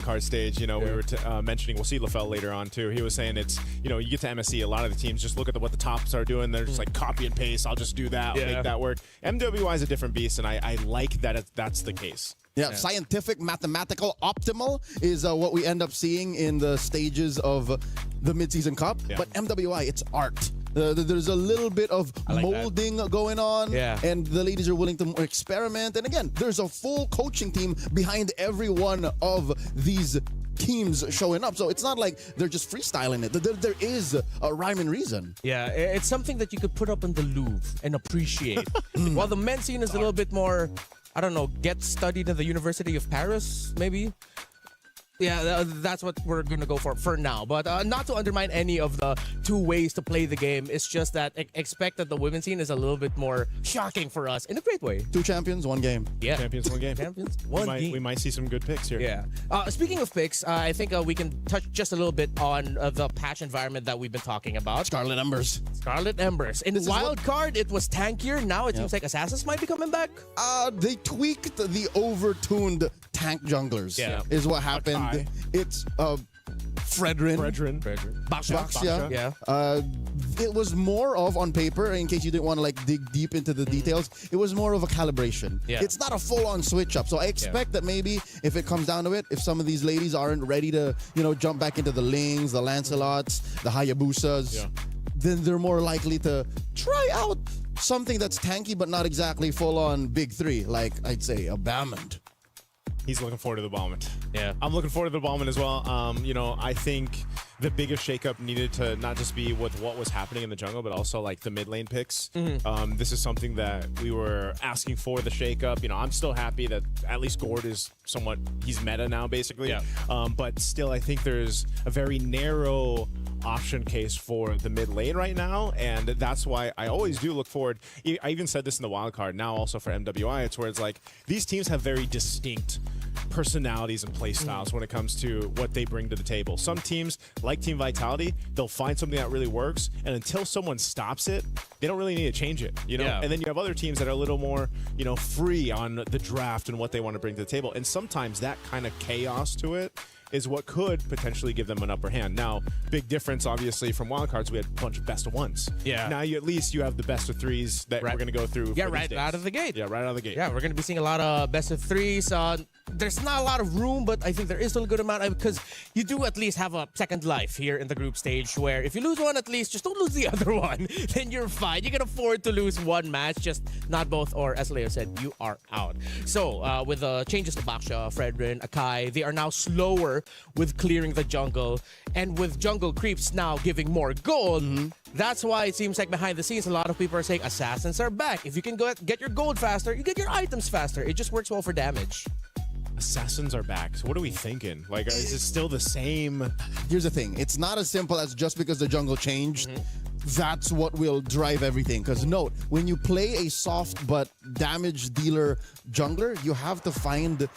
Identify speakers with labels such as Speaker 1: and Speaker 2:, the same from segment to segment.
Speaker 1: card stage, we were mentioning, we'll see LaFell later on too. He was saying it's, you get to MSC, a lot of the teams just look at what the tops are doing. They're just like copy and paste. I'll just do that. I'll make that work. MWI is a different beast, and I like that that's the case.
Speaker 2: Yeah, scientific, mathematical, optimal is what we end up seeing in the stages of the Mid-Season Cup. Yeah. But MWI, it's art. There's a little bit of molding going on, and the ladies are willing to experiment. And again, there's a full coaching team behind every one of these teams showing up. So it's not like they're just freestyling it. There is a rhyme and reason.
Speaker 3: Yeah, it's something that you could put up in the Louvre and appreciate. While the men's scene is a little bit more, I don't know, get studied at the University of Paris, maybe? Yeah, that's what we're going to go for now. But not to undermine any of the two ways to play the game. It's just that expect that the women's scene is a little bit more shocking for us in a great way.
Speaker 2: 2 champions, 1 game.
Speaker 1: Yeah. Champions, 1 game.
Speaker 3: Champions, 1 game.
Speaker 1: We might see some good picks here.
Speaker 3: Yeah. Speaking of picks, I think we can touch just a little bit on the patch environment that we've been talking about.
Speaker 2: Scarlet Embers.
Speaker 3: Scarlet Embers. In Wild Card, it was tankier. Now it seems like Assassins might be coming back.
Speaker 2: They tweaked the overtuned tank junglers.
Speaker 3: Yeah.
Speaker 2: Is what happened. It's Fredrin.
Speaker 3: Baxia.
Speaker 2: Yeah. It was more of, on paper, in case you didn't want to dig deep into the details, it was more of a calibration.
Speaker 3: Yeah.
Speaker 2: It's not a full-on switch up. So I expect that maybe if it comes down to it, if some of these ladies aren't ready to, jump back into the Lings, the Lancelots, the Hayabusas, then they're more likely to try out something that's tanky but not exactly full-on big 3, like I'd say a Bamond.
Speaker 1: He's looking forward to the Ballman.
Speaker 3: Yeah.
Speaker 1: I'm looking forward to the Ballman as well. I think the biggest shakeup needed to not just be with what was happening in the jungle, but also the mid lane picks. This is something that we were asking for, the shakeup. I'm still happy that at least Gord is somewhat, he's meta now basically.
Speaker 3: Yeah.
Speaker 1: But still, I think there's a very narrow option case for the mid lane right now, and that's why I always do look forward. I even said this in the wild card, now also for MWI, it's where it's like these teams have very distinct personalities and play styles when it comes to what they bring to the table. Some teams, like Team Vitality, they'll find something that really works, and until someone stops it, they don't really need to change it,
Speaker 3: Yeah.
Speaker 1: And then you have other teams that are a little more, free on the draft and what they want to bring to the table, and sometimes that kind of chaos to it is what could potentially give them an upper hand. Now, big difference, obviously, from wildcards, we had a bunch of best of 1s.
Speaker 3: Yeah.
Speaker 1: Now, at least you have the best of 3s that we're going to go through.
Speaker 3: Yeah, right out of the gate.
Speaker 1: Yeah, right out of the gate.
Speaker 3: Yeah, we're going to be seeing a lot of best of 3s. There's not a lot of room, but I think there is still a good amount because you do at least have a second life here in the group stage where if you lose one, at least just don't lose the other one. Then you're fine. You can afford to lose one match, just not both, or as Leo said, you are out. So with the changes to Baxia, Fredrin, Akai, they are now slower with clearing the jungle, and with jungle creeps now giving more gold. That's why it seems like behind the scenes a lot of people are saying Assassins are back. If you can get your gold faster, you get your items faster. It just works well for damage.
Speaker 1: Assassins are back. So what are we thinking? Is it still the same?
Speaker 2: Here's the thing. It's not as simple as just because the jungle changed, that's what will drive everything. Because note, when you play a soft but damage dealer jungler, you have to find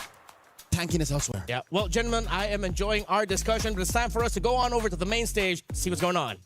Speaker 2: tankiness elsewhere.
Speaker 3: Yeah. Well, gentlemen, I am enjoying our discussion, but it's time for us to go on over to the main stage, see what's going on.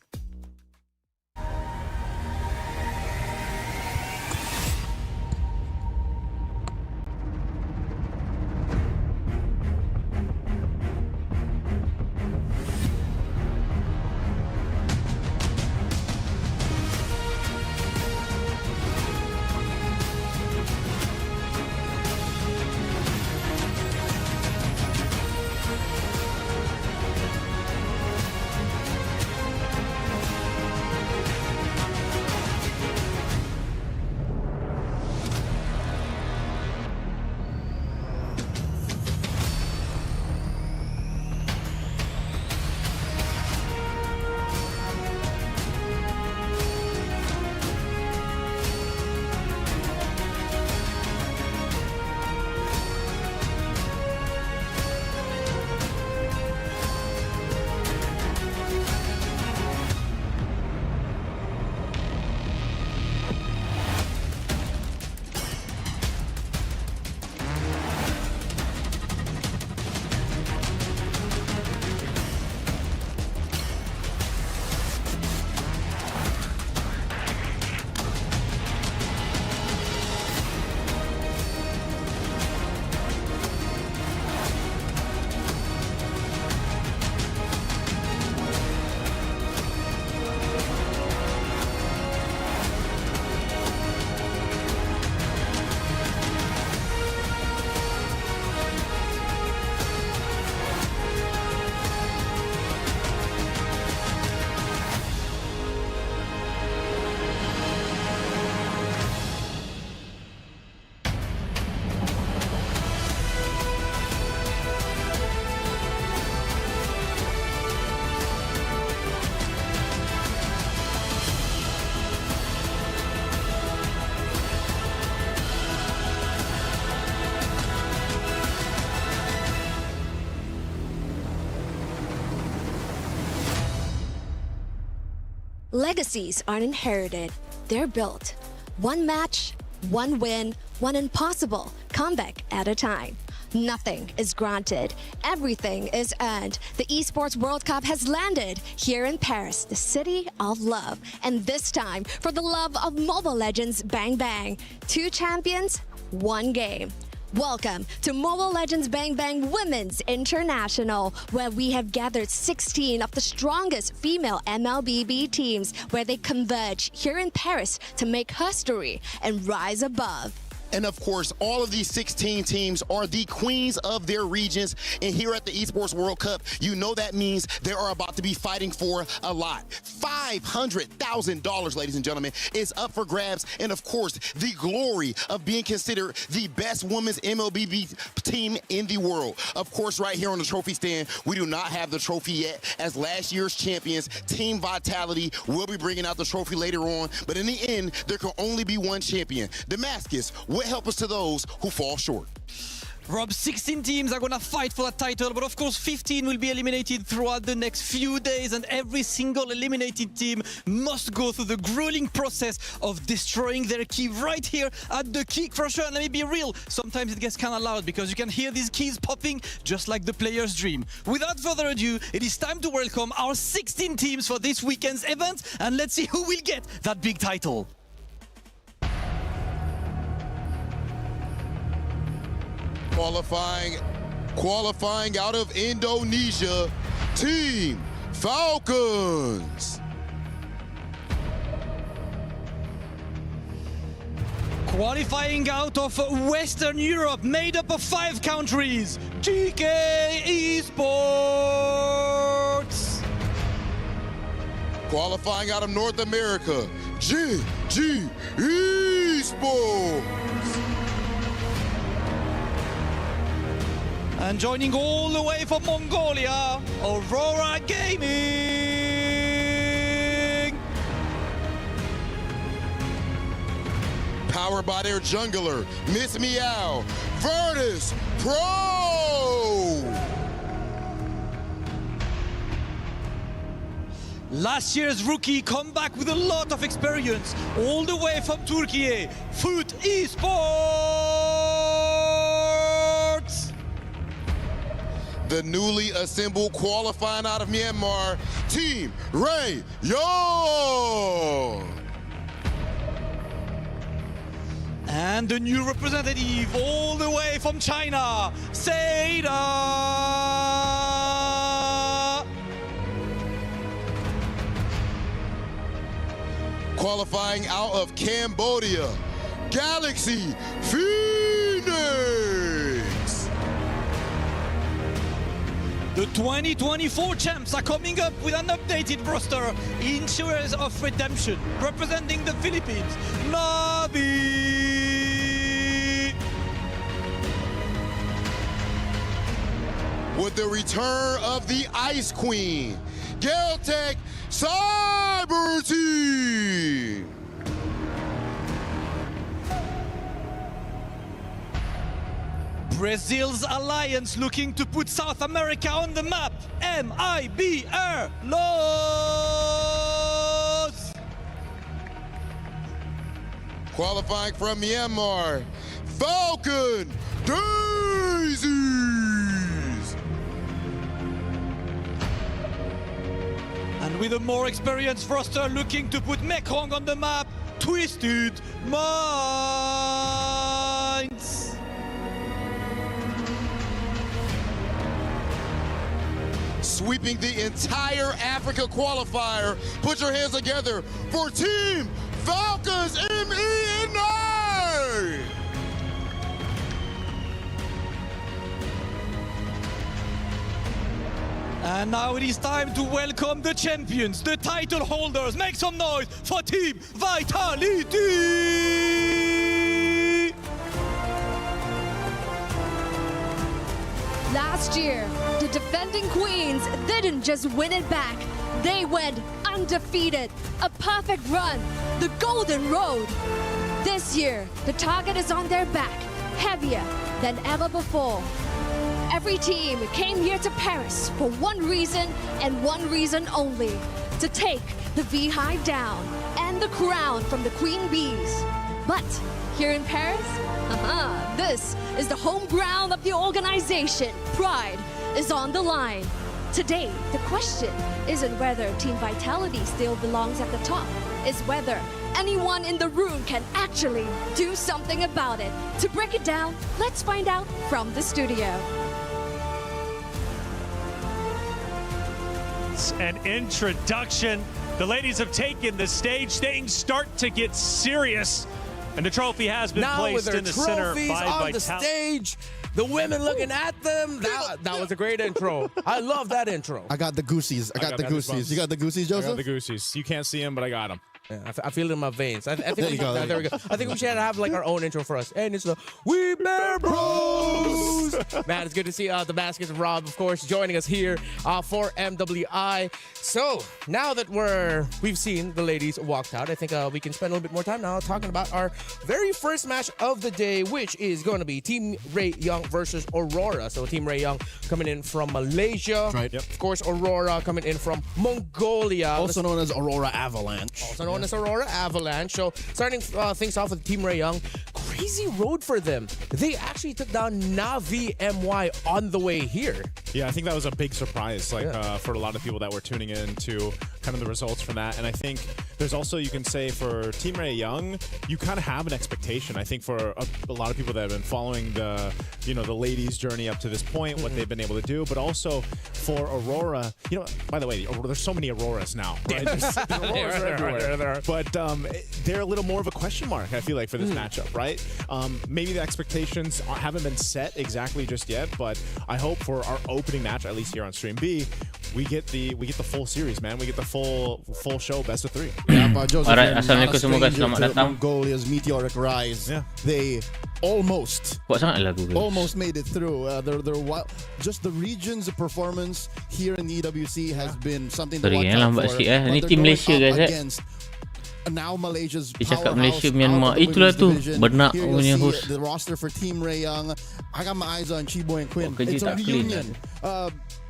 Speaker 4: Legacies aren't inherited, they're built. One match, one win, one impossible comeback at a time. Nothing is granted. Everything is earned. The Esports World Cup has landed here in Paris, the city of love. And this time, for the love of Mobile Legends Bang Bang. 2 champions, 1 game. Welcome to Mobile Legends Bang Bang Women's International, where we have gathered 16 of the strongest female MLBB teams, where they converge here in Paris to make history and rise above.
Speaker 5: And of course, all of these 16 teams are the queens of their regions. And here at the Esports World Cup, you know that means they are about to be fighting for a lot. $500,000, ladies and gentlemen, is up for grabs. And of course, the glory of being considered the best women's MLBB team in the world. Of course, right here on the trophy stand, we do not have the trophy yet. As last year's champions, Team Vitality will be bringing out the trophy later on. But in the end, there can only be one champion. Damascus, what help us to those who fall short?
Speaker 6: Rob, 16 teams are going to fight for that title, but of course 15 will be eliminated throughout the next few days, and every single eliminated team must go through the grueling process of destroying their key right here at the Key Crusher. And let me be real, sometimes it gets kind of loud because you can hear these keys popping just like the player's dream. Without further ado, it is time to welcome our 16 teams for this weekend's event, and let's see who will get that big title.
Speaker 5: Qualifying out of Indonesia, Team Falcons.
Speaker 6: Qualifying out of Western Europe, made up of 5 countries, GK Esports.
Speaker 5: Qualifying out of North America, GG Esports.
Speaker 6: And joining all the way from Mongolia, Aurora Gaming.
Speaker 5: Powered by their jungler, Miss Meow, Virtus Pro.
Speaker 6: Last year's rookie come back with a lot of experience, all the way from Turkey, Foot Esports.
Speaker 5: The newly assembled qualifying out of Myanmar, Team Ray Young.
Speaker 6: And the new representative all the way from China, Seda.
Speaker 5: Qualifying out of Cambodia, Galaxy Phoenix.
Speaker 6: The 2024 champs are coming up with an updated roster in shares of redemption, representing the Philippines, Navi.
Speaker 5: With the return of the Ice Queen, Galtech Cyber Team.
Speaker 6: Brazil's alliance looking to put South America on the map, MIBR Los.
Speaker 5: Qualifying from Myanmar, Falcon Daisies.
Speaker 6: And with a more experienced roster looking to put Mekong on the map, Twisted Minds.
Speaker 5: Sweeping the entire Africa qualifier. Put your hands together for Team Falcons MENA!
Speaker 6: And now it is time to welcome the champions, the title holders. Make some noise for Team Vitality!
Speaker 4: Last year, the defending queens didn't just win it back. They went undefeated. A perfect run. The golden road. This year, the target is on their back, heavier than ever before. Every team came here to Paris for one reason and one reason only, to take the V-Hive down and the crown from the Queen Bees. But here in Paris, this is the home ground of the organization. Pride is on the line. Today, the question isn't whether Team Vitality still belongs at the top. It's whether anyone in the room can actually do something about it. To break it down, let's find out from the studio.
Speaker 7: An introduction. The ladies have taken the stage. Things start to get serious. And the trophy has been
Speaker 3: now
Speaker 7: placed in the center by
Speaker 3: on the
Speaker 7: Vitality.
Speaker 3: stage, the women looking at them. That was a great intro. I love that intro.
Speaker 2: I got the goosies. I got the goosies. You got the goosies,
Speaker 1: I
Speaker 2: Joseph?
Speaker 1: got the goosies. You can't see them, but I got them.
Speaker 3: Yeah, I feel it in my veins. I think
Speaker 2: There you go.
Speaker 3: there we go. I think we should have like our own intro for us. And it's the We Bear Bros. Man, it's good to see the Baskets of Rob, of course, joining us here for MWI. So now that we've seen the ladies walked out, I think we can spend a little bit more time now talking about our very first match of the day, which is going to be Team Ray Young versus Aurora. So Team Ray Young coming in from Malaysia.
Speaker 2: Right. Yep.
Speaker 3: Of course, Aurora coming in from Mongolia.
Speaker 2: Also known as Aurora Avalanche.
Speaker 3: Also known as Aurora Avalanche. So starting things off with Team Ray Young, crazy road for them. They actually took down Navi MY on the way here.
Speaker 1: Yeah, I think that was a big surprise, for a lot of people that were tuning in to kind of the results from that. And I think there's also, you can say, for Team Ray Young, you kind of have an expectation. I think for a lot of people that have been following the ladies' journey up to this point, what they've been able to do, but also for Aurora, by the way, there's so many Auroras now, right? There's Auroras everywhere. But they're a little more of a question mark, I feel like, for this matchup, right? Maybe the expectations haven't been set exactly just yet, but I hope for our opening match, at least here on Stream B, we get the full series, man. We get the full show, best of 3.
Speaker 2: Yeah, but Joseph,
Speaker 8: Alright,
Speaker 2: you're
Speaker 8: assalamualaikum
Speaker 2: not a
Speaker 8: semua guys,
Speaker 2: stranger
Speaker 8: selamat
Speaker 2: to
Speaker 8: datang.
Speaker 2: Mongolia's meteoric rise.
Speaker 1: Yeah.
Speaker 2: They almost
Speaker 8: Kuat sangat lagu guys.
Speaker 2: almost made it through. Just the region's performance here in the EWC has been something to
Speaker 8: Sorry,
Speaker 2: watch
Speaker 8: yang
Speaker 2: out
Speaker 8: lambat
Speaker 2: for.
Speaker 8: sikit,
Speaker 2: But
Speaker 8: Ni
Speaker 2: they're
Speaker 8: tim
Speaker 2: going
Speaker 8: Malaysia
Speaker 2: up
Speaker 8: guys
Speaker 2: against now Malaysia's
Speaker 8: Dia cakap
Speaker 2: powerhouse
Speaker 8: Malaysia,
Speaker 2: out
Speaker 8: Myanmar.
Speaker 2: of the
Speaker 8: Itulah
Speaker 2: women's
Speaker 8: tu,
Speaker 2: division.
Speaker 8: benak
Speaker 2: Here you'll
Speaker 8: punya
Speaker 2: see
Speaker 8: host.
Speaker 2: the roster for Team Ray Young. I got my eyes on Chiboy and Quinn.
Speaker 8: kerja
Speaker 2: It's a
Speaker 8: tak clean,
Speaker 2: reunion.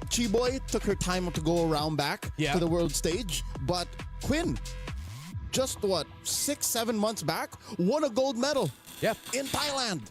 Speaker 2: Chiboy took her time to go around back to the world stage, but Quinn, just 6-7 months back, won a gold medal in Thailand.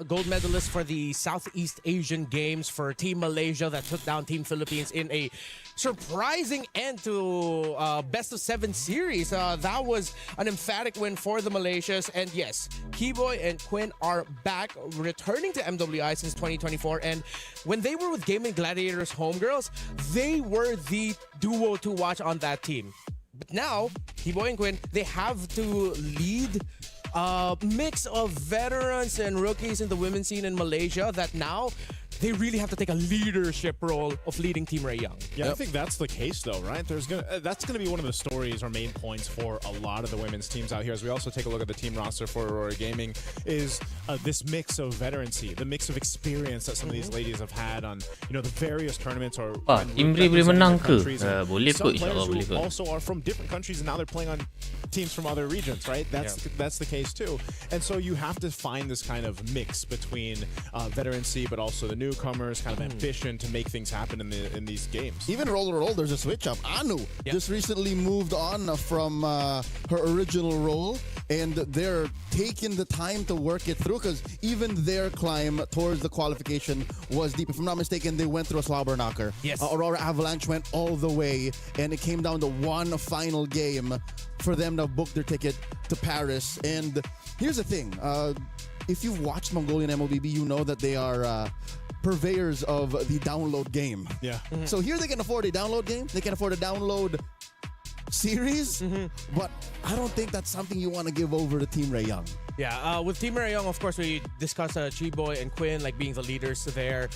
Speaker 3: Gold medalist for the Southeast Asian Games for Team Malaysia that took down Team Philippines in a surprising end to best of 7 series. That was an emphatic win for the Malaysians. And yes, Keyboy and Quinn are back, returning to MWI since 2024. And when they were with Gaming Gladiators Homegirls, they were the duo to watch on that team. But now, Keyboy and Quinn, they have to lead mix of veterans and rookies in the women's scene in Malaysia that now they really have to take a leadership role of leading Team Ray Young.
Speaker 1: Yeah, I think that's the case, though, right? That's gonna be one of the stories or main points for a lot of the women's teams out here. As we also take a look at the team roster for Aurora Gaming, is this mix of veterancy, the mix of experience that some of these ladies have had on the various tournaments or.
Speaker 8: Imri boleh menang ke? Boleh
Speaker 1: Some
Speaker 8: kot, insyaAllah boleh
Speaker 1: players who
Speaker 8: kot.
Speaker 1: also are from different countries and now they're playing on teams from other regions, right? That's the case too. And so you have to find this kind of mix between veterancy, but also the newcomers, kind of ambition to make things happen in these games.
Speaker 2: Even roll, there's a switch up. Anu just recently moved on from her original role, and they're taking the time to work it through because even their climb towards the qualification was deep. If I'm not mistaken, they went through a slobber knocker.
Speaker 3: Yes.
Speaker 2: Aurora Avalanche went all the way, and it came down to one final game for them to book their ticket to Paris. And here's the thing. If you've watched Mongolian MLBB, you know that they are purveyors of the download game.
Speaker 1: Yeah.
Speaker 2: So here they can afford a download game. They can afford a download series. But I don't think that's something you want to give over to Team Ray Young.
Speaker 3: Yeah, with Team Ray Young, of course, we discussed Chiboy and Quinn like being the leaders there.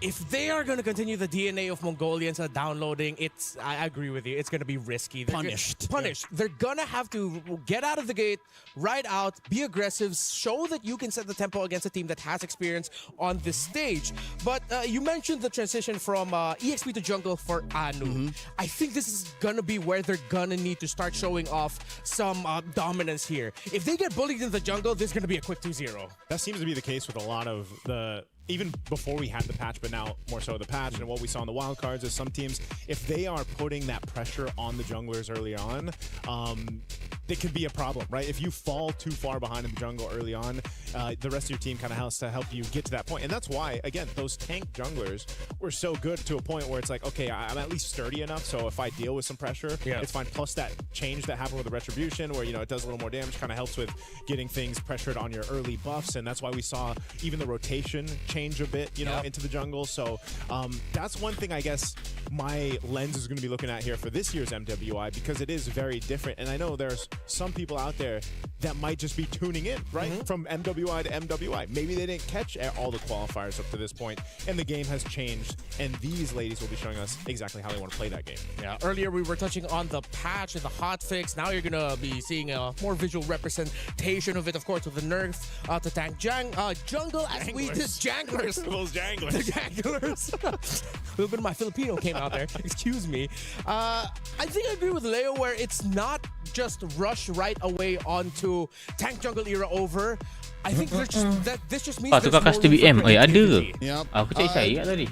Speaker 3: If they are going to continue the DNA of Mongolians downloading, I agree with you. It's going to be risky.
Speaker 2: Punished.
Speaker 3: They're going to have to get out of the gate, ride out, be aggressive, show that you can set the tempo against a team that has experience on this stage. But you mentioned the transition from EXP to jungle for Anu. I think this is going to be where they're going to need to start showing off some dominance here. If they get bullied in the jungle, this is going to be a quick 2-0.
Speaker 1: That seems to be the case with a lot of the even before we had the patch, but now more so the patch, and what we saw in the wild cards is some teams, if they are putting that pressure on the junglers early on, it could be a problem, right? If you fall too far behind in the jungle early on, the rest of your team kind of has to help you get to that point. And that's why, again, those tank junglers were so good to a point where it's like, okay, I'm at least sturdy enough, so if I deal with some pressure, it's fine. Plus that change that happened with the Retribution, where, it does a little more damage, kind of helps with getting things pressured on your early buffs, and that's why we saw even the rotation change a bit, into the jungle. So that's one thing I guess my lens is going to be looking at here for this year's MWI, because it is very different. And I know there's some people out there that might just be tuning in, right? From MWI to MWI. Maybe they didn't catch all the qualifiers up to this point, and the game has changed, and these ladies will be showing us exactly how they want to play that game.
Speaker 3: Yeah, earlier we were touching on the patch and the hotfix. Now you're going to be seeing a more visual representation of it, of course, with the nerf to tank jungle as we did janglers.
Speaker 1: Those janglers.
Speaker 3: The janglers. A little bit of my Filipino came out there. Excuse me. I think I agree with Leo where it's not just rush right away onto tank jungle era over. I think this just means
Speaker 8: tukar custom BM. Ada ke?
Speaker 2: Yep.
Speaker 8: Aku cari kat tadi.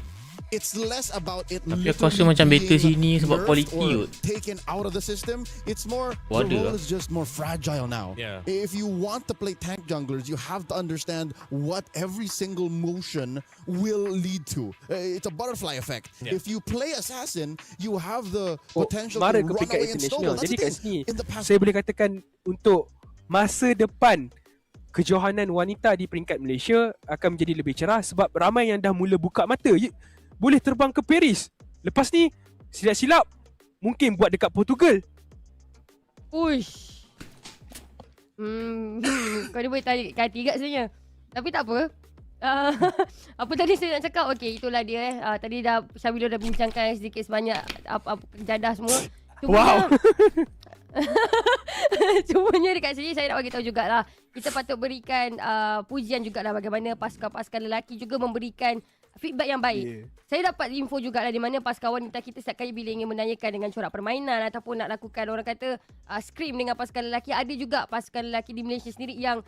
Speaker 2: It's less about it
Speaker 8: Tapi aku rasa macam better sini sebab quality kot.
Speaker 2: taken out of the system. It's more
Speaker 8: Water.
Speaker 2: the role is just more fragile now.
Speaker 3: Yeah.
Speaker 2: If you want to play tank junglers, you have to understand what every single motion will lead to. It's a butterfly effect.
Speaker 3: Yeah.
Speaker 2: If you play assassin, you have the potential
Speaker 9: Mara
Speaker 2: to
Speaker 9: ke
Speaker 2: run
Speaker 9: peringkat
Speaker 2: away and
Speaker 9: international.
Speaker 2: snowball. That's
Speaker 9: Jadi
Speaker 2: the
Speaker 9: kat
Speaker 2: thing.
Speaker 9: sini
Speaker 2: In the past,
Speaker 9: saya boleh katakan untuk masa depan kejohanan wanita di peringkat Malaysia akan menjadi lebih cerah sebab ramai yang dah mula buka mata. Boleh terbang ke Paris. Lepas ni silap-silap mungkin buat dekat Portugal.
Speaker 10: Uish. Kau ni boleh tarik hati kat sebenarnya. Tapi tak apa. Apa tadi saya nak cakap? Okey, itulah dia. Tadi dah Syabilo dah bincangkan sedikit sebanyak apa jadah semua.
Speaker 9: Wow.
Speaker 10: Cumanya dekat sini saya nak bagi tahu jugalah. Kita patut berikan pujian jugalah bagaimana pasukan-pasukan lelaki juga memberikan feedback yang baik.
Speaker 9: Yeah.
Speaker 10: Saya dapat info jugalah di mana pasukan wanita kita setiap kali bila ingin menanyakan dengan corak permainan ataupun nak lakukan orang kata scrim dengan pasukan lelaki, ada juga pasukan lelaki di Malaysia sendiri yang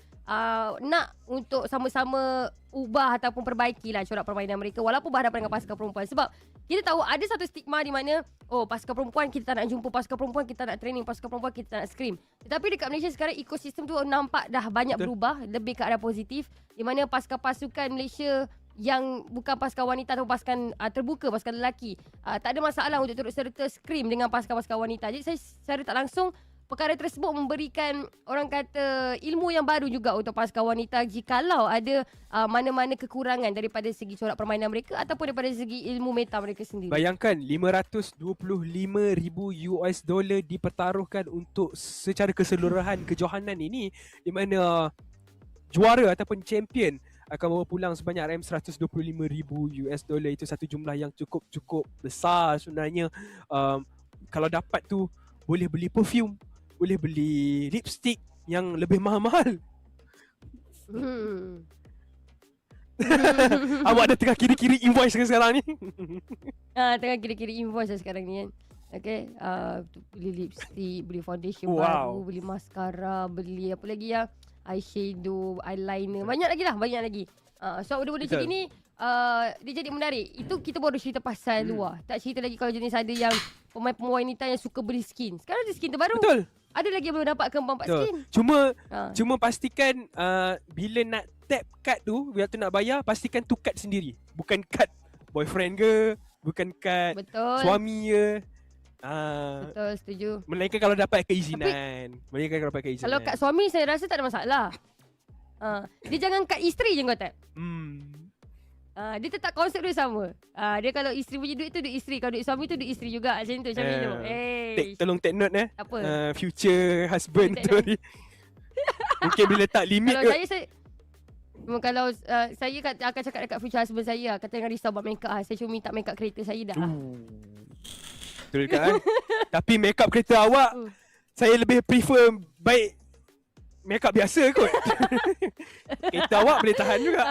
Speaker 10: nak untuk sama-sama ubah ataupun perbaikilah corak permainan mereka walaupun berhadapan dengan pasukan perempuan. Sebab kita tahu ada satu stigma di mana pasukan perempuan kita tak nak jumpa pasukan perempuan, kita nak training pasukan perempuan, kita tak nak scrim. Tetapi dekat Malaysia sekarang ekosistem tu nampak dah banyak berubah lebih ke arah positif, di mana pasukan Malaysia yang bukan pasukan wanita atau pasukan terbuka, pasukan lelaki, tak ada masalah untuk turut serta scrim dengan pasukan-pasukan wanita. Jadi saya secara tak langsung perkara tersebut memberikan orang kata ilmu yang baru juga untuk pasukan wanita jikalau ada mana-mana kekurangan daripada segi corak permainan mereka ataupun daripada segi ilmu meta mereka sendiri.
Speaker 9: Bayangkan $525,000 dipertaruhkan untuk secara keseluruhan kejohanan ini, di mana juara ataupun champion akan bawa pulang sebanyak $125,000. Itu satu jumlah yang cukup besar sebenarnya. Kalau dapat tu boleh beli perfume, boleh beli lipstick yang lebih mahal-mahal. Awak dah tengah kiri-kiri invoice sekarang ni.
Speaker 10: Tengah kiri-kiri invoice sekarang ni kan. Okay, beli lipstick, beli foundation baru, beli mascara, beli apa lagi ya, eyeshadow, eyeliner, banyak lagi. So benda-benda macam ni dia jadi menarik. Itu kita baru cerita pasal luar. Tak cerita lagi kalau jenis ada yang pemain-pemain wanita yang suka beli skin. Sekarang ada skin terbaru.
Speaker 9: Betul.
Speaker 10: Ada lagi yang belum dapat ke 4 skin.
Speaker 9: Cuma pastikan bila nak tap card tu, bila tu nak bayar, pastikan tu card sendiri. Bukan card boyfriend ke, bukan card suami ke.
Speaker 10: Betul, setuju.
Speaker 9: Melainkan kalau dapat keizinan.
Speaker 10: Kalau kat suami saya rasa tak ada masalah. Dia jangan kat isteri je kau tap. Dia tetap konsep dia sama. Dia kalau isteri punya duit tu duit isteri, kalau duit suami tu duit isteri juga. Macam tu, macam minum.
Speaker 9: Tolong take note
Speaker 10: Apa?
Speaker 9: Future husband tu ni. Mungkin bila tak limit
Speaker 10: kalau kalau saya akan cakap dekat future husband saya, kata jangan risau buat make up. Saya cuma minta make up kereta saya dah.
Speaker 9: Betul kan? Tapi make up kereta awak saya lebih prefer baik make up biasa kot. Kereta awak boleh tahan juga.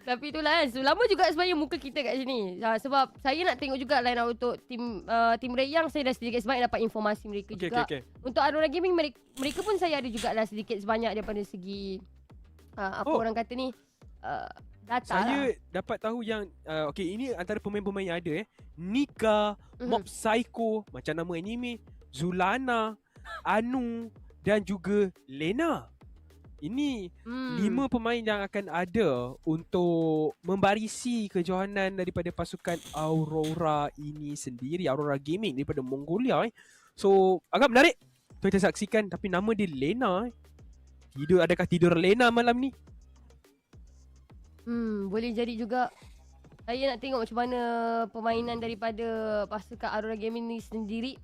Speaker 10: Tapi itulah kan, lama juga sebenarnya muka kita kat sini. Sebab saya nak tengok juga line out untuk tim Rayang. Saya dah sedikit sebanyak dapat informasi mereka juga. Untuk Aurora Gaming, mereka pun saya ada jugalah sedikit sebanyak daripada segi orang kata ni data
Speaker 9: Saya
Speaker 10: lah.
Speaker 9: dapat tahu yang okay, ini antara pemain-pemain yang ada Nika, Mob Psycho, macam nama anime, Zulana, Anu dan juga Lena. Ini 5 pemain yang akan ada untuk membarisi kejohanan daripada pasukan Aurora ini sendiri, Aurora Gaming daripada Mongolia. So agak menarik untuk kita saksikan, tapi nama dia Lena. Adakah tidur Lena malam ni?
Speaker 10: Boleh jadi juga. Saya nak tengok macam mana permainan daripada pasukan Aurora Gaming ni sendiri.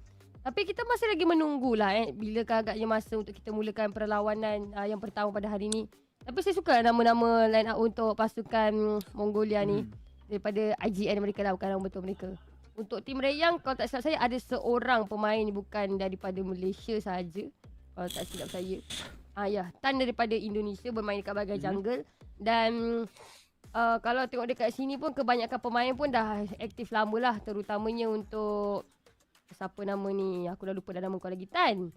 Speaker 10: Tapi kita masih lagi menunggulah bilakah agaknya masa untuk kita mulakan perlawanan yang pertama pada hari ni. Tapi saya suka nama-nama line up untuk pasukan Mongolia ni daripada IGN mereka lah, bukan nama betul mereka. Untuk tim Rayang, kalau tak silap saya ada seorang pemain bukan daripada Malaysia sahaja, kalau tak silap saya. Tan daripada Indonesia bermain dekat bahagian jungle. Dan kalau tengok dekat sini pun kebanyakan pemain pun dah aktif lama lah, terutamanya untuk siapa nama ni, aku dah lupa dah nama kau lagi, Tan.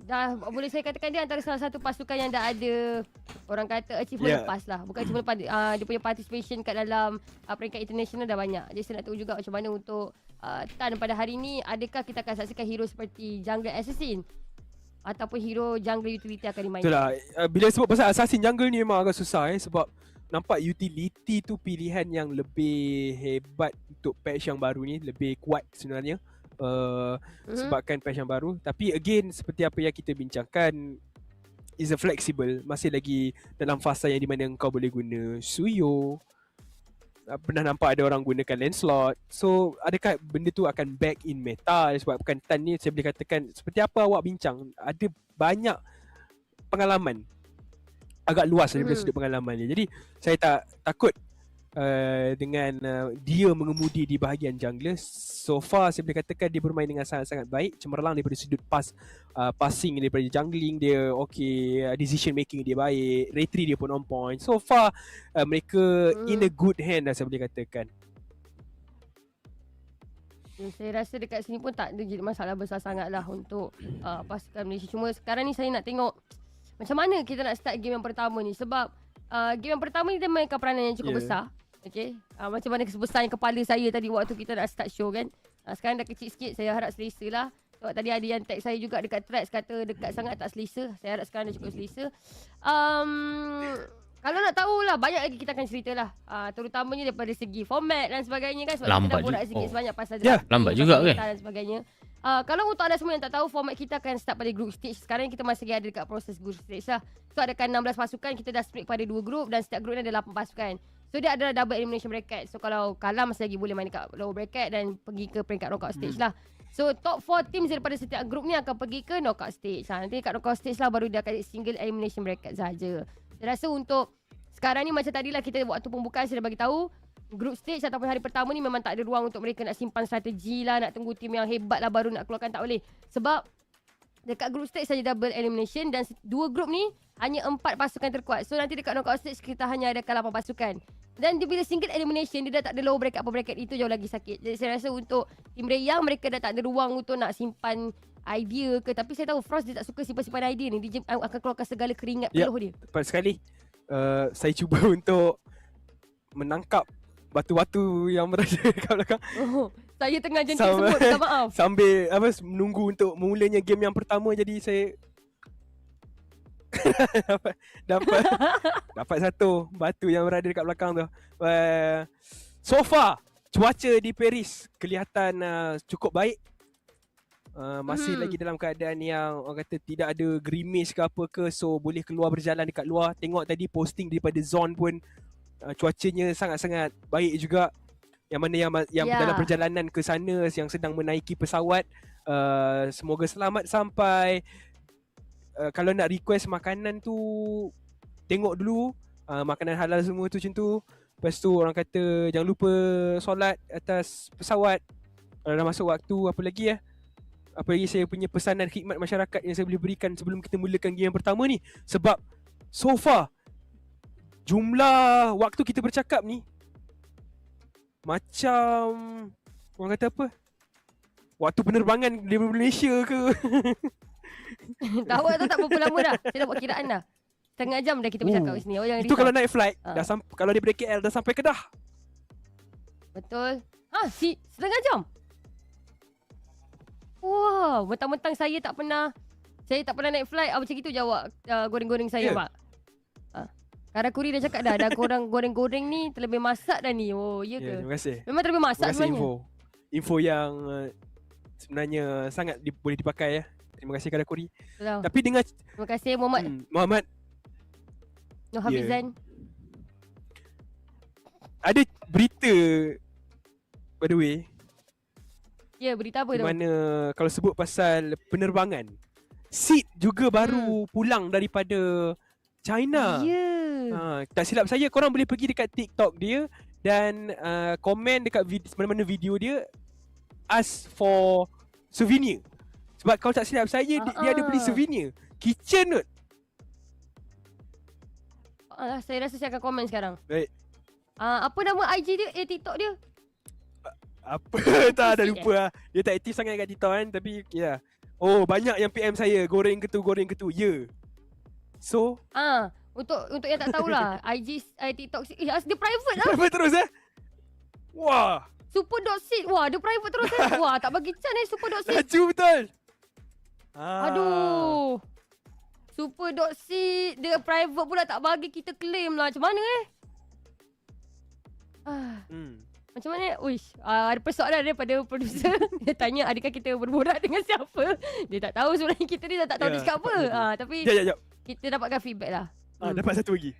Speaker 10: Dah boleh saya katakan dia antara salah satu pasukan yang dah ada orang kata achievement lepas lah. Bukan achievement lepas, dia punya participation kat dalam peringkat international dah banyak. Jadi saya nak tahu juga macam mana untuk Tan pada hari ni. Adakah kita akan saksikan hero seperti jungle assassin ataupun hero jungle utility akan dimainkan?
Speaker 9: Itulah, bila sebut pasal assassin jungle ni memang agak susah sebab nampak utility tu pilihan yang lebih hebat untuk patch yang baru ni, lebih kuat sebenarnya. Sebabkan patch yang baru. Tapi again, seperti apa yang kita bincangkan, is a flexible, masih lagi dalam fasa yang di mana kau boleh guna Suyo. Pernah nampak ada orang gunakan Lancelot. So adakah benda tu akan back in meta? Sebabkan Tan ni saya boleh katakan, seperti apa awak bincang, ada banyak pengalaman, agak luas daripada sudut pengalaman dia. Jadi saya tak takut dengan dia mengemudi di bahagian jungler. So far saya boleh katakan dia bermain dengan sangat-sangat baik, cemerlang daripada sudut passing daripada jungling dia okey, decision making dia baik, retry dia pun on point. So far mereka in a good hand dah saya boleh katakan.
Speaker 10: Saya rasa dekat sini pun tak ada jadi masalah besar sangat lah untuk pasukan Malaysia. Cuma sekarang ni saya nak tengok macam mana kita nak start game yang pertama ni. Sebab game yang pertama ni dia mainkan peranan yang cukup besar. Okay, macam mana sebesarnya kepala saya tadi waktu kita nak start show kan. Sekarang dah kecil sikit, saya harap selesa lah. Sebab tadi ada yang tag saya juga dekat threads kata dekat sangat tak selesa. Saya harap sekarang dah cukup selesa. Kalau nak tahulah, banyak lagi kita akan cerita lah. Terutamanya daripada segi format dan sebagainya kan. Sebab
Speaker 8: lambat
Speaker 10: kita dah borak sikit sebanyak pasal
Speaker 8: lambat juga kan
Speaker 10: dan sebagainya. Kalau untuk anda semua yang tak tahu, format kita akan start pada group stage. Sekarang kita masih ada dekat proses group stage lah. So adakan 16 pasukan, kita dah split pada 2 group dan setiap group ni ada 8 pasukan. So dia adalah double elimination bracket. So kalau kalah masih lagi boleh main dekat lower bracket dan pergi ke peringkat knockout stage lah. So top 4 teams daripada setiap group ni akan pergi ke knockout stage. Nanti dekat knockout stage lah baru dia akan single elimination bracket saja. Saya rasa untuk sekarang ni macam tadilah kita waktu pembukaan saya dah bagi tahu, group stage ataupun hari pertama ni memang tak ada ruang untuk mereka nak simpan strategi lah, nak tunggu tim yang hebat lah baru nak keluarkan, tak boleh. Sebab dekat group stage saja double elimination dan 2 group ni hanya 4 pasukan terkuat. So nanti dekat knockout stage kita hanya ada 8 pasukan. Dan bila single elimination dia dah tak ada low bracket apa bracket, itu jauh lagi sakit. Jadi saya rasa untuk tim Rayang mereka dah tak ada ruang untuk nak simpan idea ke. Tapi saya tahu Frost dia tak suka simpan-simpan idea ni. Dia akan keluarkan segala keringat peluh dia.
Speaker 9: Tepat sekali. Saya cuba untuk menangkap batu-batu yang berada dekat belakang.
Speaker 10: Saya tengah jentik semut, minta maaf.
Speaker 9: Sambil menunggu untuk mulanya game yang pertama, jadi saya dapat satu batu yang berada dekat belakang tu. So far cuaca di Paris kelihatan cukup baik. Masih lagi dalam keadaan yang orang kata tidak ada gerimis ke apa ke, so boleh keluar berjalan dekat luar. Tengok tadi posting daripada Zone pun cuacanya sangat-sangat baik juga. Yang mana yang dalam perjalanan ke sana, yang sedang menaiki pesawat, semoga selamat sampai. Kalau nak request makanan tu, tengok dulu makanan halal semua tu macam tu. Lepas tu orang kata jangan lupa solat atas pesawat kalau dah masuk waktu. Apa lagi saya punya pesanan khidmat masyarakat yang saya boleh berikan sebelum kita mulakan game yang pertama ni. Sebab so far jumlah waktu kita bercakap ni macam orang kata apa, waktu penerbangan dari Malaysia ke.
Speaker 10: Tahu tu tak berapa lama dah. Saya dah buat kiraan dah. setengah jam dah kita bercakap kat sini. Oh, jangan
Speaker 9: Itu
Speaker 10: risau.
Speaker 9: kalau naik flight, kalau daripada KL dah sampai Kedah.
Speaker 10: Betul. Setengah jam? Wow, mentang-mentang saya tak pernah naik flight. Macam itu jawab goreng-goreng saya, Pak. Kara Kuri dah cakap dah korang goreng-goreng ni terlebih masak dah ni. Oh, iya ke?
Speaker 9: Terima kasih.
Speaker 10: Memang terlebih masak
Speaker 9: Terima kasih
Speaker 10: sebenarnya.
Speaker 9: info yang sebenarnya sangat boleh dipakai ya. Terima kasih Kara Kuri.
Speaker 10: Betul.
Speaker 9: Tapi dengan
Speaker 10: Terima kasih Muhammad
Speaker 9: Muhammad,
Speaker 10: Nur Hafizan.
Speaker 9: ada berita by the way,
Speaker 10: Ya, berita apa
Speaker 9: di
Speaker 10: tu?
Speaker 9: mana kalau sebut pasal penerbangan, Sid juga baru pulang daripada China.
Speaker 10: Ya.
Speaker 9: Tak silap saya, korang boleh pergi dekat TikTok dia dan komen dekat mana-mana video dia, ask for souvenir. Sebab kalau tak silap saya, dia ada beli souvenir kitchen kot.
Speaker 10: Saya rasa saya akan komen sekarang.
Speaker 9: Baik.
Speaker 10: Apa nama IG dia? TikTok dia?
Speaker 9: Apa tak dah lupa lah. Dia tak aktif sangat kat TikTok kan, tapi ya. Oh, banyak yang PM saya, goreng ke tu. Ya. So,
Speaker 10: Untuk yang tak tahulah, IG TikTok dia private lah.
Speaker 9: private terus Wah,
Speaker 10: Super.seed. Wah, dia private terus Wah, tak bagi chance Super.seed.
Speaker 9: laju betul.
Speaker 10: Aduh. Super.seed dia private pula tak bagi kita claim lah. Macam mana Macam mana? Uish, ada persoalan daripada producer. Dia tanya adakah kita berborak dengan siapa. Dia tak tahu sebenarnya kita ni tak tahu dia cakap apa. Tapi kita dapatkan feedback lah.
Speaker 9: Dapat satu lagi.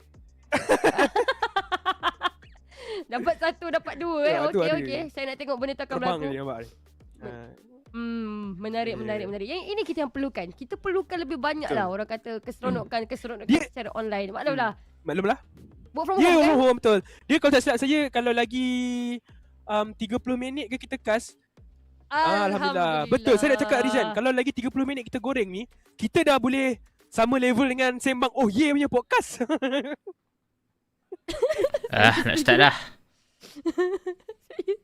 Speaker 10: Dapat satu, dapat dua Okey. Saya nak tengok benda tu akan berlaku. Menarik. Yang ini kita yang perlukan. Kita perlukan lebih banyak lah orang kata keseronokan secara online. Maklumlah. Work from home kan?
Speaker 9: Betul. Dia kalau tak silap saya, kalau lagi 30 minit ke kita cast, Alhamdulillah. Betul, saya nak cakap Rizan, kalau lagi 30 minit kita goreng ni, kita dah boleh sama level dengan Sembang Oh Yeah punya podcast.
Speaker 8: Nak start dah.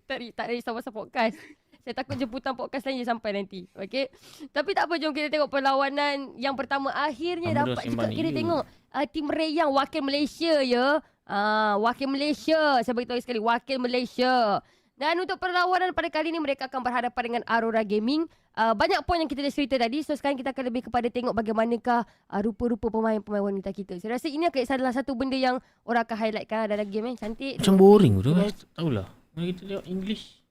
Speaker 10: Tak risau pasal podcast. Saya takut jemputan podcast lain je sampai nanti. Okey. Tapi tak apa, jom kita tengok perlawanan yang pertama. Akhirnya dapat juga kita tengok tim Reyang wakil Malaysia ya. Wakil Malaysia. Saya beritahu sekali, wakil Malaysia. Dan untuk perlawanan pada kali ini mereka akan berhadapan dengan Aurora Gaming. Banyak poin yang kita dah cerita tadi. So sekarang kita akan lebih kepada tengok bagaimanakah rupa-rupa pemain-pemain wanita kita. Saya rasa ini akan salah satu benda yang orang akan highlightkan dalam game cantik.
Speaker 8: Macam boring tu. Tahulah. Mari kita tengok English.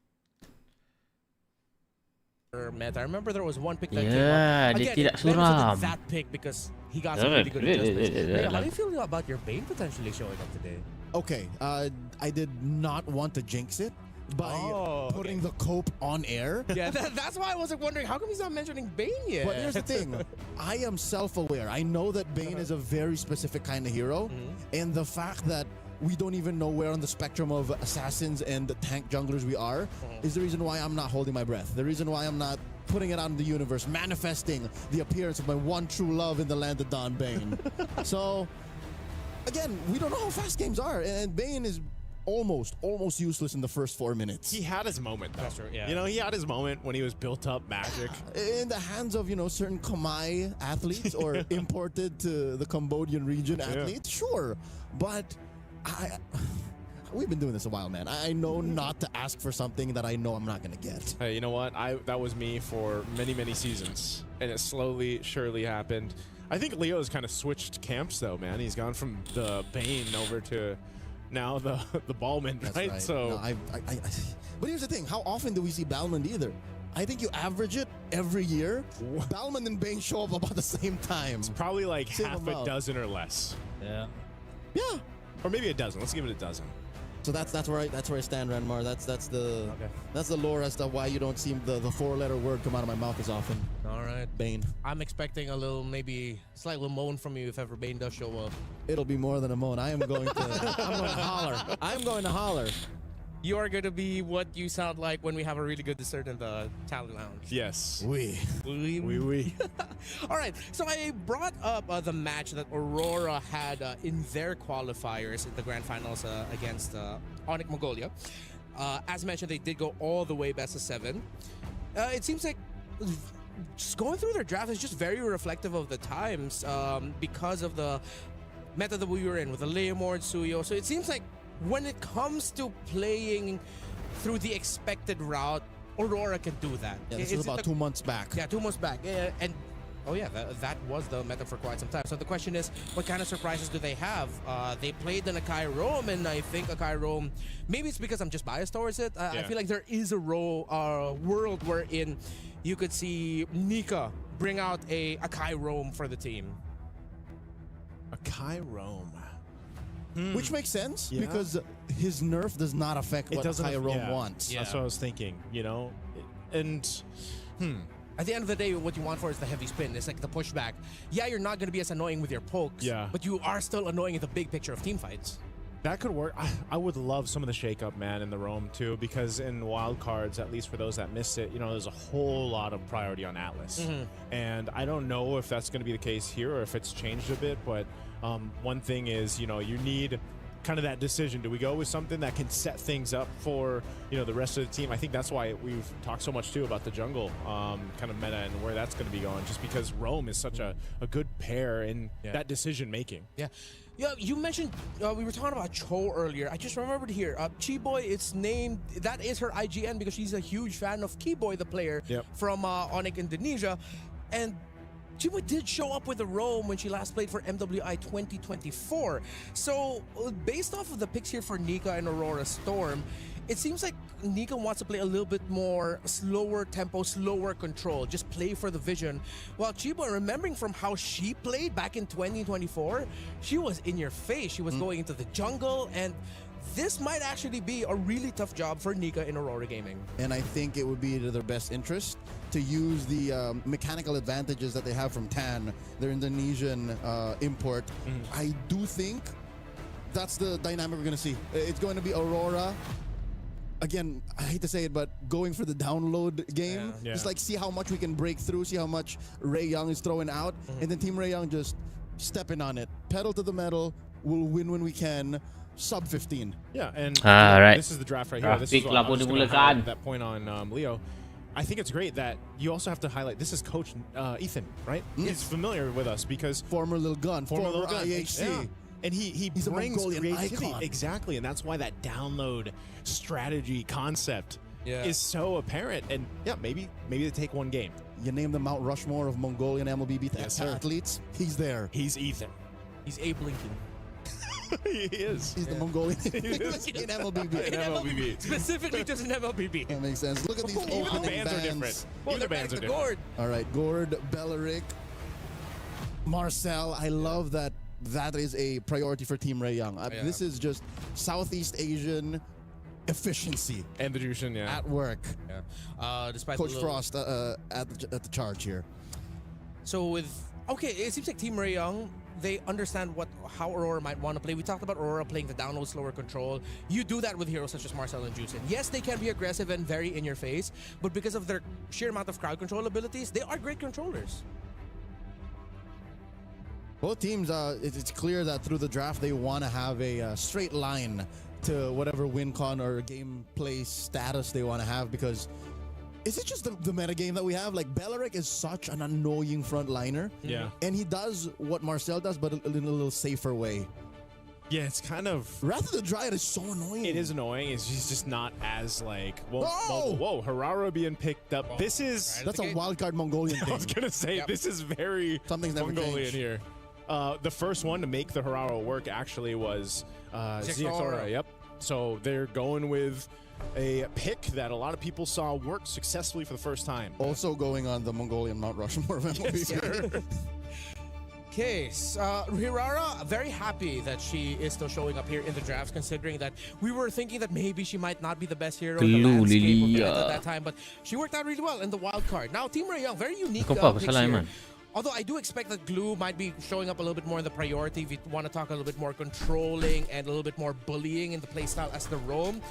Speaker 3: Matt, I remember there was one pick that
Speaker 8: Yeah,
Speaker 3: came up.
Speaker 8: dia
Speaker 3: Again,
Speaker 8: tidak
Speaker 3: maybe it's not
Speaker 8: suram.
Speaker 3: that pick because he got some really good adjustments. Hey, how do you feel about your Bane potentially showing up today?
Speaker 2: Okay, I did not want to jinx it by putting the cope on air.
Speaker 3: Yeah, that's why I was wondering, how come he's not mentioning Bane yet?
Speaker 2: But here's the thing, I am self-aware. I know that Bane is a very specific kind of hero, and the fact that we don't even know where on the spectrum of assassins and tank junglers we are is the reason why I'm not holding my breath. The reason why I'm not putting it out in the universe, manifesting the appearance of my one true love in the land of Don Bane. So, again, we don't know how fast games are, and Bane is almost useless in the first 4 minutes.
Speaker 1: He had his moment, though.
Speaker 3: That's true, yeah.
Speaker 1: You know, he had his moment when he was built up magic.
Speaker 2: In the hands of, certain Khmer athletes or imported to the Cambodian region athletes, sure. But we've been doing this a while, man. I know not to ask for something that I know I'm not going to get.
Speaker 1: Hey, you know what? That was me for many seasons, and it slowly, surely happened. I think Leo's kind of switched camps, though, man. He's gone from the Bane over to now the Ballman,
Speaker 2: That's
Speaker 1: right? So,
Speaker 2: no, but here's the thing: how often do we see Balmond either? I think you average it every year. Balmond and Bane show up about the same time.
Speaker 1: it's probably like
Speaker 2: Same
Speaker 1: half
Speaker 2: amount.
Speaker 1: a dozen or less.
Speaker 8: Yeah.
Speaker 2: Yeah.
Speaker 1: Or maybe a dozen. Let's give it a dozen.
Speaker 2: So that's where I stand, Ranmar. That's the lore as to why you don't see the 4-letter word come out of my mouth as often.
Speaker 3: All right.
Speaker 2: Bane.
Speaker 3: I'm expecting a little, maybe slight little moan from you if ever Bane does show up.
Speaker 2: It'll be more than a moan. I'm going to holler. I'm going to holler.
Speaker 3: You are going to be what you sound like when we have a really good dessert in the talent lounge.
Speaker 1: Yes.
Speaker 2: Oui.
Speaker 1: Oui.
Speaker 3: All right, so I brought up the match that Aurora had in their qualifiers in the grand finals against Onyx Mongolia. As mentioned, they did go all the way best of 7. It seems like just going through their draft is just very reflective of the times because of the meta that we were in with the Leomord, Suyo. So it seems like when it comes to playing through the expected route, Aurora can do that.
Speaker 2: Yeah, this is about 2 months back.
Speaker 3: Yeah, 2 months back. And oh yeah, that was the meta for quite some time. So the question is, what kind of surprises do they have? They played in Akai Rome, and I think Akai Rome, maybe it's because I'm just biased towards it. I feel like there is a world wherein you could see Nika bring out a Akai Rome for the team.
Speaker 1: Akai Rome.
Speaker 2: Which makes sense
Speaker 1: Yeah.
Speaker 2: because his nerf does not affect what Akai Rome wants.
Speaker 1: That's what I was thinking, you know? And,
Speaker 3: At the end of the day, what you want for is the heavy spin. It's like the pushback. Yeah, you're not going to be as annoying with your pokes, but you are still annoying in the big picture of team fights.
Speaker 1: that could work. I would love some of the shake-up, man, in the Rome, too, because in wild cards, at least for those that missed it, you know, there's a whole lot of priority on Atlas. And I don't know if that's going to be the case here or if it's changed a bit, but one thing is, you know, you need kind of that decision. Do we go with something that can set things up for, you know, the rest of the team? I think that's why we've talked so much, too, about the jungle kind of meta and where that's going to be going, just because Rome is such a good pair in that decision-making.
Speaker 3: Yeah, you mentioned, we were talking about Cho earlier. I just remembered here, Chiboy, it's named, that is her IGN because she's a huge fan of Kiboy, the player from Onyx Indonesia. And Chiboy did show up with a Rome when she last played for MWI 2024. So, based off of the picks here for Nika and Aurora Storm, it seems like Nika wants to play a little bit more slower tempo, slower control, just play for the vision. While Chiboy, remembering from how she played back in 2024, she was in your face. She was going into the jungle, and this might actually be a really tough job for Nika in Aurora Gaming.
Speaker 2: And I think it would be to their best interest to use the mechanical advantages that they have from Tan, their Indonesian import. I do think that's the dynamic we're going to see. It's going to be Aurora. Again, I hate to say it, but going for the download game, just like see how much we can break through, see how much Ray Young is throwing out, and then Team Ray Young just stepping on it. Pedal to the metal, we'll win when we can, sub 15.
Speaker 1: Yeah, and
Speaker 8: right.
Speaker 1: this is the draft right here. This is what I was just gonna highlight that point on Leo. I think it's great that you also have to highlight, this is Coach Ethan, right? He's familiar with us because
Speaker 2: former Little Gun, former IHC.
Speaker 1: Yeah. And he
Speaker 2: He's
Speaker 1: brings
Speaker 2: a Mongolian
Speaker 1: creativity.
Speaker 2: icon.
Speaker 1: Exactly, and that's why that download strategy concept is so apparent. And yeah, maybe they take one game.
Speaker 2: You name the Mount Rushmore of Mongolian MLBB athletes, he's there.
Speaker 1: He's Ethan.
Speaker 3: He's Abe Lincoln.
Speaker 1: He is.
Speaker 2: He's the Mongolian
Speaker 1: He is.
Speaker 2: in MLBB.
Speaker 1: In MLBB.
Speaker 3: Specifically just in MLBB.
Speaker 2: That makes sense. Look at these
Speaker 1: Even the
Speaker 2: opening
Speaker 1: bands are different.
Speaker 3: Well,
Speaker 1: Even the bands are different.
Speaker 3: Gord.
Speaker 2: All right, Gord, Belleric, Marcel. I love that is a priority for Team Ray Young. This is just Southeast Asian efficiency
Speaker 1: And the Jushin,
Speaker 2: at work.
Speaker 3: Despite
Speaker 2: Coach
Speaker 3: the little-
Speaker 2: Frost at the charge here.
Speaker 3: So it seems like Team Ray Young, they understand how Aurora might want to play. We talked about Aurora playing the download, slower control. You do that with heroes such as Marcel and Juicin. Yes, they can be aggressive and very in your face, but because of their sheer amount of crowd control abilities, they are great controllers.
Speaker 2: Both teams, it's clear that through the draft, they want to have a straight line to whatever win con or gameplay status they want to have, because is it just the meta game that we have? Like, Belleric is such an annoying frontliner.
Speaker 1: Yeah.
Speaker 2: And he does what Marcel does, but in a little safer way.
Speaker 1: Yeah, it's kind of...
Speaker 2: Wrath of the Dryad is so annoying.
Speaker 1: It is annoying. He's just not as like... Whoa,
Speaker 2: Oh!
Speaker 1: whoa, Harara being picked up. This is...
Speaker 2: That's a wildcard Mongolian
Speaker 1: I
Speaker 2: thing.
Speaker 1: was going to say, this is very
Speaker 2: Something's never
Speaker 1: Mongolian
Speaker 2: changed.
Speaker 1: here. The first one to make the Harara work actually was Zixora. Yep. So they're going with a pick that a lot of people saw work successfully for the first time.
Speaker 2: Also going on the Mongolian Mount Rushmore of MLB.
Speaker 3: Okay, Hirara, very happy that she is still showing up here in the drafts, considering that we were thinking that maybe she might not be the best hero in the landscape of Meta at that time, but she worked out really well in the wild card. Now, Team Ray Young, very unique picks here. Although I do expect that Glue might be showing up a little bit more in the priority if you want to talk a little bit more controlling and a little bit more bullying in the playstyle as the Rome.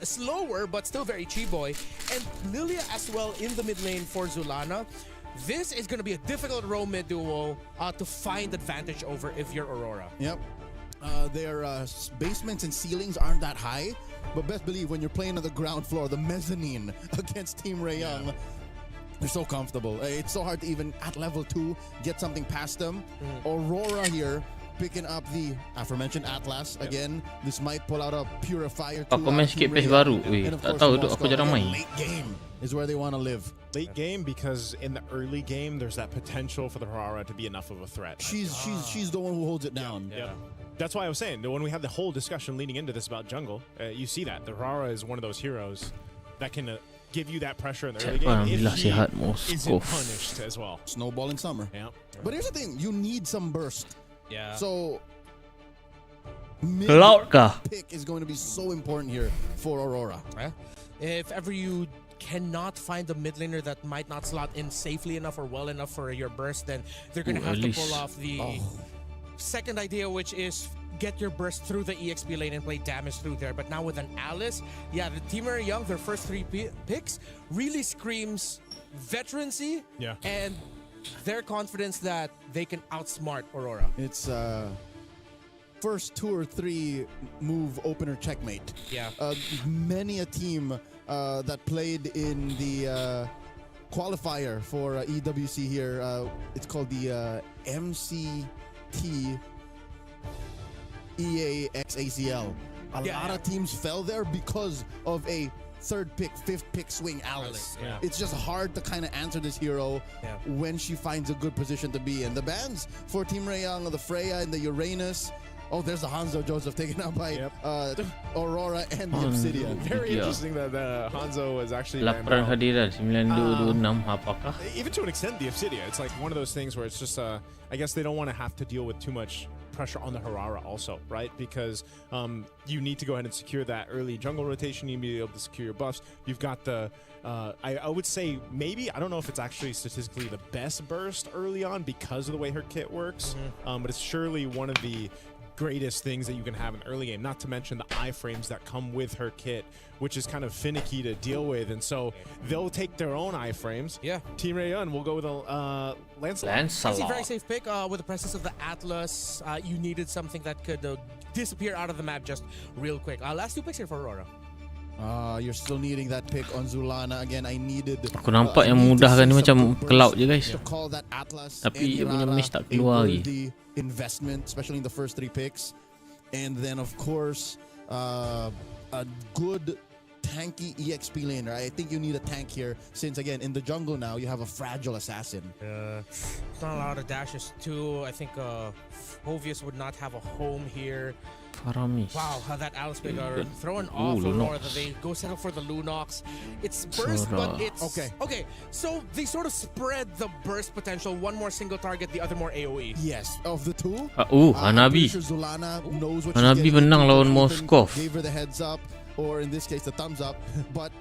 Speaker 3: Slower, but still very Chiboy. And Lilia as well in the mid lane for Zulana. This is going to be a difficult Rome mid duo to find advantage over if you're Aurora.
Speaker 2: Yep. Their basements and ceilings aren't that high, but best believe when you're playing on the ground floor, the mezzanine against Team Ray Young, they're so comfortable. It's so hard to even, at level 2, get something past them. Aurora here, picking up the aforementioned Atlas. Again, this might pull out a purifier.
Speaker 8: Aku main sikit PS baru. Weh, tak tahu tu aku jarang main.
Speaker 2: Late game is where they want to live.
Speaker 1: Late game, because in the early game there's that potential for the Harara to be enough of a threat.
Speaker 2: She's the one who holds it down.
Speaker 1: Yeah. That's why I was saying that when we had the whole discussion leading into this about jungle, you see that the Harara is one of those heroes that can give you that pressure in the early game if he isn't punished as well.
Speaker 2: Snowball in summer.
Speaker 1: Yeah.
Speaker 2: But here's the thing: you need some burst.
Speaker 3: Yeah.
Speaker 2: So
Speaker 8: Cloud kah?
Speaker 2: pick is going to be so important here for Aurora.
Speaker 3: If ever you cannot find a mid laner that might not slot in safely enough or well enough for your burst, then they're going to have to pull off the second idea, which is get your burst through the EXP lane and play damage through there. But now with an Alice, yeah, the Team are young. Their first 3 picks really screams veterancy and their confidence that they can outsmart Aurora.
Speaker 2: It's first 2 or 3 move opener checkmate.
Speaker 3: Yeah.
Speaker 2: Many a team that played in the qualifier for EWC here, it's called the MCT EAXACL. A lot of teams fell there because of a 3rd pick, 5th pick swing Alice. It's just hard to kind of answer this hero when she finds a good position to be in. The bans for Team Rayang, the Freya and the Uranus. Oh, there's the Hanzo Joseph taken out by Aurora and the Obsidian.
Speaker 1: Very interesting that Hanzo was actually
Speaker 8: Laporan hadiran 9226 apakah?
Speaker 1: even to an extent the Obsidian. It's like one of those things where it's just I guess they don't want to have to deal with too much pressure on the Harara also, right? Because you need to go ahead and secure that early jungle rotation. You need to be able to secure your buffs. You've got the I would say maybe, I don't know if it's actually statistically the best burst early on because of the way her kit works, but it's surely one of the greatest things that you can have in early game, not to mention the iframes that come with her kit, which is kind of finicky to deal with, and so they'll take their own iframes. Team Rayun will go with a
Speaker 3: Lancelot. Very safe pick with the presence of the Atlas. You needed something that could disappear out of the map just real quick. Last 2 picks here for Aurora.
Speaker 2: You're still needing that pick on Zulana. Again, I needed
Speaker 8: Aku nampak yang mudah kan ni macam cloud je guys.
Speaker 2: to call that Atlas
Speaker 8: Tapi dia
Speaker 2: and
Speaker 8: punya
Speaker 2: Irara
Speaker 8: mesh tak
Speaker 2: a
Speaker 8: keluar lagi.
Speaker 2: worthy investment, especially in the first 3 picks. And then of course a good tanky EXP laner. I think you need a tank here since again in the jungle now you have a fragile assassin.
Speaker 3: It's not a lot of dashes too. I think Hovius would not have a home here.
Speaker 8: Faramis.
Speaker 3: Wow, how that Alice pick are throwing off Aurora. They go settle for the Lunox. It's burst, but it's okay. So they sort of spread the burst potential. One more single target, the other more AoE.
Speaker 2: Yes, of the 2.
Speaker 8: Hanabi.
Speaker 2: Sure Zulana knows what
Speaker 8: Hanabi menang lawan Moskov.
Speaker 2: Gave her the heads up, or in this case the thumbs up. But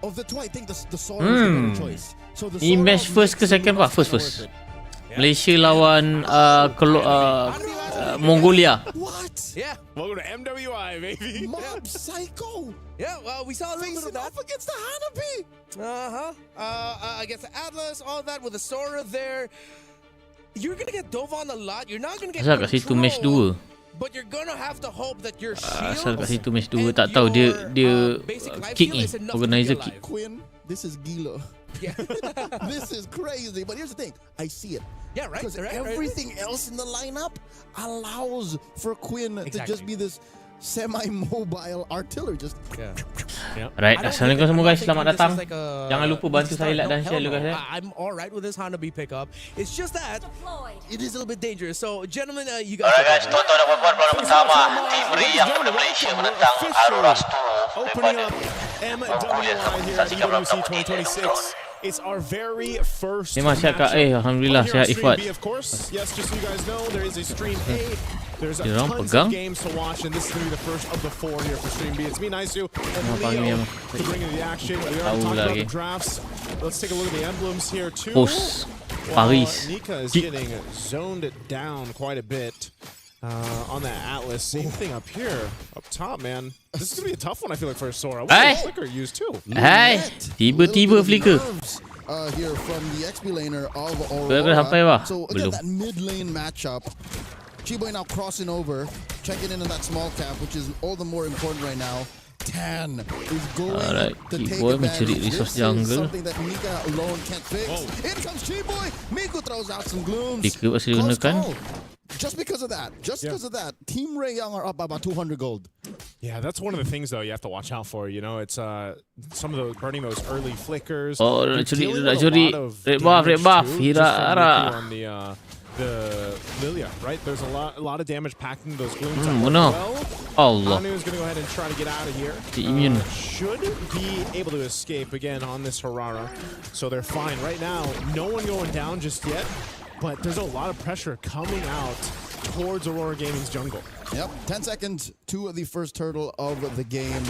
Speaker 2: of the 2, I think the Sora is the better choice. So the
Speaker 8: Ini match first ke second pak? First. Malaysia lawan Mongolia.
Speaker 2: What?
Speaker 3: Yeah.
Speaker 1: Welcome to MWI, baby.
Speaker 2: Mob Psycho.
Speaker 3: Yeah, well, we saw a little bit of that.
Speaker 2: Off against the Hanabi.
Speaker 3: Against the Atlas, all that with the Sora there. You're gonna get dove on a lot. You're not gonna get
Speaker 8: Asal kat situ match 2.
Speaker 3: but you're gonna have to hope that your
Speaker 8: Asal kat
Speaker 3: shield
Speaker 8: situ match 2 tak tahu dia kick ni. Organizer kick.
Speaker 2: Quinn, this is Gila.
Speaker 3: Yeah.
Speaker 2: This is crazy. But here's the thing. I see it.
Speaker 3: Yeah, right.
Speaker 2: Because everything else in the lineup allows for Quinn to just be this semi-mobile artillery. Just
Speaker 8: Right, assalamualaikum semua guys, selamat datang. Jangan lupa bantu saya like dan share dulu guys.
Speaker 3: I'm alright with this Hanabi pickup. It's just that it is a little bit dangerous. So gentlemen, you guys.
Speaker 11: Alright guys, tuan-tuan dan puan-puan, malam pertama Tim Rayang pada Malaysia menentang Aurora
Speaker 1: Opening up MWI here at EWC 2026. It's our very first
Speaker 8: Sihat Kak. Alhamdulillah sihat Ifat.
Speaker 1: Of course. Yes, just so you guys know, there is a stream A. There's tons
Speaker 8: pegang.
Speaker 1: of games to watch, and this is going to be the first of the 4 here for stream B. It's me, Naisu, and Leo to bring into the action. We are talking about the drafts. Let's take a look at the emblems here too.
Speaker 8: Paris.
Speaker 1: Nika is getting zoned down quite a bit. On that Atlas, same thing up here, up top, man. This is gonna be a tough one. I feel like for Sora. What flicker used too?
Speaker 8: Tiba-tiba flicker.
Speaker 2: Here from the XP laner of Aurora. So again, that mid lane matchup. Chiboy now crossing over, checking into that small cap, which is all the more important right now. Tan is going to take advantage. This is something that Mika alone can't fix. In comes Chiboy. Miku throws out some glooms.
Speaker 8: Masih gunakan.
Speaker 2: just because of that, Team Ray Young are up by about 200 gold.
Speaker 1: Yeah, that's one of the things though you have to watch out for. You know, it's some of those burning those early flickers.
Speaker 8: Oh,
Speaker 1: You're
Speaker 8: nak curi,
Speaker 1: dealing
Speaker 8: nak
Speaker 1: with a
Speaker 8: curi.
Speaker 1: lot of
Speaker 8: Red buff, red
Speaker 1: damage
Speaker 8: buff.
Speaker 1: too,
Speaker 8: Hira
Speaker 1: just from
Speaker 8: arah.
Speaker 1: Miku on the Lilia, right? There's a lot of damage packed into those glooms.
Speaker 8: Benar.
Speaker 1: Anu
Speaker 8: Allah.
Speaker 1: is going to go ahead and try to get out of here.
Speaker 8: Immune.
Speaker 1: Should be able to escape again on this Harara. So they're fine. Right now, no one going down just yet, but there's a lot of pressure coming out towards Aurora Gaming's jungle.
Speaker 2: Yep, 10 seconds to the first turtle of the game.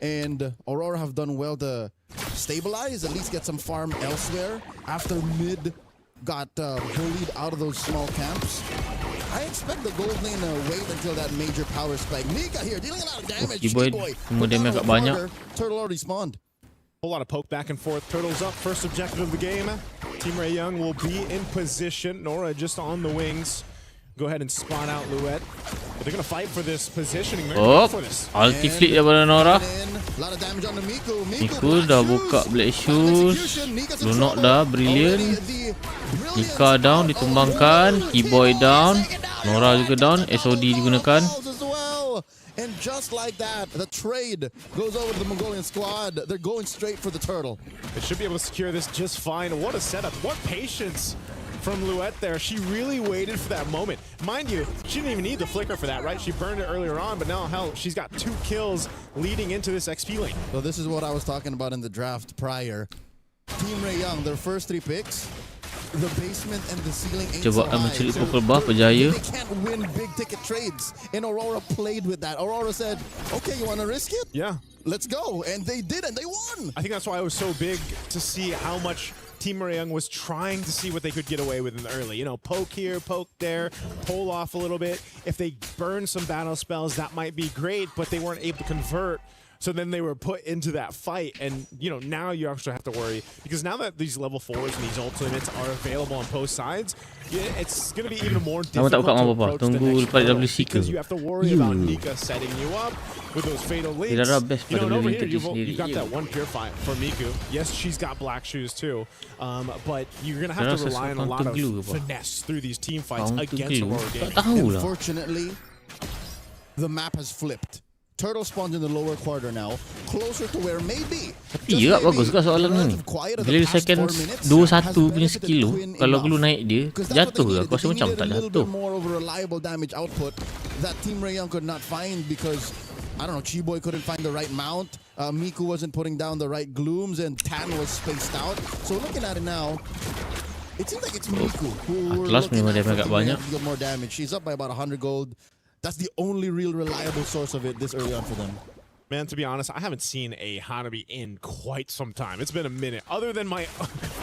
Speaker 2: And Aurora have done well to stabilize, at least get some farm elsewhere after mid got bullied out of those small camps. I expect the gold lane to wait until that major power spike. Nika here dealing a lot of damage.
Speaker 8: Semua damage agak banyak.
Speaker 2: Turtle already spawned.
Speaker 1: A lot of poke back and forth. Turtles up. First objective of the game. Team Ray Young will be in position. Nora just on the wings. Go ahead and spawn out Luet. But they're going to fight for this positioning. They're
Speaker 8: Oh,
Speaker 1: for this.
Speaker 8: ulti flick daripada Nora.
Speaker 2: A lot of damage on the Miku.
Speaker 8: Miku dah buka Black Shoes. Lunok dah, brilliant. Nika down, ditumbangkan. Keyboy down. Nora juga down. SOD digunakan.
Speaker 2: And just like that, the trade goes over to the Mongolian squad. They're going straight for the turtle.
Speaker 1: They should be able to secure this just fine. What a setup. What patience from Luet there. She really waited for that moment. Mind you, she didn't even need the flicker for that, right? She burned it earlier on, but now, hell, she's got 2 kills leading into this XP lane.
Speaker 2: So this is what I was talking about in the draft prior. Team Ray Young, their first 3 picks, the basement and the ceiling ain't so
Speaker 8: Cuba
Speaker 2: high.
Speaker 8: mencuri pukul buff, berjaya.
Speaker 2: They can't win big ticket trades. And Aurora played with that. Aurora said, okay, you want to risk it?
Speaker 1: Yeah.
Speaker 2: Let's go. And they did, and they won.
Speaker 1: I think that's why it was so big to see how much Team Ray Young was trying to see what they could get away with in the early. You know, poke here, poke there, pull off a little bit. If they burn some battle spells, that might be great, but they weren't able to convert. So then they were put into that fight, and you know now you actually have to worry because now that these level 4s and these ultimates are available on both sides, it's going to be even more difficult to approach the next turtle because you have to worry about Nika setting you up with those fatal links. You know, and over here you've got that one purify for Miku. Yes, she's got black shoes too, but you're going to have to rely on a lot of finesse through these team fights against Aurora Gaming.
Speaker 2: Unfortunately, the map has flipped. Turtle spawns in the lower quarter now, closer to where maybe.
Speaker 8: Tapi ya bagus juga soalan ni. Bila second 2-1 punya skill tu, kalau glue naik dia, jatuh ke? Aku rasa macam tak jatuh.
Speaker 2: More of a reliable damage output that Team Ray Young could not find because I don't know, Chiboy couldn't find the right mount. Miku wasn't putting down the right glooms, and Tan was spaced out. So looking at it now, it seems like it's Miku who we're looking at to get more damage. She's up by about 100 gold. That's the only real reliable source of it this early on for them.
Speaker 1: Man, to be honest, I haven't seen a Hanabi in quite some time. It's been a minute. Other than my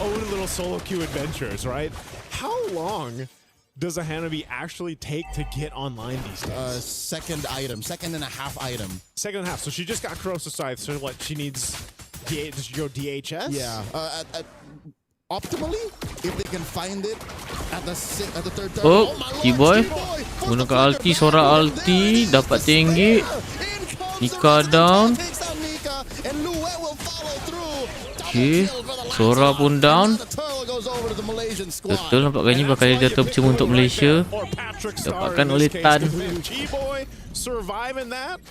Speaker 1: own little solo queue adventures, right? How long does a Hanabi actually take to get online these days?
Speaker 2: Second and a half item.
Speaker 1: Second and a half. So she just got Corrosive Scythe. So what, she needs... Does she go DHS?
Speaker 2: Yeah. Optimally, if they can find it at the third turn.
Speaker 8: Oh, Keyboy gunakan ulti, Sora ulti, dapat tinggi. Nika down. Okay, Sora pun down. Betul, nampaknya ini bakal jatuh percuma untuk Malaysia. Dapatkan oleh Tan.
Speaker 1: Surviving that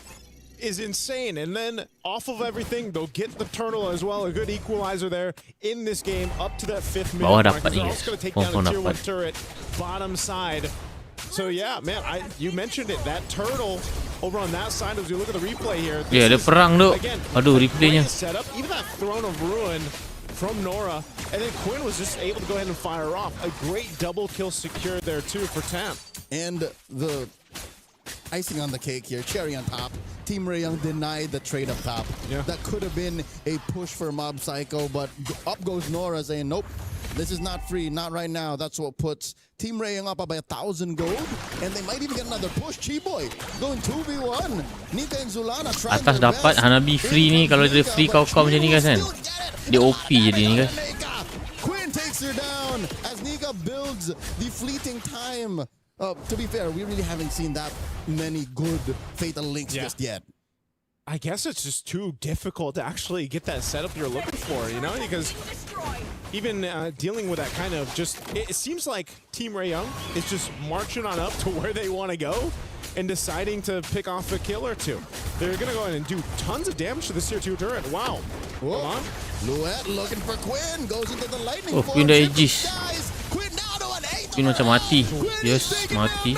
Speaker 1: is insane. And then off of everything, they'll get the turtle as well. A good equalizer there in this game up to that 5th minute mark. They're also going to take down a tier 1 turret bottom side. So yeah, man, you mentioned it. That turtle over on that side, as you look at the replay here.
Speaker 8: Ya, ada perang tu. Aduh, replaynya.
Speaker 1: Setup, even that Throne of Ruin from Nora. And then Quinn was just able to go ahead and fire off. A great double kill secured there too for Tam.
Speaker 2: And the icing on the cake here, cherry on top. Team Ray Young denied the trade up top. Yeah. That could have been a push for Mob Psycho, but up goes Nora saying, nope, this is not free, not right now. That's what puts Team Ray Young up by 1,000 gold, and they might even get another push. Chiboy going 2v1. Nika and Zulana trying
Speaker 8: atas dapat Hanabi free ni. Kalau dia free kau macam ni guys kan, dia OP jadi ni guys.
Speaker 2: Quinn takes her down as Nika builds the fleeting time. To be fair, we really haven't seen that many good Fatal Links just yet.
Speaker 1: I guess it's just too difficult to actually get that setup you're looking for, you know? Because even dealing with that kind of just, it seems like Team Ray Young is just marching on up to where they want to go and deciding to pick off a kill or two. They're going to go in and do tons of damage to this tier 2 turret. Wow. Hold on.
Speaker 2: Luet looking for Quinn, goes into the lightning
Speaker 8: Oh,
Speaker 2: force.
Speaker 8: Quinn dah Aegis.
Speaker 2: Quinn now to an 8.
Speaker 8: Quinn macam mati. Yes, mati.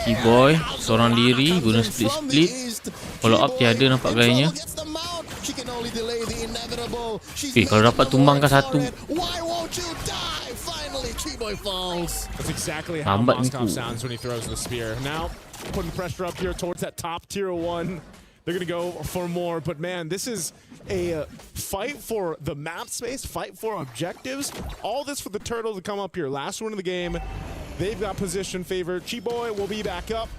Speaker 8: Keyboy, seorang diri, guna split-split. Follow up tiada nampak gayanya. Kalau dapat tumbangkan satu.
Speaker 1: That's exactly how
Speaker 8: Lambat
Speaker 1: Moskov
Speaker 8: Miku.
Speaker 1: sounds when he throws the spear. Now, putting pressure up here towards that top tier 1. They're going to go for more, but man, this is a fight for the map space, fight for objectives. All this for the Turtle to come up here. Last one of the game. They've got position favor. Chiboy will be back up.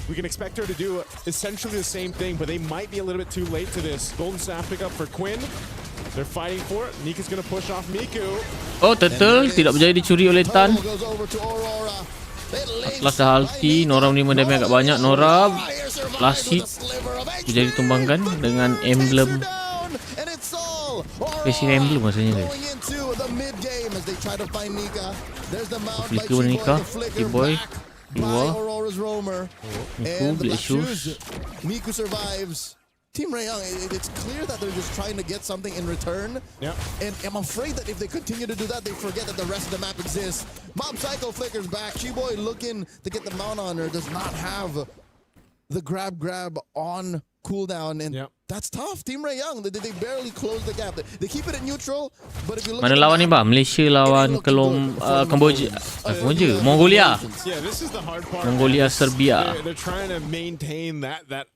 Speaker 1: We can expect her to do essentially the same thing, but they might be a little bit too late to this. Golden Staff pick up for Quinn. They're fighting for it. Nika's going to push off Miku.
Speaker 8: Oh, Turtle tidak berjaya dicuri oleh Tan. Atlas dah ulti. Nora menerima damage agak banyak. Nora last hit berjaya ditumbangkan dengan emblem. Spesial emblem maksudnya guys. Flicker pada Nika. Keyboy keluar. Miku beli shoes.
Speaker 2: Miku survives. Team Ray Young, it's clear that they're just trying to get something in return.
Speaker 1: Yep.
Speaker 2: And I'm afraid that if they continue to do that, they forget that the rest of the map exists. Mob Psycho flickers back. Chiboy looking to get the mount on her, does not have the grab on cooldown. And that's tough. Team Ray Young, they barely close the gap. They keep it at neutral, but if you look
Speaker 8: Mana
Speaker 2: at
Speaker 8: lawan ni bah? Malaysia lawan Kamboja. Kamboja. Mongolia.
Speaker 1: Yeah, this is the hard part.
Speaker 8: Mongolia, Serbia.
Speaker 1: They're trying to maintain that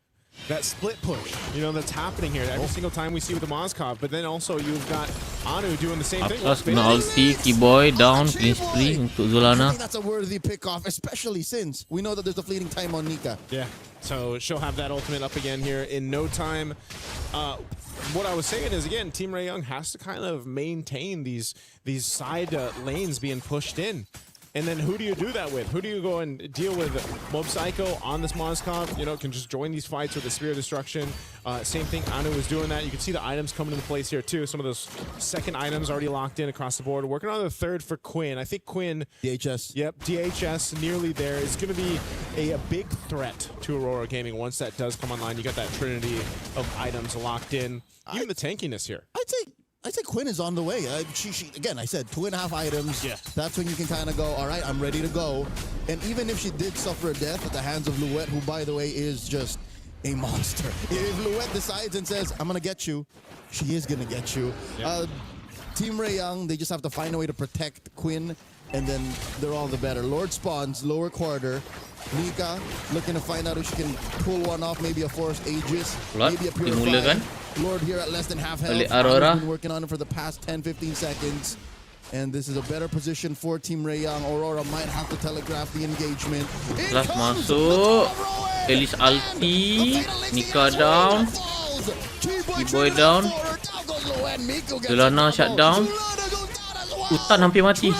Speaker 1: split push, you know, that's happening here every single time we see with the Moskov. But then also you've got Anu doing the same thing.
Speaker 8: Atlas kena ulti. Keyboy down. Clean spree untuk
Speaker 2: I
Speaker 8: Zolana.
Speaker 2: think that's a worthy pick off, especially since we know that there's a fleeting time on Nika.
Speaker 1: Yeah, so she'll have that ultimate up again here in no time. What I was saying is, again, Team Ray Young has to kind of maintain these side lanes being pushed in. And then who do you do that with? Who do you go and deal with? Mob Psycho on this Moskov, you know, can just join these fights with the Spear of Destruction. Same thing, Anu is doing that. You can see the items coming into place here too. Some of those second items already locked in across the board. Working on the third for Quinn. I think Quinn...
Speaker 2: DHS.
Speaker 1: Yep, DHS nearly there. Is going to be a big threat to Aurora Gaming once that does come online. You got that trinity of items locked in. Even the tankiness here.
Speaker 2: I'd say Quinn is on the way. She again, I said 2.5 items. Yeah. That's when you can kind of go, all right, I'm ready to go. And even if she did suffer a death at the hands of Luet, who, by the way, is just a monster. If Luet decides and says, I'm going to get you, she is going to get you. Yep. Team Ray Young, they just have to find a way to protect Quinn, and then they're all the better. Lord spawns, lower quarter. Nika looking to find out if she can pull one off, maybe a Forest Aegis, maybe a Purify. Lord here at less than half health.
Speaker 8: Aurora.
Speaker 2: Been working on it for the past 10-15 seconds. And this is a better position for Team Ray Young. Aurora might have to telegraph the engagement.
Speaker 8: Atlas masuk. Elis ulti. Nika down. Keyboy down. Zolana shut down. Utan hampir mati.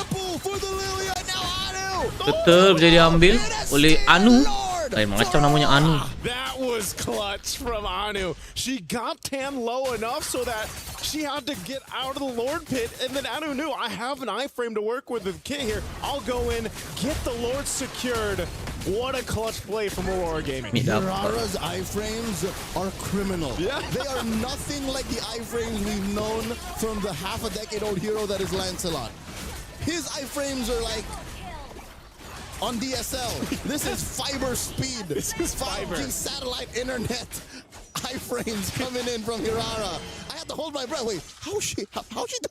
Speaker 8: Turtle berjaya diambil oleh Anu. Macam namanya Anu.
Speaker 1: That was clutch from Anu. She got Tan low enough so that she had to get out of the Lord pit, and then Anu knew, I have an iframe to work with the kit here. I'll go in, get the Lord secured. What a clutch play from Aurora Gaming.
Speaker 2: Urara's iframes are criminal. Yeah. They are nothing like the iframes we've known from the half-a-decade-old hero that is Lancelot. His iframes are like on DSL. This is fiber speed. This is 5G satellite internet iframes coming in from Urara. I had to hold my breath. Wait, how's she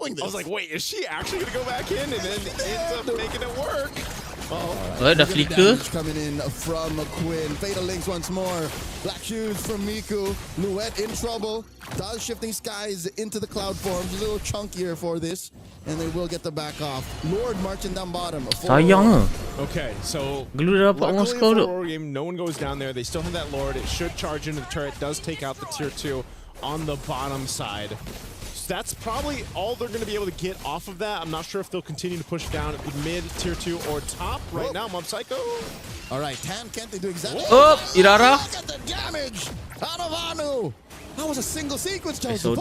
Speaker 2: doing this?
Speaker 1: I was like, wait, is she actually going to go back in? And then ends up making it work.
Speaker 8: Dah flicker.
Speaker 2: Coming in from Quinn. Fatal links once more. Black shoes from Miku. Luet in trouble. Does shifting skies into the cloud forms. A little chunkier for this. And they will get the back off. Lord marching down bottom.
Speaker 8: Sayang.
Speaker 1: Okay, so
Speaker 8: luckily
Speaker 1: for Aurora Game, no one goes down there. They still have that Lord. It should charge into the turret. Does take out the tier 2 on the bottom side. So that's probably all they're going to be able to get off of that. I'm not sure if they'll continue to push down at the mid, tier 2, or top. Right now, Mob Psycho.
Speaker 2: All right, Tan, can't they do exactly?
Speaker 8: Oh, Irara.
Speaker 2: Look at the damage out of Anu. That was a single sequence, Joseph.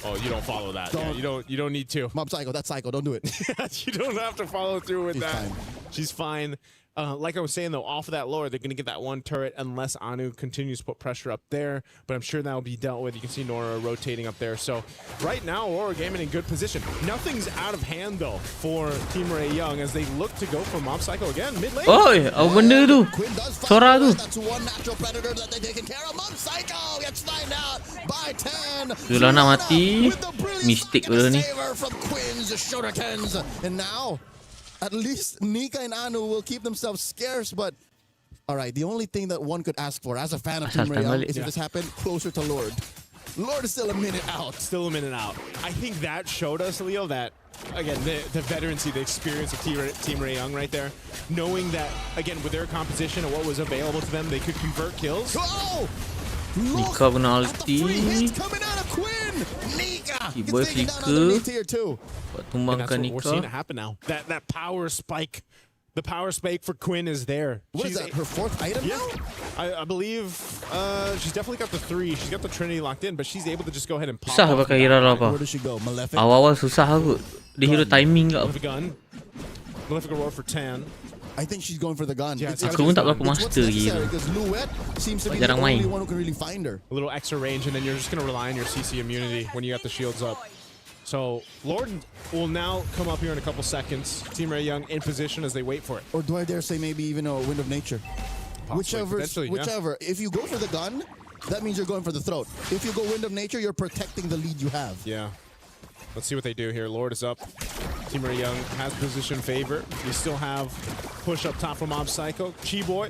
Speaker 1: Oh, you don't follow that. Yeah, you don't need to.
Speaker 2: Mob Psycho, that's Psycho. Don't do it.
Speaker 1: You don't have to follow through with
Speaker 2: She's
Speaker 1: that.
Speaker 2: fine.
Speaker 1: She's fine. Like I was saying, though, off of that lore, they're going to get that one turret unless Anu continues to put pressure up there. But I'm sure that will be dealt with. You can see Nora rotating up there. So right now, Aurora Gaming in good position. Nothing's out of hand, though, for Team Ray Young as they look to go for Mob Psycho again mid lane.
Speaker 8: Oi, apa benda tu? Sora tu.
Speaker 2: That's one natural predator that they're taking care of. Mob Psycho gets find out by 10.
Speaker 8: Zulana mati. Mistake pada ni.
Speaker 2: From Quinn's shurikens. And now, at least Nika and Anu will keep themselves scarce, but all right, the only thing that one could ask for as a fan of Team Ray Young is if this happened closer to Lord. Lord is still a minute out.
Speaker 1: Still a minute out. I think that showed us, Leo, that, again, the veterancy, the experience of Team Ray Young right there, knowing that, again, with their composition and what was available to them, they could convert kills.
Speaker 2: Oh!
Speaker 8: Nika guna ulti. Keyboy flicker. Buat tumbangkan
Speaker 1: We're seeing
Speaker 8: Nika.
Speaker 1: it happen now. That power spike. The power spike for Quinn is there.
Speaker 2: What is that, her fourth item now?
Speaker 1: I believe she's definitely got the 3. She's got the Trinity locked in, but she's able to just go ahead and pop
Speaker 8: Susah
Speaker 1: off
Speaker 8: pakai hero apa.
Speaker 2: Where does she go? Malefic?
Speaker 8: Awal-awal susah kot. Dia hero timing kat.
Speaker 1: Malefic gun. Malefic roar for 10.
Speaker 2: I think she's going for the gun.
Speaker 1: Yeah,
Speaker 2: It's
Speaker 8: Aku pun tak berapa
Speaker 2: what's
Speaker 8: master
Speaker 2: necessary
Speaker 8: hero.
Speaker 2: because Luet seems to be the
Speaker 8: Jarang
Speaker 2: only
Speaker 8: main.
Speaker 2: one who can really find her.
Speaker 1: A little extra range, and then you're just going to rely on your CC immunity when you got the shields up. So Lord will now come up here in a couple seconds. Team Ray Young in position as they wait for it.
Speaker 2: Or do I dare say maybe even a Wind of Nature?
Speaker 1: Possibly,
Speaker 2: Whichever. If you go for the gun, that means you're going for the throat. If you go Wind of Nature, you're protecting the lead you have.
Speaker 1: Yeah. Let's see what they do here. Lord is up. Team Ray Young has position favor. You still have push up top from Mob Psycho. Chi-Boy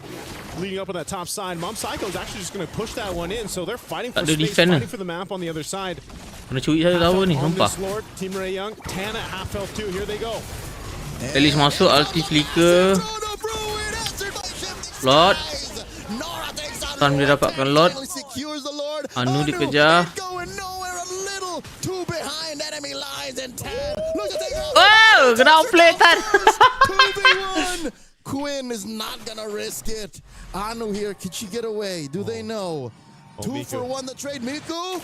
Speaker 1: leading up on that top side. Mob Psycho is actually just going to push that one in. So they're fighting for
Speaker 8: Tak ada
Speaker 1: space,
Speaker 8: defend
Speaker 1: fighting for the map on the other side.
Speaker 8: Kena curi satu tower ni,
Speaker 1: On
Speaker 8: sumpah.
Speaker 1: this Lord, Team Ray Young. Tan at half health too. Here they go.
Speaker 8: At least masuk ulti flicker. Lord. Kan dia dapatkan Lord. Anu dikejar. Oh, kena outplay Tan.
Speaker 2: Quinn is not gonna risk it. Anu here, could she get away? Do they know? 2 for 1 the trade, Miku.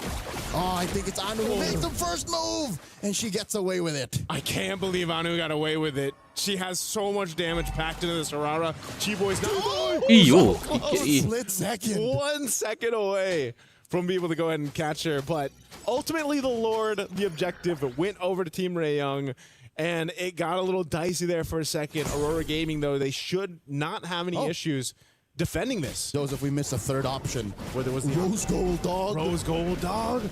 Speaker 2: Oh, I think it's Anu who makes the first move, and she gets away with it.
Speaker 1: I can't believe Anu got away with it. She has so much damage packed into this Aurora. Chi-Boy's now
Speaker 8: Iyo.
Speaker 2: Split second.
Speaker 1: 1 second away from being able to go ahead and catch her. But ultimately, the Lord, the objective, went over to Team Ray Young. And it got a little dicey there for a second. Aurora Gaming, though, they should not have any issues defending this.
Speaker 2: Joseph, we missed a third option.
Speaker 1: Where there was the
Speaker 2: Rose Gold Dog.
Speaker 1: Rose Gold Dog.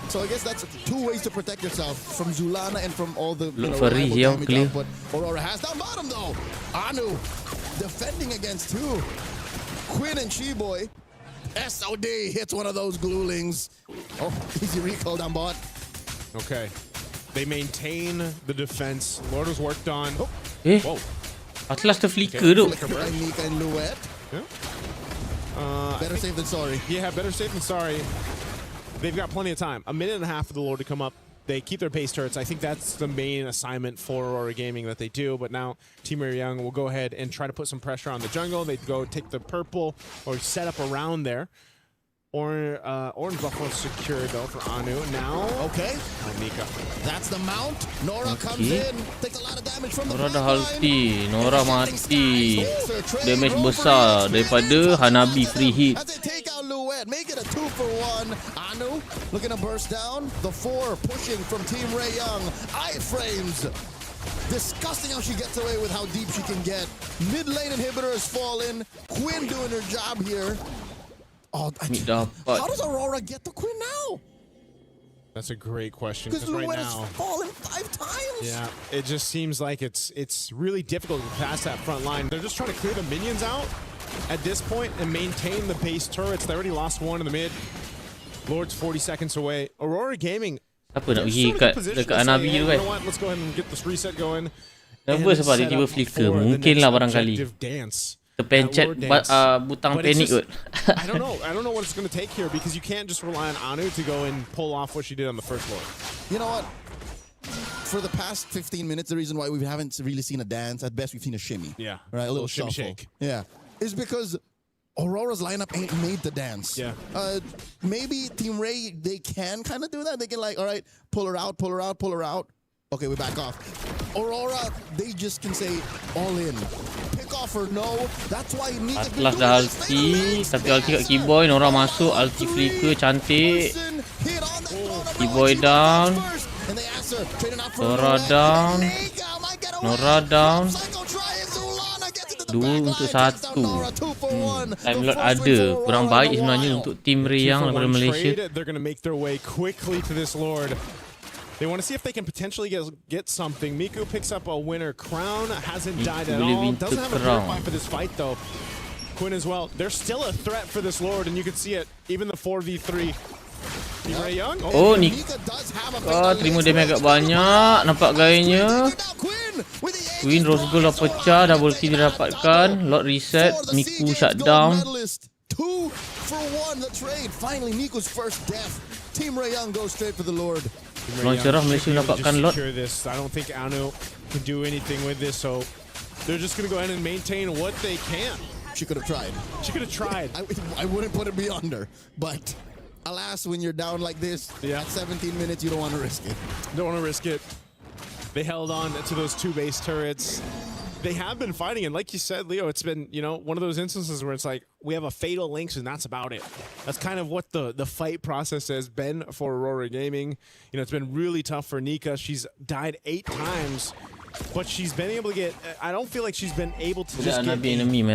Speaker 2: So I guess that's 2 ways to protect yourself from Zulana and from all the
Speaker 8: Look for
Speaker 2: rival
Speaker 8: Rio,
Speaker 2: damage
Speaker 8: clear.
Speaker 2: output. Aurora has down bottom though. Anu defending against 2. Quinn and Chi-Boy. SOD hits one of those glulings. Oh, easy recall down bot.
Speaker 1: Okay. They maintain the defense. Lord was worked on. Oh.
Speaker 8: Eh,
Speaker 1: Whoa.
Speaker 8: Atlas tu flicker tu.
Speaker 2: Flicker by Nika and Luet. Better safe than sorry.
Speaker 1: Yeah, better safe than sorry. They've got plenty of time. A minute and a half for the Lord to come up. They keep their base turrets. I think that's the main assignment for Aurora Gaming that they do. But now Team Ray Young will go ahead and try to put some pressure on the jungle. They go take the purple or set up around there. Orange Buffalo secured though for Anu. Now,
Speaker 2: okay.
Speaker 1: Nika.
Speaker 2: That's the mount. Nora comes in. Takes a lot of damage from the
Speaker 8: Nora dah
Speaker 2: front
Speaker 8: ulti.
Speaker 2: line.
Speaker 8: Nora mati. Damage besar daripada Hanabi free hit.
Speaker 2: As they take out Luet, make it a 2 for 1. Anu looking to burst down. The 4 pushing from Team Ray Young. Iframes. Disgusting how she gets away with how deep she can get. Mid lane inhibitor has fallen. Quinn doing her job here. Oh, how does Aurora get the Quinn now?
Speaker 1: That's a great question.
Speaker 2: Because
Speaker 1: right
Speaker 2: Luet
Speaker 1: now,
Speaker 2: has fallen 5 times.
Speaker 1: yeah, it just seems like it's really difficult to pass that front line. They're just trying to clear the minions out at this point and maintain the base turrets. They already lost 1 in the mid. Lord's 40 seconds away. Aurora Gaming.
Speaker 8: Apa nak pergi dekat Hanabi tu kan?
Speaker 1: Let's go ahead and get this reset going.
Speaker 8: Nervous sebab dia tiba flicker. Mungkin lah barangkali. Terpencet butang panik kot.
Speaker 1: I don't know what it's going to take here because you can't just rely on Anu to go and pull off what she did on the first floor.
Speaker 2: You know what? For the past 15 minutes, the reason why we haven't really seen a dance, at best we've seen a shimmy.
Speaker 1: Yeah.
Speaker 2: Right, a little
Speaker 1: shimmy
Speaker 2: shuffle.
Speaker 1: shake.
Speaker 2: Yeah. Is because Aurora's lineup ain't made to dance.
Speaker 1: Yeah.
Speaker 2: Maybe Team Ray, they can kind of do that. They can like, all right, pull her out, pull her out, pull her out. Okay, we back off. Aurora, they just can say all in. Pick off or no. That's why Nika
Speaker 8: Atlas dah ulti, tapi ulti kat Keyboy, Nora masuk, ulti flicker cantik. Keyboy down. Nora down. Nora down. 2 untuk 1. Time Lord ada. Kurang baik sebenarnya untuk tim Reyang daripada Malaysia.
Speaker 1: They're going to make their way quickly to this Lord. They want to see if they can potentially get something. Miku picks up a winner crown. Hasn't died at all. Doesn't have a purify for this fight though. Quinn as well. They're still a threat for this Lord, and you can see it. Even the 4v3. Team Ray Young.
Speaker 8: Oh, Nika terima damage agak banyak. Nampak gayanya. Queen Rose Gold dah pecah. Double kill didapatkan. Lord reset. Miku shutdown.
Speaker 2: 2 for 1 the trade. Finally Miku's first death. Team Ray Young goes straight for the Lord.
Speaker 8: Peluang cerah Malaysia mendapatkan Lord.
Speaker 1: I don't think Anu can do anything with this, so they're just going to go ahead and maintain what they can.
Speaker 2: She could have tried.
Speaker 1: She could have tried.
Speaker 2: I wouldn't put it beyond her, but alas, when you're down like this, at 17 minutes, you don't want to risk it.
Speaker 1: Don't want to risk it. They held on to those 2 base turrets. They have been fighting, and like you said, Leo, it's been, you know, one of those instances where it's like, we have a fatal links, and that's about it. That's kind of what the fight process has been for Aurora Gaming. You know, it's been really tough for Nika. She's died 8 times, but she's been able to get, I don't feel like she's been able to just get one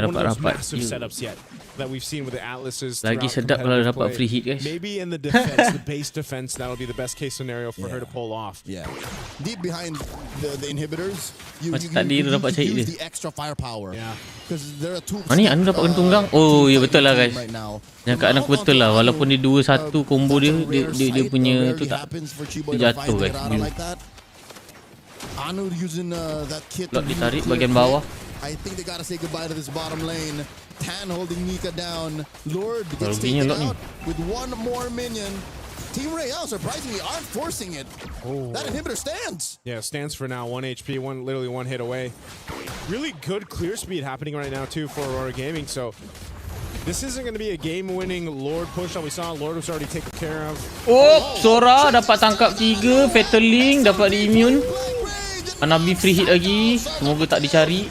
Speaker 1: of those massive setups yet that we've seen with the Atlases.
Speaker 8: Lagi sedap kalau dapat free hit, guys.
Speaker 1: Maybe in the defense, the base defense, that'll be the best case scenario for her to pull off.
Speaker 2: Yeah. Deep behind the inhibitors, you use the extra firepower.
Speaker 1: Yeah.
Speaker 2: Because there are 2.
Speaker 8: Ni Anu dapat tunggang. Oh, ya betul lah guys. Yang kat Anu betul lah. Walaupun dia 2-1 combo dia punya tu tak jatuh guys.
Speaker 2: Anu using that kit.
Speaker 8: Lord ditarik bagian bawah.
Speaker 2: I think they gotta say goodbye to this bottom lane. Tan holding Nika down. Lord gets taken out with 1 more minion. Team Ray Young surprisingly aren't forcing it. That inhibitor stands.
Speaker 1: Yeah, stands for now. 1 HP, literally 1 hit away. Really good clear speed happening right now too for Aurora Gaming. So this isn't going to be a game-winning Lord push that we saw. Lord was already taken care of.
Speaker 8: Oh, Sora dapat tangkap 3, Fatal Link dapat di-immune. Anabi free hit lagi. Semoga tak dicari.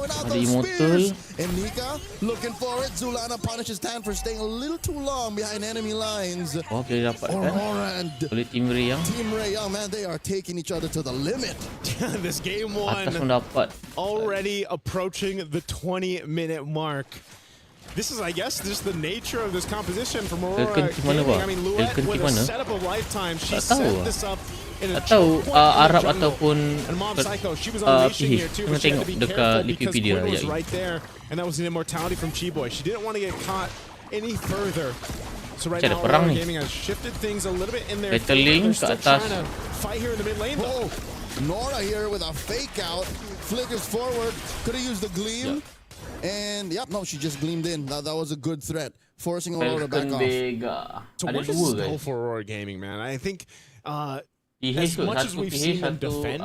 Speaker 8: Ada immortal.
Speaker 2: And Nika looking for it. Zulana punishes Tan for staying a little too long behind enemy lines.
Speaker 8: Oh, boleh dapatkan. Oleh Team Ray Young.
Speaker 2: Team Ray Young, man, they are taking each other to the limit.
Speaker 1: This game 1
Speaker 8: Atas pun dapat.
Speaker 1: already approaching the 20-minute mark. This is, I guess, just the nature of this composition from Aurora Gaming. I mean, Luet with a setup of lifetime. She set this up in a
Speaker 8: tahu Arab ataupun
Speaker 1: and Mom Psycho, she was unleashing here too, but she had to be careful because Quinn was right there, and that was an immortality from Chiboy. She didn't want to get caught any further. So right now, Aurora Gaming has shifted things a little bit in their favor. They're still trying to fight here in the mid lane.
Speaker 2: Oh, Nora here with a fake out, flickers forward, could have used the gleam. And yep, no, she just gleamed in. That was a good threat, forcing Aurora back off.
Speaker 1: So what does this go for Aurora Gaming, man? I think as much as we've seen them defend,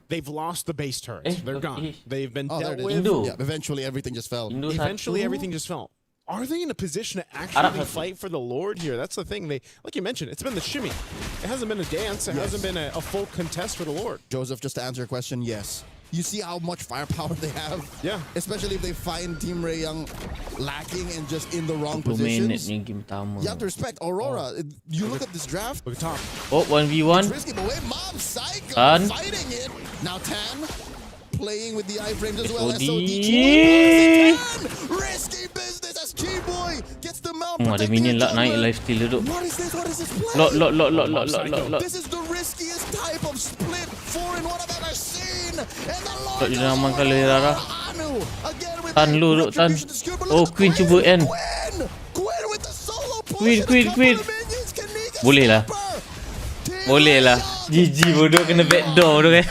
Speaker 1: they've lost the base turrets. They're gone. They've been dealt with.
Speaker 2: Yeah, eventually everything just fell.
Speaker 1: Everything just fell. Are they in a position to actually fight for the Lord here? That's the thing. They, like you mentioned, it's been the shimmy. It hasn't been a dance. It hasn't been a full contest for the Lord.
Speaker 2: Joseph, just to answer your question, yes. You see how much firepower they have?
Speaker 1: Yeah.
Speaker 2: Especially if they find Team Ray Young lacking and just in the wrong positions. You have to respect Aurora. You look at this draft.
Speaker 1: Look at top.
Speaker 8: Oh, 1v1.
Speaker 2: Risky, but wait, Mom Psycho
Speaker 8: Tan.
Speaker 2: fighting it. Now Tan playing with the iframes as well.
Speaker 8: SOD.
Speaker 2: Risky business as Keyboy gets the mount.
Speaker 8: Ada minion lah naik lifesteal duduk.
Speaker 2: What is this? What is this play?
Speaker 8: Lot.
Speaker 2: This is the riskiest type of split 4-in-1 I've ever seen.
Speaker 8: Lot dinamankan oleh Rara. Tan lu duduk Tan. Oh, Queen cuba end. Queen. Boleh lah. GG bodoh kena backdoor tu kan.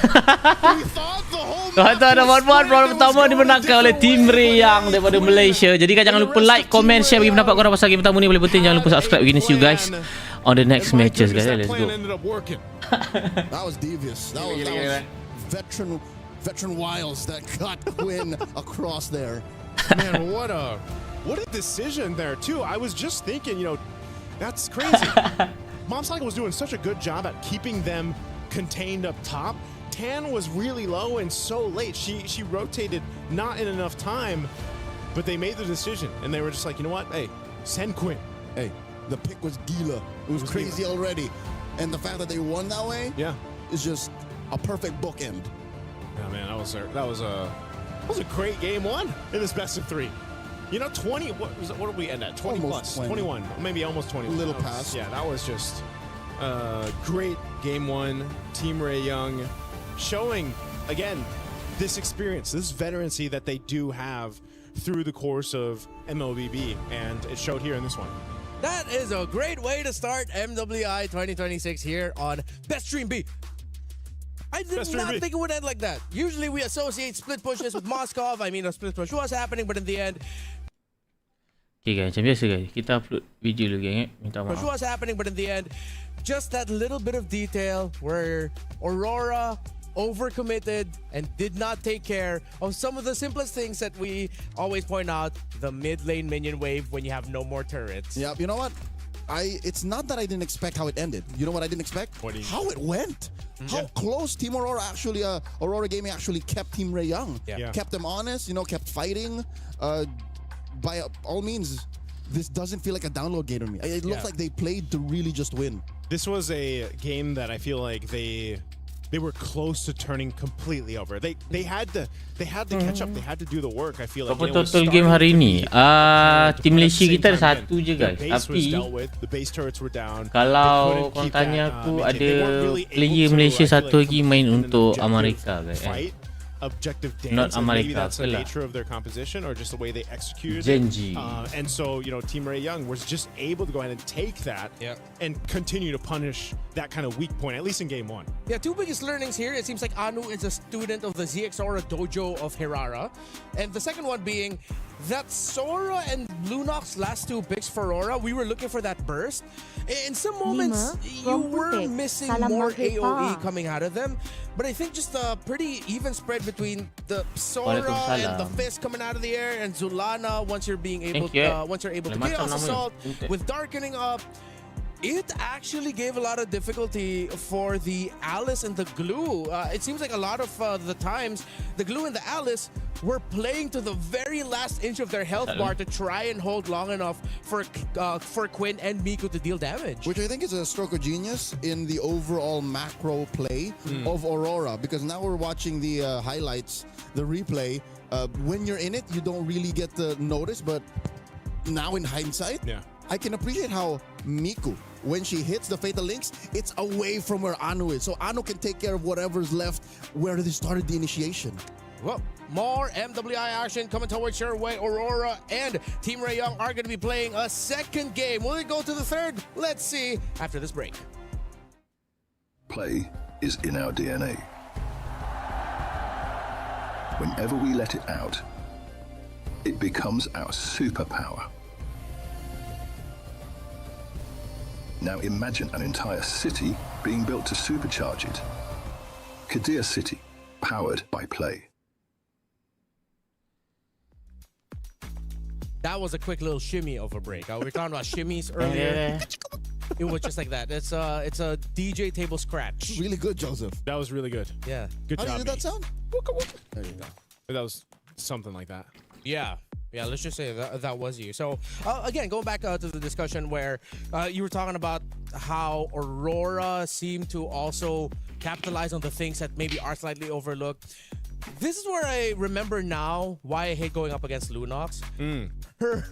Speaker 8: Kata ada buat round pertama dimenangkan oleh Team Ray Young daripada Malaysia. Jadi kan jangan lupa like, comment, share bagi pendapat korang pasal game pertama ni. Boleh penting jangan lupa subscribe. We're gonna see you guys on the next matches guys. Let's go.
Speaker 2: That was devious. That was veteran veteran Wiles that got Quinn across there.
Speaker 1: Man, what a decision there too. I was just thinking, that's crazy. Mom Cycle was doing such a good job at keeping them contained up top. Tan was really low and so late. She rotated not in enough time, but they made the decision and they were just like, you know what? Hey, send Quinn.
Speaker 2: Hey, the pick was Gila. It was crazy already. And the fact that they won that way is just a perfect bookend.
Speaker 1: Yeah, man, that was a great game one in this best of 3. 20, what did we end at? 20
Speaker 2: almost
Speaker 1: plus,
Speaker 2: 20.
Speaker 1: 21, maybe almost 21.
Speaker 2: A little past.
Speaker 1: Yeah, that was just great game one. Team Ray Young showing, again, this experience, this veterancy that they do have through the course of MLBB, and it showed here in this one.
Speaker 3: That is a great way to start MWI 2026 here on Best Stream B. I did not think it would end like that. Usually we associate split pushes with Moskov. I mean, a split push was happening, but in the end...
Speaker 8: Okay guys, macam biasa guys. Kita upload video dulu gang. Minta maaf.
Speaker 3: Push was happening, but in the end, just that little bit of detail where Aurora overcommitted and did not take care of some of the simplest things that we always point out. The mid lane minion wave when you have no more turrets.
Speaker 2: Yeah, you know what? It's not that I didn't expect how it ended. You know what I didn't expect? How it went. How close Team Aurora actually, Aurora Gaming actually kept Team Ray Young. Kept them honest, kept fighting. By all means, this doesn't feel like a download game to me. It looks like they played to really just win.
Speaker 1: This was a game that I feel like they were close to turning completely over. They had to catch up. They had to do the work. I feel like
Speaker 8: total game hari ni tim Malaysia kita ada satu je guys. Tapi
Speaker 1: the base turrets were down.
Speaker 8: Kalau kau tanya aku, ada player Malaysia satu lagi main untuk Amerika guys.
Speaker 1: Objective dance,
Speaker 8: Not
Speaker 1: and maybe
Speaker 8: America,
Speaker 1: that's the nature of their composition or just the way they executed
Speaker 8: Genji.
Speaker 1: and so Team Ray Young was just able to go ahead and take that and continue to punish that kind of weak point, at least in game one.
Speaker 3: Yeah, two biggest learnings here. It seems like Anu is a student of the ZX Aura dojo of Hirara, and the second one being that Sora and Lunox last two picks for Aurora, we were looking for that burst. In some moments, you were missing more AoE coming out of them. But I think just a pretty even spread between the Sora and the Fist coming out of the air and Zulana once you're able to Chaos Assault with Darkening up. It actually gave a lot of difficulty for the Alice and the Glue. It seems like a lot of the times, the Glue and the Alice were playing to the very last inch of their health bar to try and hold long enough for Quinn and Miku to deal damage.
Speaker 2: Which I think is a stroke of genius in the overall macro play of Aurora. Because now we're watching the highlights, the replay. When you're in it, you don't really get to notice. But now in hindsight, I can appreciate how Miku, when she hits the Fatal Links, it's away from where Anu is. So Anu can take care of whatever's left where they started the initiation.
Speaker 3: Well, more MWI action coming towards your way. Aurora and Team Ray Young are going to be playing a second game. Will it go to the third? Let's see after this break.
Speaker 12: Play is in our DNA. Whenever we let it out, it becomes our superpower. Now imagine an entire city being built to supercharge it. Kadir City, powered by play.
Speaker 3: That was a quick little shimmy of a break. We were talking about shimmies earlier. It was just like that. It's a DJ table scratch.
Speaker 2: Really good, Joseph.
Speaker 1: That was really good.
Speaker 3: Yeah.
Speaker 1: Good job.
Speaker 2: How did that sound?
Speaker 1: There you go. That was something like that.
Speaker 3: Yeah. Yeah, let's just say that was you. So, again, going back to the discussion where you were talking about how Aurora seemed to also capitalize on the things that maybe are slightly overlooked. This is where I remember now why I hate going up against Lunox. Her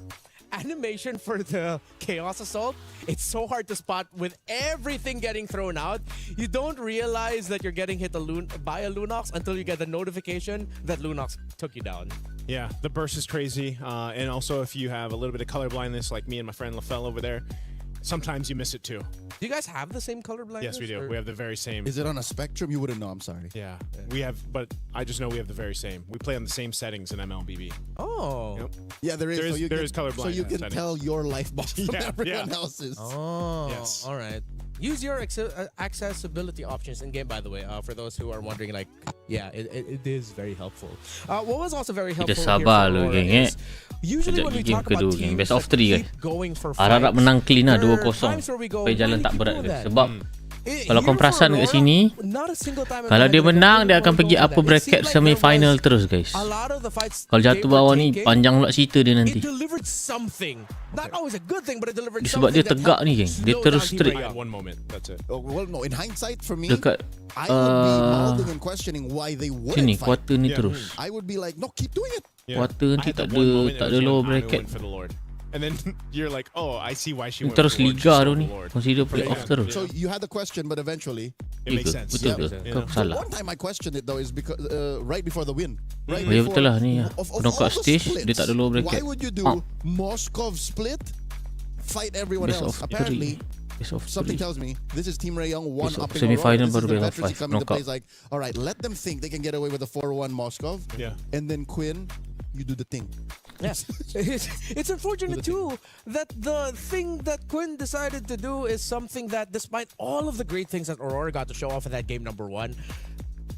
Speaker 3: animation for the Chaos Assault, it's so hard to spot with everything getting thrown out. You don't realize that you're getting hit by a Lunox until you get the notification that Lunox took you down.
Speaker 1: Yeah, the burst is crazy. And also if you have a little bit of color blindness like me and my friend LaFell over there, sometimes you miss it too.
Speaker 3: Do you guys have the same color blindness?
Speaker 1: Yes, we do. We have the very same.
Speaker 2: Is it on a spectrum? You wouldn't know, I'm sorry.
Speaker 1: Yeah, we have, but I just know we have the very same. We play on the same settings in MLBB.
Speaker 3: Oh.
Speaker 1: Yep.
Speaker 2: Yeah, there is.
Speaker 1: There is color blindness.
Speaker 2: So you can tell your life box from everyone else's.
Speaker 3: Oh.
Speaker 1: Yes.
Speaker 3: All right. Use your accessibility options in game, by the way. For those who are wondering, like, yeah, it is very helpful. What was also very helpful
Speaker 8: Kita sabar
Speaker 3: here
Speaker 8: lu
Speaker 3: for Aurora
Speaker 8: geng
Speaker 3: is usually when we talk about teams
Speaker 8: best of 3
Speaker 3: that
Speaker 8: guys.
Speaker 3: keep going for
Speaker 8: Harap
Speaker 3: fights,
Speaker 8: menang clean lah
Speaker 3: there are
Speaker 8: 2-0
Speaker 3: times where we go,
Speaker 8: supaya jalan
Speaker 3: why
Speaker 8: tak
Speaker 3: do you
Speaker 8: berat
Speaker 3: keep
Speaker 8: guys.
Speaker 3: doing
Speaker 8: Sebab kalau kau
Speaker 3: Here
Speaker 8: perasan
Speaker 3: for
Speaker 8: kat
Speaker 3: Aurora,
Speaker 8: sini,
Speaker 3: not a single time
Speaker 8: kalau dia menang dia akan pergi
Speaker 3: go
Speaker 8: upper
Speaker 3: that. It
Speaker 8: bracket
Speaker 3: seemed like
Speaker 8: semi-final
Speaker 3: there
Speaker 8: terus guys.
Speaker 3: was a lot of the fights
Speaker 8: Kalau
Speaker 3: they
Speaker 8: jatuh
Speaker 3: were
Speaker 8: bawah ni
Speaker 3: taking,
Speaker 8: panjang pula cerita dia
Speaker 3: it
Speaker 8: nanti.
Speaker 3: delivered something. Not always a good thing, but it delivered
Speaker 8: Sebab
Speaker 3: something
Speaker 8: dia tegak
Speaker 3: that
Speaker 8: ni geng.
Speaker 3: helped
Speaker 8: Dia
Speaker 3: slow
Speaker 8: terus
Speaker 3: down Team
Speaker 8: straight.
Speaker 3: Ray Young.
Speaker 1: One moment, that's it.
Speaker 2: Oh, well, no. In hindsight, for me,
Speaker 8: Dekat
Speaker 2: I would be mouthing and questioning why they wouldn't
Speaker 8: sini
Speaker 2: fight.
Speaker 8: quarter ni
Speaker 1: Yeah.
Speaker 8: terus.
Speaker 2: I would be like, no, keep doing it.
Speaker 8: Quarter
Speaker 1: I
Speaker 8: nanti
Speaker 1: had
Speaker 8: tak
Speaker 1: that one moment,
Speaker 8: ada
Speaker 1: it was
Speaker 8: lower
Speaker 1: when Anu
Speaker 8: bracket.
Speaker 1: went for the Lord. And then you're like, oh, I see why she
Speaker 8: Ni
Speaker 1: went for
Speaker 8: terus
Speaker 1: the Lord. She
Speaker 8: liga
Speaker 1: saw
Speaker 8: tu
Speaker 1: the
Speaker 8: ni.
Speaker 1: Lord.
Speaker 8: Consider playoff terus.
Speaker 2: So you had the question, but eventually,
Speaker 1: It makes
Speaker 8: Ikut.
Speaker 1: sense.
Speaker 8: Betul ke?
Speaker 1: Yeah.
Speaker 8: Kau
Speaker 2: so
Speaker 8: salah.
Speaker 2: one time I questioned it though is because right before the win, right?
Speaker 8: Oh ya
Speaker 2: before-
Speaker 8: betul lah ni.
Speaker 2: of
Speaker 8: Knockout
Speaker 2: all the
Speaker 8: stage dia
Speaker 2: splits,
Speaker 8: tak ada lower bracket.
Speaker 2: Why would you do Moskov split, fight everyone
Speaker 8: Best
Speaker 2: else?
Speaker 8: of
Speaker 2: Apparently,
Speaker 8: 3. Best of
Speaker 2: something
Speaker 8: 3.
Speaker 2: tells me this is Team Ray Young one
Speaker 8: Best of
Speaker 2: up
Speaker 8: semi-final
Speaker 2: This is
Speaker 8: baru
Speaker 2: the
Speaker 8: best of
Speaker 2: veterans
Speaker 8: 5
Speaker 2: coming to play.
Speaker 8: knockout.
Speaker 2: It's like, all right, let them think they can get away with a 4-1 Moskov.
Speaker 1: Yeah.
Speaker 2: And then Quinn, you do the thing.
Speaker 3: Yeah. It's unfortunate too that the thing that Quinn decided to do is something that, despite all of the great things that Aurora got to show off in that game number 1,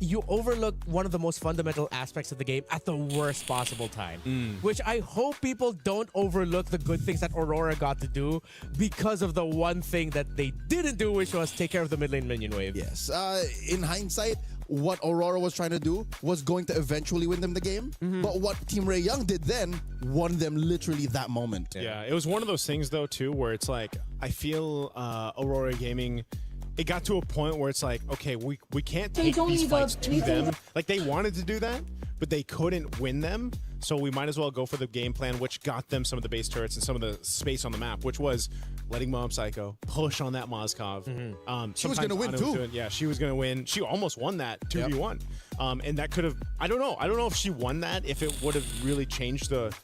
Speaker 3: you overlook one of the most fundamental aspects of the game at the worst possible time. Which I hope people don't overlook the good things that Aurora got to do because of the one thing that they didn't do, which was take care of the mid lane minion wave.
Speaker 2: Yes. In hindsight, what Aurora was trying to do was going to eventually win them the game. But what Team Ray Young did then won them literally that moment.
Speaker 1: Yeah, it was one of those things though too, where it's like I feel Aurora Gaming. It got to a point where it's like, okay, we can't take these fights to them. Like they wanted to do that, but they couldn't win them. So we might as well go for the game plan, which got them some of the base turrets and some of the space on the map, which was letting Mom Psycho push on that Moskov.
Speaker 2: She was going to win too.
Speaker 1: Yeah, she was going to win. She almost won that 2v1. And that could have, I don't know if she won that, if it would have really changed the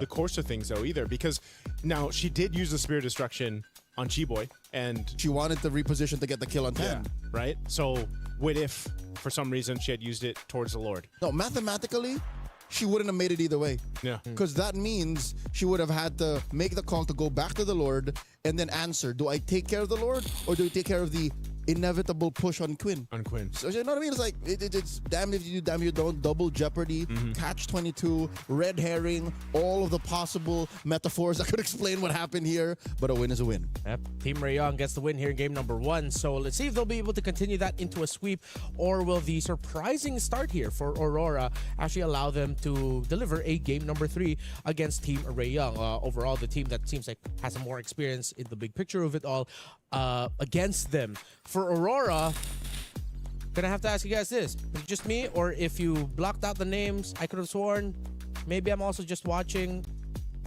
Speaker 1: course of things though either. Because now she did use the Spear of Destruction on Chi-Boy, and
Speaker 2: she wanted to reposition to get the kill on 10.
Speaker 1: Yeah, right? So what if, for some reason, she had used it towards the Lord?
Speaker 2: No, mathematically, she wouldn't have made it either way.
Speaker 1: Yeah.
Speaker 2: Because that means she would have had to make the call to go back to the Lord and then answer, do I take care of the Lord or do I take care of the inevitable push on Quinn?
Speaker 1: On Quinn.
Speaker 2: So you know what I mean? It's like, it's damn if you do, damn you don't. Double jeopardy, catch 22, red herring, all of the possible metaphors that could explain what happened here. But a win is a win.
Speaker 3: Yep. Team Ray Young gets the win here in game number 1. So let's see if they'll be able to continue that into a sweep, or will the surprising start here for Aurora actually allow them to deliver a game number 3 against Team Ray Young. Overall, the team that seems like has some more experience in the big picture of it all against them. For Aurora, gonna have to ask you guys this. Is it just me, or if you blocked out the names, I could have sworn maybe I'm also just watching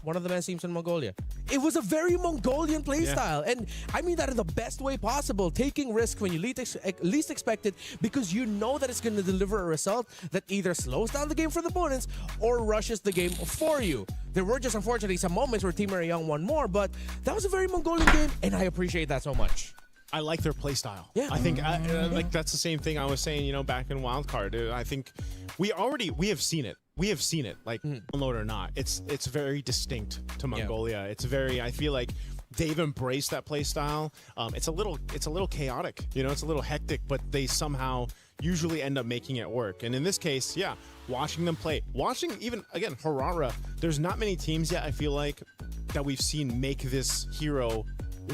Speaker 3: one of the men's teams in Mongolia. It was a very Mongolian playstyle, and I mean that in the best way possible. Taking risk when you least expect it, because you know that it's going to deliver a result that either slows down the game for the opponents or rushes the game for you. There were just unfortunately some moments where Team Ray Young won more, but that was a very Mongolian game, and I appreciate that so much.
Speaker 1: I like their play style.
Speaker 3: Yeah.
Speaker 1: I think like that's the same thing I was saying, back in Wildcard. I think we have seen it. We have seen it, like download or not. It's very distinct to Mongolia. It's very, I feel like they've embraced that play style. It's a little chaotic, it's a little hectic, but they somehow usually end up making it work. And in this case, watching them play, watching even again Harara, there's not many teams yet I feel like that we've seen make this hero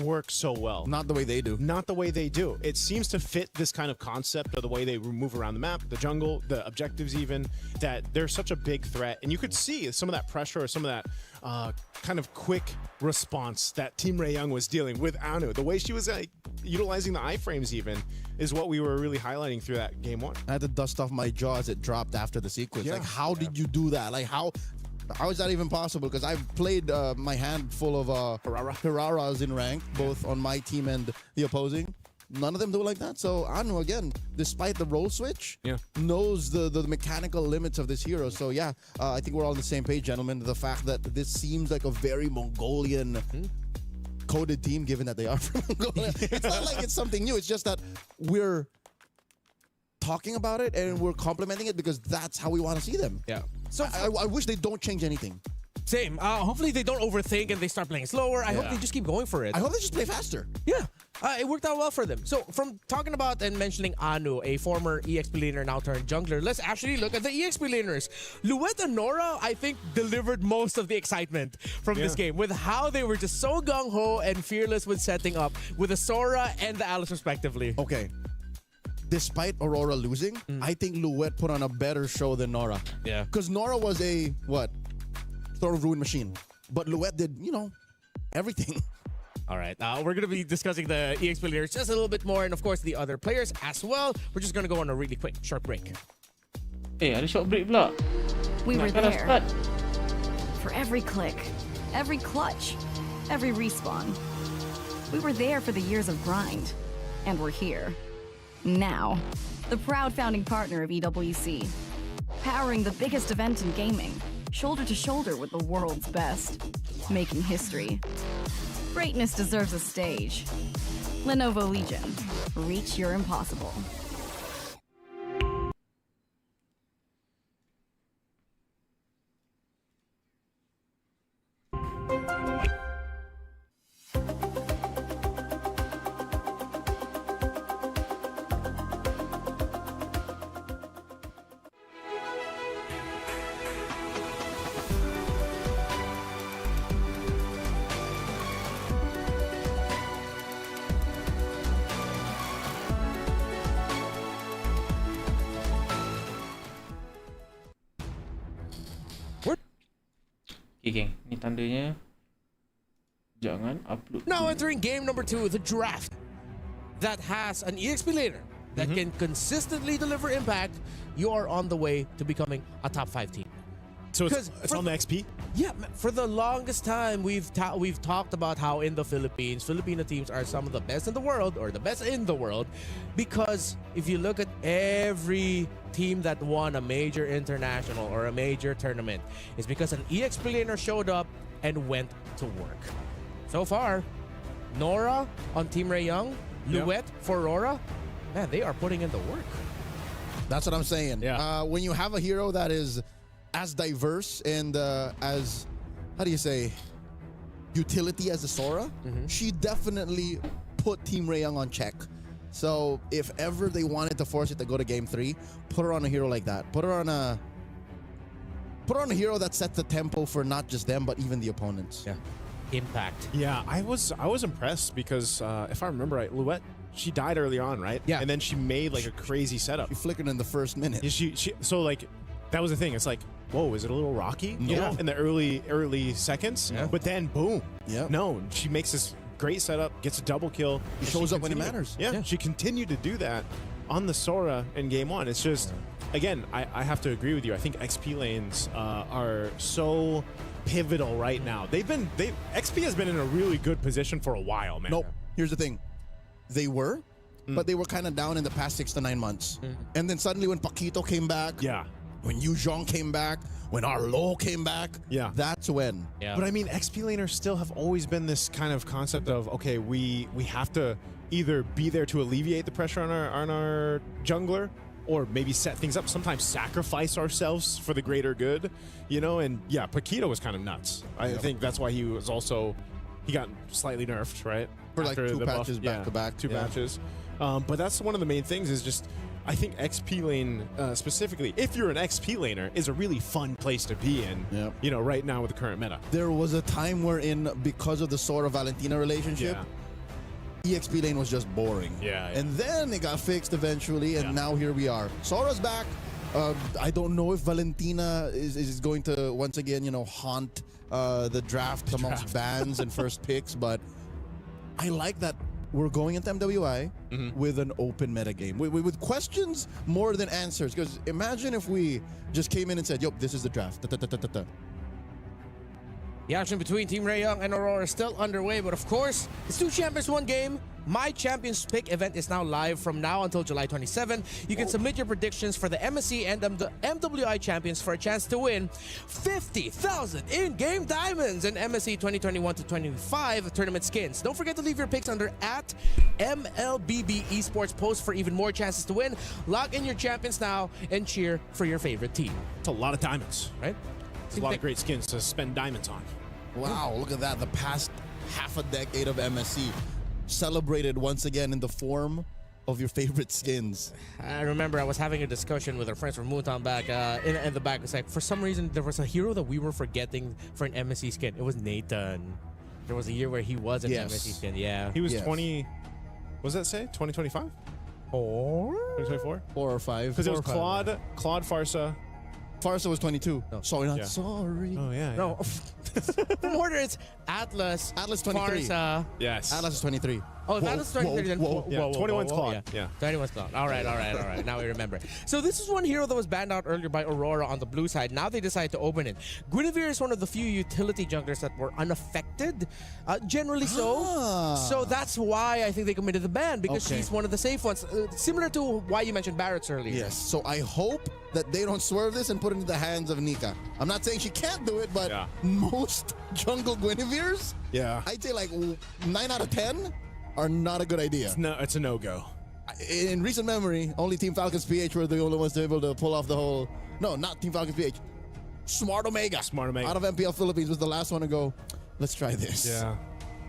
Speaker 1: work so well.
Speaker 2: Not the way they do.
Speaker 1: Not the way they do. It seems to fit this kind of concept of the way they move around the map, the jungle, the objectives even, that they're such a big threat. And you could see some of that pressure or some of that kind of quick response that Team Ray Young was dealing with Anu. The way she was utilizing the iframes even is what we were really highlighting through that game 1.
Speaker 2: I had to dust off my jaw as it dropped after the sequence. Like, how did you do that? Like, how is that even possible? Because I've played my hand full of Hararas in rank, both on my team and the opposing. None of them do it like that. So Anu, again, despite the role switch, knows the mechanical limits of this hero. So yeah, I think we're all on the same page, gentlemen. The fact that this seems like a very Mongolian coded team, given that they are from Mongolia. It's not like it's something new. It's just that we're talking about it and we're complimenting it because that's how we want to see them.
Speaker 3: Yeah.
Speaker 2: So I wish they don't change anything.
Speaker 3: Same. Hopefully they don't overthink and they start playing slower. I hope they just keep going for it.
Speaker 2: I hope they just play faster.
Speaker 3: Yeah. It worked out well for them. So from talking about and mentioning Anu, a former EXP laner now turned jungler, let's actually look at the EXP laners. Luet and Nora, I think, delivered most of the excitement from this game with how they were just so gung-ho and fearless with setting up with the Sora and the Alice respectively.
Speaker 2: Okay. Despite Aurora losing, I think Luet put on a better show than Nora.
Speaker 3: Yeah.
Speaker 2: Because Nora was a, Throne of Ruin machine. But Luet did, everything.
Speaker 3: All right, we're going to be discussing the EXP players just a little bit more, and of course the other players as well. We're just going to go on a really quick short break.
Speaker 8: Ada short break pula.
Speaker 13: We were
Speaker 8: Nak kalah
Speaker 13: there
Speaker 8: start.
Speaker 13: for every click, every clutch, every respawn. We were there for the years of grind, and we're here. Now, the proud founding partner of EWC, powering the biggest event in gaming, shoulder to shoulder with the world's best, making history. Greatness deserves a stage. Lenovo Legion, reach your impossible.
Speaker 8: Okay, geng. Ni tandanya jangan upload.
Speaker 3: Now entering game number 2, the draft. That has an EXP laner that can consistently deliver impact. You are on the way to becoming a top 5 team.
Speaker 1: So it's on the XP?
Speaker 3: Yeah, for the longest time, we've talked about how in the Philippines, Filipino teams are some of the best in the world, or the best in the world, because if you look at every team that won a major international or a major tournament, it's because an EXP laner showed up and went to work. So far, Nora on Team Ray Young, Luet for Aurora, man, they are putting in the work.
Speaker 2: That's what I'm saying.
Speaker 1: Yeah.
Speaker 2: When you have a hero that is as diverse and as, how do you say, utility as a Sora, she definitely put Team Ray Young on check. So if ever they wanted to force it to go to game 3, put her on a hero like that. Put her on a hero that sets the tempo for not just them but even the opponents.
Speaker 3: Yeah. Impact.
Speaker 1: Yeah, I was impressed because if I remember right, Luet, she died early on, right?
Speaker 3: Yeah.
Speaker 1: And then she made like a crazy setup.
Speaker 2: She flickered in the first minute.
Speaker 1: Yeah, so like that was the thing. It's like, whoa, is it a little rocky? You know, in the early seconds.
Speaker 3: Yeah.
Speaker 1: But then boom.
Speaker 2: Yeah.
Speaker 1: No, she makes this great setup, gets a double kill.
Speaker 2: She shows up when it matters.
Speaker 1: Yeah, she continued to do that on the Sora in game 1. It's just, again, I have to agree with you. I think XP lanes are so pivotal right now. XP has been in a really good position for a while, man.
Speaker 2: Nope. Here's the thing. They were, but they were kind of down in the past 6 to 9 months. And then suddenly when Paquito came back, when Yu Zhong came back, when Arlo came back, that's when.
Speaker 3: Yeah.
Speaker 1: But I mean, XP laners still have always been this kind of concept of, okay, we have to either be there to alleviate the pressure on our jungler, or maybe set things up, sometimes sacrifice ourselves for the greater good, you know? And yeah, Paquito was kind of nuts. I think that's why he got slightly nerfed, right?
Speaker 2: For like
Speaker 1: After
Speaker 2: 2
Speaker 1: the buff.
Speaker 2: patches back to back.
Speaker 1: Two patches. But that's one of the main things is just, I think XP lane specifically, if you're an XP laner, is a really fun place to be in, you know, right now with the current meta.
Speaker 2: There was a time wherein, because of the Sora Valentina relationship, EXP lane was just boring. And then it got fixed eventually, and now here we are. Sora's back. I don't know if Valentina is going to once again, you know, haunt the draft amongst bans and first picks, but I like that we're going into MWI with an open meta game, with questions more than answers. Because imagine if we just came in and said, "Yo, this is the draft."
Speaker 3: The action between Team Ray Young and Aurora is still underway, but of course, it's 2 champions, 1 game. My Champions Pick event is now live from now until July 27. You can submit your predictions for the MSC and the MWI champions for a chance to win 50,000 in-game diamonds and MSC 2021-25 tournament skins. Don't forget to leave your picks under @MLBB Esports post for even more chances to win. Lock in your champions now and cheer for your favorite team.
Speaker 1: It's a lot of diamonds,
Speaker 3: right?
Speaker 1: It's a lot of great skins to spend diamonds on.
Speaker 2: Wow, look at that. The past half a decade of MSC. celebrated once again in the form of your favorite skins.
Speaker 3: I remember I was having a discussion with our friends from Moontown back in the back. It's like, for some reason, there was a hero that we were forgetting for an MSC skin. It was Nathan. There was a year where he was an MSC skin. Yeah.
Speaker 1: He was 20. What does that say? 2025? 2024?
Speaker 2: 4 or 5.
Speaker 1: Because it was Claude, Farsa.
Speaker 2: Farsa was 22.
Speaker 3: No.
Speaker 2: Sorry, not sorry.
Speaker 1: Oh, yeah.
Speaker 3: No. From order, it's Atlas.
Speaker 2: Atlas 23.
Speaker 3: Farsa.
Speaker 1: Yes.
Speaker 2: Atlas is 23.
Speaker 3: Oh, Atlas 23. Then
Speaker 1: Yeah, 21's Claude. Yeah.
Speaker 3: 21's Claude. All right. Now we remember. So this is one hero that was banned out earlier by Aurora on the blue side. Now they decide to open it. Guinevere is one of the few utility junglers that were unaffected, generally so. So that's why I think they committed the ban, because she's one of the safe ones. Similar to why you mentioned Barrett's earlier.
Speaker 2: Yes. So I hope that they don't swerve this and put it into the hands of Nika. I'm not saying she can't do it, but most jungle Guineveres, I'd say like 9 out of 10 are not a good idea.
Speaker 1: It's a no-go.
Speaker 2: In recent memory, only Team Falcons PH were the only ones to be able to pull off the whole... No, not Team Falcons PH. Smart Omega. Out of MPL Philippines was the last one to go, let's try this.
Speaker 1: Yeah.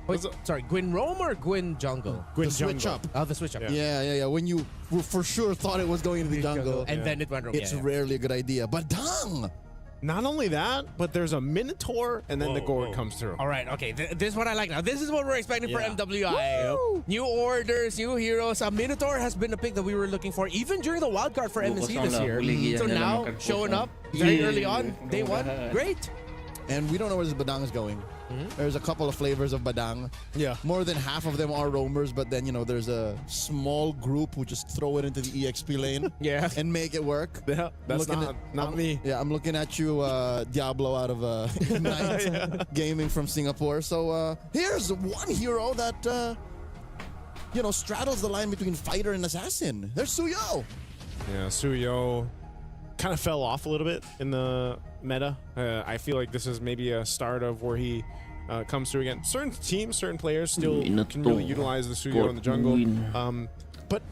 Speaker 3: Wait, sorry, Gwyn Rome or Gwyn Jungle?
Speaker 2: The switch up.
Speaker 3: Oh, the switch up.
Speaker 2: Yeah. When you for sure thought it was going into the jungle.
Speaker 3: And then it went wrong.
Speaker 2: It's rarely a good idea. But dang!
Speaker 1: Not only that, but there's a Minotaur, and then the Gourd comes through.
Speaker 3: All right, okay. This is what I like now. This is what we're expecting for MWI. New orders, new heroes. Minotaur has been a pick that we were looking for, even during the wildcard for MSC this year. So now, showing up very early on, day one, great.
Speaker 2: And we don't know where this Badang is going. There's a couple of flavors of Badang.
Speaker 1: Yeah.
Speaker 2: More than half of them are roamers, but then, there's a small group who just throw it into the EXP lane and make it work.
Speaker 1: Yeah, that's not me.
Speaker 2: Yeah, I'm looking at you, Diablo out of Ignite Gaming from Singapore. So here's one hero that, straddles the line between fighter and assassin. There's Suyo.
Speaker 1: Yeah, Suyo kind of fell off a little bit in the meta. I feel like this is maybe a start of where he comes through again. Certain teams, certain players still can really utilize the Suyo in the jungle. But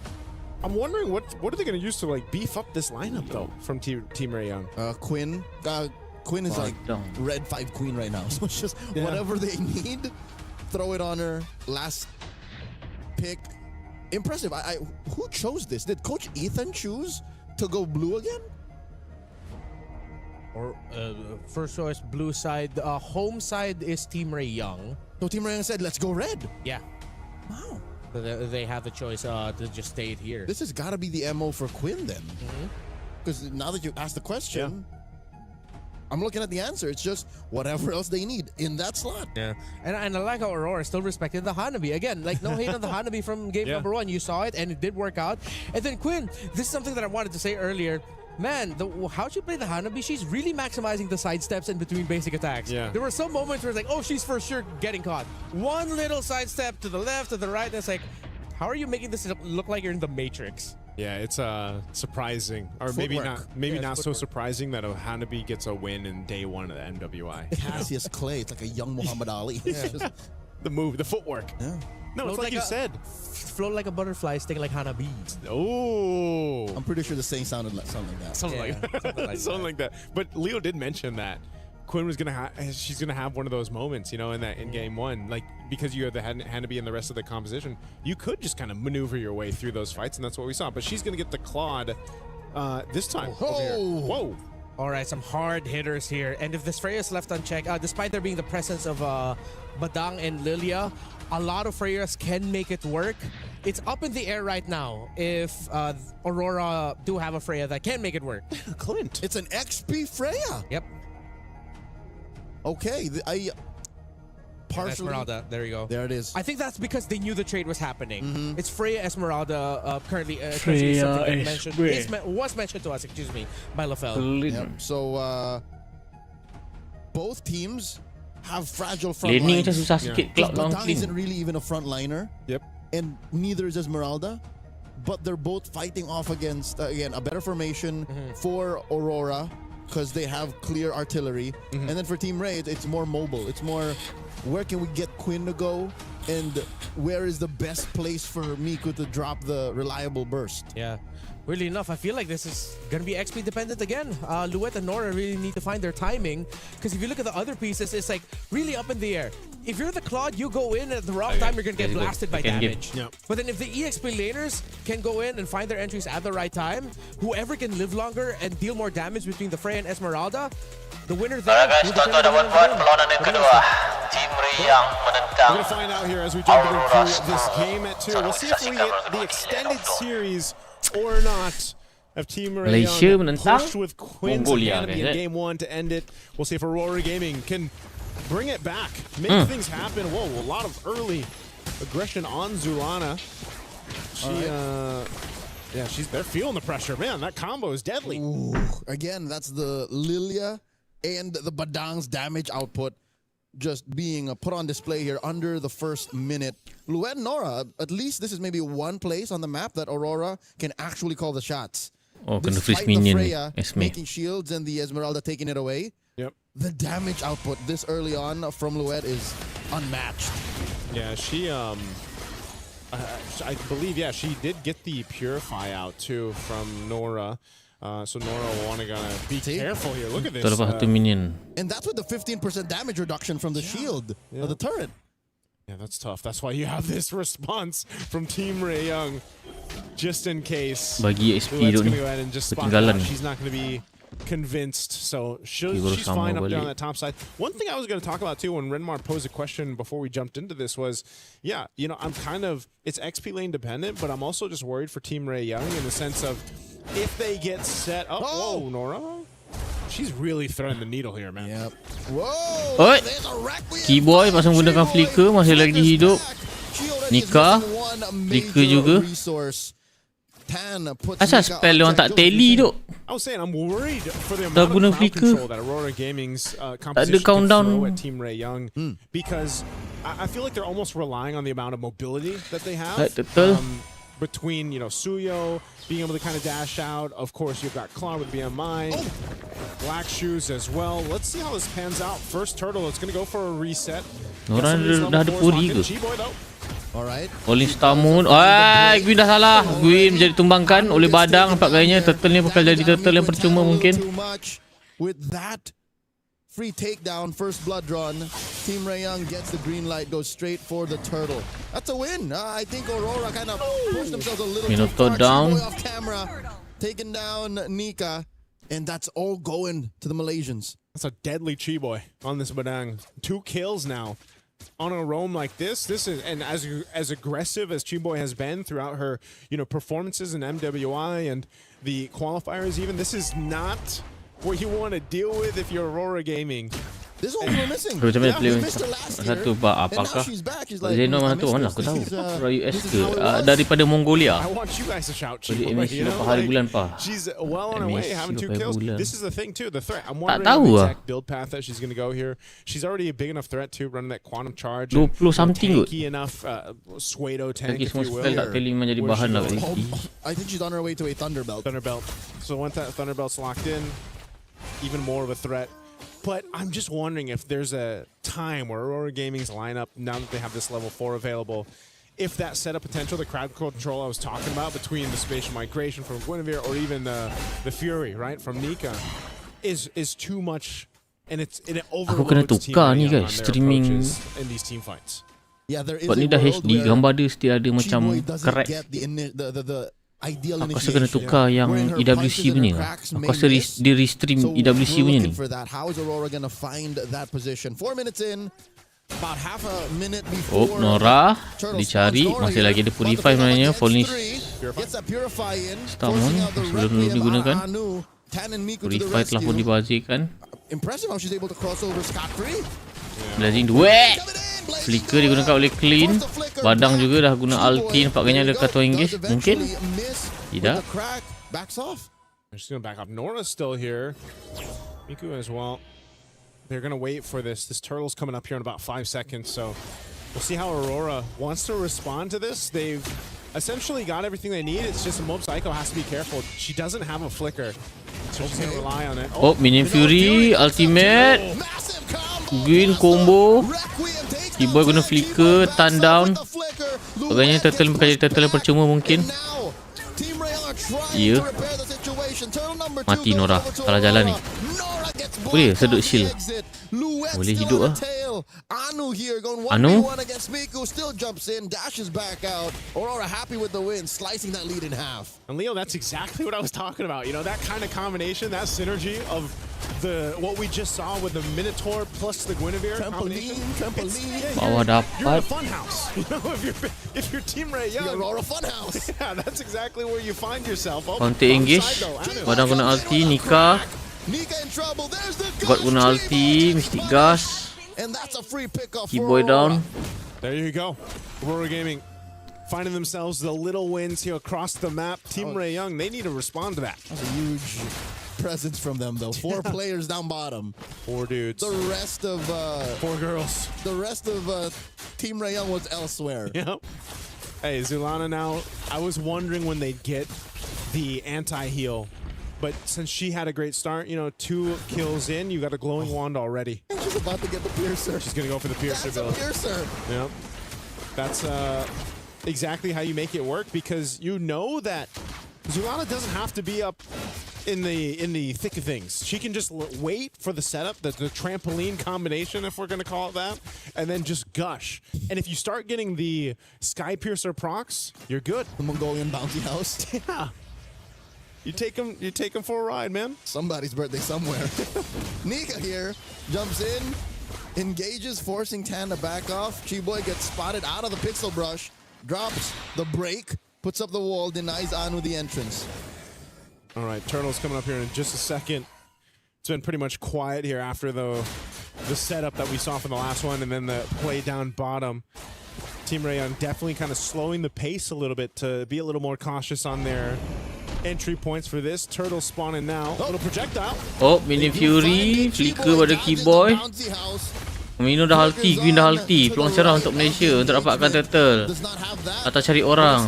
Speaker 1: I'm wondering what are they going to use to beef up this lineup though from Team Ray Young?
Speaker 2: Quinn. Quinn is like red 5 queen right now. So it's just whatever they need, throw it on her. Last pick. Impressive. Who chose this? Did Coach Ethan choose to go blue again?
Speaker 3: Or first choice, blue side. Home side is Team Ray Young.
Speaker 2: So Team Ray Young said, let's go red.
Speaker 3: Yeah.
Speaker 2: Wow.
Speaker 3: So they have the choice to just stay here.
Speaker 2: This has got to be the MO for Quinn then. Because now that you asked the question, I'm looking at the answer. It's just whatever else they need in that slot.
Speaker 3: Yeah. And I like how Aurora still respected the Hanabi. Again, no hate on the Hanabi from game number 1. You saw it and it did work out. And then Quinn, this is something that I wanted to say earlier. Man, how she played the Hanabi, she's really maximizing the sidesteps in between basic attacks.
Speaker 1: Yeah.
Speaker 3: There were some moments where it's like, oh, she's for sure getting caught. One little sidestep to the left, to the right, and it's like, how are you making this look like you're in the Matrix?
Speaker 1: Yeah, it's surprising, or
Speaker 2: Footwork.
Speaker 1: maybe not so surprising that a Hanabi gets a win in day 1 of the MWI.
Speaker 2: Cassius Clay, it's like a young Muhammad Ali. It's just
Speaker 1: the move, the footwork.
Speaker 2: Yeah.
Speaker 1: No, it's like you said.
Speaker 3: Float like a butterfly, sting like Hanabi.
Speaker 1: Oh.
Speaker 2: I'm pretty sure the saying sounded like something like that.
Speaker 1: Something like that. But Leo did mention that Quinn was she's gonna have one of those moments, in game 1, because you have the Hanabi and the rest of the composition, you could just kind of maneuver your way through those fights, and that's what we saw. But she's gonna get the Claude this time. Whoa.
Speaker 3: All right, some hard hitters here. And if this Freya is left unchecked, despite there being the presence of Badang and Lilia, a lot of Freyas can make it work. It's up in the air right now if Aurora do have a Freya that can make it work.
Speaker 1: Clint.
Speaker 2: It's an XP Freya.
Speaker 3: Yep.
Speaker 2: Okay, partially.
Speaker 3: Esmeralda, there you go.
Speaker 2: There it is.
Speaker 3: I think that's because they knew the trade was happening. It's Freya Esmeralda currently.
Speaker 8: Freya
Speaker 3: was mentioned to us, by LaFell.
Speaker 2: Yep. So both teams have fragile front lines. Badang isn't really even a frontliner.
Speaker 1: Yep.
Speaker 2: And neither is Esmeralda. But they're both fighting off against, again, a better formation for Aurora because they have clear artillery. And then for Team Ray, it's more mobile. It's more, where can we get Quinn to go? And where is the best place for Miku to drop the reliable burst?
Speaker 3: Yeah. Weirdly enough, I feel like this is going to be XP dependent again. Luet and Nora really need to find their timing because if you look at the other pieces, it's really up in the air. if you're the Claude, you go in at the wrong time, you're gonna get blasted by damage.
Speaker 1: Yep.
Speaker 3: But then if the EXP laners can go in and find their entries at the right time, whoever can live longer and deal more damage between the Freya and Esmeralda, the winner there.
Speaker 11: Alright guys, tonton dah buat perlawanan yang kedua. Tim Ray yang menentang
Speaker 1: We're going to find out here as we jump into this game at 2. We'll see if we get the extended series or not. Of Team Ray
Speaker 8: Malaysia
Speaker 1: Young
Speaker 8: menentang
Speaker 1: pushed with Quinn's
Speaker 8: Mongolia,
Speaker 1: Academy in
Speaker 8: guys,
Speaker 1: game 1 to end it. We'll see if Aurora Gaming can bring it back, make things happen. Whoa, a lot of early aggression on Zulana. She, yeah, they're feeling the pressure. Man, that combo is deadly.
Speaker 2: Ooh, again, that's the Lilia and the Badang's damage output just being put on display here under the first minute. Luet Nora, at least this is maybe one place on the map that Aurora can actually call the shots.
Speaker 8: Oh, kena
Speaker 2: Despite
Speaker 8: freeze
Speaker 2: the
Speaker 8: minion
Speaker 2: Freya
Speaker 8: Esme.
Speaker 2: making shields and the Esmeralda taking it away, the damage output this early on from Luet is unmatched.
Speaker 1: Yeah, she, I believe, she did get the Purify out too from Nora. So Nora will want to be careful here. Look at this.
Speaker 8: Minion.
Speaker 2: And that's with the 15% damage reduction from the shield of the turret.
Speaker 1: Yeah, that's tough. That's why you have this response from Team Ray Young, just in case.
Speaker 8: Bagi XP
Speaker 1: Luet's
Speaker 8: dulu
Speaker 1: gonna
Speaker 8: ni.
Speaker 1: go ahead and just spot out.
Speaker 8: Ketinggalan.
Speaker 1: She's not going to be convinced, so she's fine up there on that top side. One thing I was going to talk about too when Renmar posed a question before we jumped into this was, I'm kind of, it's XP lane dependent, but I'm also just worried for Team Ray Young in the sense of if they get set up. Whoa, Nora. She's really threading the needle here, man.
Speaker 2: Yep. Whoa!
Speaker 8: Oi! Keyboy masih menggunakan flicker, masih lagi hidup. Nika, flicker juga. Asal spell dia orang tak tally tu?
Speaker 1: I was saying I'm worried for the amount of crowd control that Aurora Gaming's composition can throw at Team Ray Young because I feel like they're almost relying on the amount of mobility that they have. Between, Suyo being able to kind of dash out. Of course, you've got Claw with BMI. Black Shoes as well. Let's see how this pans out. First turtle, it's going to go for a reset.
Speaker 8: Orang dah ada puri ke?
Speaker 2: Alright.
Speaker 8: Olin Star Moon. Gwyn dah salah. Gwyn menjadi tumbangkan oleh Badang. Nampak gayanya turtle ni bakal jadi turtle yang percuma mungkin.
Speaker 2: With that free takedown, first blood drawn, Team Ray Young gets the green light, goes straight for the turtle. That's a win. I think Aurora kind of pushed themselves a little too far.
Speaker 8: down.
Speaker 2: Off camera, taking down Nika, and that's all going to the Malaysians.
Speaker 1: That's a deadly Chiboy on this Badang. 2 kills now on a roam like this. This is, and as aggressive as Chiboy has been throughout her, performances in MWI and the qualifiers even, this is not what you want to deal with if you're Aurora Gaming.
Speaker 2: This is what we were missing.
Speaker 8: Macam mana player satu apakah Zeno mana tu mana aku tahu. Dari US ke daripada Mongolia.
Speaker 1: I want you guys to shout
Speaker 8: Dari
Speaker 1: Chiboy.
Speaker 8: MSC berapa hari bulan pa?
Speaker 1: She's well on her way, having 2 kills. This is the thing too, the threat. I'm wondering
Speaker 8: tahu
Speaker 1: the exact build path that she's going to go here. She's already a big enough threat to run that quantum charge.
Speaker 8: 20 something kot.
Speaker 1: Tanky enough Suedo tank,
Speaker 8: Lagi
Speaker 1: if
Speaker 8: semua
Speaker 1: you will.
Speaker 8: spell tak teli menjadi bahan lah.
Speaker 2: I think she's on her way to a Thunderbelt.
Speaker 1: So once that Thunderbelt's locked in, even more of a threat. But I'm just wondering if there's a time where Aurora Gaming's lineup, now that they have this level 4 available, if that setup potential, the crowd control I was talking about between the spatial migration from Guinevere or even the Fury, right, from Nika, is too much, and it overloads Team Ray Young on their approaches in these team fights.
Speaker 2: Yeah, there is
Speaker 8: Sebab ni dah HD, gambar dia still ada macam crack.
Speaker 2: Ideal
Speaker 8: aku rasa kena tukar yang EWC punya lah. Aku rasa dia restream EWC punya ni.
Speaker 2: How is Aurora going to find that position? 4 minutes in, about half a minute
Speaker 8: Oh,
Speaker 2: before.
Speaker 8: Nora dicari, masih lagi ada Purify sebenarnya. Falling Starmon sebelum digunakan. Purify telah pun dibazirkan.
Speaker 2: Impressive how she's able to cross over scot free.
Speaker 8: Blazing Duet. Flicker digunakan oleh Clean. Badang juga dah guna ulti. Nampaknya ada Kato engage. Mungkin tidak.
Speaker 1: She's going to back up. Nora's still here. Miku as well. They're going to wait for this. This turtle's coming up here in about 5 seconds. So we'll see how Aurora wants to respond to this. They've essentially got everything they need. It's just Mob Psycho has to be careful. She doesn't have a flicker. So she's going to rely on it.
Speaker 8: Oh, Minion Fury. Ultimate. Green combo. Keyboy guna flicker. Turn down. Agaknya turtle bakal jadi turtle yang percuma mungkin. Ya. Mati Nora. Salah jalan ni. Boleh sedut shield. Boleh hidup lah.
Speaker 2: still. Anu here going 1v1 against Miku. Still jumps in, dashes back out. Aurora happy with the win, slicing that lead in half.
Speaker 1: And Leo, that's exactly what I was talking about. You know, that kind of combination, that synergy of what we just saw with the Minotaur plus the Guinevere
Speaker 2: Trampoline.
Speaker 8: Bawah
Speaker 1: You're in a
Speaker 8: dapat.
Speaker 1: fun house. You know, if you're Team Ray Young,
Speaker 2: Aurora fun house.
Speaker 1: Yeah, that's exactly where you find yourself. Oh,
Speaker 8: Counter engage. Badang guna ulti, Nika.
Speaker 2: Nika in trouble. There's the
Speaker 8: God guna ulti, Mystic Gas.
Speaker 2: and that's a free pickoff.
Speaker 8: Keyboy down.
Speaker 1: There you go. Aurora Gaming finding themselves the little wins here across the map. Team Ray Young, they need to respond to that.
Speaker 2: That's a huge presence from them, though. 4 players down bottom.
Speaker 1: 4 dudes.
Speaker 2: The rest of
Speaker 1: 4 girls.
Speaker 2: The rest of Team Ray Young was elsewhere.
Speaker 1: Yep. Hey, Zulana now, I was wondering when they'd get the anti-heal. But since she had a great start, you know, 2 kills in, you got a glowing wand already.
Speaker 2: And she's about to get the piercer.
Speaker 1: She's going to go for the piercer
Speaker 2: That's a
Speaker 1: build.
Speaker 2: piercer.
Speaker 1: Yep. That's exactly how you make it work, because you know that Zulana doesn't have to be up in the thick of things. She can just wait for the setup, the trampoline combination, if we're going to call it that, and then just gush. And if you start getting the Sky Piercer procs, you're good.
Speaker 2: The Mongolian bounty house.
Speaker 1: Yeah. You take them for a ride, man.
Speaker 2: Somebody's birthday somewhere. Nika here jumps in, engages, forcing Tan to back off. Chiboy gets spotted out of the pixel brush, drops the break, puts up the wall, denies Anu the entrance.
Speaker 1: All right, Turtle's coming up here in just a second. It's been pretty much quiet here after the setup that we saw from the last one, and then the play down bottom. Team Rayon definitely kind of slowing the pace a little bit to be a little more cautious on their entry points for this. Turtle spawning now. Little projectile.
Speaker 8: Oh, Mini Fury. Flicker pada Keyboy. Mino dah ulti, Green dah ulti. Peluang cerah untuk Malaysia untuk dapatkan turtle. Atau cari orang.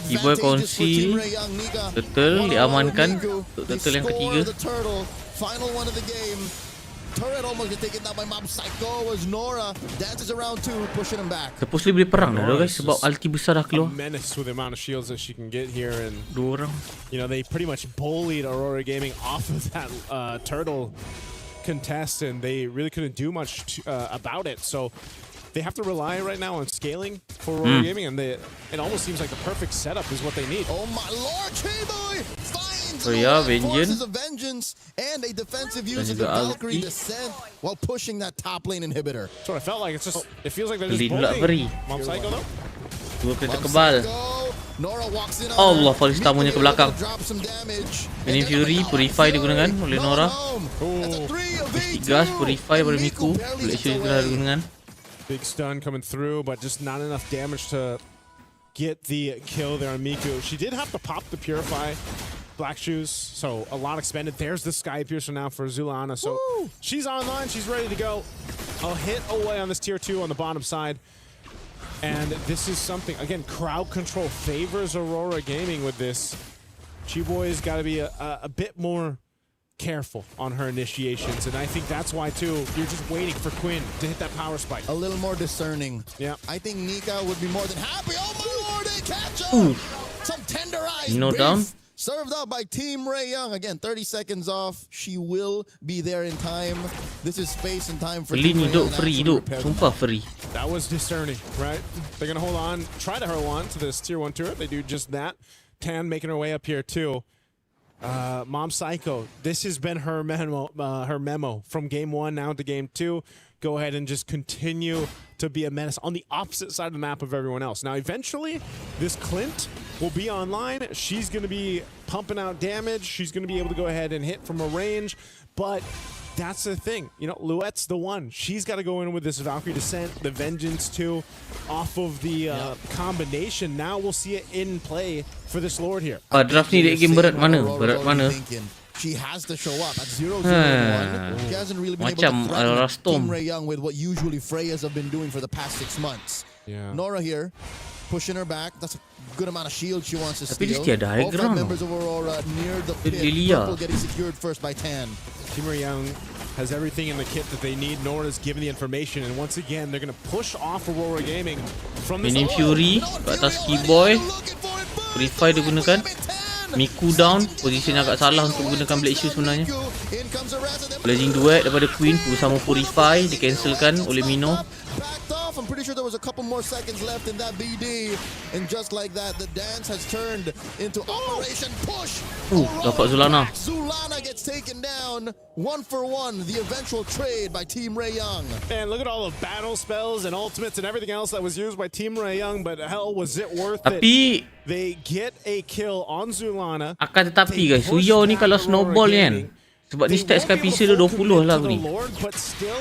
Speaker 8: Keyboy conceal. Turtle diamankan untuk turtle yang ketiga.
Speaker 2: Final one of the game. Turret almost get taken down by Mob Psycho as Nora dances around too, pushing him back.
Speaker 8: Supposedly boleh perang dah guys sebab ulti besar dah keluar.
Speaker 1: A menace with the amount of shields that she can get here, and
Speaker 8: 2 orang.
Speaker 1: You know, they pretty much bullied Aurora Gaming off of that turtle contest, and they really couldn't do much about it. So they have to rely right now on scaling for Aurora Gaming, and it almost seems like the perfect setup is what they need.
Speaker 2: Oh my lord, Chiboy finds
Speaker 8: Vengeance.
Speaker 2: of vengeance and a defensive use of the Valkyrie descent while pushing that top lane inhibitor.
Speaker 1: That's what I felt like. It's just it feels like they're just
Speaker 8: Pula free.
Speaker 1: bullying. Mom Psycho though.
Speaker 8: 2 kereta kebal.
Speaker 2: Nora walks in
Speaker 8: Allah, Falista punya ke belakang.
Speaker 2: drop some damage.
Speaker 8: Mini Fury, Purify digunakan oleh Nora. Mystic Gas, Purify pada Miku. Boleh issue juga digunakan.
Speaker 1: Big stun coming through, but just not enough damage to get the kill there on Miku. She did have to pop the Purify. Black shoes, so a lot expended. There's the Sky Piercer now for Zulana, so she's online, she's ready to go. A hit away on this tier 2 on the bottom side. And this is something, again, crowd control favors Aurora Gaming with this. Chiboy's got to be a bit more careful on her initiations, and I think that's why, too, you're just waiting for Quinn to hit that power spike.
Speaker 2: A little more discerning.
Speaker 1: Yeah.
Speaker 2: I think Nika would be more than happy. Oh my lord, they catch him! Some tenderized
Speaker 8: No
Speaker 2: beef.
Speaker 8: down.
Speaker 2: Served up by Team Ray Young. Again, 30 seconds off. She will be there in time. This is space and time for
Speaker 8: Beli
Speaker 2: Team
Speaker 8: ni
Speaker 2: Ray
Speaker 8: duk
Speaker 2: Young
Speaker 8: free
Speaker 2: to
Speaker 8: duk.
Speaker 2: prepare.
Speaker 8: Sumpah free.
Speaker 1: That was discerning, right? They're going to hold on, try to hold on to this tier 1 turret. They do just that. Tan making her way up here, too. Mom Psycho, this has been her memo from game 1 now to game 2. Go ahead and just continue to be a menace on the opposite side of the map of everyone else. Now, eventually, this Clint will be online. She's going to be pumping out damage. She's going to be able to go ahead and hit from a range. But that's the thing. You know, Luette's the one. She's got to go in with this Valkyrie Descent, the Vengeance too, off of the combination. Now we'll see it in play for this Lord here.
Speaker 8: Draft ni dia game berat mana? Berat mana?
Speaker 2: She has to show up at 0-0-1. She hasn't really been able to threaten Team Ray Young with what usually Freyas have been doing for the past 6 months.
Speaker 1: Yeah.
Speaker 2: Nora here, pushing her back. That's a good amount of shield she wants to
Speaker 8: Tapi
Speaker 2: steal.
Speaker 8: dia ada high
Speaker 2: All 5
Speaker 8: ground.
Speaker 2: members of Aurora near the pit.
Speaker 8: Lilia.
Speaker 2: Purple getting secured first by Tan.
Speaker 1: Team Ray Young has everything in the kit that they need. Nora's given the information, and once again, they're going to push off Aurora Gaming from this.
Speaker 8: Mini Fury ke atas Keyboy. Purify digunakan. Miku down. Position agak salah untuk gunakan Black Shoe sebenarnya. Blazing Duet daripada Queen bersama Purify dicancelkan oleh Mino.
Speaker 2: I'm pretty sure there was a couple more seconds left in that BD, and just like that, the dance has turned into Operation Push.
Speaker 8: Dapat Zulana.
Speaker 2: Zulana gets taken down 1-for-1. The eventual trade by Team Ray Young.
Speaker 1: Man, look at all the battle spells and ultimates and everything else that was used by Team Ray Young, but hell, was it worth
Speaker 8: Tapi,
Speaker 1: it? They get a kill on Zulana.
Speaker 8: Akan tetapi guys, Suyo ni kalau snowball kan, sebab ni stats Sky PC dia 20 lah ni.
Speaker 1: But still,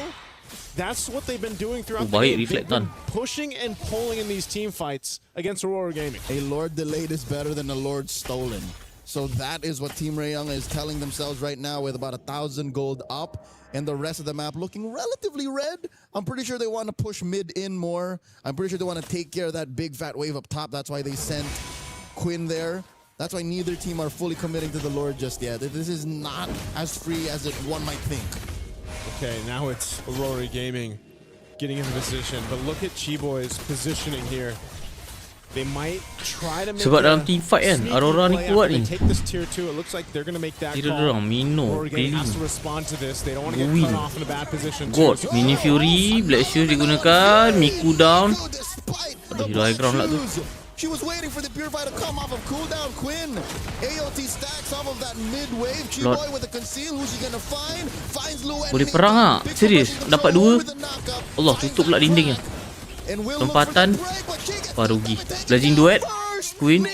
Speaker 1: that's what they've been doing throughout the
Speaker 8: baik
Speaker 1: game.
Speaker 8: reflect
Speaker 1: They've
Speaker 8: tan.
Speaker 1: been pushing and pulling in these team fights against Aurora Gaming.
Speaker 2: A Lord delayed is better than a Lord stolen. So that is what Team Ray Young is telling themselves right now, with about 1,000 gold up and the rest of the map looking relatively red. I'm pretty sure they want to push mid in more. I'm pretty sure they want to take care of that big fat wave up top. That's why they sent Quinn there. That's why neither team are fully committing to the Lord just yet. This is not as free as one might think.
Speaker 1: Okay, now it's Aurora Gaming getting into position, but look at Chiboy's positioning here. They might try to make
Speaker 8: Sebab dalam team fight kan, Aurora ni kuat ni.
Speaker 1: Take this tier 2. It looks like they're going to make that
Speaker 8: Kira
Speaker 1: call.
Speaker 8: dorang Mino,
Speaker 1: Aurora Gaming has
Speaker 8: Billy,
Speaker 1: to respond to this. They don't want to get
Speaker 8: Win.
Speaker 1: cut off in a bad position.
Speaker 8: God, Mini Fury, Black Shoes digunakan, Miku down. Aduh, hero high ground lah tu.
Speaker 2: She was waiting for the Purify to come off of cooldown. Quinn, AOT stacks off of that mid wave. Chiboy with a conceal. Who's she gonna find? Finds Luet.
Speaker 8: Boleh perang ah. Serius, dapat 2. Allah, tutup pula dindingnya. Lompatan Parugi. Blazing Duet, Queen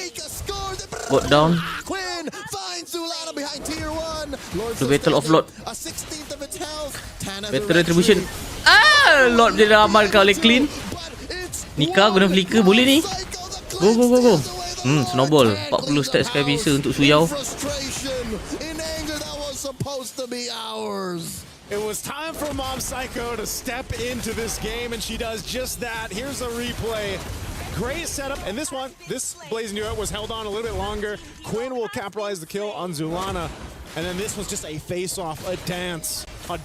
Speaker 8: got down.
Speaker 2: Quinn finds Zulana behind tier 1.
Speaker 8: The Battle of Lord.
Speaker 2: A 16th of its health.
Speaker 8: Better retribution. Lord dia dah amalkan oleh Clean. Nika guna flicker boleh ni. Go. Snowball 40 stats Sky Bisa untuk Suyao.
Speaker 1: It was time for Mom Psycho to step into this game, and she does just that. Here's a replay. Great setup, and this Blazing Duet was held on a little bit longer. Quinn will capitalize the kill on Zulana, and then this was just a face-off, a dance for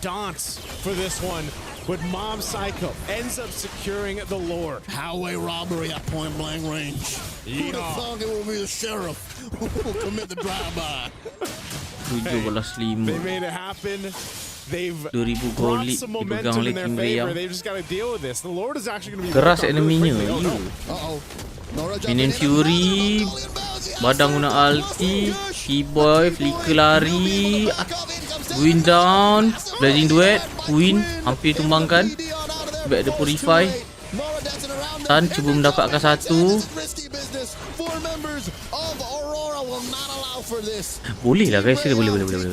Speaker 1: this one. But Mom Psycho ends up securing the Lord.
Speaker 2: Highway robbery at point blank range. Who'd have thought it would be the sheriff who will commit the drive-by?
Speaker 8: 17-5.
Speaker 1: They made it happen. They've
Speaker 8: 2000
Speaker 1: brought
Speaker 8: gold
Speaker 1: some
Speaker 8: dipegang
Speaker 1: momentum
Speaker 8: oleh
Speaker 1: in their
Speaker 8: Kim Ray
Speaker 1: favor.
Speaker 8: Young.
Speaker 1: They just got to deal with this. The Lord is actually going to be
Speaker 8: Keras
Speaker 1: worked on really
Speaker 8: eneminya.
Speaker 1: quickly.
Speaker 8: Minion Fury, Badang guna ulti, Keyboy, flicker lari, Queen down, Blazing Duet, Queen hampir tumbangkan. Back the Purify. Tan cuba mendapatkan satu. Boleh lah guys, boleh.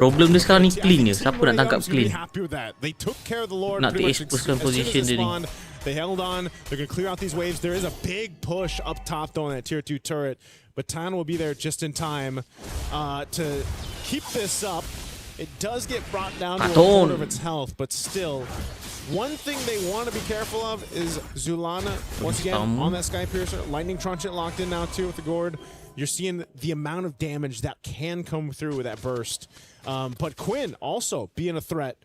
Speaker 8: Problem dia sekarang ni clean je. Siapa nak tangkap clean? Nak expose position dia ni.
Speaker 1: They held on. They're going to clear out these waves. There is a big push up top though on that tier 2 turret. But Tan will be there just in time to keep this up. It does get brought down to a quarter of its health, but still, one thing they want to be careful of is Zulana, once again, on that Sky Piercer. Lightning Trunchet locked in now too with the Gourd. You're seeing the amount of damage that can come through with that burst. But Quinn also being a threat.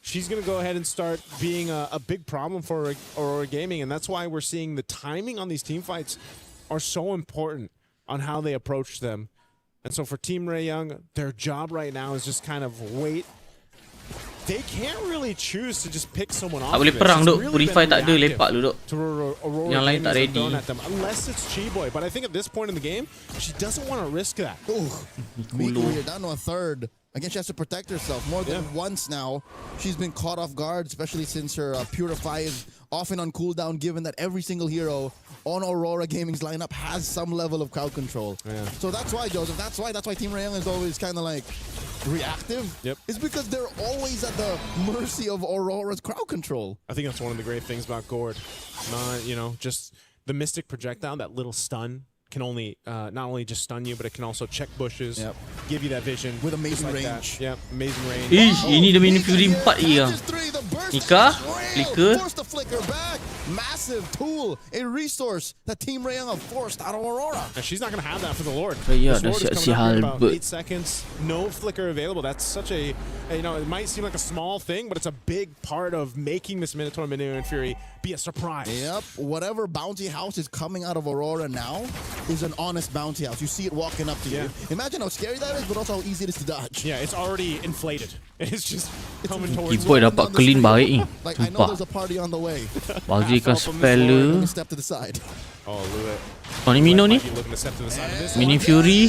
Speaker 1: She's going to go ahead and start being a big problem for Aurora Gaming, and that's why we're seeing the timing on these team fights are so important on how they approach them. And so for Team Ray Young, their job right now is just kind of wait. They can't really choose to just pick someone off.
Speaker 8: Tak boleh perang duk. Purify tak ada, lepak dulu duk. Yang lain tak ready.
Speaker 1: Unless it's Chiboy, but I think at this point in the game, she doesn't want to risk that.
Speaker 2: Miku, you're down to a third. Again, she has to protect herself more than once now. She's been caught off guard, especially since her Purify is often on cooldown, given that every single hero on Aurora Gaming's lineup has some level of crowd control. So that's why, Joseph, that's why Team Ray Young is always kind of like reactive. It's because they're always at the mercy of Aurora's crowd control.
Speaker 1: I think that's one of the great things about Gourd. Just the Mystic Projectile, that little stun can only not only just stun you, but it can also check bushes, give you that vision
Speaker 2: with amazing
Speaker 1: like
Speaker 2: range.
Speaker 1: Yep, amazing range.
Speaker 8: Ini the Mini Fury 4 dia. Nika, flicker.
Speaker 2: Force the flicker back. Massive tool, a resource that Team Ray Young have forced out of Aurora.
Speaker 1: And she's not going to have that for the Lord.
Speaker 8: Yeah,
Speaker 1: this Lord
Speaker 8: that's
Speaker 1: is coming up in about 8
Speaker 8: but
Speaker 1: seconds. No flicker available. That's such a, it might seem like a small thing, but it's a big part of making this Minotaur Minion Fury be a surprise.
Speaker 2: Yep, whatever bounty house is coming out of Aurora now is an honest bounty house. You see it walking up to you. Imagine how scary that is, but also how easy it is to dodge.
Speaker 1: Yeah, it's already inflated. It's just coming towards
Speaker 8: Keyboy dapat clean baik ni.
Speaker 2: Like, I know
Speaker 8: Sumpah.
Speaker 2: there's a party on the way.
Speaker 8: Bagikan spell dia.
Speaker 2: Step to the side.
Speaker 1: Oh, Luit.
Speaker 8: Oh, ni Mino ni.
Speaker 1: Looking to step to the side of this.
Speaker 8: Mini Fury.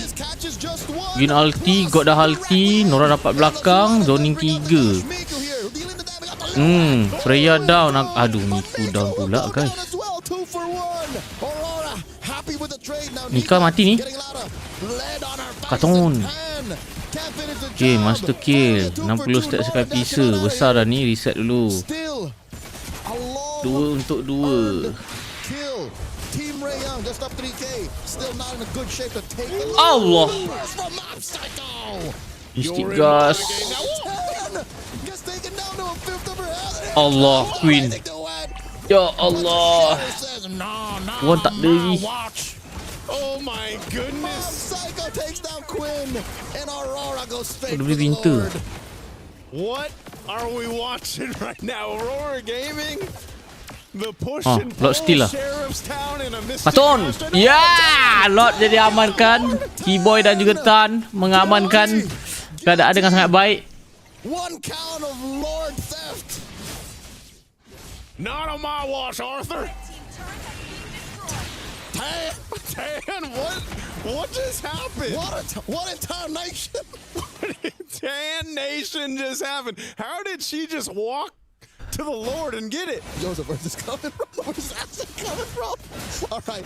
Speaker 8: Gin ulti, God dah ulti. Nora dapat belakang. Zoning 3. Freya down. Aduh, Miku down pula guys. Mika mati ni. Katon. Okay, master kill. 60 stack sekali pisa. Besar dah ni, reset dulu. 2 untuk 2. Allah. Mystic gas. Allah, Queen. Ya Allah. One tak ada lagi.
Speaker 1: Oh my goodness.
Speaker 2: Psycho takes down Quinn and Aurora goes straight
Speaker 8: Udah
Speaker 2: for
Speaker 8: beli
Speaker 2: the
Speaker 8: winter.
Speaker 2: Lord.
Speaker 1: What are we watching right now? Aurora Gaming? The push and
Speaker 8: Lord
Speaker 1: pull
Speaker 8: steal lah.
Speaker 1: Sheriff's Town in a Mystic
Speaker 8: Katon.
Speaker 1: Gas.
Speaker 8: Ya, Lord jadi amankan. Keyboy dan juga Tan mengamankan keadaan dengan sangat baik.
Speaker 2: One count of Lord theft.
Speaker 1: Not on my watch, Arthur. Tan, what just happened?
Speaker 2: What in Tan Nation?
Speaker 1: Tan Nation just happened. How did she just walk to the Lord and get it?
Speaker 2: Joseph, where's this coming from? Where's that coming from? All right.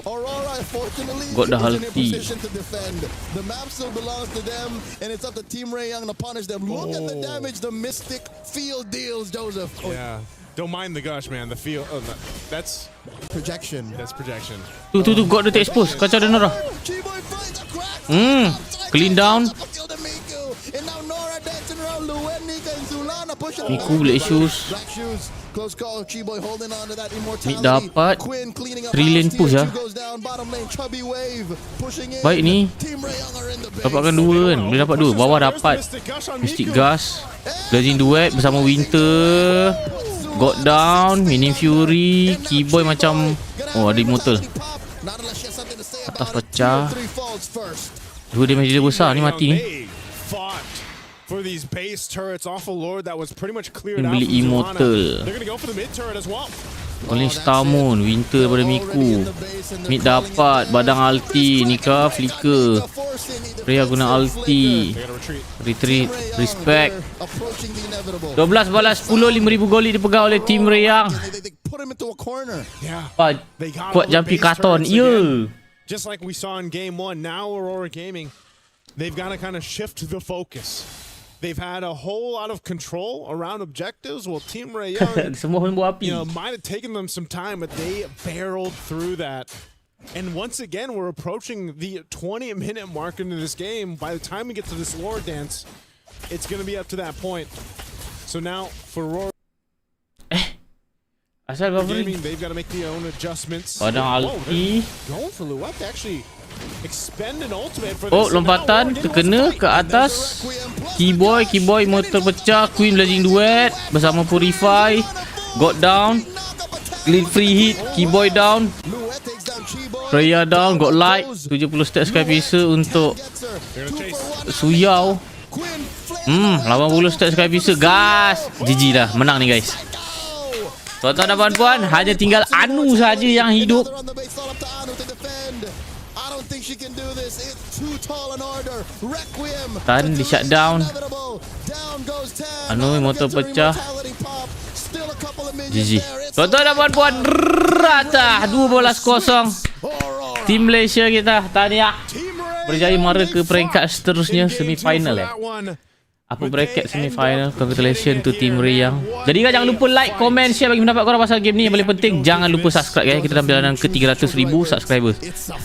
Speaker 2: Aurora, fortunately,
Speaker 8: Got the
Speaker 2: is in a
Speaker 8: ulti.
Speaker 2: position to defend. The map still belongs to them, and it's up to Team Ray Young to punish them. Look at the damage the Mystic Field deals, Joseph.
Speaker 1: Yeah. Don't mind the gush, man. The feel. Oh, no. That's
Speaker 2: projection.
Speaker 1: That's projection.
Speaker 8: Tu, God dia expose. Kacau dia Nora. Clean down. Miku boleh issues. Mid dapat. 3 lane push lah. Baik ni. Dapatkan 2 kan. Boleh dapat 2. Bawah dapat Mystic Gas. Blazing Duet bersama Winter. Got down. Mini Fury. Keyboy macam oh ada immortal. Atas pecah. 2 damage dia besar ni mati ni.
Speaker 1: For these base turrets off a Lord that was pretty much cleared out.
Speaker 8: Beli immortal.
Speaker 1: They're gonna go for the mid turret as well.
Speaker 8: Oleh Starmoon, Winter daripada Miku. Mid dapat, badang ulti, Nika flicker. Freya guna ulti. Retreat, respect. 12 balas 10, 5,000 goli dipegang oleh tim Reyang. Kuat jampi Katon, ya.
Speaker 1: Just like we saw in game 1, now Aurora Gaming, they've got to kind of shift the focus. They've had a whole lot of control around objectives. Well, Team Ray Young, might have taken them some time, but they barreled through that. And once again, we're approaching the 20-minute mark into this game. By the time we get to this Lord dance, it's going to be up to that point. So now, for Aurora Gaming, they've got to make their own adjustments.
Speaker 8: Badang ulti.
Speaker 1: Going for Luet to actually expend an ultimate for this.
Speaker 8: Oh, lompatan terkena ke atas. Keyboy motor pecah. Queen Blazing Duet bersama Purify. Got down. Clean free hit. Keyboy down. Freya down. Got light. 70 stack sekali pisa untuk Suyao. 80 stack sekali pisa. Gas. GG dah. Menang ni guys. Tuan-tuan dan puan-puan, hanya tinggal Anu saja yang hidup. Tan di shutdown. Anu motor pecah. GG. Tuan-tuan dan puan-puan, rata 12-0. Tim Malaysia kita tahniah berjaya mara ke peringkat seterusnya semifinal. Apa bracket semifinal. Congratulations to Team Reyang. Jadi guys, jangan lupa like, comment, share bagi pendapat korang pasal game ni. Yang paling penting, jangan lupa subscribe guys. Kita dalam perjalanan ke 300,000 subscriber.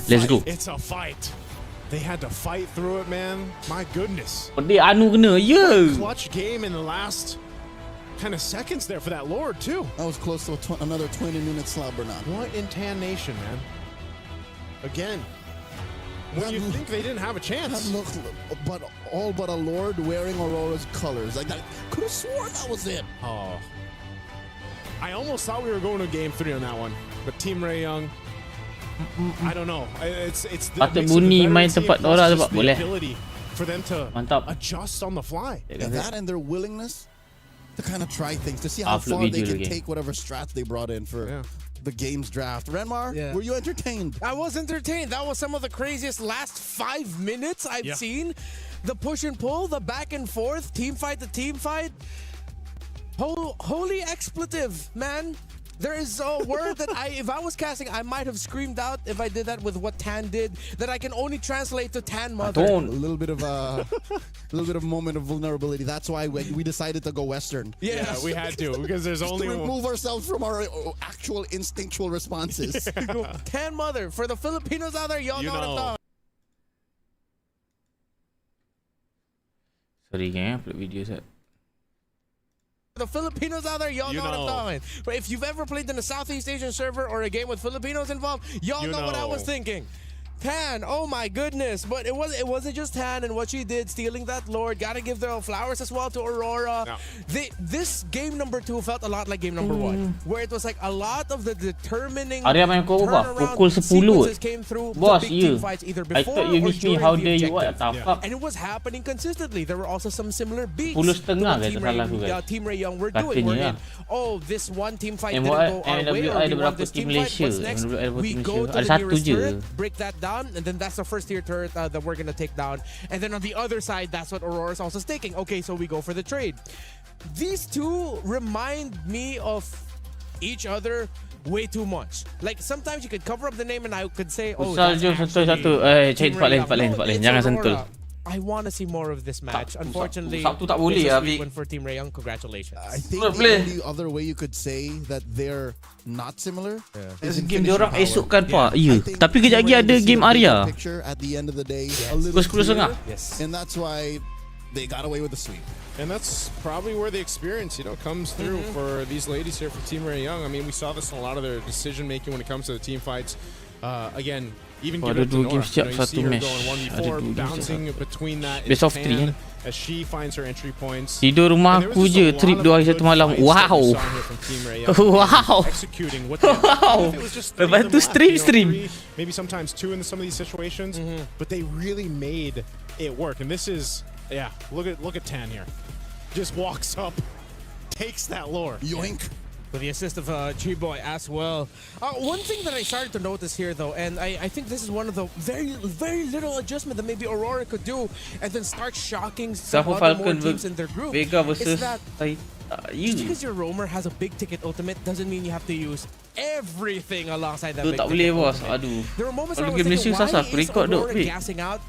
Speaker 8: Let's go.
Speaker 1: They had to fight through it, man. My goodness.
Speaker 8: Pedih Anu kena. Yeah.
Speaker 1: Clutch game in the last kind of seconds there for that Lord too.
Speaker 2: That was close to another 20-minute slobber knot.
Speaker 1: What in Tan Nation, man? Again. When you think they didn't have a chance.
Speaker 2: Look, but all but a Lord wearing Aurora's colors. Like, I could have sworn that was it.
Speaker 1: Oh. I almost thought we were going to game 3 on that one. But Team Ray Young I don't know. It's
Speaker 8: Patut bunyi main tempat Nora sebab boleh.
Speaker 1: For them to
Speaker 8: Mantap.
Speaker 1: adjust on the fly.
Speaker 2: And that and their willingness to kind of try things, to see how far they can take whatever strats they brought in for the game's draft. Renmar, were you entertained?
Speaker 3: I was entertained. That was some of the craziest last 5 minutes I've seen. The push and pull, the back and forth, team fight to team fight. Holy expletive, man. There is a word that if I was casting, I might have screamed out if I did that with what Tan did, that I can only translate to Tan Mother.
Speaker 2: A little bit of moment of vulnerability. That's why we decided to go Western.
Speaker 1: Yeah, we had to, because there's only
Speaker 2: to remove ourselves from our actual instinctual responses.
Speaker 3: Tan Mother, for the Filipinos out there, y'all know what I'm talking.
Speaker 8: Sorry gang, upload video set.
Speaker 3: The Filipinos out there, y'all know what I'm talking. But if you've ever played in a Southeast Asian server or a game with Filipinos involved, y'all know what I was thinking. Tan, oh my goodness. But it wasn't just Tan and what she did, stealing that Lord. Gotta give the flowers as well to Aurora. No. This game number 2 felt a lot like game number 1, where it was like a lot of the determining
Speaker 8: pukul 10
Speaker 3: came through
Speaker 8: Boss,
Speaker 3: the big team fights either before or during the objective. And it was happening consistently. There were also some similar beats Team Ray Young were doing. This one team fight didn't go our way, or we won this team fight. What's next? We go to the nearest turret, break that down, and then that's the first tier turret that we're gonna take down. And then on the other side, that's what Aurora's also staking. Okay, so we go for the trade. These two remind me of each other way too much. Like sometimes you could cover up the name and I could say, oh, that's actually Team Ray Young.
Speaker 8: Jangan sentuh.
Speaker 3: I want to see more of this match. Unfortunately,
Speaker 8: Sabtu tak boleh
Speaker 3: win for Team Ray Young. Congratulations.
Speaker 2: I think the only other way you could say that they're not similar is
Speaker 8: game dia orang esok kan Pak. Ya. Tapi kejap lagi ada game Arya.
Speaker 2: At the end of the day,
Speaker 8: Pukul 10:30.
Speaker 2: Yes. And that's why they got away with the sweep.
Speaker 1: And that's probably where the experience, comes through for these ladies here for Team Ray Young. I mean, we saw this in a lot of their decision making when it comes to the team fights. Again, even give it to Nora. You see her going 1v4, bouncing between that is Tan, as she finds her entry points.
Speaker 8: Tidur rumah aku je, trip 2 hari 1 malam. Wow. Wow.
Speaker 1: Executing what wow.
Speaker 8: Lepas tu stream.
Speaker 1: Maybe sometimes 2 in some of these situations, but they really made it work. And this is, look at Tan here. Just walks up, takes that lore.
Speaker 2: Yoink.
Speaker 3: With the assist of G-Boy as well. One thing that I started to notice here, though, and I think this is one of the very, very little adjustment that maybe Aurora could do and then start shocking some other more teams in their group, is that just because your roamer has a big-ticket ultimate doesn't mean you have to use everything alongside that big-ticket ultimate. There were moments where I was thinking, why is Aurora gassing out?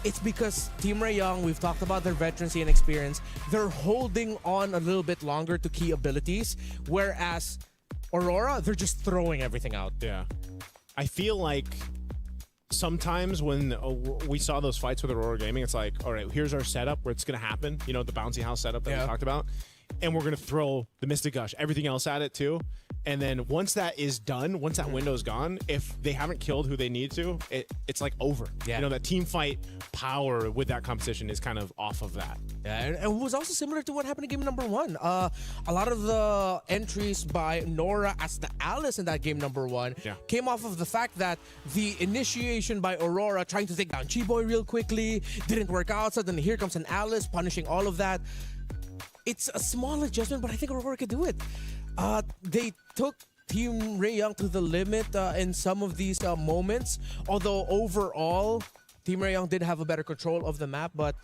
Speaker 3: It's because Team Ray Young, we've talked about their veterancy and experience, they're holding on a little bit longer to key abilities, whereas Aurora, they're just throwing everything out.
Speaker 1: Yeah. I feel like sometimes when we saw those fights with Aurora Gaming, it's like, all right, here's our setup where it's going to happen, the bouncy house setup that we talked about, and we're going to throw the Mystic Gush, everything else at it too. And then once that is done, once that window's gone, if they haven't killed who they need to, it's like over. Yeah. That team fight power with that competition is kind of off of that.
Speaker 3: Yeah, and it was also similar to what happened in game number 1. A lot of the entries by Nora as the Alice in that game number 1 came off of the fact that the initiation by Aurora trying to take down G-Boy real quickly didn't work out. So then here comes an Alice punishing all of that. It's a small adjustment, but I think Aurora could do it. They took Team Ray Young to the limit in some of these moments. Although overall, Team Ray Young did have a better control of the map. But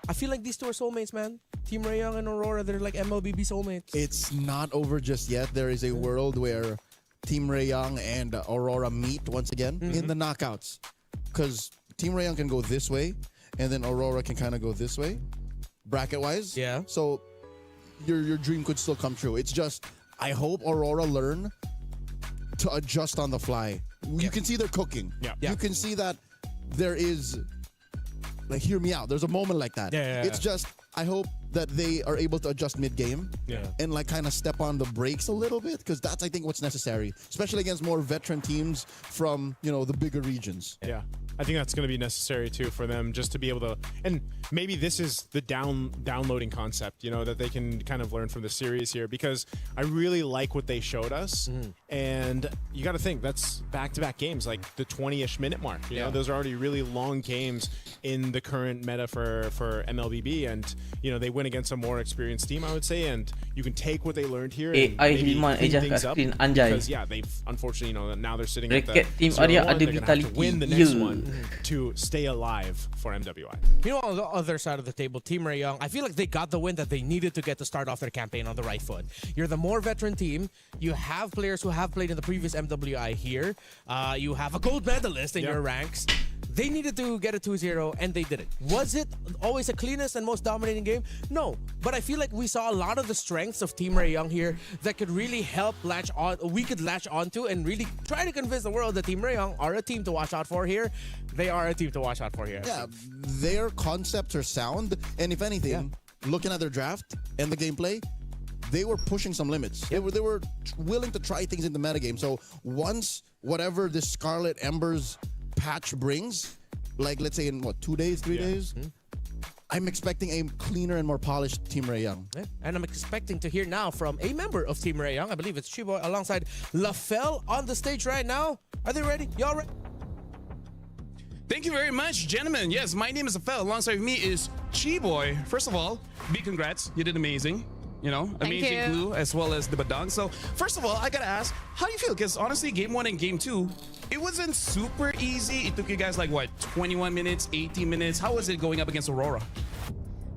Speaker 3: I feel like these two are soulmates, man. Team Ray Young and Aurora, they're like MLBB soulmates.
Speaker 2: It's not over just yet. There is a world where Team Ray Young and Aurora meet once again in the knockouts. Because Team Ray Young can go this way, and then Aurora can kind of go this way, bracket-wise.
Speaker 3: Yeah.
Speaker 2: So your dream could still come true. It's just, I hope Aurora learn to adjust on the fly. You can see they're cooking. You can see that there is, like, hear me out. There's a moment like that. It's just, I hope that they are able to adjust mid-game and like kind of step on the brakes a little bit, because that's, I think, what's necessary, especially against more veteran teams from, the bigger regions.
Speaker 1: Yeah. I think that's going to be necessary too for them just to be able to, and maybe this is the downloading concept, you know, that they can kind of learn from the series here, because I really like what they showed us. And you got to think that's back-to-back games, like the 20-ish minute mark. You know, those are already really long games in the current meta for MLBB, and you know they win against a more experienced team, I would say, and you can take what they learned here and maybe
Speaker 8: Hilman
Speaker 1: clean things up, because they've unfortunately, you know, now they're sitting at the 0-1, they're going to have to win the next one to stay alive for MWI.
Speaker 3: You know, on the other side of the table, Team Ray Young, I feel like they got the win that they needed to get to start off their campaign on the right foot. You're the more veteran team. You have players who have played in the previous MWI here. You have a gold medalist in your ranks. They needed to get a 2-0, and they did it. Was it always the cleanest and most dominating game? No. But I feel like we saw a lot of the strengths of Team Ray Young here that could really help latch on. We could latch onto and really try to convince the world that Team Ray Young are a team to watch out for here. They are a team to watch out for here.
Speaker 2: Yeah, their concepts are sound, and if anything, looking at their draft and the gameplay, they were pushing some limits. They were willing to try things in the metagame. So once whatever this Scarlet Embers patch brings, like let's say in what, 2 days, 3 days, I'm expecting a cleaner and more polished Team Ray Young.
Speaker 3: And I'm expecting to hear now from a member of Team Ray Young. I believe it's Chiboy alongside LaFell on the stage right now. Are they ready? Y'all ready?
Speaker 14: Thank you very much, gentlemen. Yes, my name is LaFell. Alongside me is Chiboy. First of all, big congrats. You did amazing. You know, amazing glue as well as the badang. So first of all, I gotta ask, how do you feel? Because honestly, game 1 and game 2, it wasn't super easy. It took you guys like what, 21 minutes, 18 minutes? How was it going up against Aurora?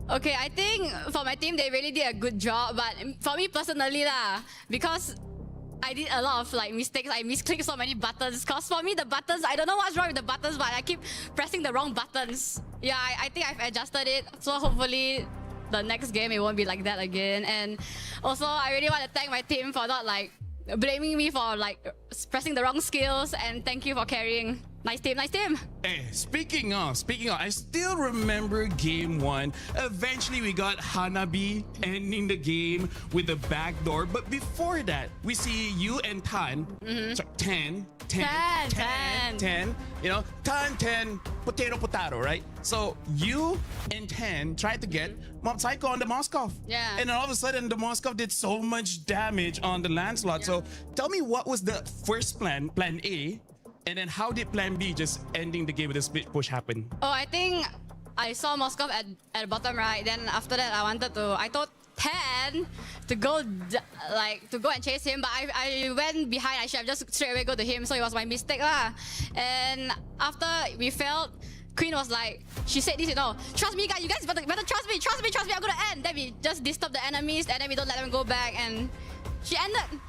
Speaker 15: Okay, I think for my team, they really did a good job. But for me personally because I did a lot of like mistakes. I misclicked so many buttons. Cause for me, the buttons, I don't know what's wrong with the buttons, but I keep pressing the wrong buttons. Yeah, I think I've adjusted it. So hopefully the next game it won't be like that again. And also I really want to thank my team for not like blaming me for like pressing the wrong skills, and thank you for carrying. Nice team, nice team.
Speaker 14: Hey, speaking of, I still remember game 1. Eventually we got Hanabi ending the game with the backdoor, but before that we see you and Tan, sorry, 10, you know, Tan, potato, right? So you and 10 tried to get Mob Psycho on the Moskov.
Speaker 15: Yeah.
Speaker 14: And then all of a sudden the Moskov did so much damage on the Lancelot. So tell me, what was the first plan A, and then how did plan B, just ending the game with a split push, happen?
Speaker 15: Oh, I think I saw Moskov at the bottom right. Then after that, I thought 10 to go and chase him, but I went behind. I should have just straight away go to him, so it was my mistake lah. And after we failed, Queen was like, she said this, you know, trust me guys, you guys better trust me, I'm gonna end. Then we just disturb the enemies, and then we don't let them go back, and she ended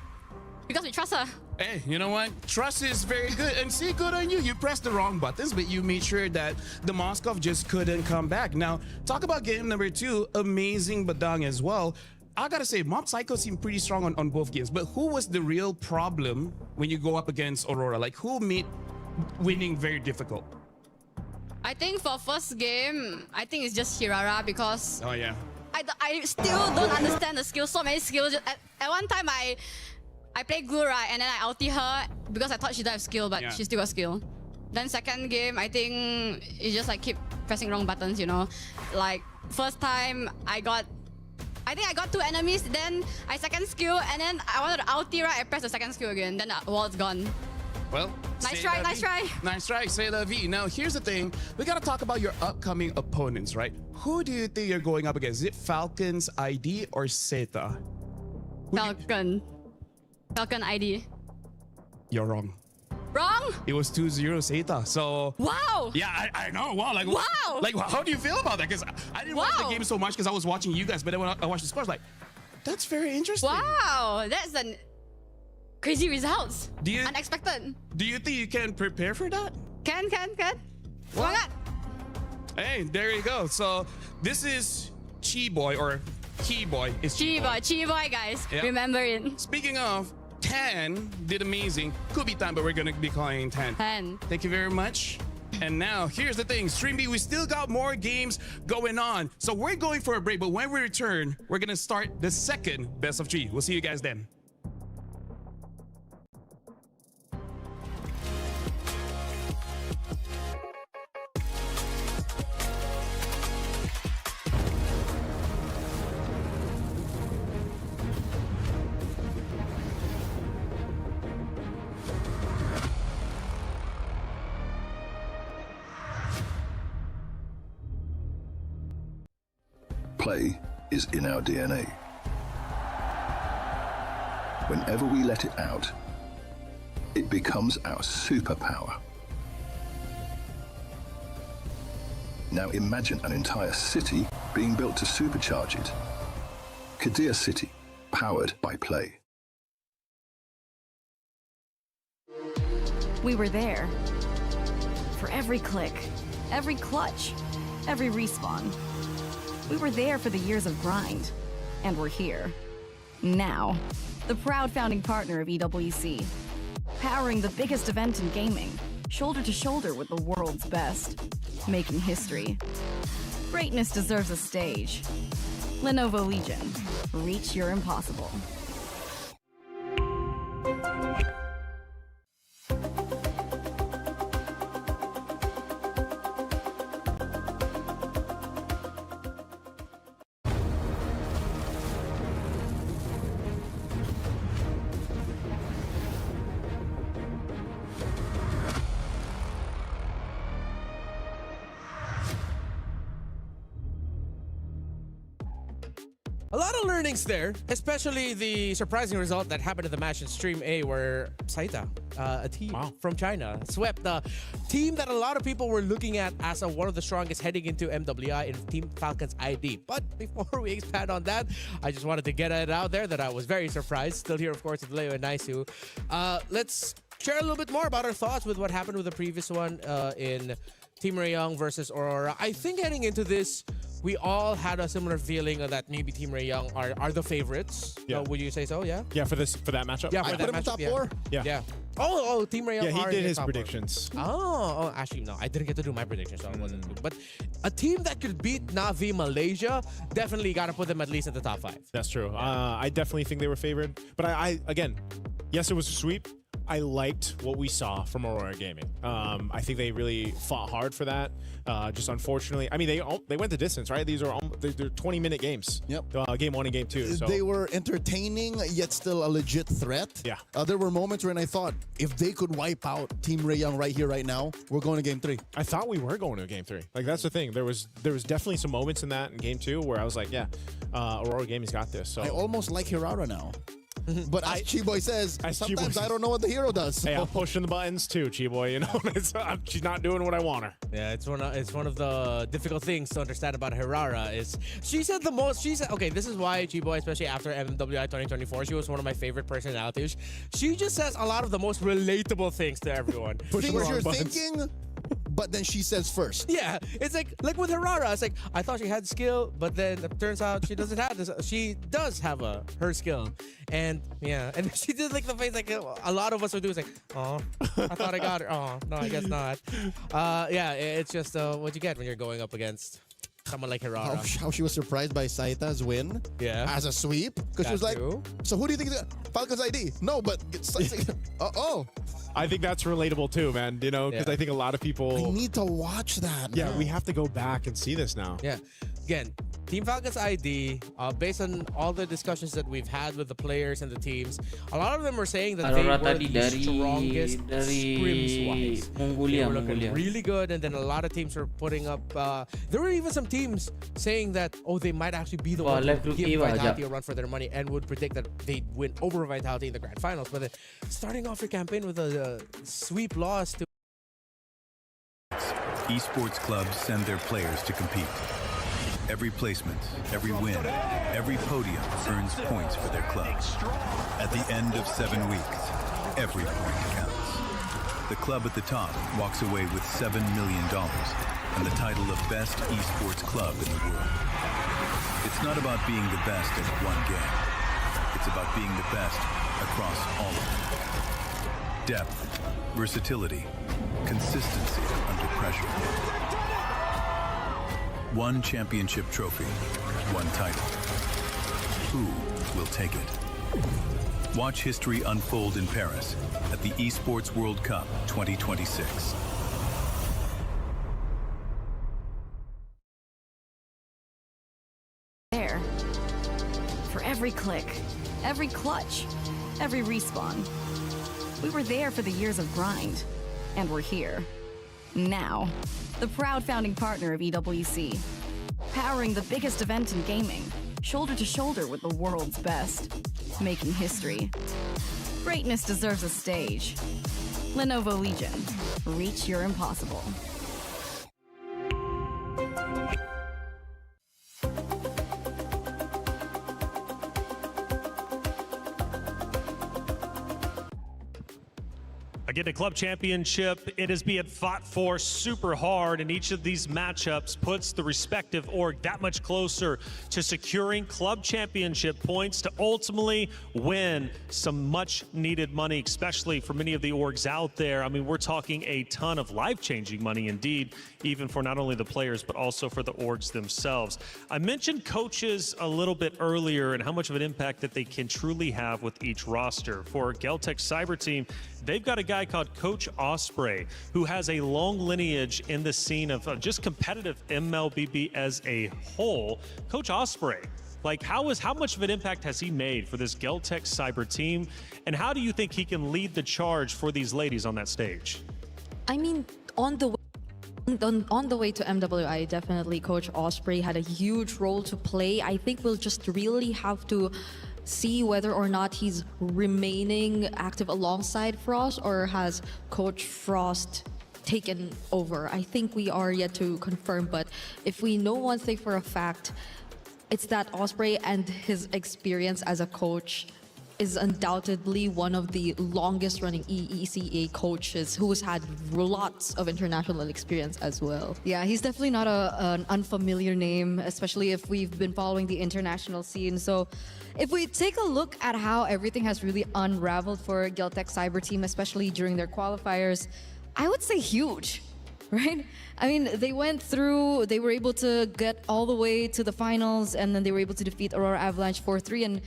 Speaker 15: because we trust her.
Speaker 14: Hey, you know what? Trust is very good. And see, good on you. You pressed the wrong buttons, but you made sure that the Moskov just couldn't come back. Now, talk about game number 2. Amazing badang as well. I gotta say, Mob Psycho seemed pretty strong on both games. But who was the real problem when you go up against Aurora? Like, who made winning very difficult?
Speaker 15: I think for first game, I think it's just Hirara, because I still don't understand the skills. So many skills. At one time, I played glue, right, and then I ulti her because I thought she didn't have skill, but she still got skill. Then second game, I think it's just like keep pressing wrong buttons, you know. Like first time I think I got 2 enemies, then I second skill, and then I wanted to ulti, right, I pressed the second skill again, then the wall's gone.
Speaker 14: Well,
Speaker 15: nice try.
Speaker 14: Nice try, say la vie. Now, here's the thing. We gotta talk about your upcoming opponents, right? Who do you think you're going up against? Is it Falcons ID or Zeta?
Speaker 15: Falcon ID.
Speaker 14: You're wrong.
Speaker 15: Wrong?
Speaker 14: It was 2-0 Zeta. So
Speaker 15: wow.
Speaker 14: Yeah, I know. Wow. Like
Speaker 15: wow.
Speaker 14: Like how do you feel about that? Because I didn't watch the game so much because I was watching you guys, but then when I watched the scores, like that's very interesting.
Speaker 15: Wow, that's an crazy results. Unexpected.
Speaker 14: Do you think you can prepare for that?
Speaker 15: Can. Why not?
Speaker 14: Hey, there you go. So this is Chiboy or Keyboy. It's
Speaker 15: Chiboy, guys. Yep. Remember it.
Speaker 14: Speaking of, 10 did amazing. Could be 10, but we're gonna be calling 10.
Speaker 15: 10.
Speaker 14: Thank you very much. And now, here's the thing. Stream B, we still got more games going on. So we're going for a break, but when we return, we're gonna start the second best of 3. We'll see you guys then.
Speaker 12: Play is in our DNA. Whenever we let it out, it becomes our superpower. Now imagine an entire city being built to supercharge it. Kadir City, powered by play.
Speaker 13: We were there for every click, every clutch, every respawn. We were there for the years of grind, and we're here. Now, the proud founding partner of EWC, powering the biggest event in gaming, shoulder to shoulder with the world's best, making history. Greatness deserves a stage. Lenovo Legion, reach your impossible.
Speaker 3: A lot of learnings there, especially the surprising result that happened in the match in Stream A where Saita, a team from China, swept the team that a lot of people were looking at as one of the strongest heading into MWI in Team Falcon's ID. But before we expand on that, I just wanted to get it out there that I was very surprised. Still here, of course, with Leo and Naisu. Let's share a little bit more about our thoughts with what happened with the previous one in Team Rayong versus Aurora. I think heading into this, we all had a similar feeling that maybe Team Rayong are the favorites.
Speaker 1: Yeah.
Speaker 3: Would you say so? Yeah.
Speaker 1: Yeah, for that matchup.
Speaker 3: Yeah, for that
Speaker 2: put him in
Speaker 3: matchup,
Speaker 2: top
Speaker 3: yeah.
Speaker 2: 4.
Speaker 1: Yeah.
Speaker 3: Oh, Team Rayong.
Speaker 1: Yeah, he
Speaker 3: are
Speaker 1: did
Speaker 3: in
Speaker 1: his
Speaker 3: top 4.
Speaker 1: predictions.
Speaker 3: Oh, actually no, I didn't get to do my predictions, so I wasn't. But a team that could beat Navi Malaysia definitely got to put them at least in the top 5.
Speaker 1: That's true. I definitely think they were favored. But I again, yes, it was a sweep. I liked what we saw from Aurora Gaming. I think they really fought hard for that. Just unfortunately, I mean, they went the distance, right? They're 20-minute games.
Speaker 2: Yep.
Speaker 1: Game 1 and game 2. So.
Speaker 2: They were entertaining, yet still a legit threat.
Speaker 1: Yeah.
Speaker 2: There were moments when I thought, if they could wipe out Team Rayong right here, right now, we're going to game 3.
Speaker 1: I thought we were going to game 3. Like, that's the thing. There was definitely some moments in that in game 2 where I was like, yeah, Aurora Gaming's got this. So
Speaker 2: I almost like Hirara now. But as Chiboy says, sometimes I don't know what the hero does. So.
Speaker 1: Hey, I'm pushing the buttons too, Chiboy. You know, she's not doing what I want her.
Speaker 3: Yeah, it's one of the difficult things to understand about Hirara is she said the most. She said, okay, this is why Chiboy, especially after MWI 2024, she was one of my favorite personalities. She just says a lot of the most relatable things to everyone.
Speaker 2: Things you're thinking, but then she says first.
Speaker 3: Yeah, it's like with Hirara, it's like I thought she had skill, but then it turns out she doesn't have this. She does have her skill, and yeah, and she did like the face like a lot of us would do. It's like, oh, I thought I got her. Oh, no, I guess not. Yeah, it's just what you get when you're going up against someone like Hirara.
Speaker 2: How she was surprised by Saita's win as a sweep. Because she was like, so who do you think is Falcon's ID? No, but
Speaker 1: I think that's relatable too, man. You know, because I think a lot of people...
Speaker 2: I need to watch that.
Speaker 1: Yeah, we have to go back and see this now.
Speaker 3: Yeah. Again, Team Falcon's ID, based on all the discussions that we've had with the players and the teams, a lot of them were saying that they were the strongest scrims-wise. They were looking really good, and then a lot of teams were putting up... there were even some teams saying that, they might actually be the ones who give Vitality a run for their money and would predict that they'd win over Vitality in the Grand Finals. But then starting off your campaign with a sweep loss to...
Speaker 16: Esports clubs send their players to compete. Every placement, every win, every podium earns points for their club. At the end of 7 weeks, every point counts. The club at the top walks away with $7 million and the title of Best Esports Club in the world. It's not about being the best in one game. It's about being the best across all of them. Depth, versatility, consistency under pressure. One championship trophy, one title. Who will take it? Watch history unfold in Paris at the Esports World Cup 2026.
Speaker 13: There. For every click, every clutch, every respawn. We were there for the years of grind, and we're here. Now, the proud founding partner of EWC, powering the biggest event in gaming, shoulder to shoulder with the world's best, making history. Greatness deserves a stage. Lenovo Legion. Reach your impossible.
Speaker 7: Again, the club championship, it is being fought for super hard, and each of these matchups puts the respective org that much closer to securing club championship points to ultimately win some much needed money, especially for many of the orgs out there. I mean, we're talking a ton of life-changing money indeed, even for not only the players, but also for the orgs themselves. I mentioned coaches a little bit earlier and how much of an impact that they can truly have with each roster. For Geltec Cyber Team, they've got a guy called Coach Osprey, who has a long lineage in the scene of just competitive MLBB as a whole. Coach Osprey, like how much of an impact has he made for this Geltec Cyber Team, and how do you think he can lead the charge for these ladies on that stage?
Speaker 17: I mean, on the way to MWI, definitely Coach Osprey had a huge role to play. I think we'll just really have to see whether or not he's remaining active alongside Frost, or has Coach Frost taken over. I think we are yet to confirm, but if we know one thing for a fact, it's that Osprey and his experience as a coach is undoubtedly one of the longest running EECA coaches who's had lots of international experience as well.
Speaker 18: Yeah, he's definitely not an unfamiliar name, especially if we've been following the international scene. So if we take a look at how everything has really unraveled for Geltec Cyber Team, especially during their qualifiers, I would say huge, right? I mean, they went through, they were able to get all the way to the finals, and then they were able to defeat Aurora Avalanche 4-3. And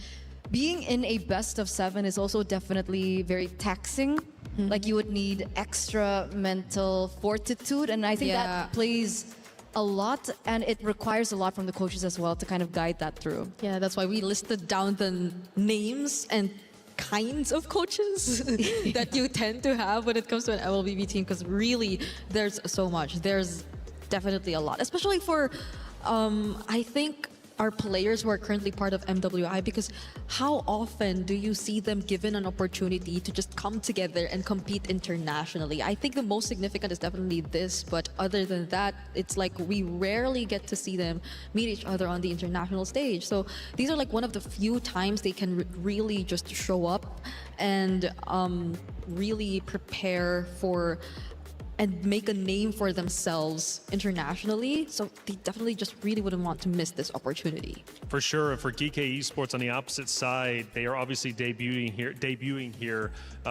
Speaker 18: being in a best of 7 is also definitely very taxing. Like, you would need extra mental fortitude, and I think that plays a lot, and it requires a lot from the coaches as well to kind of guide that through.
Speaker 17: Yeah, that's why we listed down the names and kinds of coaches that you tend to have when it comes to an MLBB team, because really there's so much. There's definitely a lot, especially for I think our players who are currently part of MWI, because how often do you see them given an opportunity to just come together and compete internationally? I think the most significant is definitely this, but other than that, it's like we rarely get to see them meet each other on the international stage. So these are like one of the few times they can really just show up and really prepare for and make a name for themselves internationally. So they definitely just really wouldn't want to miss this opportunity.
Speaker 7: For sure. For GK Esports on the opposite side, they are obviously debuting here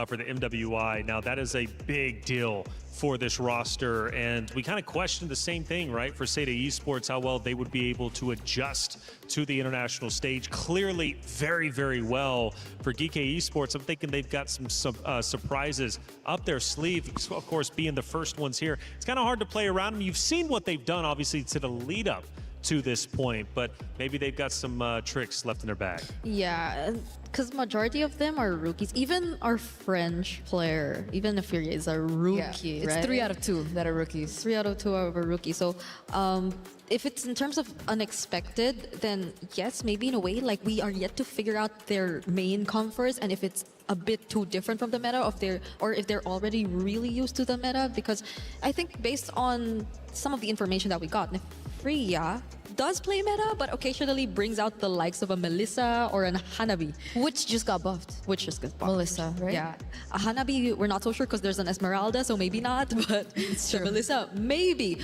Speaker 7: for the MWI. Now that is a big deal for this roster, and we kind of questioned the same thing, right, for Seda Esports, how well they would be able to adjust to the international stage. Clearly very, very well. For GK Esports, I'm thinking they've got some surprises up their sleeve, of course being the first ones here. It's kind of hard to play around them. You've seen what they've done obviously to the lead up to this point, but maybe they've got some tricks left in their bag.
Speaker 17: Yeah, because majority of them are rookies. Even our French player, even Afiria, is a rookie.
Speaker 18: Yeah, it's 3 out of 2 that are rookies.
Speaker 17: 3 out of 2 are rookies. So if it's in terms of unexpected, then yes, maybe in a way, like we are yet to figure out their main comforts, and if it's a bit too different from the meta, or if they're already really used to the meta. Because I think based on some of the information that we got, Freya does play meta, but occasionally brings out the likes of a Melissa or an Hanabi.
Speaker 18: Which just got buffed. Melissa, right?
Speaker 17: Yeah. A Hanabi, we're not so sure because there's an Esmeralda, so maybe not, but it's true. Melissa, maybe,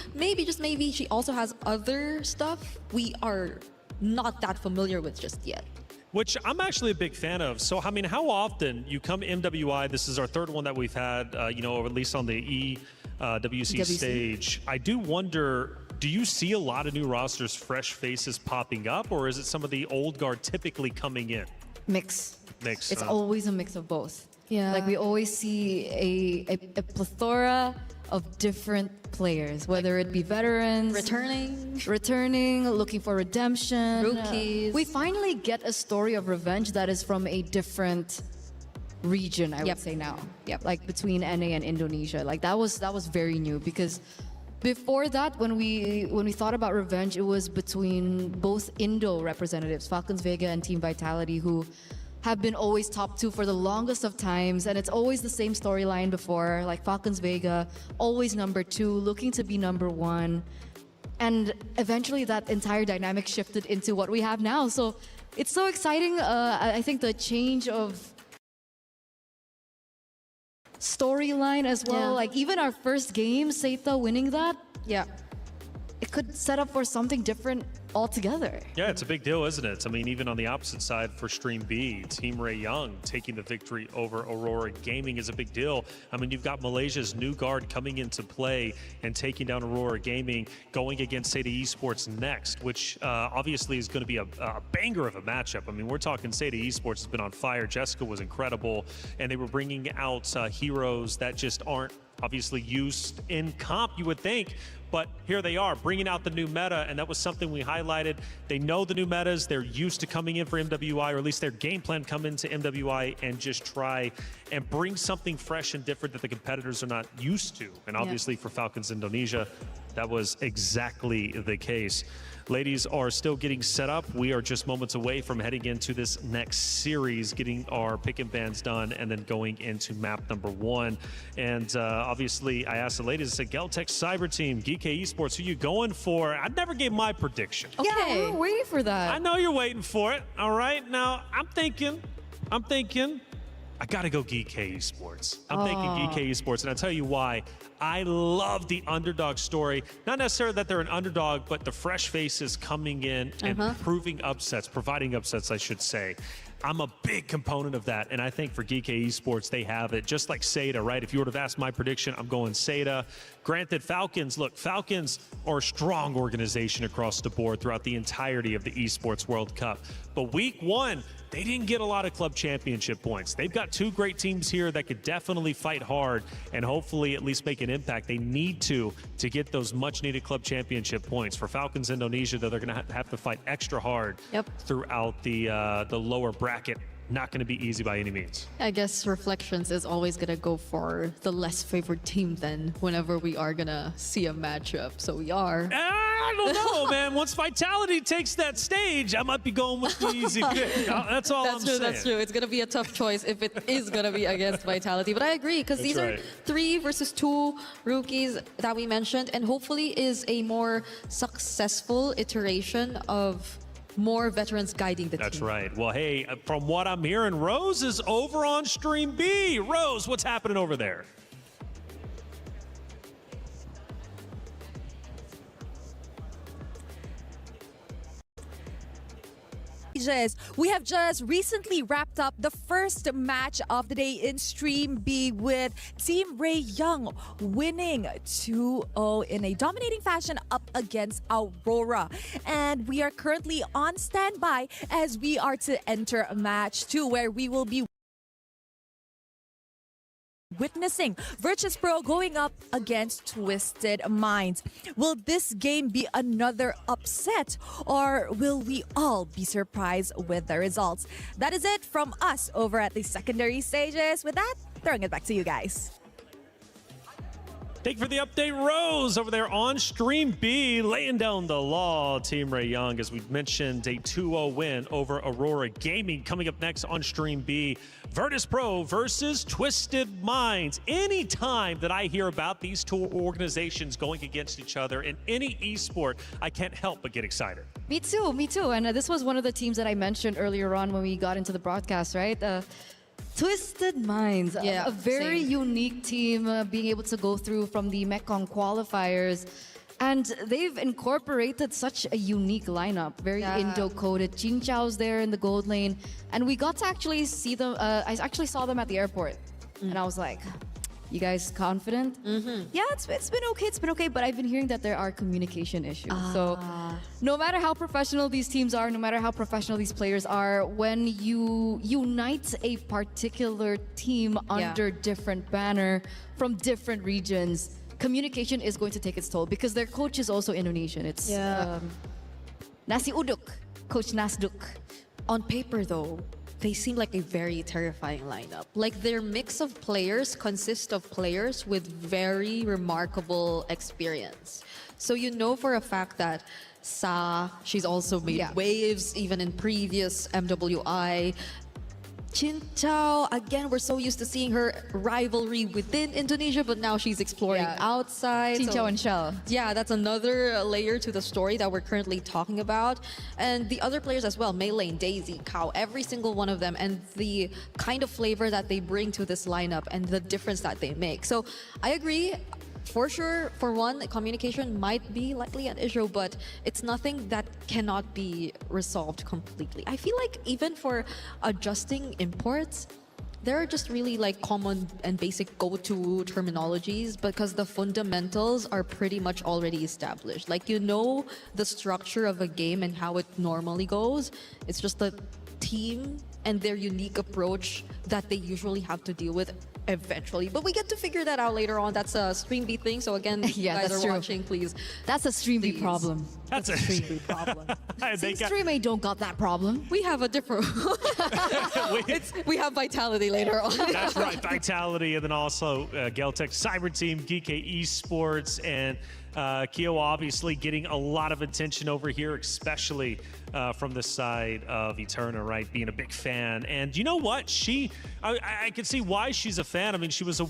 Speaker 17: just maybe she also has other stuff we are not that familiar with just yet.
Speaker 7: Which I'm actually a big fan of. So, I mean, how often you come MWI, this is our third one that we've had, or at least on the EWC stage. I do wonder, do you see a lot of new rosters, fresh faces popping up, or is it some of the old guard typically coming in?
Speaker 18: Mix. It's
Speaker 7: huh?
Speaker 18: always a mix of both.
Speaker 17: Yeah.
Speaker 18: Like we always see a plethora of different players, whether it be veterans, returning, looking for redemption,
Speaker 17: rookies.
Speaker 18: We finally get a story of revenge that is from a different region, I would say now. Like between NA and Indonesia. Like that was very new, because Before that, when we thought about revenge, it was between both Indo representatives, Falcons Vega and Team Vitality, who have been always top two for the longest of times, and it's always the same storyline before, like Falcons Vega, always number two, looking to be number one. And eventually that entire dynamic shifted into what we have now. So it's so exciting. I think the change of storyline as well, like even our first game, Seita winning that, it could set up for something different altogether.
Speaker 7: Yeah, it's a big deal, isn't it? I mean, even on the opposite side for Stream B, Team Ray Young taking the victory over Aurora Gaming is a big deal. I mean, you've got Malaysia's new guard coming into play and taking down Aurora Gaming, going against Seda Esports next, which obviously is going to be a banger of a matchup. I mean, we're talking Seda Esports has been on fire. Jessica was incredible, and they were bringing out heroes that just aren't obviously used in comp, you would think. But here they are, bringing out the new meta, and that was something we highlighted. They know the new metas. They're used to coming in for MWI, or at least their game plan come into MWI and just try and bring something fresh and different that the competitors are not used to. And obviously for Falcons Indonesia, that was exactly the case. Ladies are still getting set up. We are just moments away from heading into this next series, getting our pick and bans done, and then going into map number 1. And obviously, I asked the ladies, I said, Geltech Cyber Team, GK Esports, who you going for? I never gave my prediction.
Speaker 18: Okay. Yeah, we're waiting for that.
Speaker 7: I know you're waiting for it. All right. Now, I'm thinking, I gotta go GK Esports. I'm thinking GK Esports, and I'll tell you why. I love the underdog story. Not necessarily that they're an underdog, but the fresh faces coming in and providing upsets, I should say. I'm a big component of that, and I think for GK Esports, they have it. Just like Seda, right? If you would have asked my prediction, I'm going Seda. Granted, Falcons, look, Falcons are a strong organization across the board throughout the entirety of the Esports World Cup. But week 1, they didn't get a lot of club championship points. They've got 2 great teams here that could definitely fight hard and hopefully at least make an impact. They need to get those much-needed club championship points. For Falcons Indonesia, though, they're going to have to fight extra hard throughout the lower bracket. Not going to be easy by any means.
Speaker 17: I guess Reflections is always going to go for the less favored team then whenever we are going to see a matchup. So we are.
Speaker 7: I don't know, man. Once Vitality takes that stage, I might be going with the easy pick. That's all I'm saying.
Speaker 17: That's true. It's going to be a tough choice if it is going to be against Vitality. But I agree, because these are 3 versus 2 rookies that we mentioned, and hopefully is a more successful iteration of more veterans guiding the team.
Speaker 7: That's right. Well, hey, from what I'm hearing, Rose is over on Stream B. Rose, what's happening over there?
Speaker 19: We have just recently wrapped up the first match of the day in Stream B with Team Ray Young winning 2-0 in a dominating fashion up against Aurora. And we are currently on standby as we are to enter match 2, where we will be witnessing Virtus Pro going up against Twisted Minds. Will this game be another upset, or will we all be surprised with the results? That is it from us over at the secondary stages. With that, throwing it back to you guys.
Speaker 7: Thank you for the update, Rose, over there on Stream B, laying down the law. Team Ray Young, as we mentioned, a 2-0 win over Aurora Gaming. Coming up next on Stream B, Virtus Pro versus Twisted Minds. Anytime that I hear about these 2 organizations going against each other in any esport, I can't help but get excited.
Speaker 18: Me too. And this was one of the teams that I mentioned earlier on when we got into the broadcast, right? Twisted Minds, a very unique team, being able to go through from the Mekong qualifiers. And they've incorporated such a unique lineup, very Indo-coded. Jin Chao's there in the gold lane. And we got to actually see them, I actually saw them at the airport. And I was like, you guys confident? Yeah, it's been okay, but I've been hearing that there are communication issues. So no matter how professional these teams are, no matter how professional these players are, when you unite a particular team under different banner from different regions, communication is going to take its toll, because their coach is also Indonesian. It's Nasi Uduk, Coach Nasduk.
Speaker 19: On paper though,
Speaker 17: they seem like a very terrifying lineup. Like their mix of players consists of players with very remarkable experience. So you know for a fact that she's also made waves even in previous MWI. Chin Chow, again, we're so used to seeing her rivalry within Indonesia, but now she's exploring outside.
Speaker 19: Chin Chow and Shell.
Speaker 17: Yeah, that's another layer to the story that we're currently talking about. And the other players as well, Mei Lane, Daisy, Kao, every single one of them, and the kind of flavor that they bring to this lineup and the difference that they make. So I agree. For sure, for one, communication might be likely an issue, but it's nothing that cannot be resolved completely. I feel like even for adjusting imports, there are just really like common and basic go-to terminologies because the fundamentals are pretty much already established. Like you know the structure of a game and how it normally goes. It's just the team and their unique approach that they usually have to deal with eventually. But we get to figure that out later on. That's a Stream B thing. So again, if you guys are watching, please.
Speaker 19: That's a Stream B problem.
Speaker 7: That's a
Speaker 17: Stream B problem.
Speaker 19: Stream A don't got that problem.
Speaker 17: We have a different... we have Vitality later on.
Speaker 7: That's right, Vitality, and then also Geltec Cyber Team, GK Esports, and Kyo obviously getting a lot of attention over here, especially from the side of Eterna, right? Being a big fan. And you know what? I can see why she's a fan. I mean, she was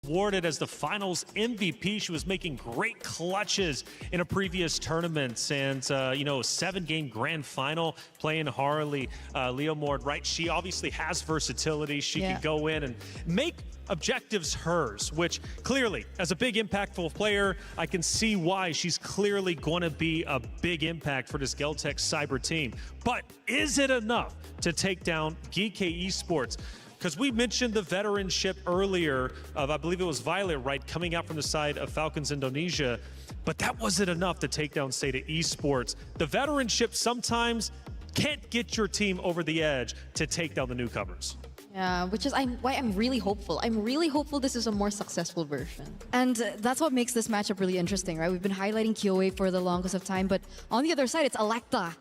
Speaker 7: awarded as the finals MVP. She was making great clutches in a previous tournament, and you know, 7-game grand final playing Harley Leomord, right? She obviously has versatility. She can go in and make objectives hers, which clearly, as a big impactful player, I can see why she's clearly going to be a big impact for this Geltec Cyber team. But is it enough to take down GK Esports? Because we mentioned the veteranship earlier of, I believe it was Violet, right, coming out from the side of Falcons Indonesia, but that wasn't enough to take down Seda Esports. The veteranship sometimes can't get your team over the edge to take down the newcomers.
Speaker 17: Yeah, which is why I'm really hopeful. I'm really hopeful this is a more successful version.
Speaker 19: And that's what makes this matchup really interesting, right? We've been highlighting KOA for the longest of time, but on the other side, it's Electa.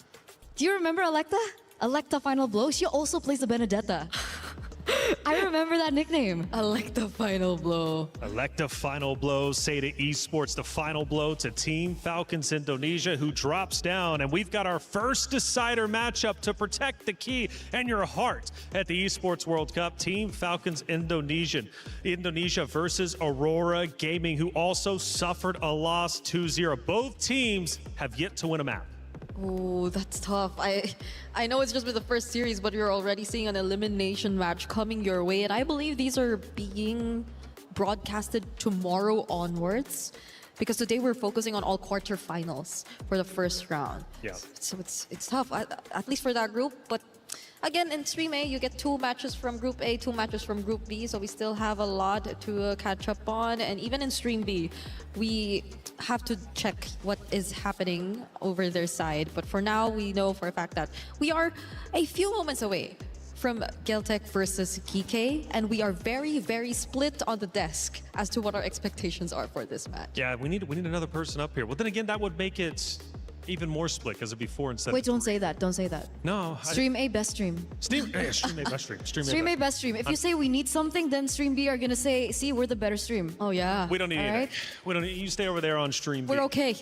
Speaker 19: Do you remember Electa? Electa Final Blow? She also plays the Benedetta. I remember that nickname.
Speaker 17: Electa Final Blow.
Speaker 7: Electa Final Blow, Seda Esports, the final blow to Team Falcons Indonesia, who drops down. And we've got our first decider matchup to protect the key and your heart at the Esports World Cup. Team Falcons Indonesia versus Aurora Gaming, who also suffered a loss 2-0. Both teams have yet to win a map.
Speaker 17: Oh, that's tough. I know it's just been the first series, but you're already seeing an elimination match coming your way. And I believe these are being broadcasted tomorrow onwards, because today we're focusing on all quarterfinals for the first round.
Speaker 7: Yeah.
Speaker 17: So it's tough, at least for that group. But again, in Stream A, you get 2 matches from Group A, 2 matches from Group B, so we still have a lot to catch up on. And even in Stream B, we have to check what is happening over their side. But for now, we know for a fact that we are a few moments away from Geltec versus GK, and we are very, very split on the desk as to what our expectations are for this match.
Speaker 7: Yeah, we need another person up here. Well, then again, that would make it even more split because it'd be 4 instead
Speaker 19: Wait,
Speaker 7: of 3.
Speaker 19: don't say that. Don't say that.
Speaker 7: No.
Speaker 19: Stream A, best stream.
Speaker 7: Stream A, best stream.
Speaker 19: Stream A, best stream. If you say we need something, then Stream B are going to say, see, we're the better stream.
Speaker 17: Oh, yeah.
Speaker 7: We don't need
Speaker 19: All
Speaker 7: it.
Speaker 19: right?
Speaker 7: We don't need, you stay over there on Stream B.
Speaker 17: We're okay.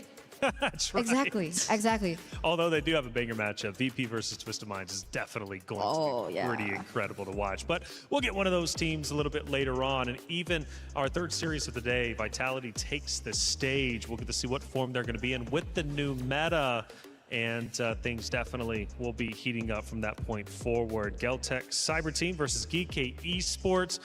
Speaker 7: That's right.
Speaker 19: Exactly.
Speaker 7: Although they do have a banger matchup, VP versus Twisted Minds is definitely going to be pretty incredible to watch. But we'll get one of those teams a little bit later on. And even our third series of the day, Vitality takes the stage. We'll get to see what form they're going to be in with the new meta. And things definitely will be heating up from that point forward. Geltec Cyber Team versus GK Esports.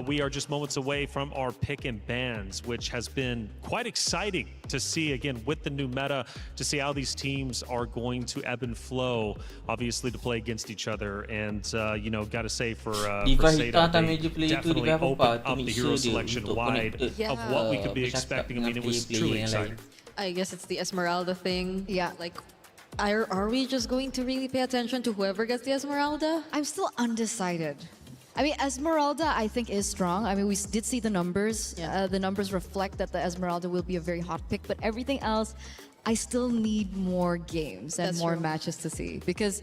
Speaker 7: We are just moments away from our pick and bans, which has been quite exciting to see, again, with the new meta, to see how these teams are going to ebb and flow, obviously, to play against each other. And, you know, got to say for Seda, they definitely opened up the hero selection wide of what we could be expecting. I mean, it was truly exciting.
Speaker 17: I guess it's the Esmeralda thing.
Speaker 19: Yeah.
Speaker 17: Like, are we just going to really pay attention to whoever gets the Esmeralda?
Speaker 19: I'm still undecided. I mean, Esmeralda, I think, is strong. I mean, we did see the numbers. The numbers reflect that the Esmeralda will be a very hot pick. But everything else, I still need more games and more matches to see. Because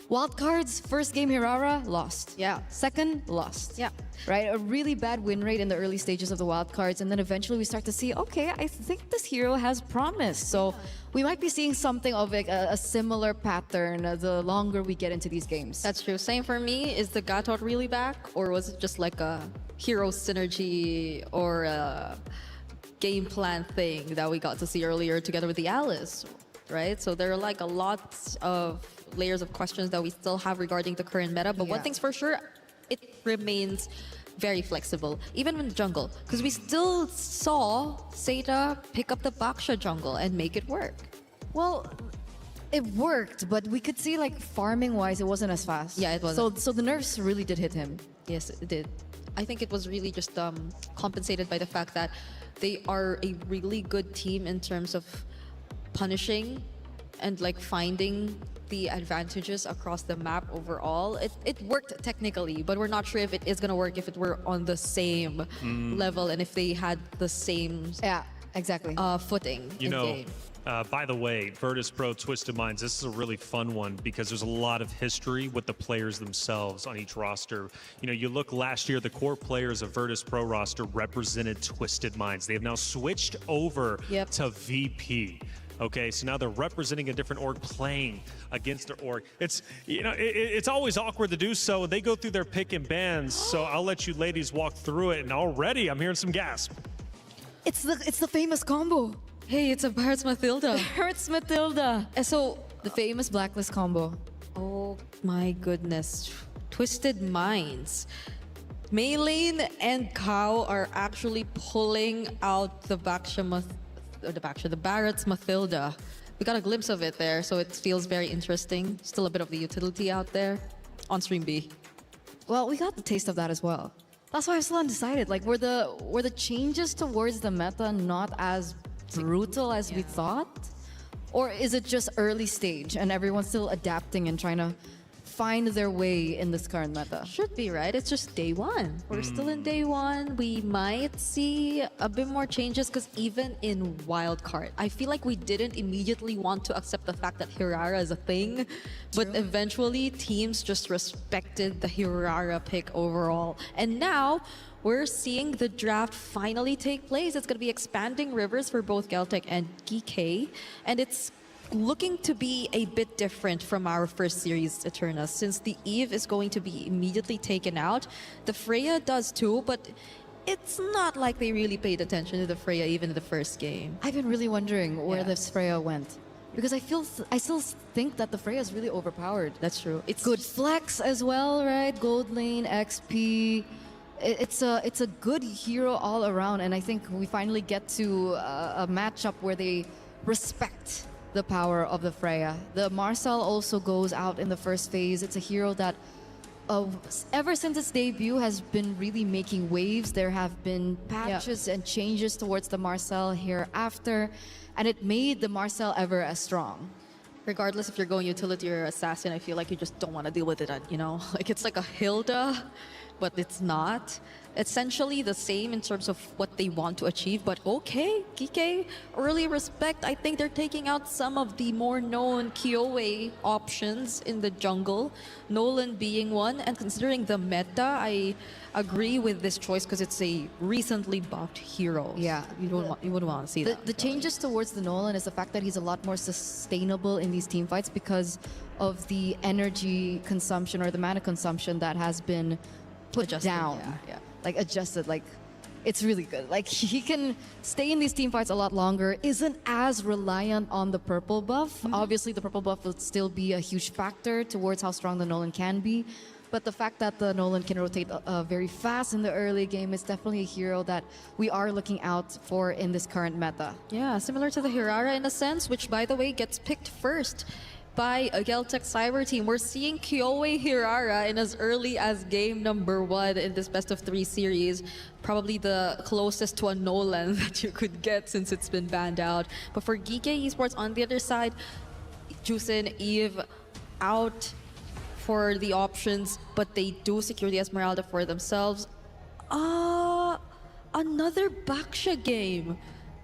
Speaker 18: Wildcards, first game Hirara, lost. Yeah. Second, lost. Yeah. Right? A really bad win rate in the early stages of the wildcards, and then eventually we start to see, okay, I think this hero has promise. So we might be seeing something of a similar pattern the longer we get into these games.
Speaker 17: That's true. Same for me. Is the Gatot really back, or was it just like a hero synergy or a game plan thing that we got to see earlier together with the Alice, right? So there are like a lot of layers of questions that we still have regarding the current meta, but one thing's for sure, it remains very flexible, even in the jungle, because we still saw Seda pick up the Baksha jungle and make it work.
Speaker 18: Well, it worked, but we could see like farming-wise, it wasn't as fast.
Speaker 17: Yeah, it wasn't.
Speaker 18: So the nerfs really did hit him.
Speaker 17: Yes, it did. I think it was really just compensated by the fact that they are a really good team in terms of punishing and like finding the advantages across the map overall. It worked technically, but we're not sure if it is going to work if it were on the same level and if they had the same footing
Speaker 7: You
Speaker 17: in
Speaker 7: know,
Speaker 17: game.
Speaker 7: By the way, Virtus Pro Twisted Minds, this is a really fun one because there's a lot of history with the players themselves on each roster. You know, you look last year, the core players of Virtus Pro roster represented Twisted Minds. They have now switched over to VP. Okay, so now they're representing a different org, playing against their org. It's, you know, it's always awkward to do so. They go through their pick and bans, so I'll let you ladies walk through it. And already I'm hearing some gasp.
Speaker 18: It's the famous combo.
Speaker 17: Hey, it's a Barrett's Mathilda.
Speaker 18: Barrett's Mathilda. So the famous Blacklist combo.
Speaker 17: Oh my goodness. Twisted Minds. Maylene and Kao are actually pulling out the the Barrett's Mathilda. We got a glimpse of it there, so it feels very interesting. Still a bit of the utility out there on stream B.
Speaker 18: Well, we got the taste of that as well. That's why I'm still undecided. Like, were the changes towards the meta not as brutal as we thought? Or is it just early stage and everyone's still adapting and trying to find their way in this current meta?
Speaker 17: Should be, right? It's just day one. We're still in day one. We might see a bit more changes because even in wildcard, I feel like we didn't immediately want to accept the fact that Hirara is a thing, but eventually teams just respected the Hirara pick overall. And now we're seeing the draft finally take place. It's going to be expanding rivers for both Geltec and GK, and it's looking to be a bit different from our first series, Eterna, since the Eve is going to be immediately taken out. The Freya does too, but it's not like they really paid attention to the Freya even in the first game.
Speaker 18: I've been really wondering where this Freya went. Because I still think that the Freya is really overpowered.
Speaker 17: That's true.
Speaker 18: It's good flex as well, right? Gold lane, XP. It's a good hero all around, and I think we finally get to a matchup where they respect the power of the Freya. The Marcel also goes out in the first phase. It's a hero that ever since its debut has been really making waves. There have been patches and changes towards the Marcel hereafter, and it made the Marcel ever as strong.
Speaker 17: Regardless if you're going utility or assassin, I feel like you just don't want to deal with it, you know? Like, it's like a Hilda, but it's not. Essentially the same in terms of what they want to achieve, but okay, Kike, early respect. I think they're taking out some of the more known Kyoei options in the jungle, Nolan being one, and considering the meta, I agree with this choice because it's a recently buffed hero.
Speaker 18: Yeah.
Speaker 17: You wouldn't want to see that.
Speaker 18: The changes towards the Nolan is the fact that he's a lot more sustainable in these team fights because of the energy consumption or the mana consumption that has been put down.
Speaker 17: Yeah.
Speaker 18: Like adjusted, like it's really good. Like he can stay in these team fights a lot longer, isn't as reliant on the purple buff. Obviously the purple buff will still be a huge factor towards how strong the Nolan can be. But the fact that the Nolan can rotate very fast in the early game is definitely a hero that we are looking out for in this current meta.
Speaker 17: Yeah, similar to the Hirara in a sense, which by the way gets picked first by a Geltec Cyber team. We're seeing Kyoei Hirara in as early as game number 1 in this best of 3 series. Probably the closest to a Nolan that you could get since it's been banned out. But for Geekei Esports on the other side, Jusin, Eve out for the options, but they do secure the Esmeralda for themselves. Another Baksha game.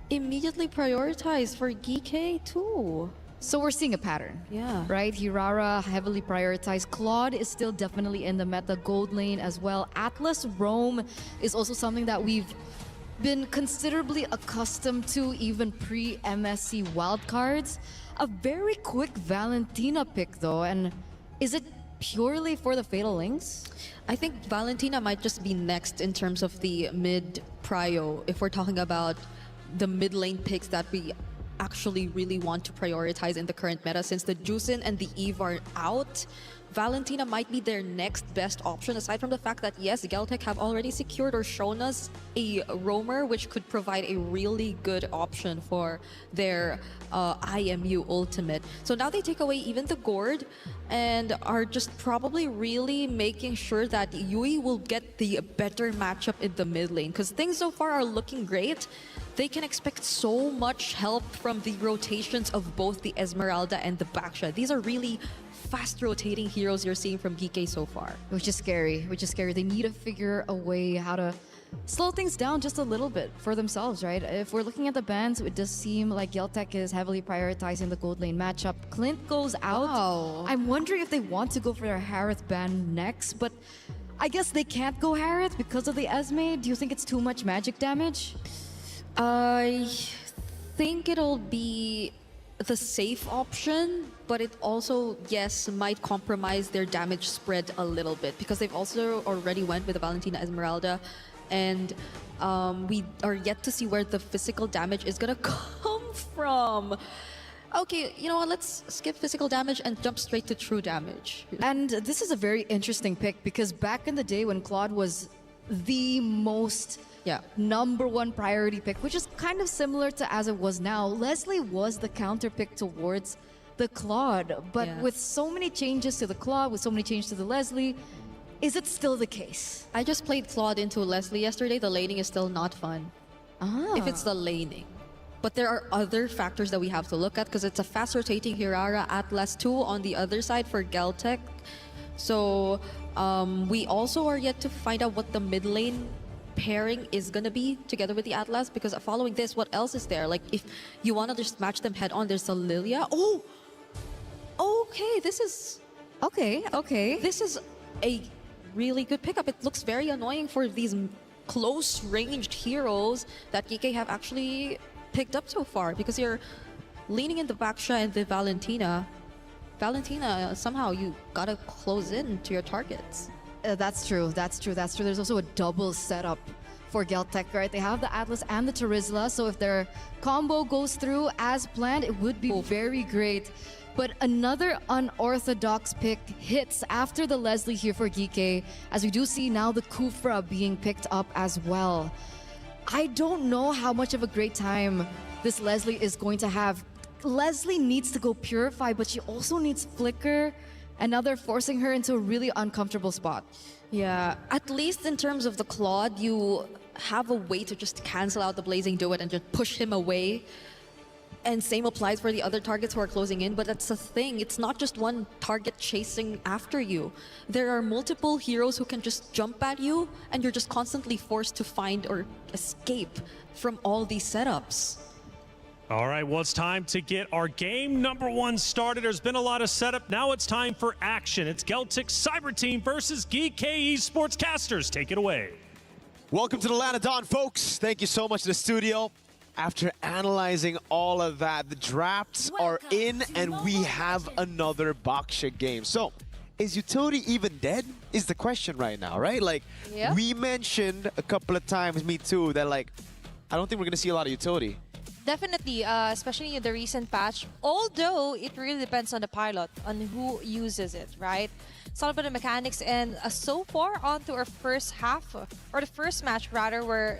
Speaker 17: Immediately prioritized for Geekei too.
Speaker 18: So we're seeing a pattern.
Speaker 17: Yeah.
Speaker 18: Right? Hirara heavily prioritized. Claude is still definitely in the meta. Gold lane as well. Atlas Roam is also something that we've been considerably accustomed to even pre-MSC wildcards. A very quick Valentina pick though, and is it purely for the Fatal Links?
Speaker 17: I think Valentina might just be next in terms of the mid prio if we're talking about the mid lane picks that we actually really want to prioritize in the current meta. Since the Jusin and the Eve are out, Valentina might be their next best option, aside from the fact that yes, Geltec have already secured or shown us a roamer which could provide a really good option for their IMU ultimate. So now they take away even the Gourd and are just probably really making sure that Yui will get the better matchup in the mid lane, because things so far are looking great. They can expect so much help from the rotations of both the Esmeralda and the Baksha. These are really fast rotating heroes you're seeing from GK so far.
Speaker 18: Which is scary, They need to figure a way how to slow things down just a little bit for themselves, right? If we're looking at the bans, it does seem like Geltec is heavily prioritizing the gold lane matchup. Clint goes out.
Speaker 17: Wow.
Speaker 18: I'm wondering if they want to go for their Harith ban next, but I guess they can't go Harith because of the Esme. Do you think it's too much magic damage?
Speaker 17: I think it'll be the safe option, but it also, yes, might compromise their damage spread a little bit, because they've also already went with the Valentina Esmeralda, and we are yet to see where the physical damage is gonna come from. Okay, you know what, let's skip physical damage and jump straight to true damage.
Speaker 18: And this is a very interesting pick, because back in the day when Claude was the most #1 priority pick, which is kind of similar to as it was now, Leslie was the counter pick towards the Claude. But with so many changes to the Claude, with so many changes to the Leslie, is it still the case?
Speaker 17: I just played Claude into Leslie yesterday. The laning is still not fun. If it's the laning. But there are other factors that we have to look at, because it's a fast rotating Hirara Atlas 2 on the other side for Geltec. So we also are yet to find out what the mid lane pairing is gonna be together with the Atlas, because following this, what else is there? Like, if you want to just match them head on, there's a Lilia. Oh, okay, this is
Speaker 18: okay.
Speaker 17: This is a really good pickup. It looks very annoying for these close ranged heroes that GK have actually picked up so far, because you're leaning in the Baksha and the Valentina. Somehow you gotta close in to your targets.
Speaker 18: That's true. There's also a double setup for Geltec, right? They have the Atlas and the Terizla, so if their combo goes through as planned, it would be very great. But another unorthodox pick hits after the Leslie here for GK, as we do see now the Kufra being picked up as well. I don't know how much of a great time this Leslie is going to have. Leslie needs to go Purify, but she also needs Flicker, and now they're forcing her into a really uncomfortable spot.
Speaker 17: Yeah, at least in terms of the Claude, you have a way to just cancel out the Blazing Duet and just push him away. And same applies for the other targets who are closing in, but that's the thing. It's not just one target chasing after you. There are multiple heroes who can just jump at you, and you're just constantly forced to find or escape from all these setups.
Speaker 7: All right, well, it's time to get our game #1 started. There's been a lot of setup. Now it's time for action. It's Geltec Cyber Team versus GK Sportscasters. Take it away.
Speaker 20: Welcome to the Land of Dawn, folks. Thank you so much to the studio. After analyzing all of that, the drafts are in, and we have another Baksha game. So, is utility even dead? Is the question right now, right? Like, we mentioned a couple of times, me too, that like, I don't think we're gonna see a lot of utility.
Speaker 21: Definitely, especially in the recent patch. Although it really depends on the pilot, on who uses it, right? It's all about the mechanics, and so far onto our first half, or the first match rather, where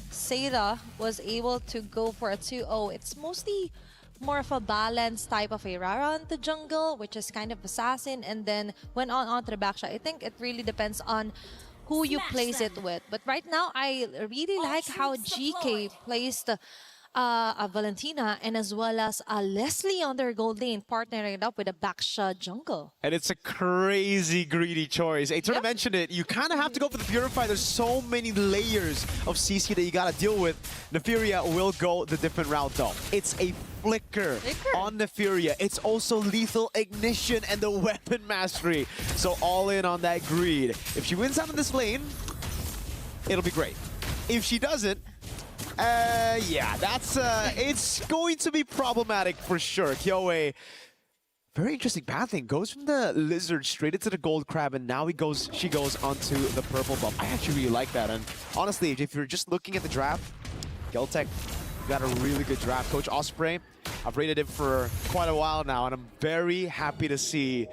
Speaker 21: Seda was able to go for a 2-0. It's mostly more of a balanced type of Irara on the jungle, which is kind of assassin, and then went onto the backshot. I think it really depends on who you place it with. But right now, I really like how GK placed Valentina and as well as Leslie on their gold lane, partnering it up with a Baksha jungle.
Speaker 20: And it's a crazy greedy choice. Hey, to mention it, you kind of have to go for the Purify. There's so many layers of CC that you got to deal with. Nefiria will go the different route though. It's a flicker on Nefiria. It's also lethal ignition and the weapon mastery. So all in on that greed. If she wins out of this lane, it'll be great. If she doesn't, yeah, that's it's going to be problematic for sure. Kyoe, very interesting pathing. Goes from the lizard straight into the gold crab, and now she goes onto the purple buff. I actually really like that. And honestly, if you're just looking at the draft, Geltec got a really good draft. Coach Osprey, I've rated him for quite a while now, and I'm very happy to see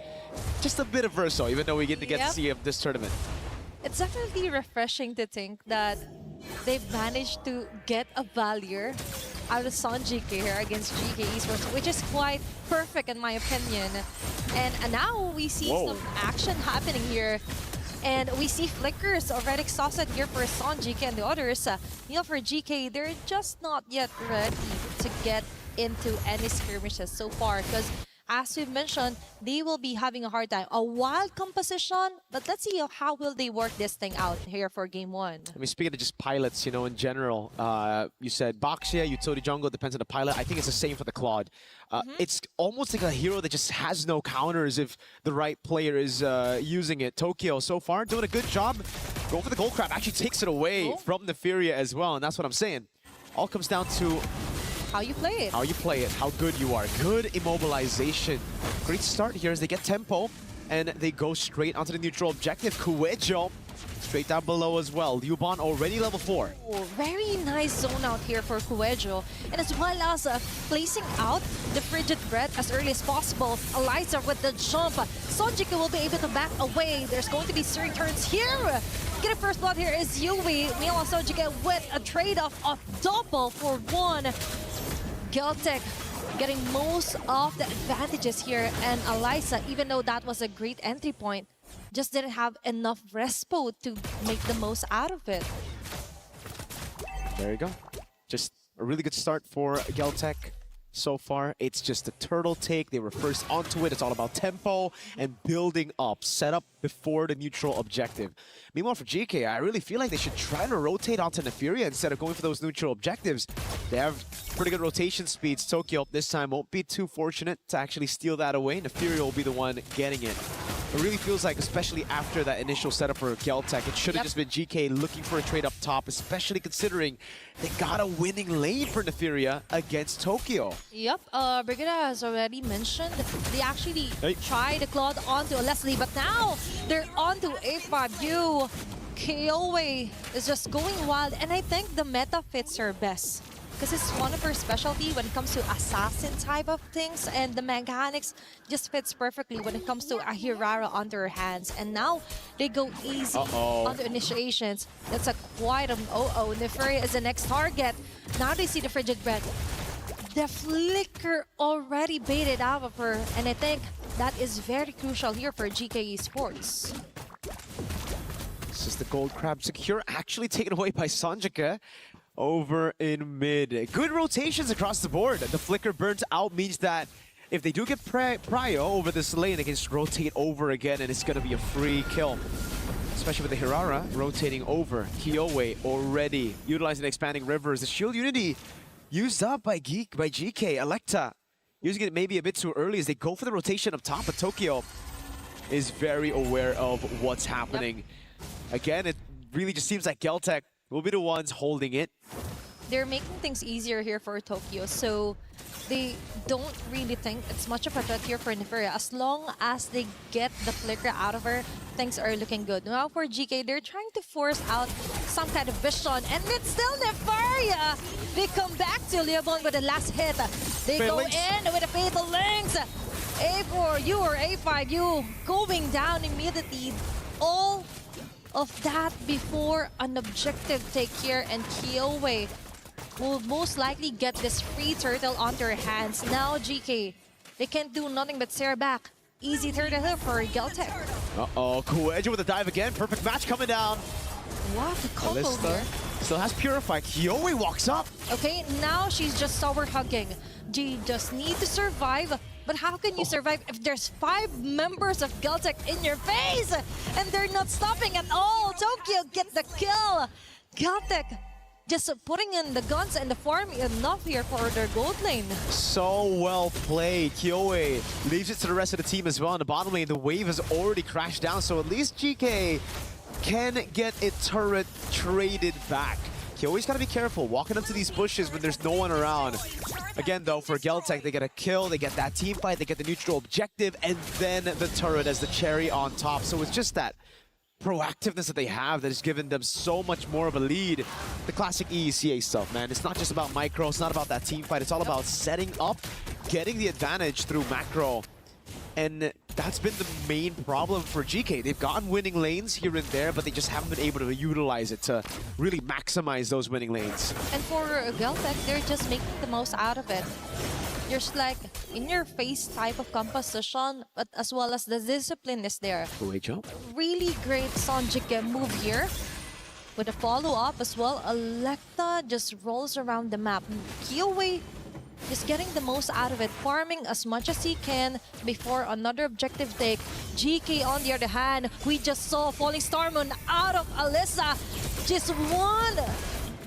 Speaker 20: just a bit of Verso, even though we get to see him this tournament.
Speaker 21: It's definitely refreshing to think that they've managed to get a Valier out of Sonjike here against GK Esports, which is quite perfect in my opinion. And now we see some action happening here. And we see flickers already exhausted here for Sonjike and the others. For GK, they're just not yet ready to get into any skirmishes so far, because as we've mentioned, they will be having a hard time. A wild composition, but let's see how will they work this thing out here for game one.
Speaker 20: I mean, speaking of just pilots, in general, you said Baxia, utility jungle, depends on the pilot. I think it's the same for the Claude. It's almost like a hero that just has no counters if the right player is using it. Tokyo, so far, doing a good job. Going for the gold crab, actually takes it away from Nefiria as well, and that's what I'm saying. All comes down to
Speaker 21: how you play it.
Speaker 20: How you play it, how good you are. Good immobilization. Great start here as they get tempo and they go straight onto the neutral objective. Kuejo straight down below as well. Liuban already level 4.
Speaker 21: Oh, very nice zone out here for Kuejo. And as well as placing out the frigid bread as early as possible. Eliza with the jump. Sonjike will be able to back away. There's going to be steering turns here. Getting first blood here is Yui. Meanwhile, Sonjike with a trade-off of double for 1. Geltec getting most of the advantages here, and Eliza, even though that was a great entry point, just didn't have enough respo to make the most out of it.
Speaker 20: There you go. Just a really good start for Geltec. So far, it's just a turtle take. They were first onto it. It's all about tempo and building up, set up before the neutral objective. Meanwhile, for GK, I really feel like they should try to rotate onto Nefiria instead of going for those neutral objectives. They have pretty good rotation speeds. Tokyo this time won't be too fortunate to actually steal that away. Nefiria will be the one getting it. It really feels like, especially after that initial setup for Geltec, it should have just been GK looking for a trade up top, especially considering they got a winning lane for Nefiria against Tokyo.
Speaker 21: Yep, Brigida has already mentioned they actually tried the Claude onto Leslie, but now they're onto A5U. Kyoe is just going wild, and I think the meta fits her best, because it's one of her specialty when it comes to assassin type of things, and the mechanics just fits perfectly when it comes to a Hirara under her hands. And now they go easy on the initiations. That's a quite an Nefiria is the next target. Now they see the frigid bread. The flicker already baited out of her, and I think that is very crucial here for GK Esports.
Speaker 20: This is the gold crab secure, actually taken away by Sonjike. Over in mid. Good rotations across the board. The flicker burnt out means that if they do get prio over this lane, they can just rotate over again and it's going to be a free kill. Especially with the Hirara rotating over. Kyoe already utilizing the expanding rivers. The shield unity used up by GK. Electa using it maybe a bit too early as they go for the rotation up top, but Tokyo is very aware of what's happening. Again, it really just seems like Geltec will be the ones holding it.
Speaker 21: They're making things easier here for Tokyo, so they don't really think it's much of a threat here for Nefiria. As long as they get the flicker out of her, things are looking good. Now for GK, they're trying to force out some kind of vision, and it's still Nefiria. They come back to Liuban with the last hit. They go in with a Fatal Links. A4U or A5U going down immediately. All of that before an objective take here, and Kyoe will most likely get this free turtle on their hands. Now GK, they can't do nothing but stare back. Easy turtle here for Geltec.
Speaker 20: Kuejo with a dive again. Perfect match coming down.
Speaker 21: Wow, the combo here.
Speaker 20: Still has Purify. Kyoe walks up.
Speaker 21: Okay, now she's just tower hugging. She just need to survive. But how can you survive if there's 5 members of Geltec in your face? And they're not stopping at all. Tokyo get the kill. Geltec just putting in the guns and the farm enough here for their gold lane.
Speaker 20: So well played. Kyoe leaves it to the rest of the team as well. In the bottom lane, the wave has already crashed down, so at least GK can get a turret traded back. Kyoe's got to be careful walking up to these bushes when there's no one around. Again, though, for Geltec, they get a kill, they get that team fight, they get the neutral objective, and then the turret as the cherry on top. So it's just that proactiveness that they have that has given them so much more of a lead. The classic EECA stuff, man. It's not just about micro, it's not about that team fight, it's all about setting up, getting the advantage through macro. And that's been the main problem for GK. They've gotten winning lanes here and there, but they just haven't been able to utilize it to really maximize those winning lanes.
Speaker 21: And for Geltec, they're just making the most out of it. There's like in-your-face type of composition, but as well as the discipline is there. Really great Sonjik move here. With a follow-up as well, Electa just rolls around the map. Kyoe is getting the most out of it, farming as much as he can before another objective take. GK on the other hand, we just saw Falling Star Moon out of Alyssa. Just one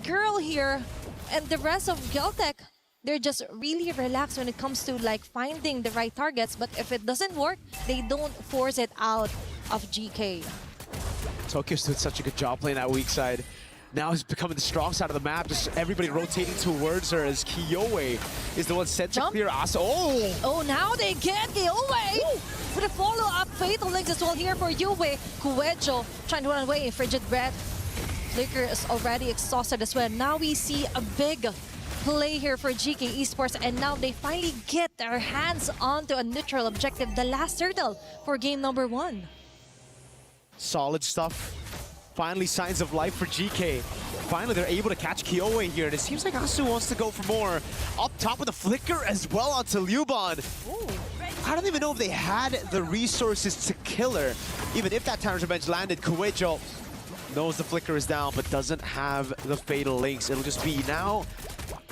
Speaker 21: girl here, and the rest of Geltec, they're just really relaxed when it comes to like finding the right targets, but if it doesn't work, they don't force it out of GK.
Speaker 20: Tokyo's did such a good job playing that weak side. Now he's becoming the strong side of the map, just everybody rotating towards her as Kyoe is the one sent to clear Asa.
Speaker 21: Oh, now they get Kyoe! With a follow-up Fatal Links as well here for Yue. Kuejo trying to run away, Frigid Breath. Flicker is already exhausted as well. Now we see a big play here for GK Esports, and now they finally get their hands onto a neutral objective, the last turtle for game number 1.
Speaker 20: Solid stuff. Finally, signs of life for GK. Finally, they're able to catch Kyoe here, and it seems like Asu wants to go for more. Up top with a flicker as well onto Liuban. I don't even know if they had the resources to kill her. Even if that Tyrant's Revenge landed, Kuejo knows the flicker is down, but doesn't have the Fatal Links. It'll just be now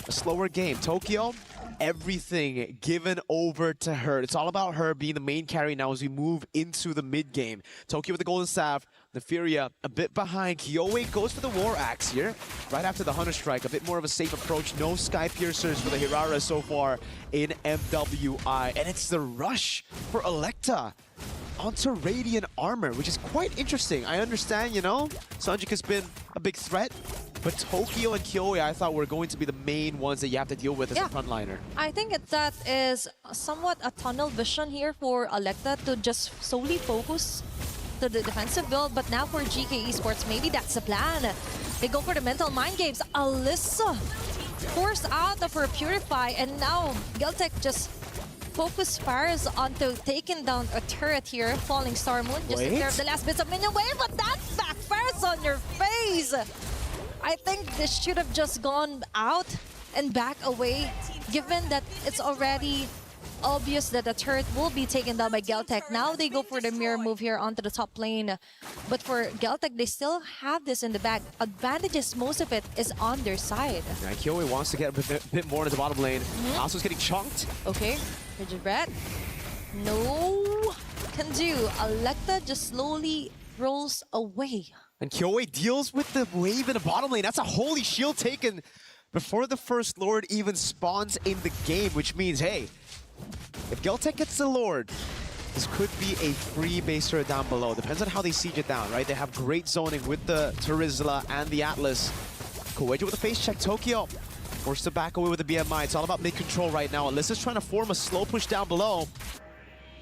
Speaker 20: a slower game. Tokyo, everything given over to her. It's all about her being the main carry now as we move into the mid game. Tokyo with the Golden Staff. The Furia a bit behind. Kyoe goes for the War Axe here. Right after the Hunter Strike, a bit more of a safe approach. No Sky Piercers for the Hirara so far in MWI. And it's the rush for Electa onto Radiant Armor, which is quite interesting. I understand, you know, Sonjik has been a big threat, but Tokyo and Kyoe I thought were going to be the main ones that you have to deal with as a frontliner.
Speaker 21: I think that is somewhat a tunnel vision here for Electa to just solely focus to the defensive build, but now for GK Esports, maybe that's the plan. They go for the mental mind games. Alyssa forced out of her Purify, and now Geltec just focus fires onto taking down a turret here. Falling Star Moon just took care of the last bits of minion wave, but that backfires on your face. I think this should have just gone out and back away, given that it's already obvious that the turret will be taken down by Geltec. Now they go for the mirror move here onto the top lane. But for Geltec, they still have this in the bag. Advantages, most of it is on their side.
Speaker 20: Yeah, Kyoe wants to get a bit more into the bottom lane. Asu's getting chunked.
Speaker 21: Okay, Frigid Breath. No can do. Electa just slowly rolls away.
Speaker 20: And Kyoe deals with the wave in the bottom lane. That's a holy shield taken before the First Lord even spawns in the game, which means, hey, if Geltec gets the Lord, this could be a free base turret down below. Depends on how they siege it down, right? They have great zoning with the Terizla and the Atlas. Kuejo with a face check. Tokyo forced to back away with the BMI. It's all about mid-control right now. Alyssa's trying to form a slow push down below.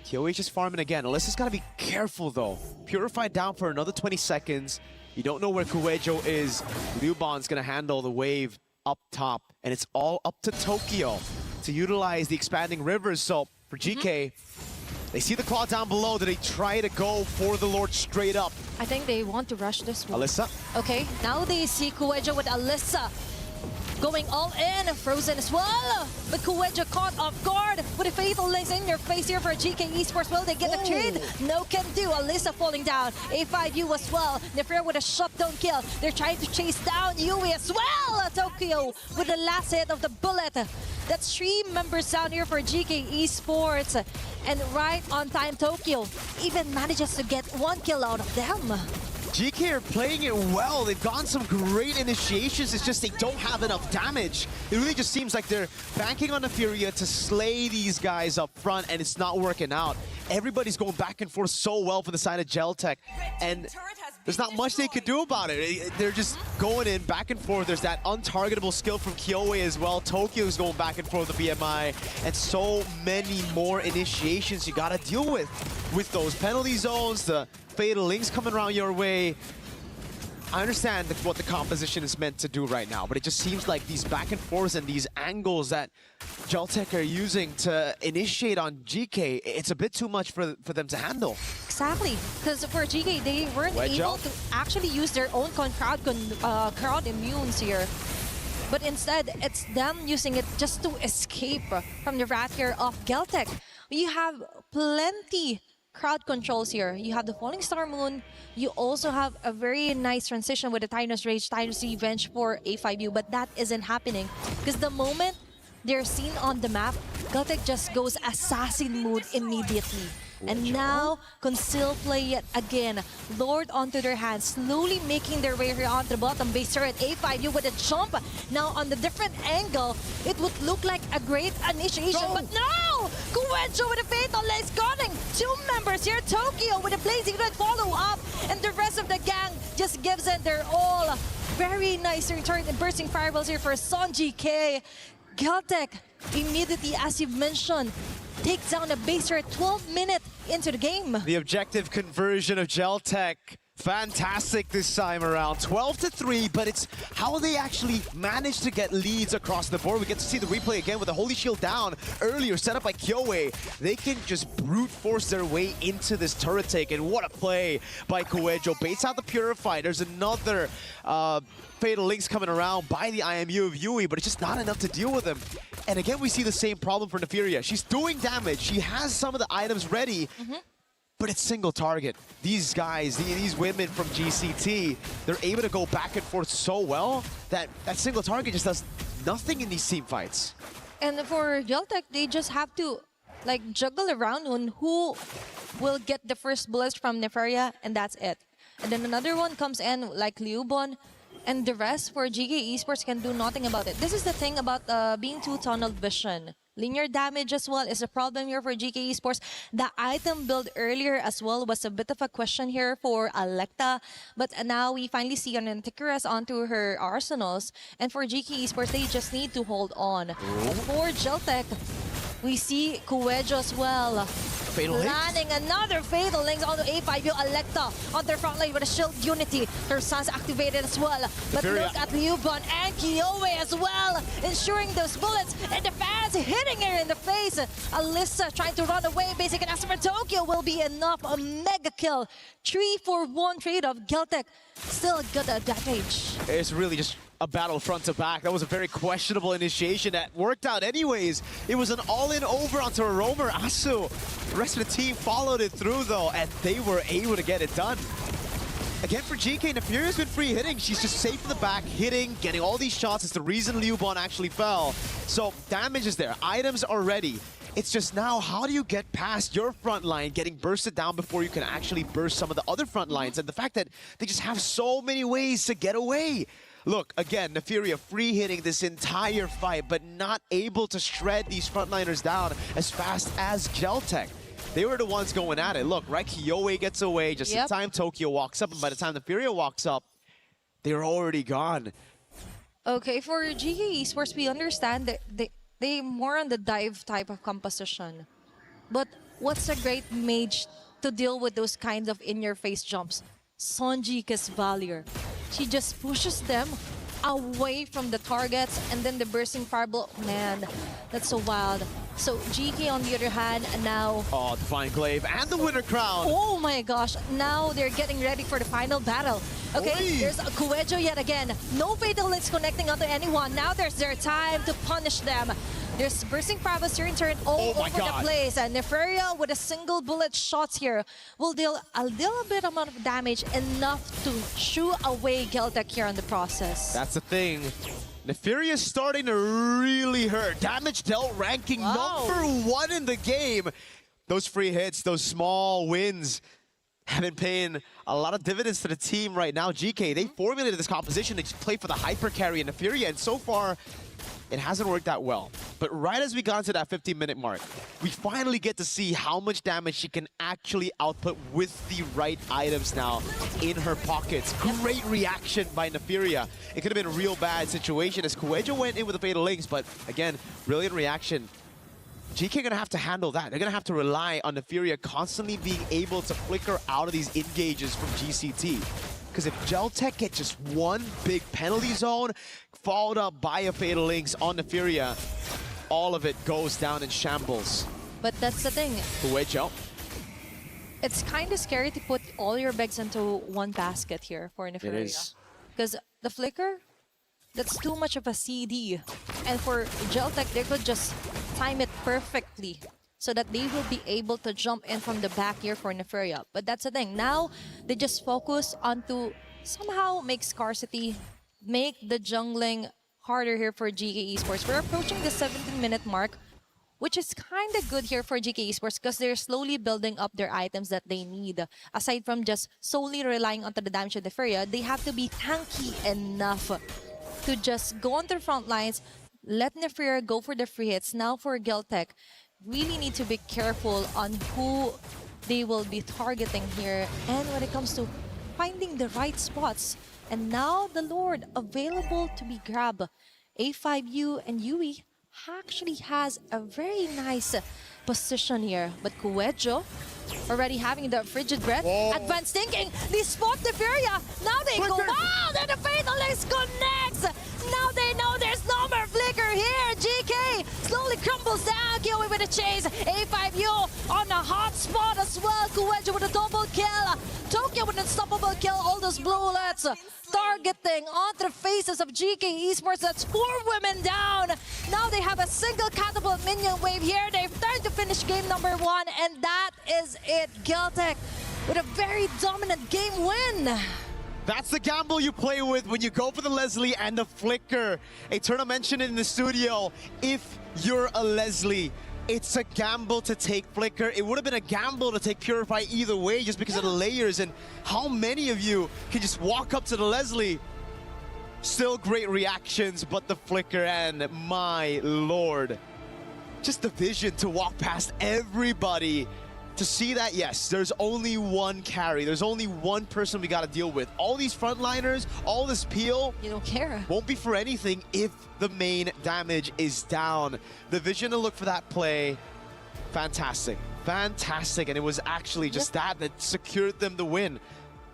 Speaker 20: Kyoe's just farming again. Alyssa's got to be careful, though. Purified down for another 20 seconds. You don't know where Kuejo is. Liuban's going to handle the wave up top. And it's all up to Tokyo to utilize the expanding rivers. So for GK, they see the claw down below. Do they try to go for the Lord straight up?
Speaker 21: I think they want to rush this one.
Speaker 20: Alyssa.
Speaker 21: Okay, now they see Kuejo with Alyssa. Going all in, frozen as well. But Coedjo caught off guard with a fatal links in your face here for GK Esports. Will they get the trade? No can do. Alyssa falling down. A5U as well. Nefair with a shutdown kill. They're trying to chase down Yui as well. Tokyo with the last hit of the bullet. That's 3 members down here for GK Esports. And right on time, Tokyo even manages to get 1 kill out of them.
Speaker 20: GK are playing it well. They've gotten some great initiations. It's just they don't have enough damage. It really just seems like they're banking on the Furia to slay these guys up front, and it's not working out. Everybody's going back and forth so well for the side of Geltech, and there's not much they could do about it. They're just going in back and forth. There's that untargetable skill from Kyoe as well. Tokyo's going back and forth with the BMI, and so many more initiations you gotta deal with those penalty zones, the fatal links coming around your way. I understand what the composition is meant to do right now, but it just seems like these back and forths and these angles that Geltech are using to initiate on GK, it's a bit too much for them to handle.
Speaker 21: Exactly, because for GK, they weren't able to actually use their own crowd immunes here. But instead, it's them using it just to escape from the wrath here of Geltech. You have plenty crowd controls here. You have the Falling Star Moon. You also have a very nice transition with the Titan's Rage, Titan's Revenge for A5U, but that isn't happening because the moment they're seen on the map, Geltech just goes assassin mode immediately. And now, Conceal play it again. Lured onto their hands, slowly making their way here onto the bottom base turret. A5U with a jump. Now on the different angle, it would look like a great initiation, but no! Coedjo with a fatal lace gunning. 2 members here. Tokyo with a blazing red follow-up. And the rest of the gang just gives it their all. Very nice return and bursting fireballs here for Son GK. Geltech, immediately, as you've mentioned, takes down a base turret 12 minutes into the game.
Speaker 20: The objective conversion of Geltech, fantastic this time around. 12-3, but it's how they actually managed to get leads across the board. We get to see the replay again with the Holy Shield down earlier, set up by Kyoe. They can just brute force their way into this turret take, and what a play by Coedjo. Baits out the Purify. There's another fatal links coming around by the IMU of Yui, but it's just not enough to deal with him. And again, we see the same problem for Nefaria. She's doing damage. She has some of the items ready, but it's single target. These guys, these women from GCT, they're able to go back and forth so well that that single target just does nothing in these team fights.
Speaker 21: And for Geltech, they just have to like juggle around on who will get the first bullets from Nefaria, and that's it. And then another one comes in like Liubon, and the rest for GK Esports can do nothing about it. This is the thing about being too tunnel vision. Linear damage as well is a problem here for GK Esports. The item build earlier as well was a bit of a question here for Alecta, but now we finally see an Antikythera onto her arsenals. And for GK Esports, they just need to hold on. But for Geltech, we see Coedjo as well. Planning another fatal links onto A5U. Alecta on their front line with a shield unity. Her sun's activated as well. But look at Liubon and Kyoe as well, ensuring those bullets and the fans hitting her in the face. Alyssa trying to run away. Basic and for Tokyo will be enough. A mega kill. 3-for-1 trade of Geltech. Still a good advantage.
Speaker 20: It's really just a battle front to back. That was a very questionable initiation that worked out anyways. It was an all-in over onto Roamer Asu. The rest of the team followed it through though, and they were able to get it done. Again for GK, Nefaria's been free hitting. She's just safe in the back, hitting, getting all these shots. It's the reason Liubon actually fell. So damage is there, items are ready. It's just now, how do you get past your front line getting bursted down before you can actually burst some of the other front lines? And the fact that they just have so many ways to get away. Look, again, Nefaria free hitting this entire fight, but not able to shred these frontliners down as fast as Geltech. They were the ones going at it. Look, right, Kyoe gets away just in time Tokyo walks up, and by the time Nefaria walks up, they're already gone.
Speaker 21: Okay, for GK Esports, we understand that they more on the dive type of composition. But what's a great mage to deal with those kinds of in-your-face jumps? Sonjika's Valier. She just pushes them away from the targets, and then the bursting fireball. Man, that's so wild. So GK on the other hand, now...
Speaker 20: Oh, Divine Glaive and the winner crown.
Speaker 21: Oh my gosh, now they're getting ready for the final battle. Okay,
Speaker 20: Oy.
Speaker 21: there's Coejo yet again. No fatal links connecting onto anyone. Now there's their time to punish them. There's bursting fireballs here in turn all over the place. And Neferia with a single bullet shots here will deal a little bit amount of damage, enough to shoo away Geltec here on the process.
Speaker 20: That's the thing. Neferia's starting to really hurt. Damage dealt ranking #1 in the game. Those free hits, those small wins have been paying a lot of dividends to the team right now. GK, they formulated this composition to just play for the hyper carry in Neferia, and so far, it hasn't worked that well. But right as we got to that 15-minute mark, we finally get to see how much damage she can actually output with the right items now in her pockets. Great reaction by Neferia. It could have been a real bad situation as Coejo went in with the fatal links, but again, brilliant reaction. GK are going to have to handle that. They're going to have to rely on Neferia constantly being able to flicker out of these engages from GCT. Because if Geltec get just one big penalty zone, followed up by a fatal links on Neferia, all of it goes down in shambles.
Speaker 21: But that's the thing.
Speaker 20: Coejo.
Speaker 21: It's kind of scary to put all your bags into one basket here for Neferia.
Speaker 20: It is.
Speaker 21: Because the flicker, that's too much of a CD. And for Geltec, they could just time it perfectly so that they will be able to jump in from the back here for Neferia. But that's the thing. Now, they just focus on to somehow make scarcity, make the jungling harder here for GK Esports. We're approaching the 17-minute mark, which is kind of good here for GK Esports because they're slowly building up their items that they need. Aside from just solely relying on the damage of Neferia, they have to be tanky enough to just go on the front lines, let Neferia go for the free hits. Now for Geltec, really need to be careful on who they will be targeting here. And when it comes to finding the right spots, and now the Lord available to be grabbed. A5U and Yui actually has a very nice position here. But Coejo already having the frigid breath. Advanced thinking. They spot Neferia. Now they go. Wow! Then the Fatal Links connects. Now they know there's no more flicker here. GK slowly crumbles down. Kiwi with a chase. A5U on a hot spot as well. Coejo with a double kill. Tokyo with an unstoppable kill. All those bullets targeting onto the faces of GK Esports. That's 4 women down. Now they have a single catapult minion wave here. They've turned to finish game number 1, and that is it. Geltec with a very dominant game win.
Speaker 20: That's the gamble you play with when you go for the Leslie and the flicker. Eternal mentioned it in the studio. If you're a Leslie, it's a gamble to take flicker. It would have been a gamble to take Purify either way just because of the layers and how many of you can just walk up to the Leslie. Still great reactions, but the flicker, and my lord. Just the vision to walk past everybody. To see that, yes, there's only one carry. There's only one person we got to deal with. All these frontliners, all this peel.
Speaker 21: You don't care.
Speaker 20: Won't be for anything if the main damage is down. The vision to look for that play, fantastic. Fantastic, and it was actually just that secured them the win.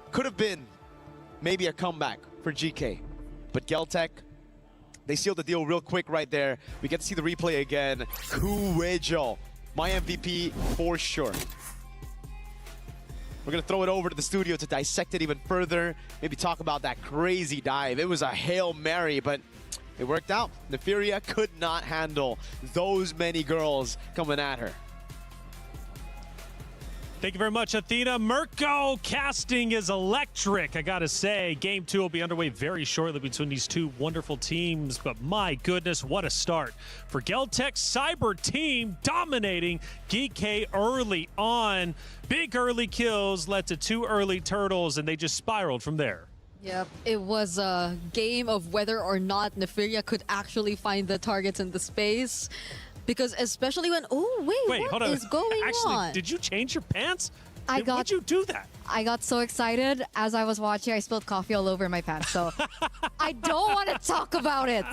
Speaker 20: Could have been maybe a comeback for GK. But Geltec, they sealed the deal real quick right there. We get to see the replay again. Coejo. My MVP for sure. We're going to throw it over to the studio to dissect it even further. Maybe talk about that crazy dive. It was a Hail Mary, but it worked out. Neferia could not handle those many girls coming at her.
Speaker 7: Thank you very much, Athena. Mirko casting is electric, I gotta say. Game 2 will be underway very shortly between these two wonderful teams, but my goodness, what a start. For Geltec Cyber team dominating GK early on. Big early kills led to 2 early turtles, and they just spiraled from there.
Speaker 17: Yep, it was a game of whether or not Neferia could actually find the targets in the space. Because especially when,
Speaker 7: wait,
Speaker 17: what
Speaker 7: hold on.
Speaker 17: is going
Speaker 7: Actually,
Speaker 17: on?
Speaker 7: Did you change your pants?
Speaker 17: Why'd
Speaker 7: you do that?
Speaker 18: I got so excited as I was watching. I spilled coffee all over my pants. So I don't want to talk about it.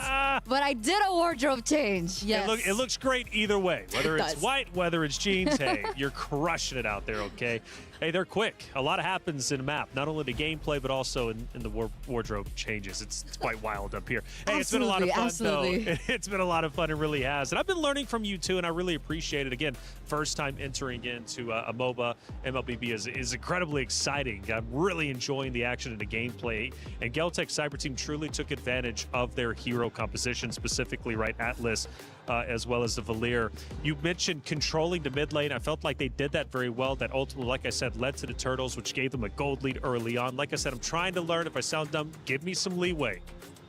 Speaker 18: But I did a wardrobe change. Yes.
Speaker 7: It looks great either way. Whether
Speaker 18: It
Speaker 7: it's
Speaker 18: does.
Speaker 7: white, whether it's jeans, hey, you're crushing it out there, okay? Hey, they're quick. A lot happens in a map, not only the gameplay, but also in the wardrobe changes. It's quite wild up here. Hey, it's been a lot of fun, though. It's been a lot of fun. It really has. And I've been learning from you, too, and I really appreciate it. Again, first time entering into a MOBA. MLBB is incredibly exciting. I'm really enjoying the action and the gameplay. And Geltec Cyber Team truly took advantage of their hero composition, specifically, right, Atlas, as well as the Valir. You mentioned controlling the mid lane. I felt like they did that very well. That ultimately, like I said, led to the Turtles, which gave them a gold lead early on. Like I said, I'm trying to learn. If I sound dumb, give me some leeway.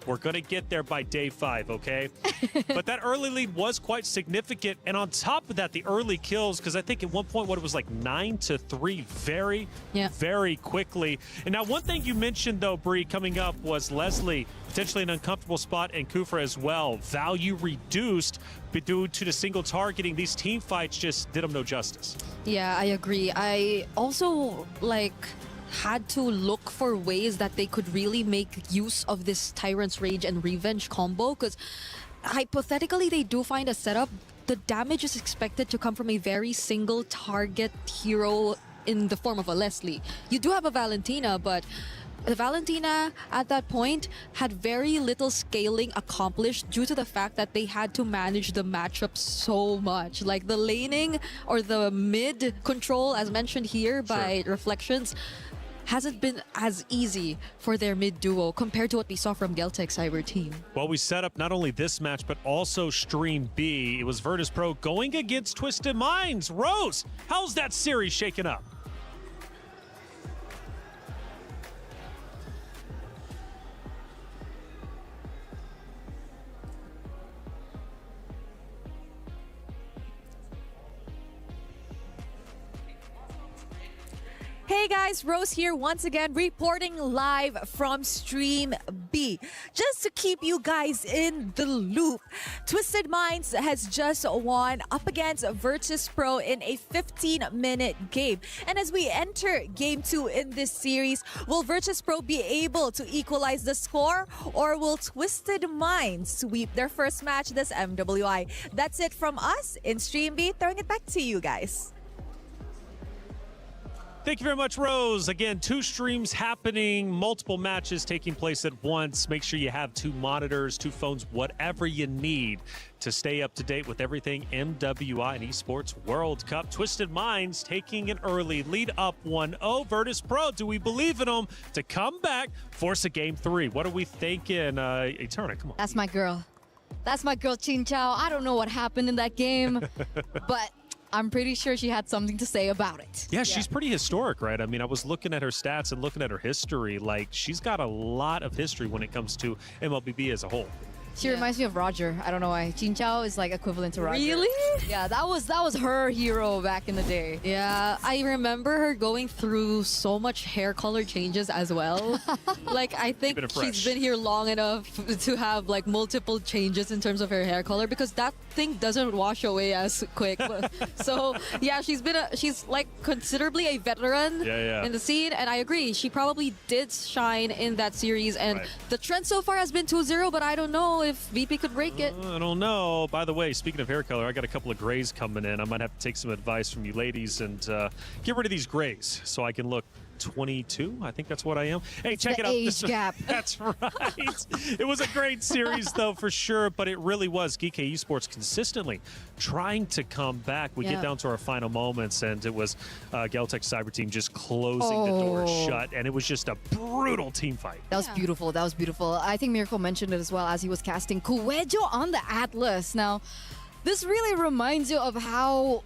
Speaker 7: We're going to get there by day 5, okay? But that early lead was quite significant. And on top of that, the early kills, because I think at one point, it was like 9-3 very quickly. And now one thing you mentioned, though, Bree, coming up was Leslie, potentially an uncomfortable spot, and Kufra as well. Value reduced due to the single targeting. These team fights just did them no justice.
Speaker 17: Yeah, I agree. I also, had to look for ways that they could really make use of this Tyrant's Rage and Revenge combo, because hypothetically they do find a setup. The damage is expected to come from a very single target hero in the form of a Leslie. You do have a Valentina, but the Valentina at that point had very little scaling accomplished due to the fact that they had to manage the matchup so much. Like the laning or the mid control, as mentioned here by Reflections, hasn't been as easy for their mid duo compared to what we saw from Geltec Cyber Team.
Speaker 7: Well, we set up not only this match, but also Stream B. It was Virtus Pro going against Twisted Minds. Rose, how's that series shaking up?
Speaker 19: Hey guys, Rose here once again, reporting live from Stream B. Just to keep you guys in the loop, Twisted Minds has just won up against Virtus Pro in a 15-minute game. And as we enter Game 2 in this series, will Virtus Pro be able to equalize the score, or will Twisted Minds sweep their first match this MWI? That's it from us in Stream B. Throwing it back to you guys.
Speaker 7: Thank you very much, Rose. Again, 2 streams happening, multiple matches taking place at once. Make sure you have 2 monitors, 2 phones, whatever you need to stay up to date with everything MWI and Esports World Cup. Twisted Minds taking an early lead up 1-0. Virtus Pro, do we believe in them to come back, force a Game 3? What are we thinking? Eterna, come on.
Speaker 18: That's my girl. That's my girl, Chin Chao. I don't know what happened in that game, but I'm pretty sure she had something to say about it.
Speaker 7: Yeah, she's pretty historic, right? I mean, I was looking at her stats and looking at her history. Like, she's got a lot of history when it comes to MLBB as a whole.
Speaker 18: She reminds me of Roger. I don't know why. Jin Chao is like equivalent to Roger.
Speaker 17: Really?
Speaker 18: Yeah, that was her hero back in the day.
Speaker 17: Yeah, I remember her going through so much hair color changes as well. Like, I think she's been here long enough to have like multiple changes in terms of her hair color, because that thing doesn't wash away as quick. So yeah, she's like considerably a veteran in the scene, and I agree. She probably did shine in that series, and the trend so far has been 2-0, but I don't know if VP could break it.
Speaker 7: I don't know. By the way, speaking of hair color, I got a couple of grays coming in. I might have to take some advice from you ladies and get rid of these grays so I can look 22. I think that's what I am. Hey, check it out.
Speaker 18: Age gap.
Speaker 7: That's right. It was a great series, though, for sure. But it really was. Geekay Esports consistently trying to come back. We get down to our final moments, and it was Geltec Cyber Team just closing the door shut. And it was just a brutal team fight.
Speaker 18: That was beautiful. That was beautiful. I think Miracle mentioned it as well as he was casting Cuejo on the Atlas. Now, this really reminds you of how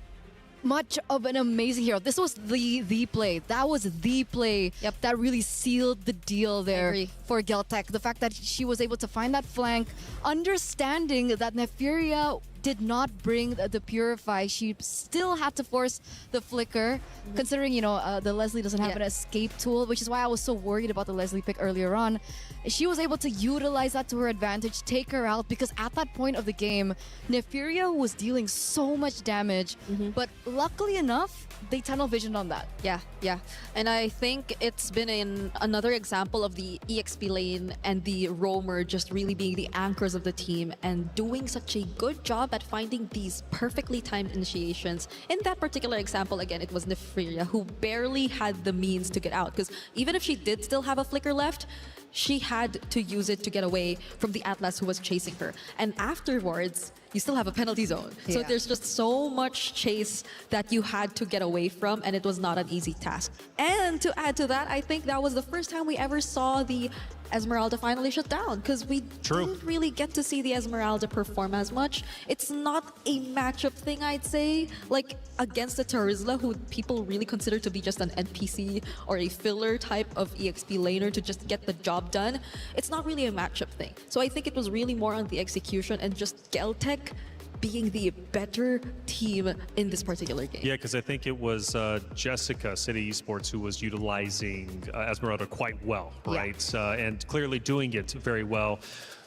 Speaker 18: much of an amazing hero. This was the play. That was the play that really sealed the deal there for Geltec. The fact that she was able to find that flank, understanding that Neferia did not bring the Purify. She still had to force the Flicker, considering, the Leslie doesn't have an escape tool, which is why I was so worried about the Leslie pick earlier on. She was able to utilize that to her advantage, take her out, because at that point of the game, Nefiria was dealing so much damage, but luckily enough, they tunnel visioned on that.
Speaker 17: Yeah. And I think it's been another example of the EXP lane and the roamer just really being the anchors of the team and doing such a good job at finding these perfectly timed initiations. In that particular example, again, it was Nefiria who barely had the means to get out, because even if she did still have a flicker left, she had to use it to get away from the Atlas who was chasing her. And afterwards, you still have a penalty zone. So
Speaker 18: Yeah.
Speaker 17: there's just so much chase that you had to get away from, and it was not an easy task. And to add to that, I think that was the first time we ever saw the Esmeralda finally shut down, because we didn't really get to see the Esmeralda perform as much. It's not a matchup thing, I'd say, like against the Terizla, who people really consider to be just an NPC or a filler type of EXP laner to just get the job done. It's not really a matchup thing. So I think it was really more on the execution and just Geltec being the better team in this particular game.
Speaker 7: Yeah, because I think it was Jessica, City Esports, who was utilizing Esmeralda quite well, right? And clearly doing it very well.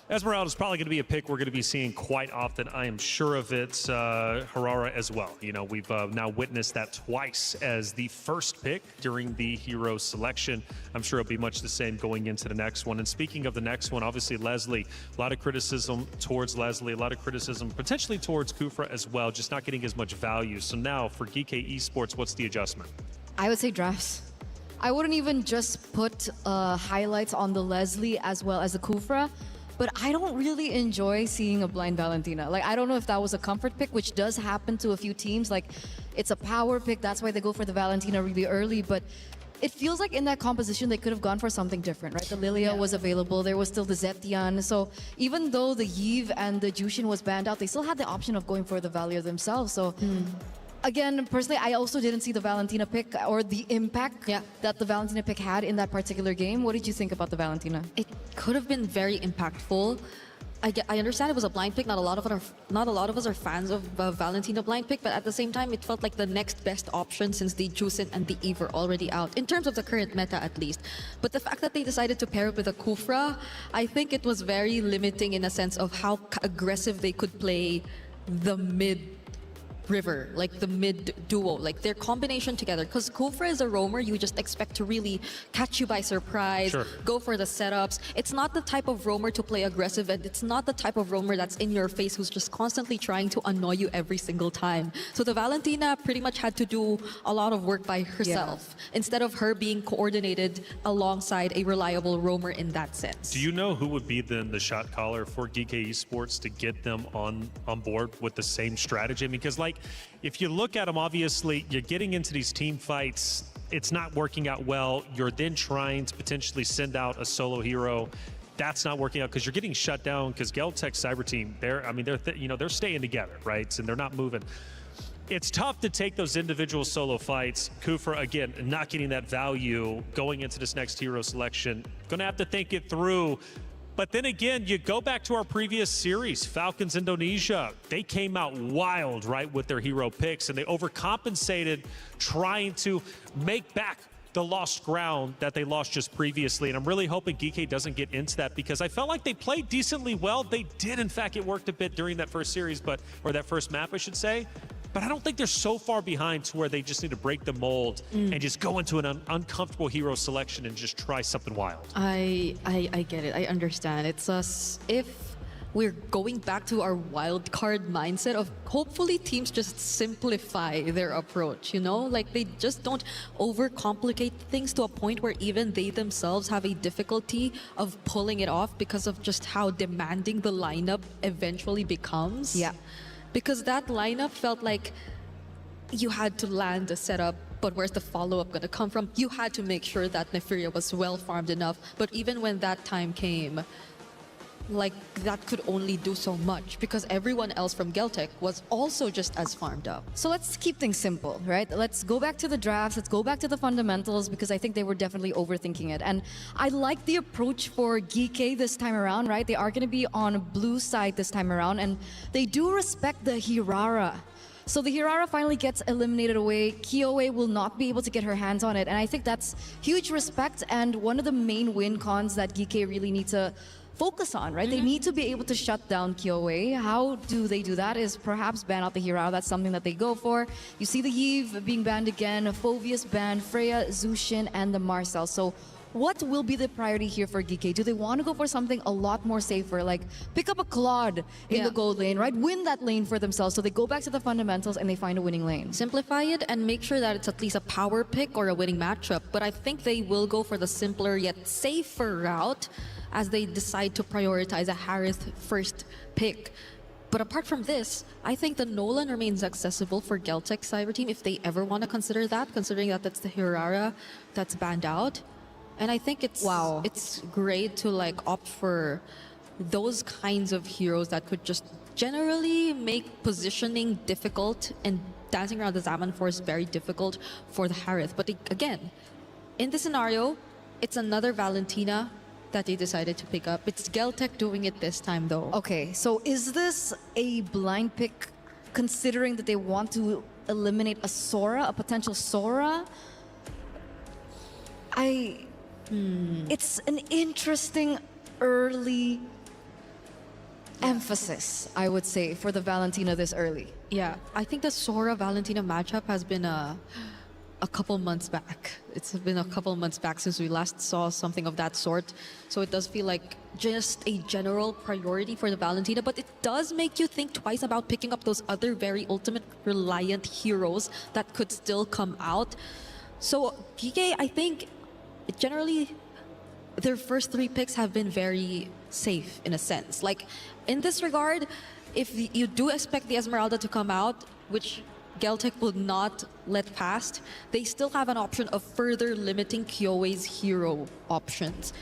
Speaker 7: Esmeralda is probably going to be a pick we're going to be seeing quite often. I am sure of it. Harara as well. We've now witnessed that twice as the first pick during the hero selection. I'm sure it'll be much the same going into the next one. And speaking of the next one, obviously Leslie, a lot of criticism towards Leslie, a lot of criticism potentially towards Kufra as well, just not getting as much value. So now for GK Esports, what's the adjustment?
Speaker 18: I would say drafts. I wouldn't even just put highlights on the Leslie as well as the Kufra. But I don't really enjoy seeing a blind Valentina. Like, I don't know if that was a comfort pick, which does happen to a few teams. Like, it's a power pick, that's why they go for the Valentina really early. But it feels like in that composition, they could have gone for something different, right? The Lilia was available, there was still the Zetian. So even though the Yves and the Jushin was banned out, they still had the option of going for the Valia themselves. So again, personally, I also didn't see the Valentina pick or the impact that the Valentina pick had in that particular game. What did you think about the Valentina?
Speaker 17: It could have been very impactful. I understand it was a blind pick. Not a lot of us are fans of Valentina blind pick, but at the same time, it felt like the next best option since the Jusin and the Eve were already out, in terms of the current meta at least. But the fact that they decided to pair it with a Kufra, I think it was very limiting in a sense of how aggressive they could play the mid river, like the mid duo, like their combination together. Because Kufra is a roamer you just expect to really catch you by surprise, go for the setups. It's not the type of roamer to play aggressive, and it's not the type of roamer that's in your face who's just constantly trying to annoy you every single time. So the Valentina pretty much had to do a lot of work by herself instead of her being coordinated alongside a reliable roamer in that sense.
Speaker 7: Do you know who would be then the shot caller for GK Esports to get them on board with the same strategy? Because if you look at them, obviously you're getting into these team fights, it's not working out well. You're then trying to potentially send out a solo hero. That's not working out because you're getting shut down, because Geltec Cyber Team, they're staying together, right? And they're not moving. It's tough to take those individual solo fights. Kufra, again, not getting that value going into this next hero selection. Gonna have to think it through. But then again, you go back to our previous series, Falcons Indonesia. They came out wild, right, with their hero picks, and they overcompensated trying to make back the lost ground that they lost just previously. And I'm really hoping GK doesn't get into that, because I felt like they played decently well. They did, in fact, it worked a bit during that first series, or that first map, I should say. But I don't think they're so far behind to where they just need to break the mold and just go into an uncomfortable hero selection and just try something wild.
Speaker 17: I get it. I understand. It's us. If we're going back to our wild card mindset of hopefully teams just simplify their approach, like they just don't overcomplicate things to a point where even they themselves have a difficulty of pulling it off because of just how demanding the lineup eventually becomes. Because that lineup felt like you had to land a setup, but where's the follow-up going to come from? You had to make sure that Nefiria was well farmed enough, but even when that time came, like that could only do so much because everyone else from Geltec was also just as farmed up.
Speaker 18: So let's keep things simple, right? Let's go back to the drafts, let's go back to the fundamentals because I think they were definitely overthinking it. And I like the approach for GK this time around, right? They are going to be on blue side this time around and they do respect the Hirara. So the Hirara finally gets eliminated away. Kyoe will not be able to get her hands on it. And I think that's huge respect and one of the main win cons that GK really need to focus on, right? They need to be able to shut down Kyoe. How do they do that is perhaps ban out the Hirara. That's something that they go for. You see the Yves being banned again, Phovius banned, Freya, Zushin, and the Marcel. So what will be the priority here for GK? Do they want to go for something a lot more safer, like pick up a Claude in the gold lane, right? Win that lane for themselves. So they go back to the fundamentals and they find a winning lane.
Speaker 17: Simplify it and make sure that it's at least a power pick or a winning matchup. But I think they will go for the simpler yet safer route as they decide to prioritize a Harith first pick. But apart from this, I think the Nolan remains accessible for Geltec Cyber Team if they ever want to consider that, considering that that's the Hirara that's banned out. And I think it's great to like opt for those kinds of heroes that could just generally make positioning difficult and dancing around the Zaman Force very difficult for the Harith. But again, in this scenario, it's another Valentina that they decided to pick up. It's Geltec doing it this time though.
Speaker 18: Okay, so is this a blind pick considering that they want to eliminate a Sora, a potential Sora? It's an interesting early emphasis, I would say, for the Valentina this early.
Speaker 17: Yeah, I think the Sora Valentina matchup has been a couple months back. It's been a couple months back since we last saw something of that sort. So it does feel like just a general priority for the Valentina, but it does make you think twice about picking up those other very ultimate reliant heroes that could still come out. So GK, I think generally their first three picks have been very safe in a sense. Like in this regard, if you do expect the Esmeralda to come out, which Geltec will not let past, they still have an option of further limiting Kyoe's hero options,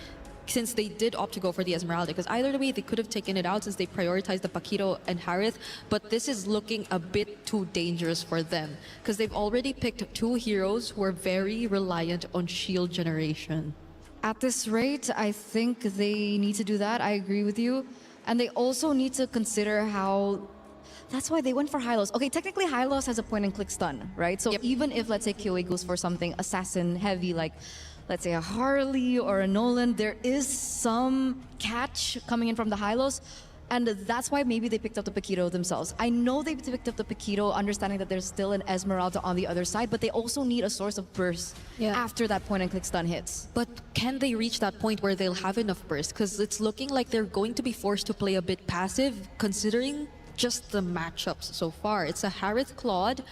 Speaker 17: since they did opt to go for the Esmeralda, because either way they could have taken it out since they prioritized the Paquito and Harith, but this is looking a bit too dangerous for them because they've already picked two heroes who are very reliant on shield generation.
Speaker 18: At this rate, I think they need to do that. I agree with you. And they also need to consider how... That's why they went for Hylos. Okay, technically Hylos has a point and click stun, right? So even if, let's say, Kyoe goes for something assassin heavy, like let's say a Harley or a Nolan, there is some catch coming in from the Hylos. And that's why maybe they picked up the Paquito themselves. I know they picked up the Paquito, understanding that there's still an Esmeralda on the other side, but they also need a source of burst after that point and click stun hits.
Speaker 17: But can they reach that point where they'll have enough burst? Because it's looking like they're going to be forced to play a bit passive, considering just the matchups so far. It's a Harith Claude.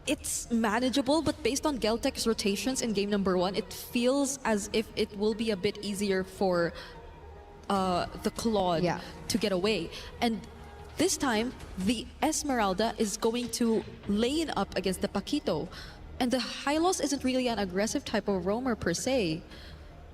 Speaker 17: It's manageable, but based on Geltec's rotations in game number 1, it feels as if it will be a bit easier for the Claude to get away. And this time, the Esmeralda is going to lane up against the Paquito. And the Hylos isn't really an aggressive type of roamer per se.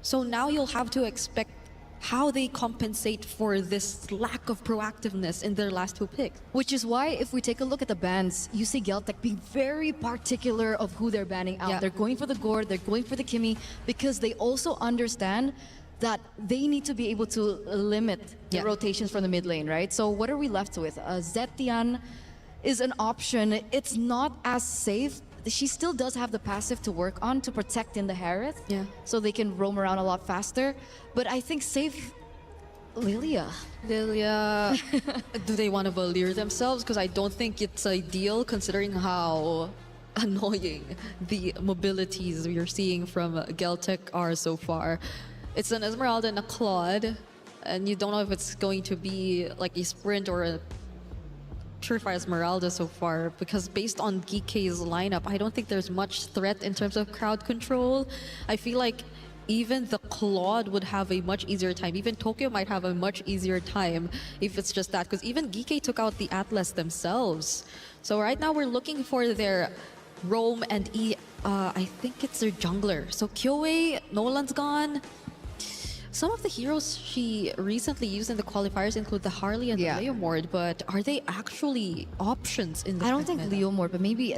Speaker 17: So now you'll have to expect how they compensate for this lack of proactiveness in their last two picks.
Speaker 18: Which is why, if we take a look at the bans, you see Geltec being very particular of who they're banning out. They're going for the Gord, they're going for the Kimmy, because they also understand that they need to be able to limit the rotations from the mid lane, right? So what are we left with? Zetian is an option. It's not as safe. She still does have the passive to work on to protect in the Harith, so they can roam around a lot faster. But I think safe Lilia.
Speaker 17: Do they want to Valir themselves? Because I don't think it's ideal considering how annoying the mobilities we're seeing from Geltec are so far. It's an Esmeralda and a Claude, and you don't know if it's going to be like a sprint or a surefire Esmeralda so far, because based on GK's lineup, I don't think there's much threat in terms of crowd control. I feel like even the Claude would have a much easier time. Even Tokyo might have a much easier time if it's just that, because even GK took out the Atlas themselves. So right now we're looking for their roam and I think it's their jungler. So Kyoe, Nolan's gone. some of the heroes she recently used in the qualifiers include the Harley and the Leomord, but are they actually options in the
Speaker 18: I don't think Leomord, but maybe...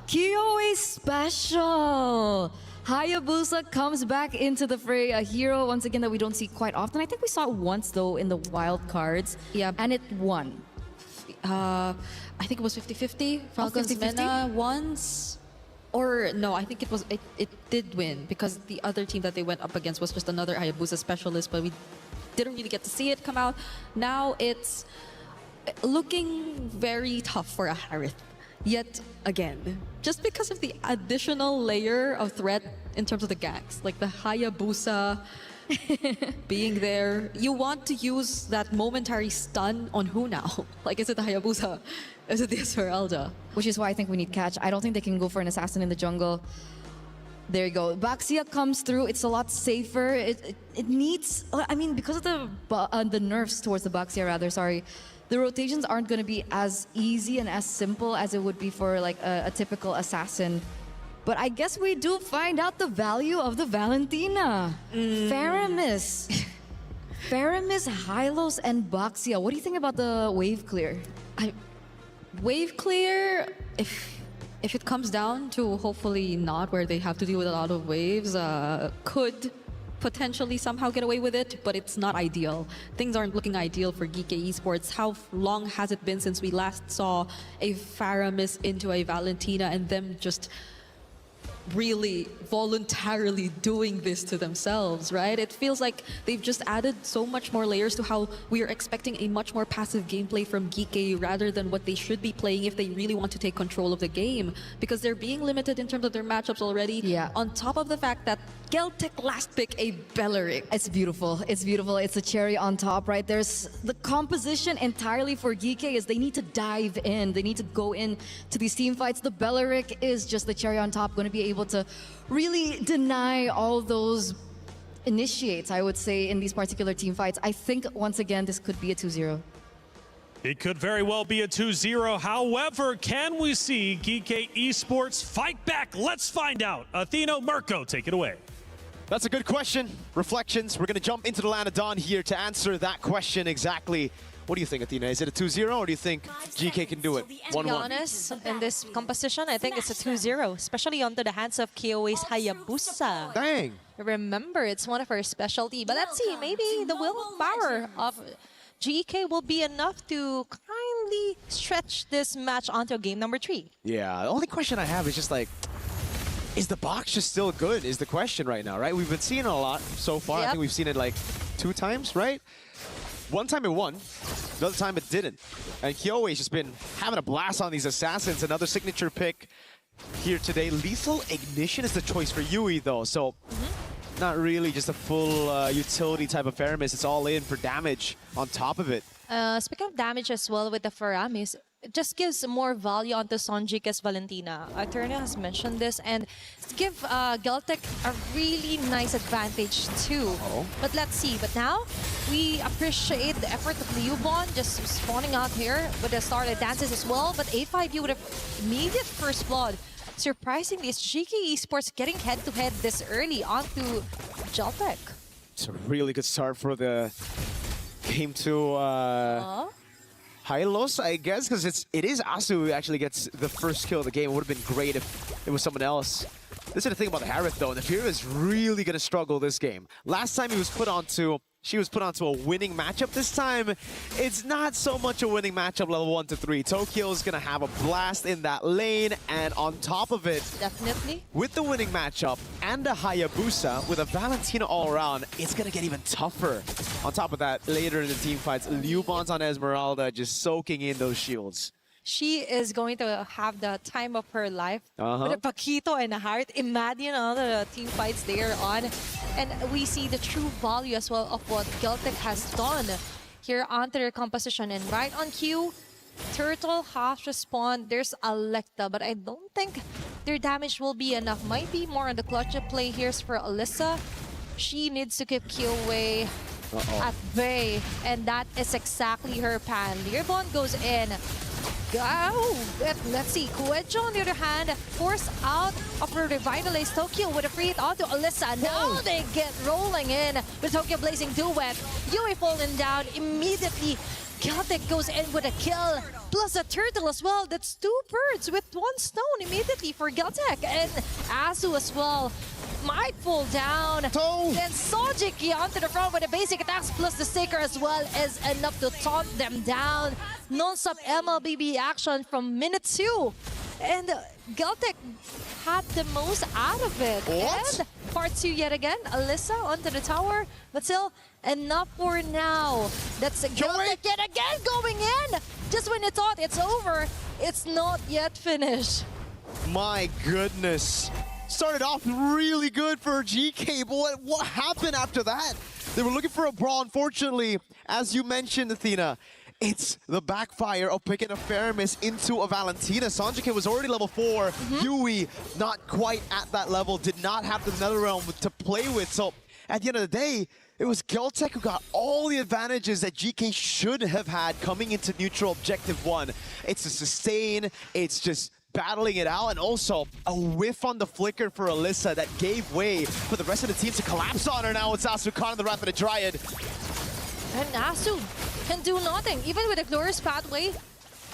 Speaker 18: KOA special! Hayabusa comes back into the fray, a hero once again that we don't see quite often. I think we saw it once though in the wild cards.
Speaker 17: Yeah.
Speaker 18: And it won.
Speaker 17: I think it was 50-50. Falcon's
Speaker 18: 50-50?
Speaker 17: Mena once. Or no, I think it did win because the other team that they went up against was just another Hayabusa specialist, but we didn't really get to see it come out. Now it's looking very tough for a Harith. Yet again, just because of the additional layer of threat in terms of the ganks, like the Hayabusa being there, you want to use that momentary stun on who now? Like, is it the Hayabusa? Is it the Esmeralda?
Speaker 18: Which is why I think we need catch. I don't think they can go for an assassin in the jungle. There you go. Baxia comes through. It's a lot safer. It needs... I mean, because of the nerfs towards the Baxia, rather, sorry, the rotations aren't going to be as easy and as simple as it would be for like a typical assassin. But I guess we do find out the value of the Valentina. Faramis. Faramis, Hylos, and Baxia. What do you think about the wave clear?
Speaker 17: Wave clear, if it comes down to hopefully not where they have to deal with a lot of waves, could potentially somehow get away with it, but it's not ideal. Things aren't looking ideal for GK Esports. How long has it been since we last saw a Faramis into a Valentina and them just really voluntarily doing this to themselves, right? It feels like they've just added so much more layers to how we are expecting a much more passive gameplay from GK rather than what they should be playing if they really want to take control of the game, because they're being limited in terms of their matchups already.
Speaker 18: Yeah.
Speaker 17: On top of the fact that Geltec last pick a Belleric.
Speaker 18: It's beautiful. It's beautiful. It's a cherry on top, right? There's the composition entirely for GK is they need to dive in. They need to go in to these team fights. The Belleric is just the cherry on top, going to be able to really deny all those initiates, I would say, in these particular team fights. I think, once again, this could be a 2-0.
Speaker 7: It could very well be a 2-0. However, can we see GK Esports fight back? Let's find out. Atheno, Mirko, take it away.
Speaker 20: That's a good question. Reflections. We're going to jump into the land of Dawn here to answer that question exactly. What do you think, Athena? Is it a 2-0 or do you think GK can do it? 1-1?
Speaker 21: To be honest, in this composition, I think it's a 2-0, especially onto the hands of KOA's Hayabusa.
Speaker 20: Dang.
Speaker 21: Remember, it's one of her specialty. But let's see, maybe the willpower of GK will be enough to kindly stretch this match onto game number 3.
Speaker 20: Yeah, the only question I have is just like, is the box just still good is the question right now, right? We've been seeing it a lot so far. I think we've seen it like 2 times, right? One time it won, the other time it didn't. And Kyoe's just been having a blast on these assassins. Another signature pick here today. Lethal Ignition is the choice for Yui though, so not really just a full utility type of Faramis. It's all in for damage on top of it.
Speaker 21: Speaking of damage as well with the Faramis, it just gives more value onto Sonjika's Valentina. Eterna has mentioned this, and give Geltec a really nice advantage too. But let's see. But now, we appreciate the effort of Liubon just spawning out here with the started dances as well. But A5U would have immediate first blood. Surprisingly, is GK Esports getting head-to-head this early onto Geltec.
Speaker 20: It's a really good start for the game to Hylos, I guess, because it is Asu who actually gets the first kill of the game. It would have been great if it was someone else. This is the thing about the Harith, though. Napier is really going to struggle this game. Last time she was put onto a winning matchup. This time, it's not so much a winning matchup level 1 to 3. Tokyo is going to have a blast in that lane, and on top of it,
Speaker 21: definitely,
Speaker 20: with the winning matchup and a Hayabusa with a Valentina all around, it's going to get even tougher. On top of that, later in the team fights, Liubon's on Esmeralda just soaking in those shields.
Speaker 21: She is going to have the time of her life with a Paquito and a Heart. Imagine all the team fights there on. And we see the true value as well of what Geltec has done here onto their composition. And right on cue, Turtle has to spawn. There's Alecta, but I don't think their damage will be enough. Might be more on the clutch of play here for Alyssa. She needs to keep Kyoe at bay, and that is exactly her plan. Lirbon goes in. Let's see. Kuejo, on the other hand, forced out of her revitalized Tokyo with a free hit onto Alyssa. Now they get rolling in with Tokyo Blazing Duet. Yui falling down immediately. Celtic goes in with a kill, plus a turtle as well. That's 2 birds with 1 stone immediately for Celtic. And Asu as well might fall down. Then Sojiki onto the front with the basic attacks, plus the sticker as well is enough to taunt them down. Non-stop MLBB action from minute 2. And Celtic had the most out of it.
Speaker 20: What?
Speaker 21: And part 2 yet again. Alyssa onto the tower, but still enough for now. That's Celtic yet again going in. Just when you thought it's over, it's not yet finished.
Speaker 20: My goodness. Started off really good for GK, but what happened after that? They were looking for a brawl. Unfortunately, as you mentioned, Athena, it's the backfire of picking a Faramis into a Valentina. Sanjike was already level 4. Yui, not quite at that level, did not have the Netherrealm to play with. So at the end of the day, it was Celtic who got all the advantages that GK should have had coming into neutral objective 1. It's a sustain, it's just battling it out, and also a whiff on the flicker for Alyssa that gave way for the rest of the team to collapse on her. Now it's Asu caught in the Wrath of the Dryad.
Speaker 21: And Asu can do nothing, even with a glorious pathway.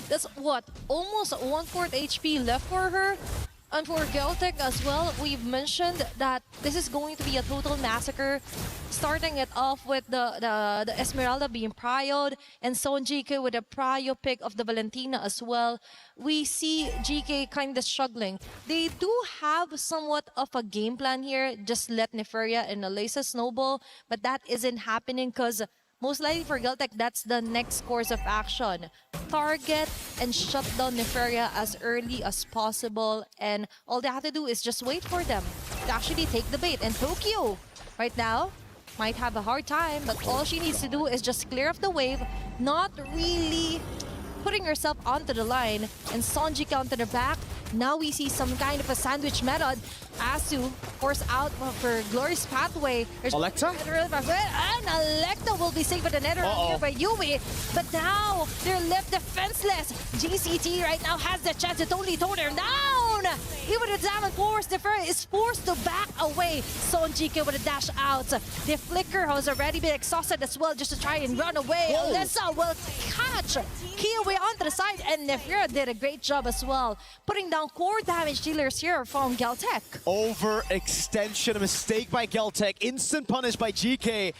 Speaker 21: That's what, almost 1/4 HP left for her. And for Celtic as well, we've mentioned that this is going to be a total massacre. Starting it off with the Esmeralda being prioed, and Son GK with a prio pick of the Valentina as well. We see GK kind of struggling. They do have somewhat of a game plan here. Just let Neferia and Alyssa snowball, but that isn't happening because most likely for Celtic, that's the next course of action. Target and shut down Neferia as early as possible, and all they have to do is just wait for them to actually take the bait. And Tokyo, right now, might have a hard time, but all she needs to do is just clear off the wave, not really putting herself onto the line, and Sonjika onto the back. Now we see some kind of a sandwich method. Asu forced out of her glorious pathway.
Speaker 20: Electa?
Speaker 21: And Electa will be saved with the nether here by Yui. But now they're left defenseless. GCT right now has the chance to totally tone her down. Even the Diamond Force, the Fairy is forced to back away. Sonjika with a dash out. The Flicker has already been exhausted as well, just to try and run away. Alyssa will catch Kiyowe onto the side, and Nefira did a great job as well, putting down core damage dealers here from Celtic.
Speaker 20: Overextension, a mistake by Celtic, instant punish by GK.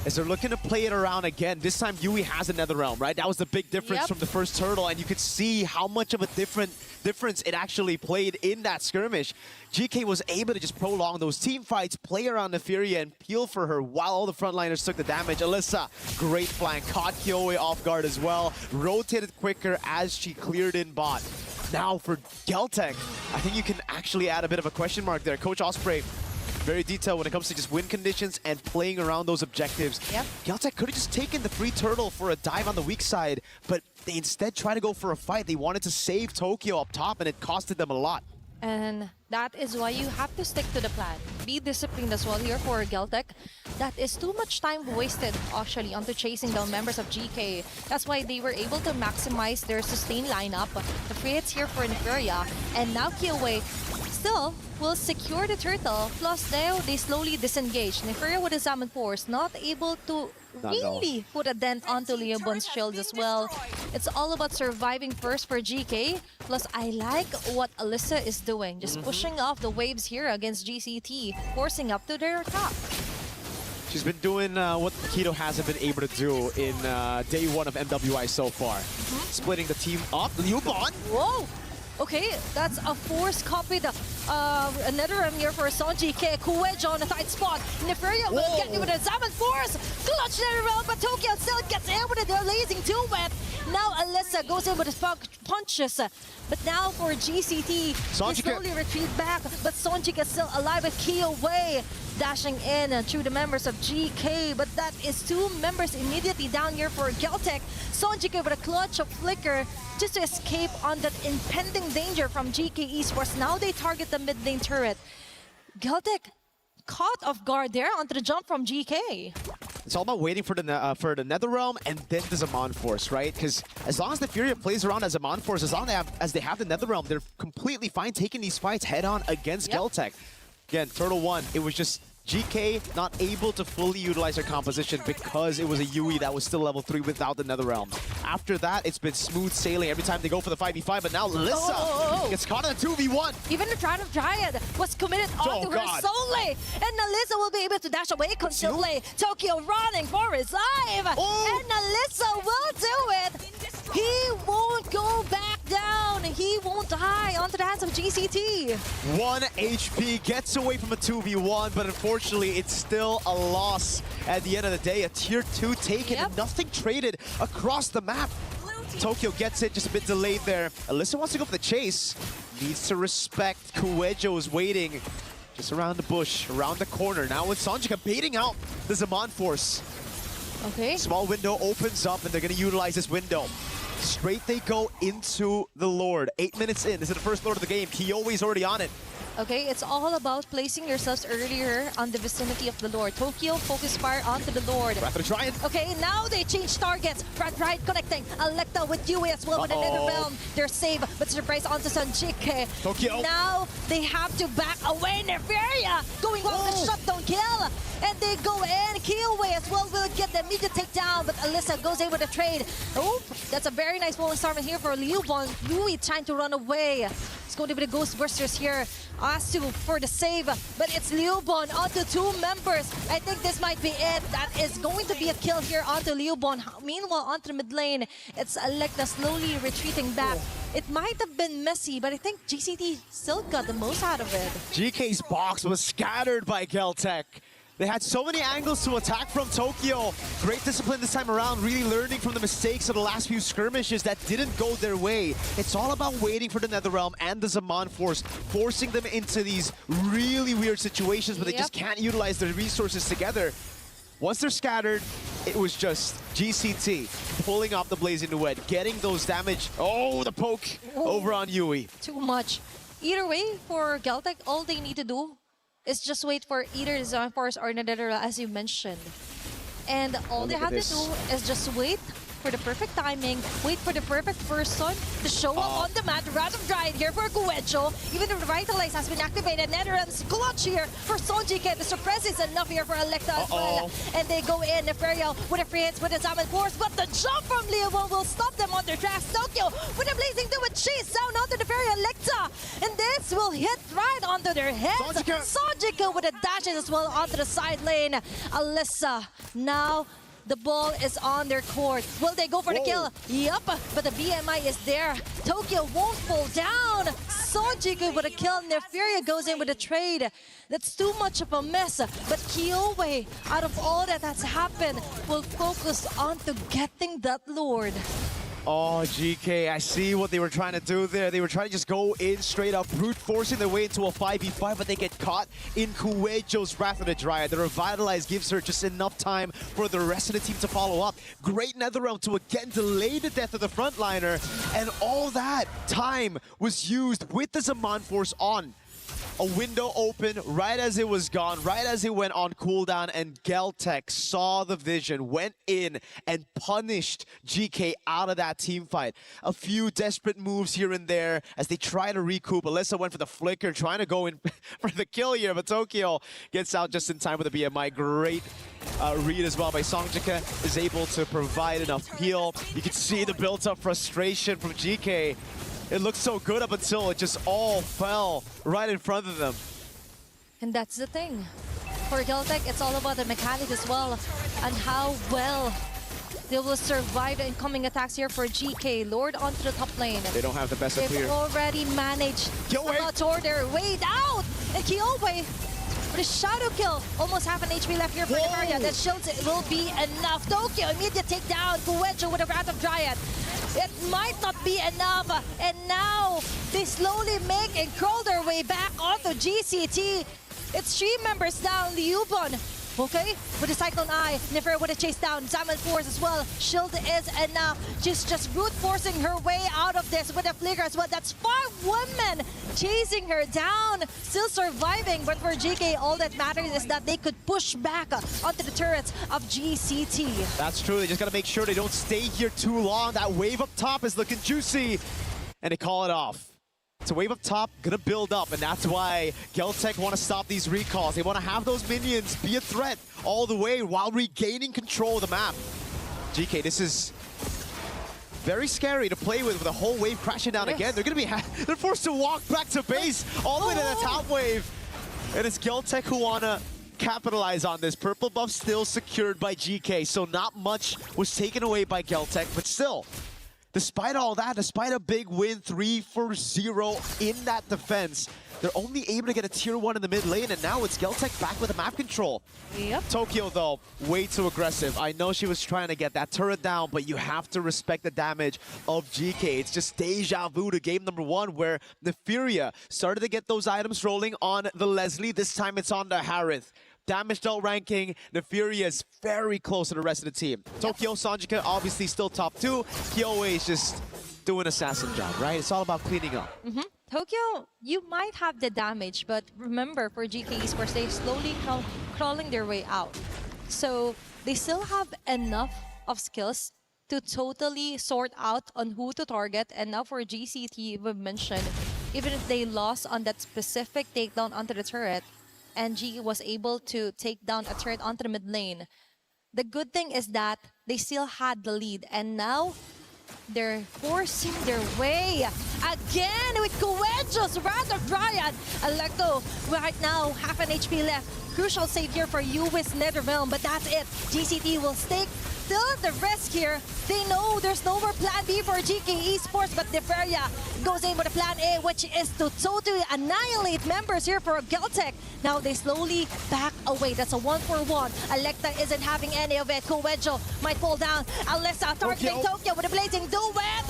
Speaker 20: As they're looking to play it around again. This time Yui has a Netherrealm, right? That was the big difference from the first turtle, and you could see how much of a difference it actually played in that skirmish. GK was able to just prolong those team fights, play around Neferia and peel for her while all the frontliners took the damage. Alyssa, great flank, caught Kiyowe off guard as well, rotated quicker as she cleared in bot. Now for Celtic, I think you can actually add a bit of a question mark there. Coach Osprey, very detailed when it comes to just win conditions and playing around those objectives. Celtic could have just taken the free turtle for a dive on the weak side, but they instead tried to go for a fight. They wanted to save Tokyo up top, and it costed them a lot.
Speaker 21: And that is why you have to stick to the plan. Be disciplined as well here for Celtic. That is too much time wasted actually onto chasing down members of GK. That's why they were able to maximize their sustain lineup. The free hits here for Neferia, and now Kiyowe still will secure the turtle. Plus now they slowly disengage. Neferia with his Salmon Force not able to really put a dent onto Leobon's shield as well. It's all about surviving first for GK. Plus I like what Alyssa is doing. Just pushing off the waves here against GCT, forcing up to their attack.
Speaker 20: She's been doing what Keto hasn't been able to do in day 1 of MWI so far. Splitting the team up. Leobon!
Speaker 21: Whoa! Okay, that's a forced copy. Another here for Sonji K. Kuejo on the tight spot. Neferia will get you with a Salmon Force. Clutch Netherrealm, but Tokyo still gets in with it. They're lasing duet. Now Alyssa goes in with his punches. But now for GCT, they slowly retreat back. But Sonjik is still alive with Kiyowe dashing in through the members of GK. But that is 2 members immediately down here for Celtic. Sonjik with a clutch of Flicker just to escape on that impending danger from GK Esports. Now they target the mid lane turret. Celtic caught off guard there onto the jump from GK.
Speaker 20: It's all about waiting for the Netherrealm and then the Zaman Force, right? Because as long as the Furia plays around as Zaman Force, as long as they have the Netherrealm, they're completely fine taking these fights head-on against Geltec. Again, Turtle 1, it was just GK not able to fully utilize their composition because it was a Yui that was still level 3 without the Netherrealm. After that, it's been smooth sailing every time they go for the 5v5, but now Lissa gets caught in a 2v1.
Speaker 19: Even the Triumph Dryad was committed onto her solely, and Alyssa will be able to dash away constantly. Tokyo running for his life, and Alyssa will do it. He won't go back down. He won't die onto the hands of GCT.
Speaker 20: 1 HP gets away from a 2v1, but unfortunately, it's still a loss at the end of the day. A tier 2 taken and nothing traded across the map. Tokyo gets it, just a bit delayed there. Alyssa wants to go for the chase. Needs to respect. Kuejo is waiting just around the bush, around the corner. Now with Sanjika baiting out the Zaman Force.
Speaker 19: Okay.
Speaker 20: Small window opens up, and they're going to utilize this window. Straight they go into the Lord. 8 minutes in. This is the first Lord of the game. Kyowe's already on it.
Speaker 19: Okay, it's all about placing yourselves earlier on the vicinity of the Lord. Tokyo, focus fire onto the Lord.
Speaker 20: Wrath of the Giant.
Speaker 19: Okay, now they change targets. Right connecting. Electa with Yui as well with the Netherrealm. They're safe, but surprise onto Sanjike.
Speaker 20: Tokyo.
Speaker 19: Now they have to back away. Neferia going off the shutdown kill. And they go in. Kyowe as well will get the immediate takedown, but Alyssa goes in with a trade. Oh, that's a very nice falling star here for Liubon. Yui trying to run away. It's going to be the Ghostbusters here. Asu for the save, but it's Liubon onto 2 members. I think this might be it. That is going to be a kill here onto Liubon. Meanwhile, onto the mid lane, it's Electa slowly retreating back. It might have been messy, but I think GCT still got the most out of it.
Speaker 20: GK's box was scattered by Geltec. They had so many angles to attack from Tokyo. Great discipline this time around, really learning from the mistakes of the last few skirmishes that didn't go their way. It's all about waiting for the Netherrealm and the Zaman Force, forcing them into these really weird situations where they just can't utilize their resources together. Once they're scattered, it was just GCT pulling off the Blazing Duet, getting those damage. Oh, the poke over on Yui.
Speaker 19: Too much. Either way, for Geltec, all they need to do is just wait for either the Zaman Force or Netherrealm, as you mentioned. And all they have to do is just wait for the perfect timing, wait for the perfect person to show up on the mat. Wrath of Giant here for Kuejo. Even the Revitalize has been activated. Netherrealm's clutch here for Sonjike. The suppress is enough here for Electa as well. And they go in, Neferia with a free hits with the Zaman Force, but the jump from Leo will stop them on their tracks. Tokyo with a Blazing Duet chase down onto Neferia Electa. And this will hit right onto their heads. Sonjike with a dashes as well onto the side lane. Alyssa now the ball is on their court. Will they go for the kill? Yup, but the BMI is there. Tokyo won't fall down. Sonjike with a kill. Neferia goes in with a trade. That's too much of a mess. But Kyowe, out of all that has happened, will focus on to getting that Lord.
Speaker 20: Oh, GK, I see what they were trying to do there. They were trying to just go in straight up, brute forcing their way into a 5v5, but they get caught in Kuejo's Wrath of the Dryad. The Revitalize gives her just enough time for the rest of the team to follow up. Great Netherrealm to again delay the death of the frontliner, and all that time was used with the Zaman Force on. A window open right as it was gone, right as it went on cooldown, and Geltec saw the vision, went in and punished GK out of that team fight. A few desperate moves here and there as they try to recoup. Alyssa went for the flicker, trying to go in for the kill here, but Tokyo gets out just in time with the BMI. Great read as well by Songjika, is able to provide enough heal. You can see the built-up frustration from GK. It looked so good up until it just all fell right in front of them.
Speaker 19: And that's the thing. For Geltec, it's all about the mechanics as well and how well they will survive the incoming attacks here for GK. Lord onto the top lane.
Speaker 20: They don't have the best of clear.
Speaker 19: They've already managed to order their way down. And Kyowe with a shadow kill. Almost half an HP left here for Neferia. That shields will be enough. Tokyo, immediate takedown. Kuejo with a Wrath of Dryad. It might not be enough. And now they slowly make and crawl their way back onto GCT. It's 3 members down. Liubon Okay, with the Cyclone Eye, Nefer with a chase down, Zaman Force as well. Shield is enough. She's just brute forcing her way out of this with a flicker as well. That's 5 women chasing her down, still surviving. But for GK, all that matters is that they could push back onto the turrets of GCT.
Speaker 20: That's true. They just got to make sure they don't stay here too long. That wave up top is looking juicy, and they call it off. It's a wave up top, gonna build up, and that's why Geltec want to stop these recalls. They want to have those minions be a threat all the way while regaining control of the map. GK, this is very scary to play with a whole wave crashing down again. They're gonna be they're forced to walk back to base all the way to the top wave. And it's Geltec who wanna capitalize on this. Purple buff still secured by GK, so not much was taken away by Geltec, but still, despite all that, despite a big win, 3-0 in that defense, they're only able to get a tier 1 in the mid lane, and now it's Geltec back with the map control.
Speaker 19: Yep.
Speaker 20: Tokyo, though, way too aggressive. I know she was trying to get that turret down, but you have to respect the damage of GK. It's just deja vu to game number 1, where Neferia started to get those items rolling on the Leslie. This time it's on the Harith. Damage dealt ranking, Neferia is very close to the rest of the team. Tokyo, Sanjika, obviously still top 2. Kyoe is just doing assassin job, right? It's all about cleaning up.
Speaker 21: Tokyo, you might have the damage, but remember, for GK Esports, they're slowly crawling their way out. So they still have enough of skills to totally sort out on who to target. And now for GCT, we've mentioned, even if they lost on that specific takedown onto the turret, and G was able to take down a turret onto the mid lane, the good thing is that they still had the lead, and now they're forcing their way again with Coedjo's Rather Dryad. Electo right now, half an HP left. Crucial save here for US Netherrealm, but that's it. GCT will stake still at the risk here. They know there's no more plan B for GK Esports, but Neferia goes in with a plan A, which is to totally annihilate members here for Geltec. Now they slowly back away. That's a 1-for-1. Electa isn't having any of it. Coedjo might fall down. Alyssa targeting Tokyo with a blazing duet.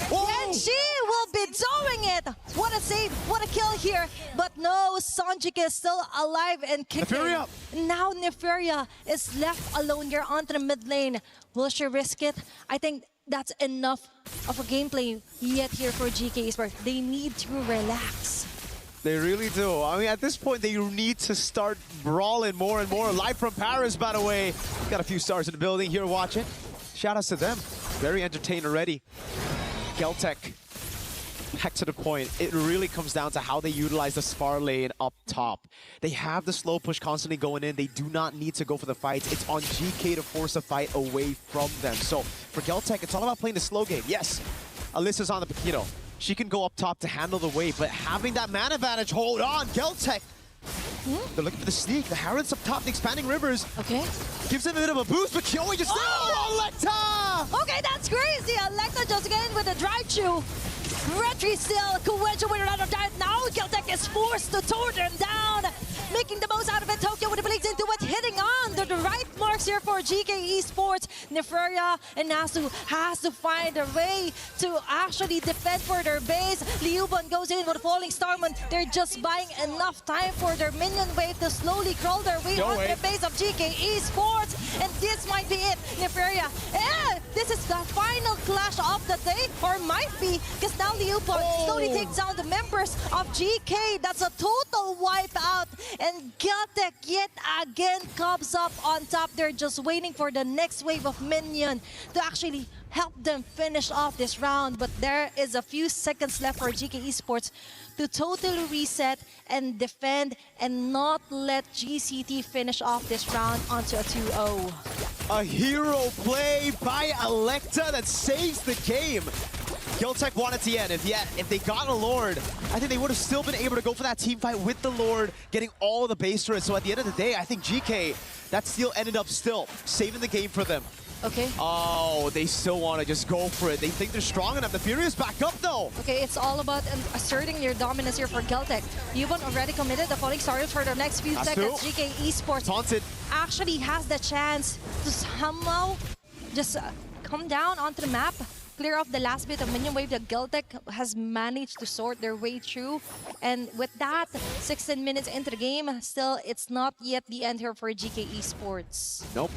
Speaker 21: And she will be doing it. What a save, what a kill here. But no, Sanjika is still alive and kicking. Neferia. Now Neferia is left alone here onto the mid lane. Will she risk it? I think that's enough of a gameplay yet here for GK Esports. They need to relax.
Speaker 20: They really do. I mean, at this point, they need to start brawling more and more. Live from Paris, by the way. Got a few stars in the building here watching. Shout outs to them. Very entertained already. Geltec, back to the point, it really comes down to how they utilize the Spar lane up top. They have the slow push constantly going in. They do not need to go for the fights. It's on GK to force a fight away from them. So for Geltec, it's all about playing the slow game. Yes, Alyssa's on the, she can go up top to handle the wave, but having that man advantage, hold on, Geltec. They're looking for the sneak. The Harrods up top, the expanding rivers.
Speaker 19: Okay.
Speaker 20: Gives them a bit of a boost, but Kyoe just... Electa!
Speaker 19: Okay, that's crazy. Electa just again with a drive-through. Retry still. Coedjo with another dive. Now Geltec is forced to tore them down. Making the most out of it. Tokyo with the blades into it. Hitting on the right marks here for GK Esports. Neferia and Nasu has to find a way to actually defend for their base. Liuban goes in with a falling Starman. They're just buying enough time for their minion wave to slowly crawl their way onto the base of GK Esports. And this might be it. Neferia, this is the final clash of the day, or might be, because now Liuban slowly takes down the members of GK. That's a total wipeout. And Geltec yet again comes up on top. They're just waiting for the next wave of minion to actually help them finish off this round. But there is a few seconds left for GK Esports to totally reset and defend and not let GCT finish off this round onto a 2-0.
Speaker 20: A hero play by Electa that saves the game. Geltec wanted to end. If they got a Lord, I think they would have still been able to go for that team fight with the Lord, getting all the base turrets. So at the end of the day, I think GK, that steal ended up still saving the game for them.
Speaker 19: Okay.
Speaker 20: Oh, they still want to just go for it. They think they're strong enough. The Furious back up though.
Speaker 19: Okay, it's all about asserting your dominance here for Geltec. Yuban already committed the falling stars for the next few seconds. GK Esports
Speaker 20: taunted.
Speaker 19: Actually has the chance to somehow just come down onto the map.
Speaker 21: clear off the last bit of minion wave that Geltec has managed to sort their way through. And with that, 16 minutes into the game, still, it's not yet the end here for GK Esports.
Speaker 20: Nope.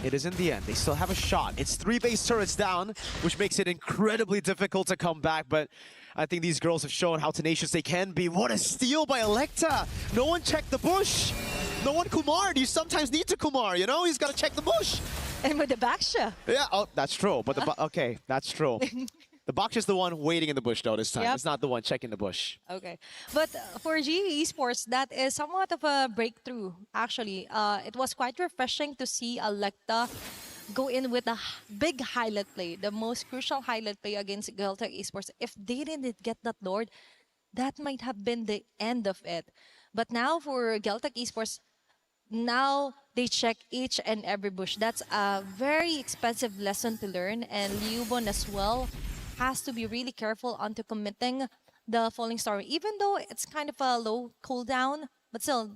Speaker 20: It isn't the end. They still have a shot. It's 3 base turrets down, which makes it incredibly difficult to come back, but I think these girls have shown how tenacious they can be. What a steal by Electa! No one checked the bush! No one Kumar'd! You sometimes need to Kumar, you know? He's got to check the bush!
Speaker 21: And with the Baksha.
Speaker 20: Yeah, oh, that's true, but okay, that's true. The box is the one waiting in the bush, though, this time.
Speaker 21: Yep.
Speaker 20: It's not the one checking the bush.
Speaker 21: Okay. But for GE Esports, that is somewhat of a breakthrough, actually. It was quite refreshing to see Electa go in with a big highlight play, the most crucial highlight play against Geltec Esports. If they didn't get that Lord, that might have been the end of it. But now for Geltec Esports, now they check each and every bush. That's a very expensive lesson to learn, and Liubon as well has to be really careful onto committing the Falling Star. Even though it's kind of a low cooldown, but still,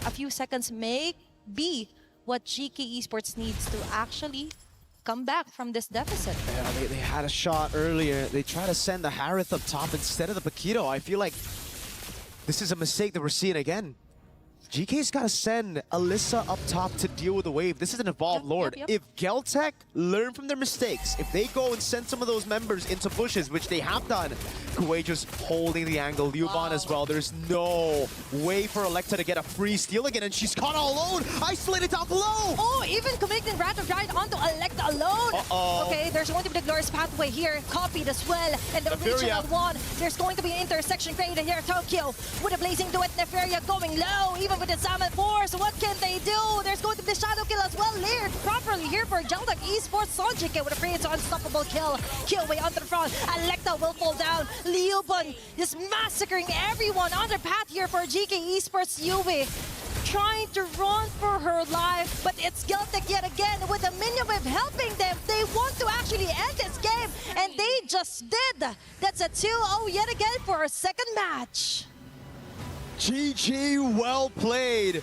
Speaker 21: a few seconds may be what GK Esports needs to actually come back from this deficit.
Speaker 20: Yeah, they had a shot earlier. They tried to send the Harith up top instead of the Paquito. I feel like this is a mistake that we're seeing again. GK's got to send Alyssa up top to deal with the wave. This is an evolved Lord. If Geltec learn from their mistakes, if they go and send some of those members into bushes, which they have done, Kuwait just holding the angle. Liuban as well. There's no way for Electa to get a free steal again, and she's caught all alone. Isolated down below.
Speaker 21: Oh, even committing Wrath of Giant onto Electa alone. Okay, there's going to be the Glorious Pathway here, copied as well. And the original one, there's going to be an intersection created here. Tokyo with a Blazing Duet. Nefaria going low, even with the Salmon Force. What can they do? There's going to be the Shadow Kill as well. Layered properly here for Geltec Esports. GK with a free unstoppable kill. Kill way onto the front. Electa will fall down. Liubon is massacring everyone on their path here for GK Esports. Yui trying to run for her life, but it's Geltec yet again with the minion wave helping them. They want to actually end this game, and they just did. That's a 2-0 yet again for our second match.
Speaker 20: GG, well played.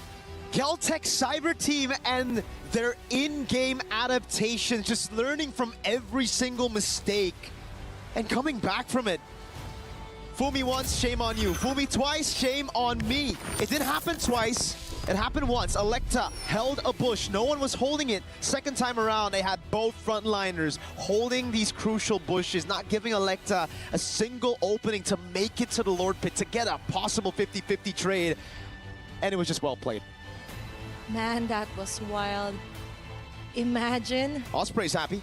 Speaker 20: Geltec Cyber Team and their in-game adaptations, just learning from every single mistake and coming back from it. Fumi once, shame on you. Fumi twice, shame on me. It didn't happen twice. It happened once. Electa held a bush. No one was holding it. Second time around, they had both frontliners holding these crucial bushes, not giving Electa a single opening to make it to the Lord Pit, to get a possible 50-50 trade. And it was just well played.
Speaker 21: Man, that was wild. Imagine
Speaker 20: Osprey's happy.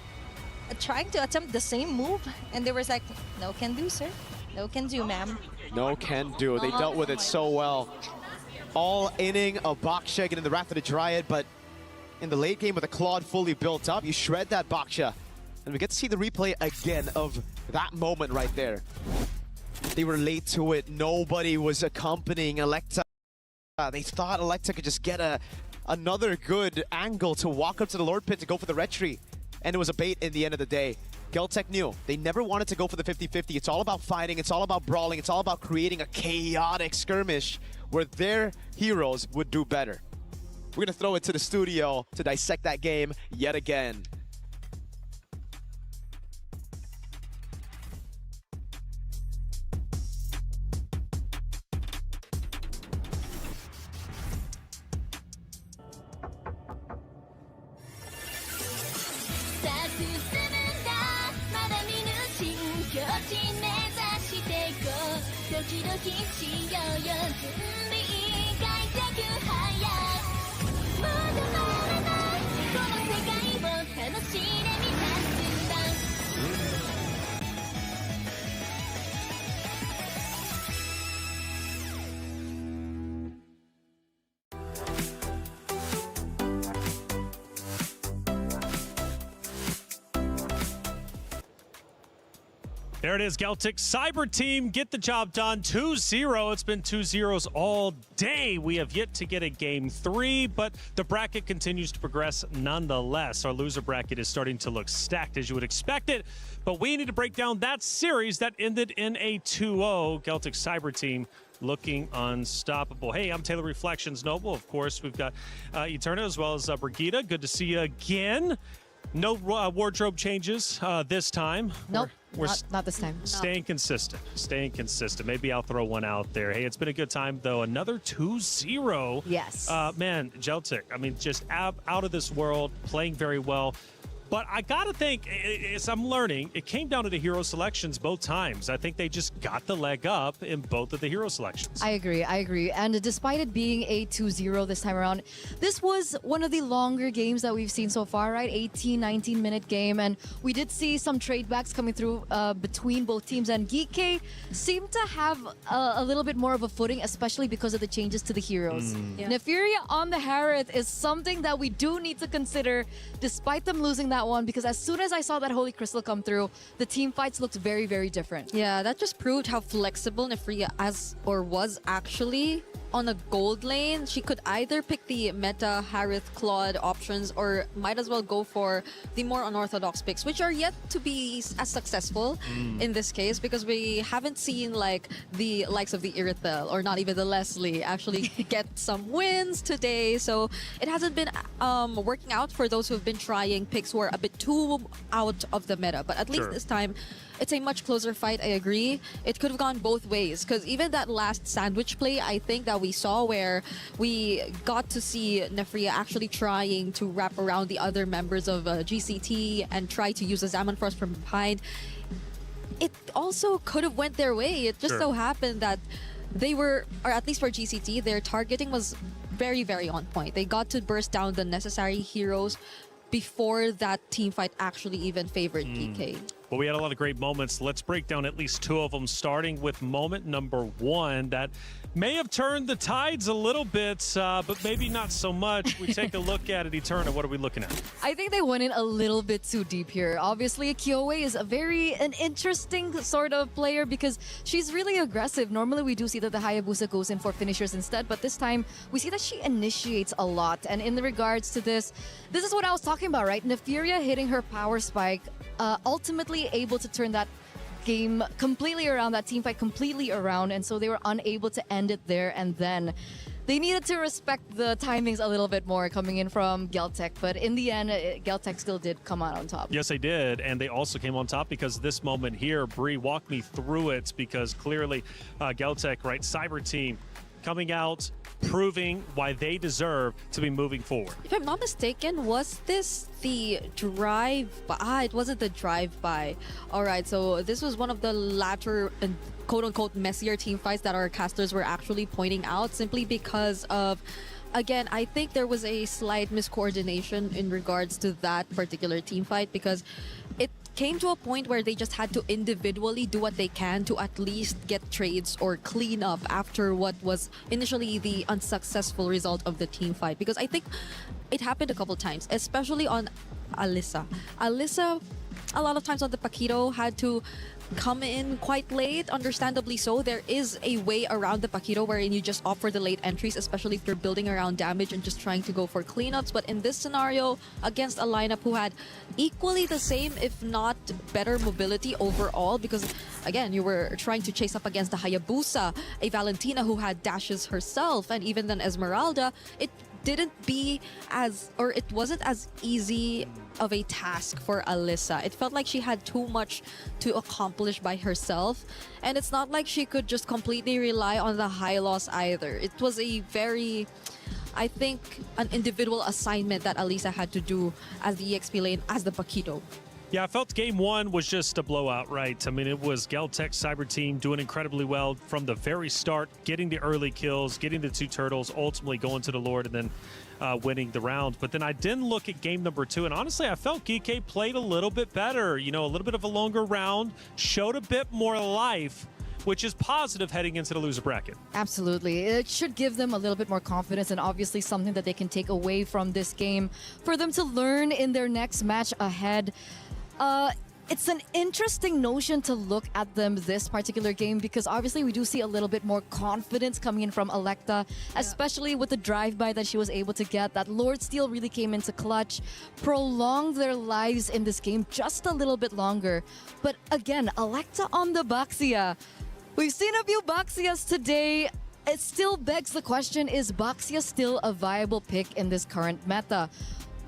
Speaker 21: Trying to attempt the same move, and they were like, no can do, sir. No can do, ma'am.
Speaker 20: No can do. They dealt with it so well. All inning of Baksha getting the Wrath of the Dryad, but in the late game with the Claude fully built up, you shred that Baksha. And we get to see the replay again of that moment right there. They were late to it. Nobody was accompanying Electa. They thought Electa could just get another good angle to walk up to the Lord Pit to go for the retreat. And it was a bait in the end of the day. Geltec knew they never wanted to go for the 50-50. It's all about fighting, it's all about brawling, it's all about creating a chaotic skirmish where their heroes would do better. We're gonna throw it to the studio to dissect that game yet again.
Speaker 7: There it is, Geltec Cyber Team get the job done. 2-0. It's been 2-0s all day. We have yet to get a game 3, but the bracket continues to progress nonetheless. Our loser bracket is starting to look stacked as you would expect it, but we need to break down that series that ended in a 2-0. Geltec Cyber Team looking unstoppable. Hey, I'm Taylor Reflections Noble. Of course, we've got Eterna as well as Brigitte. Good to see you again. No wardrobe changes this time.
Speaker 18: Nope.
Speaker 7: We're
Speaker 18: not this time.
Speaker 7: Staying consistent. Maybe I'll throw one out there. Hey, it's been a good time, though. Another 2-0.
Speaker 18: Yes.
Speaker 7: Man, Geltic, I mean, just out of this world, playing very well. But I got to think, as I'm learning, it came down to the hero selections both times. I think they just got the leg up in both of the hero selections.
Speaker 18: I agree. And despite it being a 2-0 this time around, this was one of the longer games that we've seen so far, right? 18, 19-minute game. And we did see some trade backs coming through between both teams. And Geeky seemed to have a little bit more of a footing, especially because of the changes to the heroes.
Speaker 19: Yeah.
Speaker 18: Nefiria on the Harith is something that we do need to consider, despite them losing that one, because as soon as I saw that Holy Crystal come through, the team fights looked very, very different.
Speaker 17: Yeah, that just proved how flexible Nefiria was actually on a gold lane. She could either pick the meta Harith Claude options or might as well go for the more unorthodox picks, which are yet to be as successful in this case, because we haven't seen like the likes of the Irithel or not even the Leslie actually get some wins today. So it hasn't been working out for those who have been trying picks who are a bit too out of the meta. But at least this time, it's a much closer fight, I agree. It could have gone both ways, because even that last sandwich play, I think that we saw where we got to see Nefiria actually trying to wrap around the other members of GCT and try to use a Zaman Frost from behind. It also could have went their way. It just so happened that they were, or at least for GCT, their targeting was very, very on point. They got to burst down the necessary heroes before that team fight actually even favored PK.
Speaker 7: Well, we had a lot of great moments. Let's break down at least two of them, starting with moment number one that may have turned the tides a little bit, but maybe not so much. We take a look at it, Eterna. What are we looking at?
Speaker 18: I think they went in a little bit too deep here. Obviously, Kyoe is an interesting sort of player because she's really aggressive. Normally, we do see that the Hayabusa goes in for finishers instead, but this time, we see that she initiates a lot. And in regards to this is what I was talking about, right? Nefiria hitting her power spike, ultimately able to turn that game completely around, that team fight completely around, and so they were unable to end it there. And then they needed to respect the timings a little bit more coming in from Geltec, but in the end, Geltec still did come out on top.
Speaker 7: Yes, they did, and they also came on top because this moment here, Bree, walk me through it, because clearly Geltec, right, Cyber Team, coming out, proving why they deserve to be moving forward.
Speaker 17: If I'm not mistaken, was this the drive-by? It wasn't the drive-by. All right, so this was one of the latter and quote-unquote messier team fights that our casters were actually pointing out, simply because of, again, I think there was a slight miscoordination in regards to that particular team fight, because it came to a point where they just had to individually do what they can to at least get trades or clean up after what was initially the unsuccessful result of the team fight. Because I think it happened a couple times, especially on Alyssa. Alyssa, a lot of times on the Paquito, had to come in quite late, understandably so. There is a way around the Paquito wherein you just opt for the late entries, especially if you're building around damage and just trying to go for cleanups. But in this scenario, against a lineup who had equally the same, if not better mobility overall, because again, you were trying to chase up against the Hayabusa, a Valentina who had dashes herself, and even then Esmeralda, it wasn't as easy of a task for Alyssa. It felt like she had too much to accomplish by herself, and it's not like she could just completely rely on the high loss either. It was a very, I think, an individual assignment that Alyssa had to do as the EXP lane, as the Paquito.
Speaker 7: Yeah, I felt game one was just a blowout, right? I mean, it was Geltec Cyber Team doing incredibly well from the very start, getting the early kills, getting the two turtles, ultimately going to the Lord, and then winning the round. But then I didn't look at game number two, and honestly, I felt Geeky played a little bit better. You know, a little bit of a longer round, showed a bit more life, which is positive heading into the loser bracket.
Speaker 18: Absolutely. It should give them a little bit more confidence, and obviously something that they can take away from this game for them to learn in their next match ahead. It's an interesting notion to look at them this particular game, because obviously we do see a little bit more confidence coming in from Electa, especially with the drive-by that she was able to get. That Lord Steal really came into clutch, prolonged their lives in this game just a little bit longer. But again, Electa on the Baxia. We've seen a few Baxias today. It still begs the question, is Baxia still a viable pick in this current meta?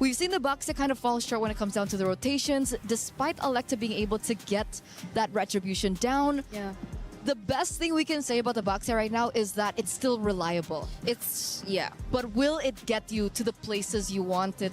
Speaker 18: We've seen the Bucks kind of fall short when it comes down to the rotations, despite Electa being able to get that retribution down.
Speaker 5: Yeah.
Speaker 18: The best thing we can say about the Bucks right now is that it's still reliable.
Speaker 5: Yeah.
Speaker 18: But will it get you to the places you want it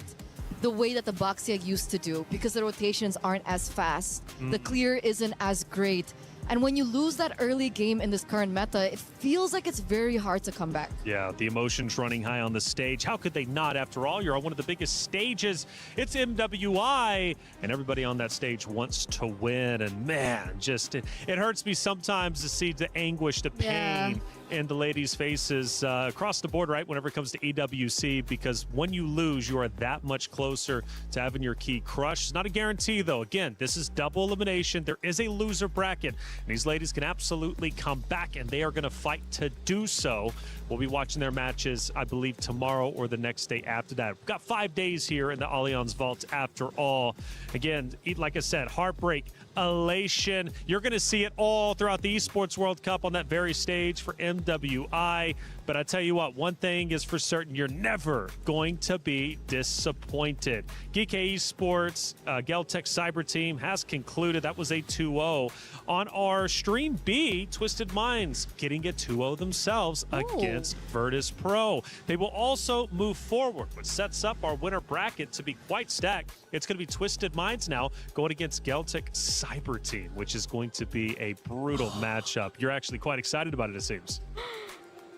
Speaker 18: the way that the Baxia used to do? Because the rotations aren't as fast. The clear isn't as great. And when you lose that early game in this current meta, it feels like it's very hard to come back.
Speaker 7: Yeah, the emotions running high on the stage. How could they not? After all, you're on one of the biggest stages. It's MWI, and everybody on that stage wants to win. And man, just it hurts me sometimes to see the anguish, the pain in the ladies' faces across the board, right? Whenever it comes to EWC, because when you lose, you are that much closer to having your key crushed. It's not a guarantee, though. Again, this is double elimination. There is a loser bracket. And these ladies can absolutely come back, and they are going to fight to do so. We'll be watching their matches, I believe, tomorrow or the next day after that. We've got 5 days here in the Allianz Vault after all. Again, like I said, heartbreak, elation. You're going to see it all throughout the Esports World Cup on that very stage for MWI. But I tell you what, one thing is for certain, you're never going to be disappointed. GK Esports, Geltech Cyber Team has concluded. That was a 2-0. On our Stream B, Twisted Minds getting a 2-0 themselves against Virtus Pro. They will also move forward, which sets up our winner bracket to be quite stacked. It's going to be Twisted Minds now going against Geltech Cyber Team, which is going to be a brutal matchup. You're actually quite excited about it, it seems.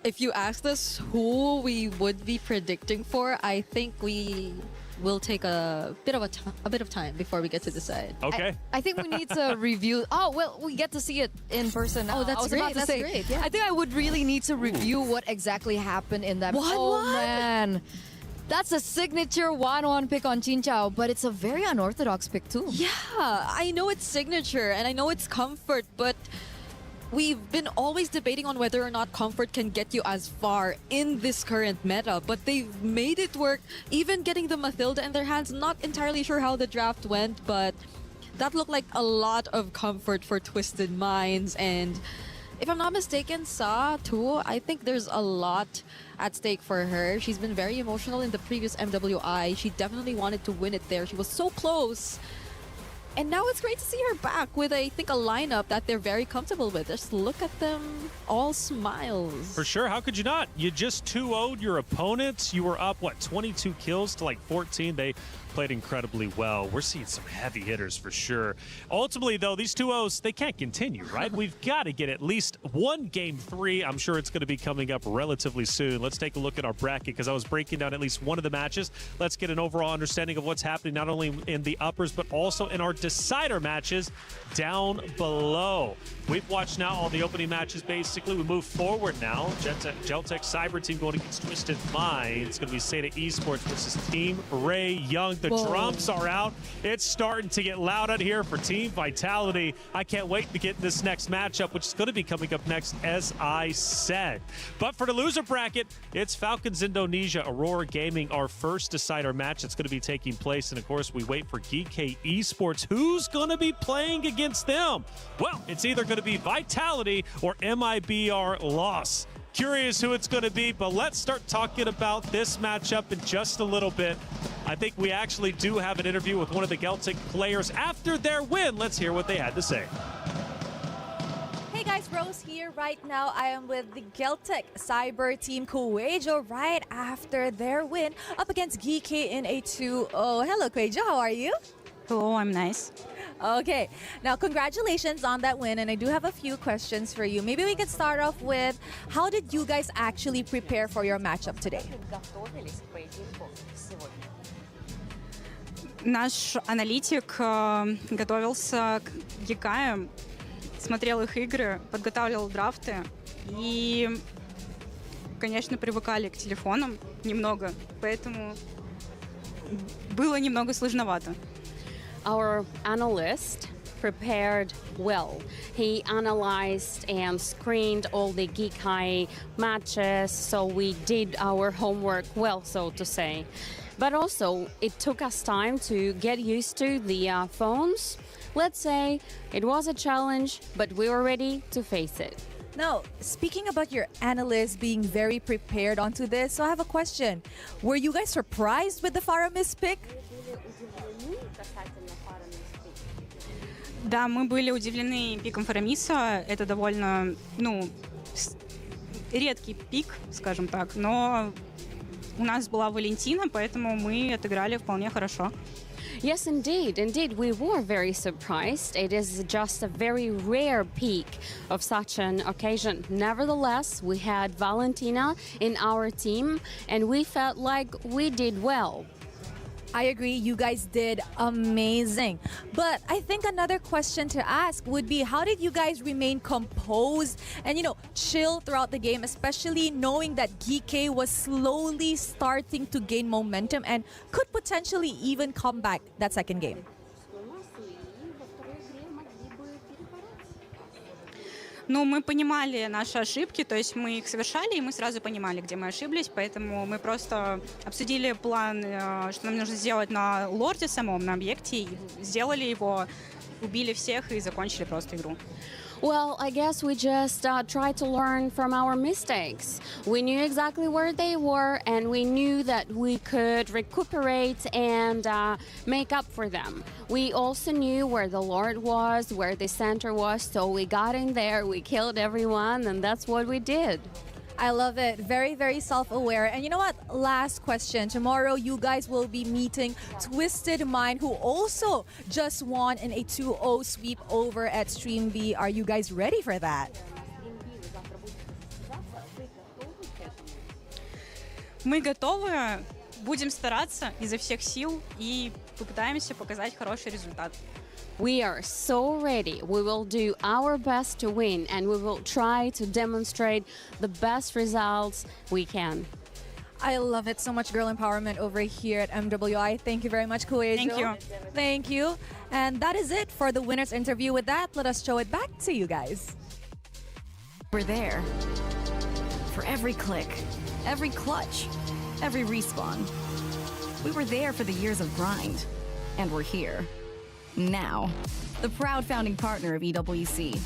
Speaker 17: If you asked us who we would be predicting for, I think we will take a bit of time before we get to decide.
Speaker 7: Okay.
Speaker 18: I think we need to review. Oh, well, we get to see it in person now.
Speaker 17: Oh, that's
Speaker 18: I was
Speaker 17: great.
Speaker 18: about to
Speaker 17: That's
Speaker 18: say,
Speaker 17: great. Yeah.
Speaker 18: I think I would really need to review what exactly happened in that.
Speaker 17: What?
Speaker 18: Man. That's a signature 1-1 pick on Chinchao, but it's a very unorthodox pick too.
Speaker 17: Yeah, I know it's signature and I know it's comfort, but we've been always debating on whether or not comfort can get you as far in this current meta, but they've made it work, even getting the Mathilda in their hands. Not entirely sure how the draft went, but that looked like a lot of comfort for Twisted Minds. And if I'm not mistaken, Sa too, I think there's a lot at stake for her. She's been very emotional in the previous MWI. She definitely wanted to win it there. She was so close. And now it's great to see her back with, I think, a lineup that they're very comfortable with. Just look at them, all smiles.
Speaker 7: For sure. How could you not? You just 2-0'd your opponents. You were up, 22 kills to 14. They played incredibly well. We're seeing some heavy hitters for sure. Ultimately, though, these 2-0s, they can't continue, right? We've got to get at least one Game 3. I'm sure it's going to be coming up relatively soon. Let's take a look at our bracket because I was breaking down at least one of the matches. Let's get an overall understanding of what's happening not only in the uppers, but also in our decider matches down below. We've watched now all the opening matches, basically. We move forward now. Geltech Cyber Team going against Twisted Minds. It's going to be Seda Esports versus Team Ray Young. The drums are out. It's starting to get loud out here for Team Vitality. I can't wait to get this next matchup, which is going to be coming up next, as I said. But for the loser bracket, it's Falcons Indonesia, Aurora Gaming, our first decider match that's going to be taking place. And of course, we wait for GK Esports. Who's going to be playing against them? Well, it's either going to be Vitality or MIBR Loss. Curious who it's going to be, but let's start talking about this matchup in just a little bit. I think we actually do have an interview with one of the Geltech players after their win. Let's hear what they had to say.
Speaker 22: Hey guys, Rose here. Right now I am with the Geltech Cyber Team Kuwejo right after their win up against GK in a 2-0. Hello Kuwejo, how are you?
Speaker 23: Hello, I'm nice.
Speaker 22: Okay, now congratulations on that win, and I do have a few questions for you. Maybe we could start off with, how did you guys actually prepare for your matchup today?
Speaker 23: Наш аналитик готовился к ЕКАям, смотрел их игры, подготавливал драфты и, конечно, привыкали к телефонам немного, поэтому было немного сложновато.
Speaker 24: Our analyst prepared well. He analyzed and screened all the Geekai matches, so we did our homework well, so to say. But also, it took us time to get used to the phones. Let's say it was a challenge, but we were ready to face it.
Speaker 22: Now, speaking about your analysts being very prepared onto this, so I have a question. Were you guys surprised with the Faramis pick?
Speaker 23: Да, мы были удивлены пиком Фарамиса. Это довольно, редкий пик, скажем так. Но у нас была Валентина, поэтому мы отыграли вполне хорошо.
Speaker 24: Yes, indeed. Indeed, we were very surprised. It is just a very rare peak of such an occasion. Nevertheless, we had Valentina in our team, and we felt like we did well.
Speaker 22: I agree, you guys did amazing. But I think another question to ask would be, how did you guys remain composed and, chill throughout the game, especially knowing that GK was slowly starting to gain momentum and could potentially even come back that second game?
Speaker 23: Ну, мы понимали наши ошибки, то есть мы их совершали, и мы сразу понимали, где мы ошиблись, поэтому мы просто обсудили план, что нам нужно сделать на лорде самом, на объекте, и сделали его, убили всех и закончили просто игру.
Speaker 24: Well, I guess we just tried to learn from our mistakes. We knew exactly where they were, and we knew that we could recuperate and make up for them. We also knew where the Lord was, where the center was, so we got in there, we killed everyone, and that's what we did.
Speaker 22: I love it. Very, very self-aware. And you know what? Last question. Tomorrow, you guys will be meeting Twisted Mind, who also just won in a 2-0 sweep over at Stream B. Are you guys ready for that?
Speaker 23: Мы готовы, будем стараться изо всех сил и попытаемся показать хороший результат.
Speaker 24: We are so ready. We will do our best to win, and we will try to demonstrate the best results we can.
Speaker 22: I love it. So much girl empowerment over here at MWI. Thank you very much, Kuejo.
Speaker 23: Thank you.
Speaker 22: Thank you. And that is it for the winner's interview. With that, let us show it back to you guys.
Speaker 13: We're there. For every click, every clutch, every respawn. We were there for the years of grind, and we're here. Now, the proud founding partner of EWC,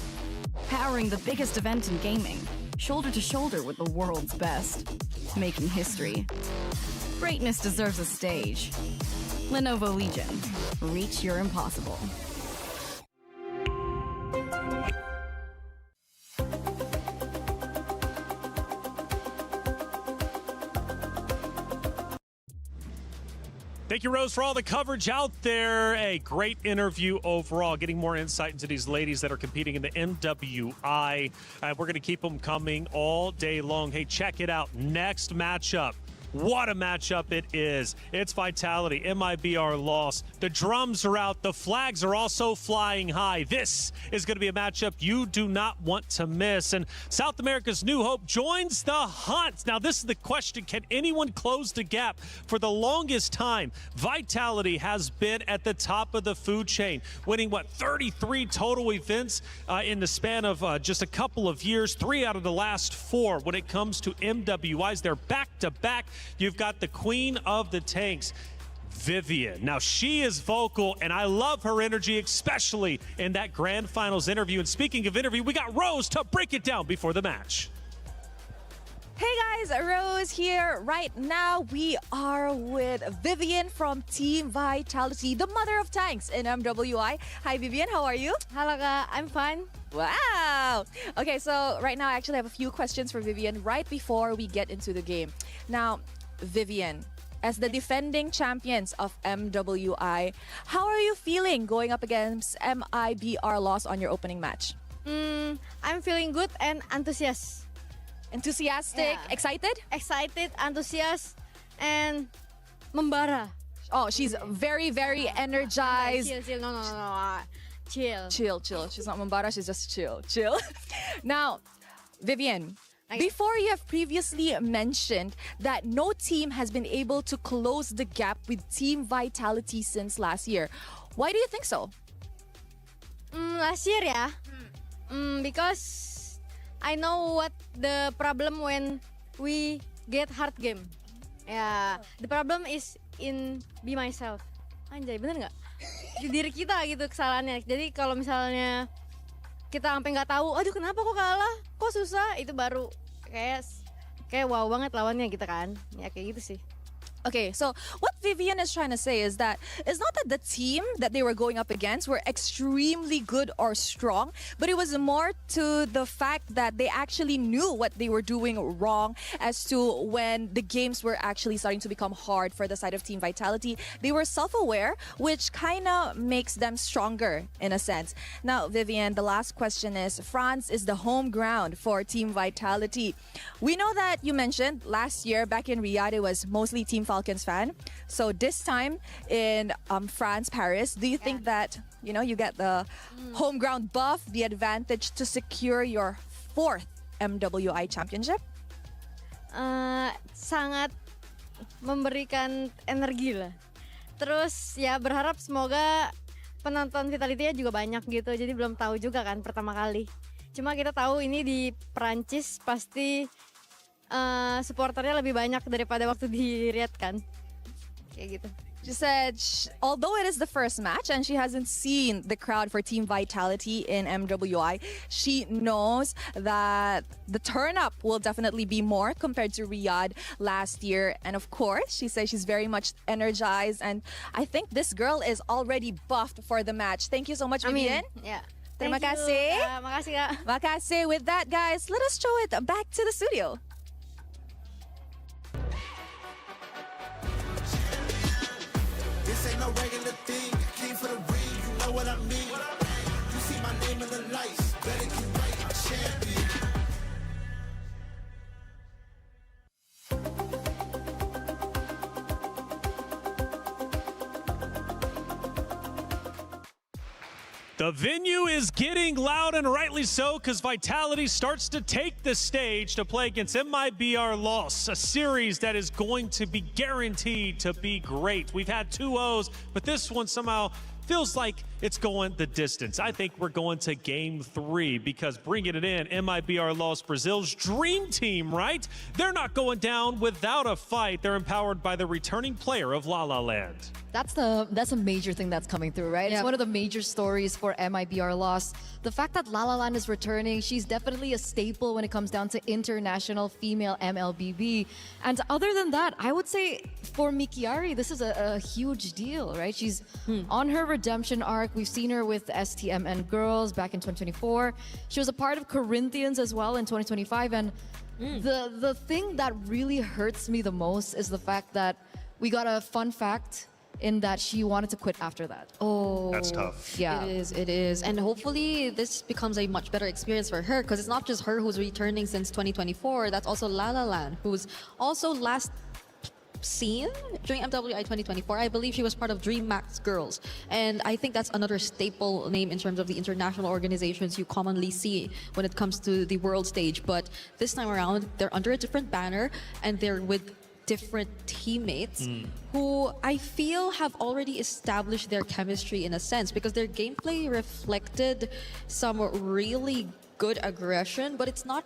Speaker 13: powering the biggest event in gaming, shoulder to shoulder with the world's best, making history. Greatness deserves a stage. Lenovo Legion, reach your impossible.
Speaker 7: Thank you, Rose, for all the coverage out there. A great interview overall, getting more insight into these ladies that are competing in the MWI. We're going to keep them coming all day long. Hey, check it out. Next matchup. What a matchup it is. It's Vitality, MIBR loss. The drums are out. The flags are also flying high. This is going to be a matchup you do not want to miss. And South America's New Hope joins the hunt. Now, this is the question. Can anyone close the gap? For the longest time, Vitality has been at the top of the food chain, winning, 33 total events in the span of just a couple of years, 3 out of the last 4. When it comes to MWIs, they're back-to-back. You've got the queen of the tanks, Vivian. Now, she is vocal, and I love her energy, especially in that grand finals interview. And speaking of interview, we got Rose to break it down before the match.
Speaker 22: Hey guys, Rose here. Right now, we are with Vivian from Team Vitality, the mother of tanks in MWI. Hi, Vivian. How are you?
Speaker 4: Hello, I'm fine.
Speaker 22: Wow. Okay, so right now, I actually have a few questions for Vivian right before we get into the game. Now, Vivian, as the defending champions of MWI, how are you feeling going up against MIBR loss on your opening match?
Speaker 4: I'm feeling good and enthusiastic.
Speaker 22: Enthusiastic,
Speaker 4: Yeah.
Speaker 22: excited?
Speaker 4: Excited, enthusiastic, and membara.
Speaker 22: Oh, she's very, very energized.
Speaker 4: Chill. No. Chill.
Speaker 22: Chill. She's not Mambara, she's just chill. Now, Vivian, before you have previously mentioned that no team has been able to close the gap with Team Vitality since last year. Why do you think so?
Speaker 4: Last year, yeah. Because I know what the problem when we get hard game. Yeah, the problem is in be myself. Anjay, bener nggak? Di diri kita gitu kesalahannya. Jadi kalau misalnya kita sampai nggak tahu, aduh kenapa kok kalah, kok susah, itu baru kayak wow banget lawannya gitu kan, ya kayak gitu sih.
Speaker 22: Okay, so what Vivian is trying to say is that it's not that the team that they were going up against were extremely good or strong, but it was more to the fact that they actually knew what they were doing wrong as to when the games were actually starting to become hard for the side of Team Vitality. They were self-aware, which kind of makes them stronger in a sense. Now, Vivian, the last question is, France is the home ground for Team Vitality. We know that you mentioned last year back in Riyadh, it was mostly Team Falcons fan. So this time in France, Paris, do you think that, you know, you get the home ground buff, the advantage to secure your 4th MWI championship?
Speaker 4: Sangat memberikan energi lah. Terus ya berharap semoga penonton Vitality-nya juga banyak gitu. Jadi belum tahu juga kan pertama kali. Cuma kita tahu ini di Perancis pasti supporternya lebih banyak daripada waktu di Riyadh kan. Kayak gitu.
Speaker 22: She said, although it is the first match and she hasn't seen the crowd for Team Vitality in MWI, she knows that the turn-up will definitely be more compared to Riyadh last year. And of course, she says she's very much energized. And I think this girl is already buffed for the match. Thank you so much, Vivian.
Speaker 4: Yeah.
Speaker 22: Terima kasih.
Speaker 4: Makasih, Kak.
Speaker 22: Makasih. With that, guys, let us show it back to the studio.
Speaker 5: This ain't no regular thing. Came for the ring, you know what I mean. You see my name in the lights, better get right, I'm champion.
Speaker 7: The venue is getting loud, and rightly so, because Vitality starts to take the stage to play against MIBR Loss, a series that is going to be guaranteed to be great. We've had 2-0s, but this one somehow feels like it's going the distance. I think we're going to game 3 because bringing it in, MIBR Loss, Brazil's dream team, right? They're not going down without a fight. They're empowered by the returning player of La La Land.
Speaker 18: That's a major thing that's coming through, right?
Speaker 17: Yep.
Speaker 18: It's one of the major stories for MIBR Loss. The fact that La La Land is returning, she's definitely a staple when it comes down to international female MLBB. And other than that, I would say for Mikiari, this is a huge deal, right? She's on her redemption arc. We've seen her with STMN Girls back in 2024. She was a part of Corinthians as well in 2025. And the thing that really hurts me the most is the fact that we got a fun fact in that she wanted to quit after that.
Speaker 17: Oh,
Speaker 7: that's tough.
Speaker 18: Yeah,
Speaker 17: it is. And hopefully this becomes a much better experience for her, because it's not just her who's returning since 2024. That's also La La Land, who's also last seen during MWI 2024. I believe she was part of DreamMax Girls, and I think that's another staple name in terms of the international organizations you commonly see when it comes to the world stage. But this time around, they're under a different banner and they're with different teammates who I feel have already established their chemistry in a sense, because their gameplay reflected some really good aggression, but it's not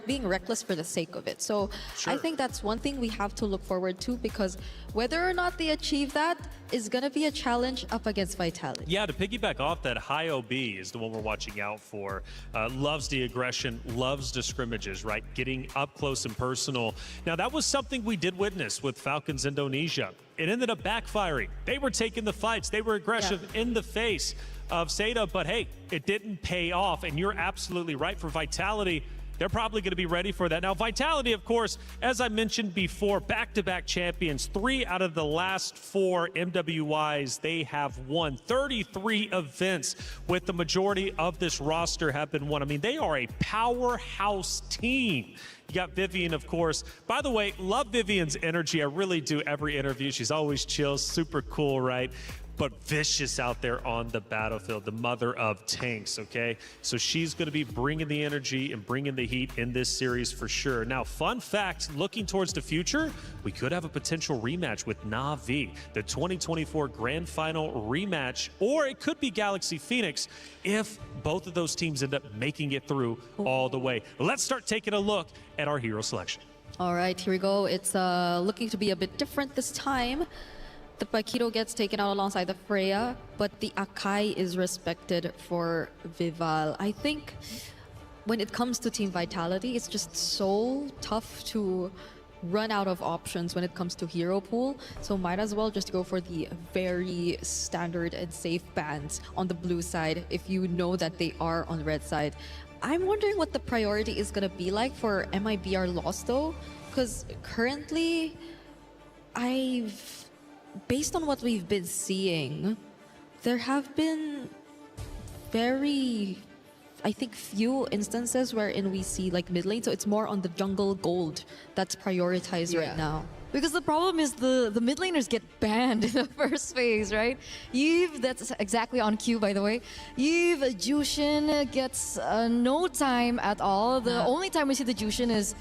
Speaker 17: being reckless for the sake of it. So I think that's one thing we have to look forward to, because whether or not they achieve that is going to be a challenge up against Vitality.
Speaker 7: Yeah, to piggyback off that, High OB is the one we're watching out for. Loves the aggression, loves the scrimmages, right? Getting up close and personal. Now, that was something we did witness with Falcons Indonesia. It ended up backfiring. They were taking the fights. They were aggressive in the face of Seda, but hey, it didn't pay off. And you're absolutely right. For Vitality, they're probably going to be ready for that. Now, Vitality, of course, as I mentioned before, back-to-back champions. 3 out of the last 4 MWIs they have won. 33 events with the majority of this roster have been won. I mean, they are a powerhouse team. You got Vivian, of course. By the way, love Vivian's energy. I really do every interview. She's always chill, super cool, right? But vicious out there on the battlefield, the mother of tanks, okay? So she's going to be bringing the energy and bringing the heat in this series for sure. Now, fun fact, looking towards the future, we could have a potential rematch with Na'Vi, the 2024 Grand Final rematch, or it could be Galaxy Phoenix if both of those teams end up making it through all the way. Let's start taking a look at our hero selection.
Speaker 17: All right, here we go. It's looking to be a bit different this time. the Paquito gets taken out alongside the Freya, but the Akai is respected for Vival. I think when it comes to Team Vitality, it's just so tough to run out of options when it comes to hero pool, so might as well just go for the very standard and safe bans on the blue side if you know that they are on the red side. I'm wondering what the priority is gonna be like for MIBR loss though, because currently based on what we've been seeing, there have been very, I think, few instances wherein we see like mid lane, so it's more on the jungle gold that's prioritized right now.
Speaker 18: Because the problem is the mid laners get banned in the first phase, right? Eve, that's exactly on cue, by the way. Eve, Jushin gets no time at all. The only time we see the Jushin is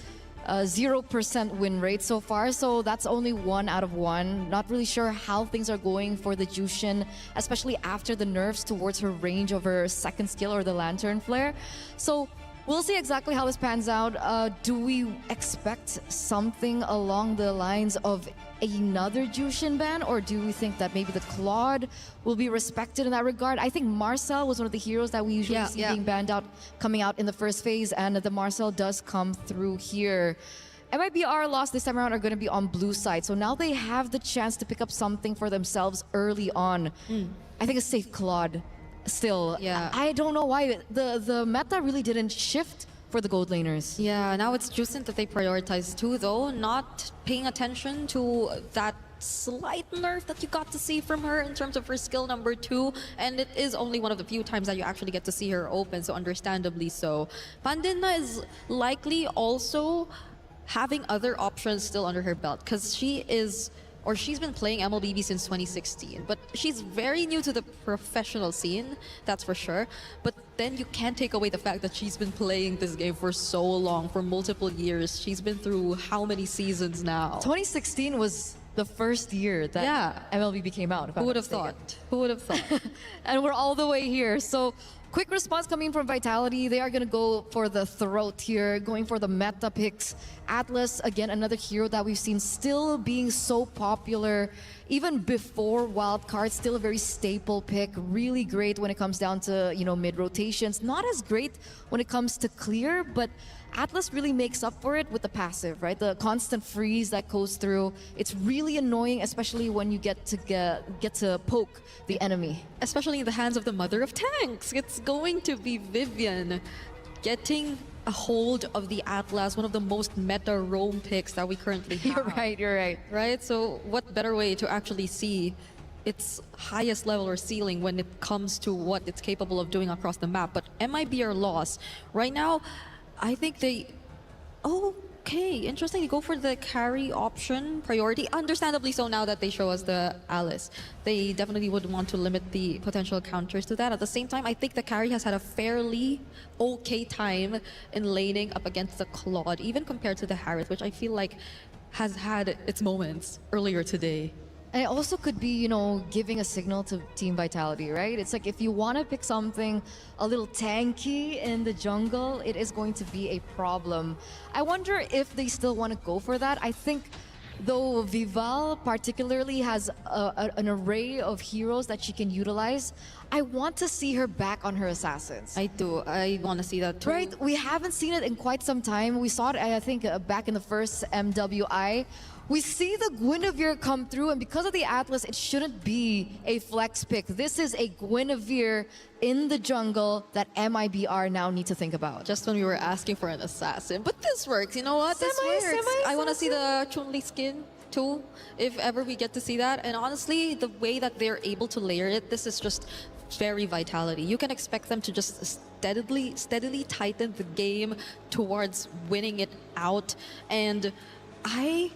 Speaker 18: 0% win rate so far, so that's only 1 out of 1. Not really sure how things are going for the Jushin, especially after the nerfs towards her range of her second skill or the Lantern Flare. So we'll see exactly how this pans out. Do we expect something along the lines of another Jushin ban, or do we think that maybe the Claude will be respected in that regard? I think Marcel was one of the heroes that we usually see being banned out, coming out in the first phase, and the Marcel does come through here. MIBR lost this time around are going to be on blue side, so now they have the chance to pick up something for themselves early on. I think a safe Claude. Still, I don't know why the meta really didn't shift for the gold laners.
Speaker 17: Yeah, now it's Justin that they prioritize too, though, not paying attention to that slight nerf that you got to see from her in terms of her skill number 2, and it is only one of the few times that you actually get to see her open, so understandably so. Pandina is likely also having other options still under her belt, because she's been playing MLBB since 2016, but she's very new to the professional scene, that's for sure. But then you can't take away the fact that she's been playing this game for so long, for multiple years. She's been through how many seasons now?
Speaker 18: 2016 was the first year that MLBB came out.
Speaker 17: Who would have thought? Who would have thought?
Speaker 18: And we're all the way here. So quick response coming from Vitality. They are going to go for the throat here, going for the meta picks. Atlas, again, another hero that we've seen still being so popular even before wildcard, still a very staple pick. Really great when it comes down to, mid rotations. Not as great when it comes to clear, but Atlas really makes up for it with the passive, right? The constant freeze that goes through. It's really annoying, especially when you get to poke the enemy.
Speaker 17: Especially in the hands of the mother of tanks. It's going to be Vivian getting a hold of the Atlas, one of the most meta roam picks that we currently have.
Speaker 18: You're right.
Speaker 17: Right? So what better way to actually see its highest level or ceiling when it comes to what it's capable of doing across the map. But MIBR loss. Right now, I think they... Okay, interesting. You go for the carry option priority. Understandably so now that they show us the Alice. They definitely would want to limit the potential counters to that. At the same time, I think the carry has had a fairly okay time in laning up against the Claude, even compared to the Harith, which I feel like has had its moments earlier today.
Speaker 18: And it also could be, giving a signal to Team Vitality, right? It's like if you want to pick something a little tanky in the jungle, it is going to be a problem. I wonder if they still want to go for that. I think, though, Vival particularly has an array of heroes that she can utilize. I want to see her back on her assassins.
Speaker 17: I do. I want to see that too.
Speaker 18: Right? We haven't seen it in quite some time. We saw it, I think, back in the first MWI. We see the Guinevere come through, and because of the Atlas, it shouldn't be a flex pick. This is a Guinevere in the jungle that MIBR now need to think about.
Speaker 17: Just when we were asking for an assassin. But this works. You know what? This works. I want to see the Chun-Li skin too, if ever we get to see that. And honestly, the way that they're able to layer it, this is just very Vitality. You can expect them to just steadily tighten the game towards winning it out. And I,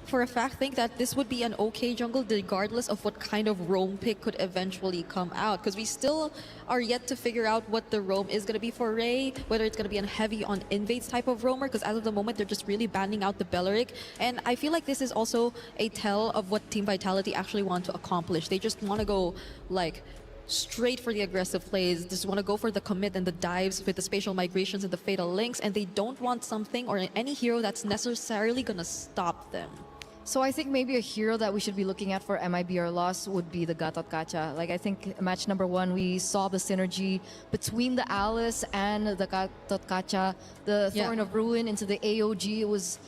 Speaker 17: for a fact, think that this would be an okay jungle regardless of what kind of roam pick could eventually come out, because we still are yet to figure out what the roam is going to be for Ray, whether it's going to be a heavy on invades type of roamer, because as of the moment they're just really banning out the Belleric. And I feel like this is also a tell of what Team Vitality actually want to accomplish. They just want to go like straight for the aggressive plays, just want to go for the commit and the dives with the spatial migrations and the fatal links, and they don't want something or any hero that's necessarily going to stop them.
Speaker 18: So I think maybe a hero that we should be looking at for MIBR loss would be the Gatot Kaca. Like I think match number 1, we saw the synergy between the Alice and the Gatot Kaca, the Thorn of Ruin into the AOG. It was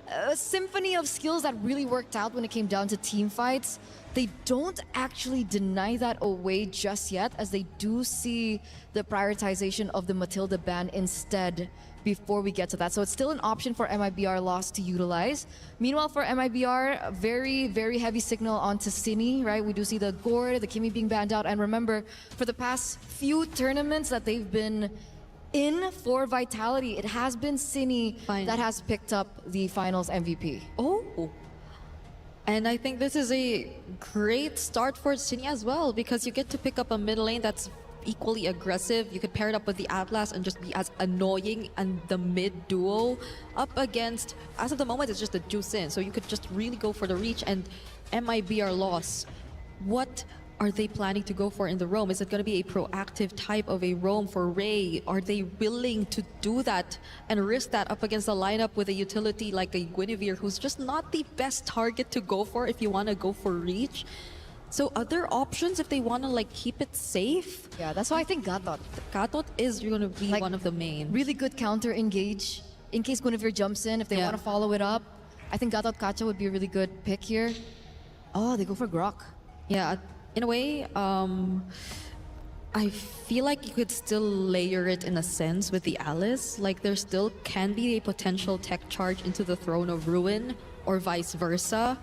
Speaker 18: a symphony of skills that really worked out when it came down to team fights. They don't actually deny that away just yet, as they do see the prioritization of the Matilda ban instead before we get to that. So it's still an option for MIBR loss to utilize. Meanwhile, for MIBR, very, very heavy signal onto Cine, right? We do see the Gord, the Kimi being banned out. And remember, for the past few tournaments that they've been in for Vitality, it has been Cine that has picked up the finals MVP.
Speaker 17: Oh. And I think this is a great start for Cine as well, because you get to pick up a mid lane that's equally aggressive. You could pair it up with the Atlas and just be as annoying and the mid duo up against, as of the moment, it's just a Juice in. So you could just really go for the reach. And MIBR loss, what are they planning to go for in the roam? Is it going to be a proactive type of a roam for Ray? Are they willing to do that and risk that up against a lineup with a utility like a Guinevere, who's just not the best target to go for if you want to go for reach? So other options if they want to like keep it safe?
Speaker 18: Yeah, that's why I think Gatot.
Speaker 17: Gatot is going to be one of the main.
Speaker 18: Really good counter engage in case Guinevere jumps in. If they want to follow it up, I think Gatot Kaca would be a really good pick here. Oh, they go for Grok.
Speaker 17: Yeah, in a way, I feel like you could still layer it in a sense with the Alice. Like there still can be a potential tech charge into the Throne of Ruin or vice versa.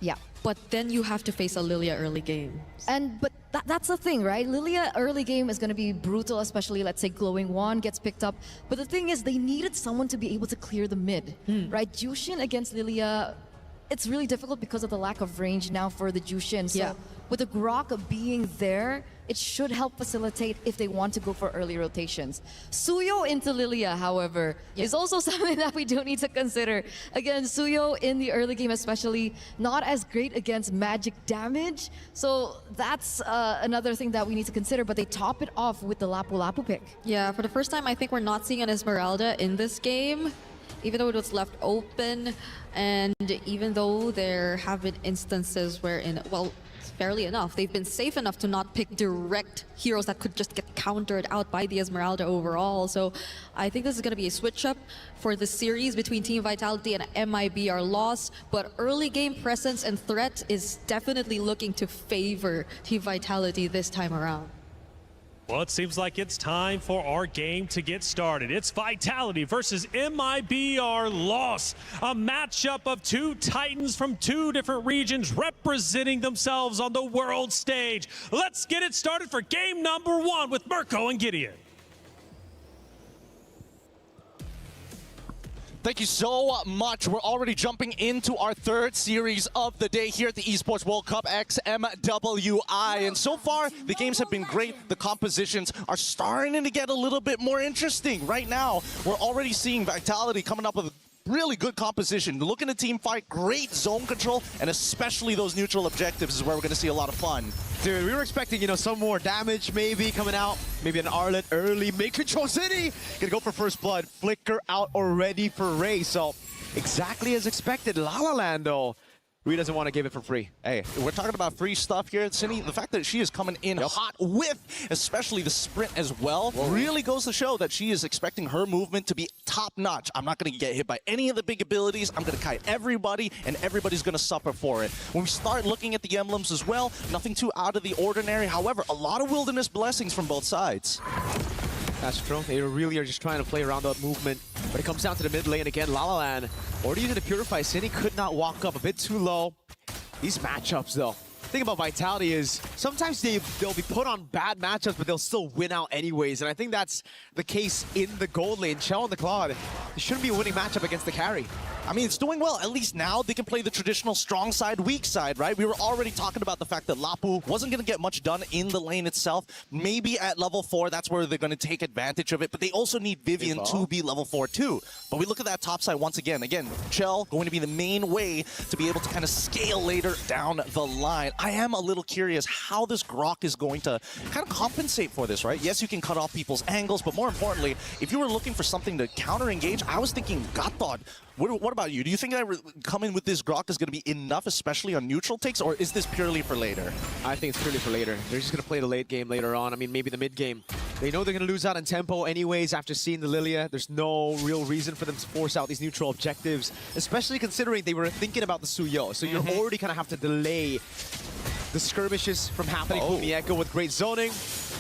Speaker 18: Yeah.
Speaker 17: But then you have to face a Lilia early game.
Speaker 18: But that's the thing, right? Lilia early game is going to be brutal, especially let's say Glowing Wand gets picked up. But the thing is, they needed someone to be able to clear the mid, right? Jushin against Lilia, it's really difficult because of the lack of range now for the Jushin. So with the Grok being there, it should help facilitate if they want to go for early rotations. Suyo into Lilia, however, is also something that we do need to consider. Again, Suyo in the early game especially, not as great against magic damage. So that's another thing that we need to consider, but they top it off with the Lapu Lapu pick.
Speaker 17: Yeah, for the first time, I think we're not seeing an Esmeralda in this game, even though it was left open, and even though there have been instances wherein, well, fairly enough, they've been safe enough to not pick direct heroes that could just get countered out by the Esmeralda overall. So I think this is going to be a switch up for the series between Team Vitality and MIBR loss, but early game presence and threat is definitely looking to favor Team Vitality this time around.
Speaker 7: Well, it seems like it's time for our game to get started. It's Vitality versus MIBR loss. A matchup of two titans from two different regions representing themselves on the world stage. Let's get it started for game number 1 with Mirko and Gideon.
Speaker 6: Thank you so much. We're already jumping into our third series of the day here at the Esports World Cup X MWI. And so far, the games have been great. The compositions are starting to get a little bit more interesting. Right now, we're already seeing Vitality coming up with really good composition. Looking at team fight, great zone control, and especially those neutral objectives is where we're going to see a lot of fun.
Speaker 20: Dude, we were expecting, some more damage maybe coming out. Maybe an Arlet early. Mid-control City. Gonna go for first blood. Flicker out already for Ray. So exactly as expected. La La Land, though, Ree doesn't want to give it for free.
Speaker 6: Hey, we're talking about free stuff here at Cine. The fact that she is coming in hot with, especially the sprint as well, really goes to show that she is expecting her movement to be top-notch. I'm not going to get hit by any of the big abilities. I'm going to kite everybody, and everybody's going to suffer for it. When we start looking at the emblems as well, nothing too out of the ordinary. However, a lot of wilderness blessings from both sides.
Speaker 20: That's true. They really are just trying to play around that movement. But it comes down to the mid lane again. La La Land already using the Purify. Cine could not walk up, a bit too low. These matchups, though. The thing about Vitality is sometimes they'll be put on bad matchups, but they'll still win out anyways. And I think that's the case in the gold lane. Chell and the Claude, it shouldn't be a winning matchup against the carry.
Speaker 6: I mean, it's doing well. At least now they can play the traditional strong side, weak side, right? We were already talking about the fact that Lapu wasn't going to get much done in the lane itself. Maybe at level 4, that's where they're going to take advantage of it. But they also need Vivian to be level 4 too. But we look at that top side once again. Again, Chell going to be the main way to be able to kind of scale later down the line. I am a little curious how this Grok is going to kind of compensate for this, right? Yes, you can cut off people's angles, but more importantly, if you were looking for something to counter-engage, I was thinking Gatot What about you? Do you think that coming with this Grok is going to be enough, especially on neutral takes, or is this purely for later?
Speaker 20: I think it's purely for later. They're just going to play the late game later on. I mean, maybe the mid game. They know they're going to lose out on tempo anyways after seeing the Lilia. There's no real reason for them to force out these neutral objectives, especially considering they were thinking about the Suyo. So you're already going to have to delay the skirmishes from happening. Fumieko with great zoning.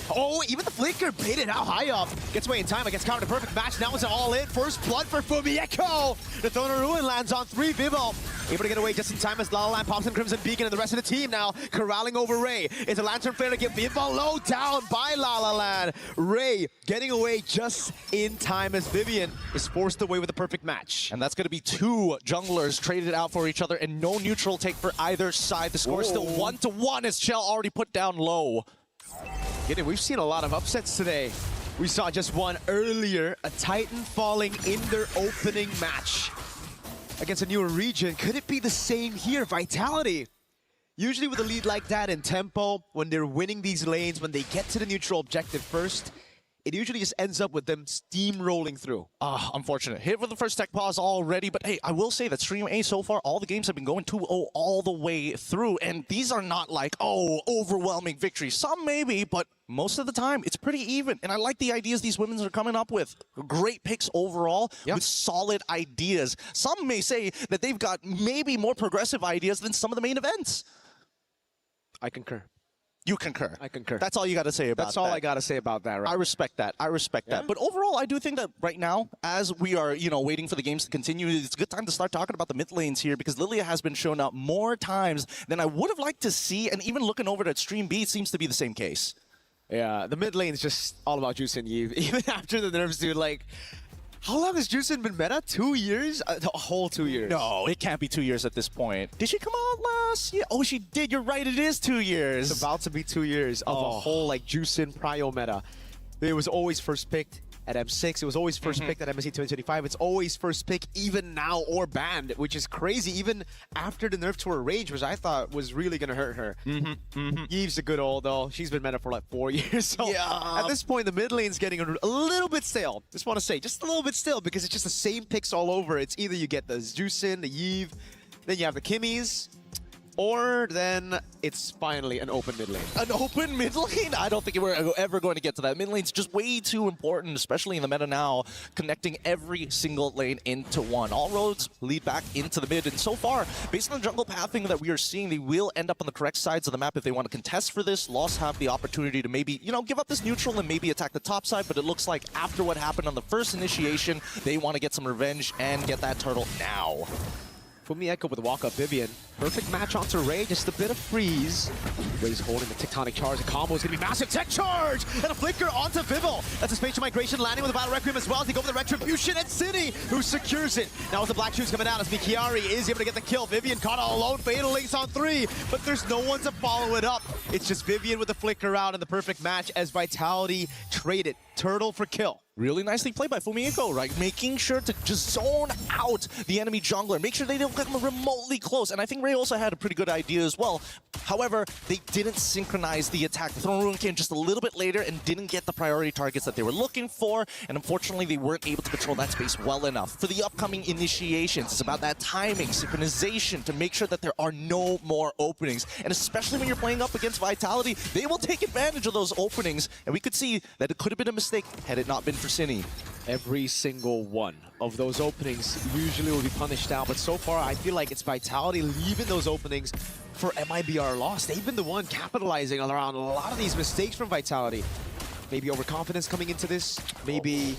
Speaker 20: Oh, even the flicker baited out high up. Gets away in time against Counter. The perfect match. Now it's an all-in. First blood for Fumieko. The Throne Ruin lands on 3. Vivo able to get away just in time as La La Land pops in Crimson Beacon, and the rest of the team now corralling over Ray. It's a Lantern Flare to get Vivo low down by La La Land. Ray getting away just in time as Vivian is forced away with a perfect match.
Speaker 6: And that's going to be 2 junglers traded out for each other and no neutral take for either side. The score is still 1-1 as Shell already put down low.
Speaker 20: We've seen a lot of upsets today. We saw just one earlier, a Titan falling in their opening match against a newer region. Could it be the same here? Vitality. Usually with a lead like that in tempo, when they're winning these lanes, when they get to the neutral objective first, it usually just ends up with them steamrolling through.
Speaker 6: Unfortunate. Hit with the first tech pause already, but hey, I will say that Stream A so far, all the games have been going 2-0 all the way through, and these are not like, overwhelming victories. Some maybe, but most of the time, it's pretty even, and I like the ideas these women are coming up with. Great picks overall, with solid ideas. Some may say that they've got maybe more progressive ideas than some of the main events.
Speaker 20: I concur.
Speaker 6: You concur.
Speaker 20: I concur.
Speaker 6: That's all you got to say about that.
Speaker 20: That's all I got to say about that, right?
Speaker 6: I respect that. I respect that. But overall, I do think that right now, as we are, waiting for the games to continue, it's a good time to start talking about the mid lanes here, because Lilia has been shown up more times than I would have liked to see, and even looking over at Stream B, it seems to be the same case.
Speaker 20: Yeah, the mid lane is just all about Juice and Eve. Even after the nerfs, dude, like, how long has Juicin been meta? 2 years? A whole 2 years.
Speaker 6: No, it can't be 2 years at this point. Did she come out last year? Oh, she did. You're right. It is 2 years.
Speaker 20: It's about to be 2 years of a whole, like, Juicin Prio meta. It was always first picked at M6. It was always first picked at MSC 2025. It's always first pick even now or banned, which is crazy. Even after the nerf to her range, which I thought was really going to hurt her. Eve's a good old, though. She's been meta for like 4 years. So at this point, the mid lane's getting a little bit stale. Just want to say, just a little bit stale, because it's just the same picks all over. It's either you get the Juicin, the Eve, then you have the Kimmies, or then it's finally an open mid lane.
Speaker 6: An open mid lane? I don't think we're ever going to get to that. Mid lane's just way too important, especially in the meta now, connecting every single lane into one. All roads lead back into the mid, and so far, based on the jungle pathing that we are seeing, they will end up on the correct sides of the map if they want to contest for this. Lost have the opportunity to maybe, give up this neutral and maybe attack the top side, but it looks like after what happened on the first initiation, they want to get some revenge and get that turtle now.
Speaker 20: Fumieko with walk-up Vivian. Perfect match onto Ray, just a bit of freeze. Ray's holding the Tectonic Charge. The combo is going to be massive. Tech Charge! And a flicker onto Vivo. That's a Spatial Migration landing with a Battle Requiem as well as they go for the Retribution, and City, who secures it. Now with the Black Shoes coming out as Mikiari is able to get the kill. Vivian caught all alone. Fatal Links on 3, but there's no one to follow it up. It's just Vivian with the flicker out and the perfect match as Vitality traded Turtle for kill.
Speaker 6: Really nicely played by Fumieko, right? Making sure to just zone out the enemy jungler. Make sure they don't come remotely close. And I think Ray also had a pretty good idea as well. However, they didn't synchronize the attack. The Throne Ruin came just a little bit later and didn't get the priority targets that they were looking for. And unfortunately, they weren't able to control that space well enough. For the upcoming initiations, it's about that timing, synchronization to make sure that there are no more openings. And especially when you're playing up against Vitality, they will take advantage of those openings. And we could see that it could have been a mistake had it not been for Cine.
Speaker 20: Every single one of those openings usually will be punished out, but so far I feel like it's Vitality leaving those openings for MIBR loss. They've been the one capitalizing around a lot of these mistakes from Vitality. Maybe overconfidence coming into this. Maybe,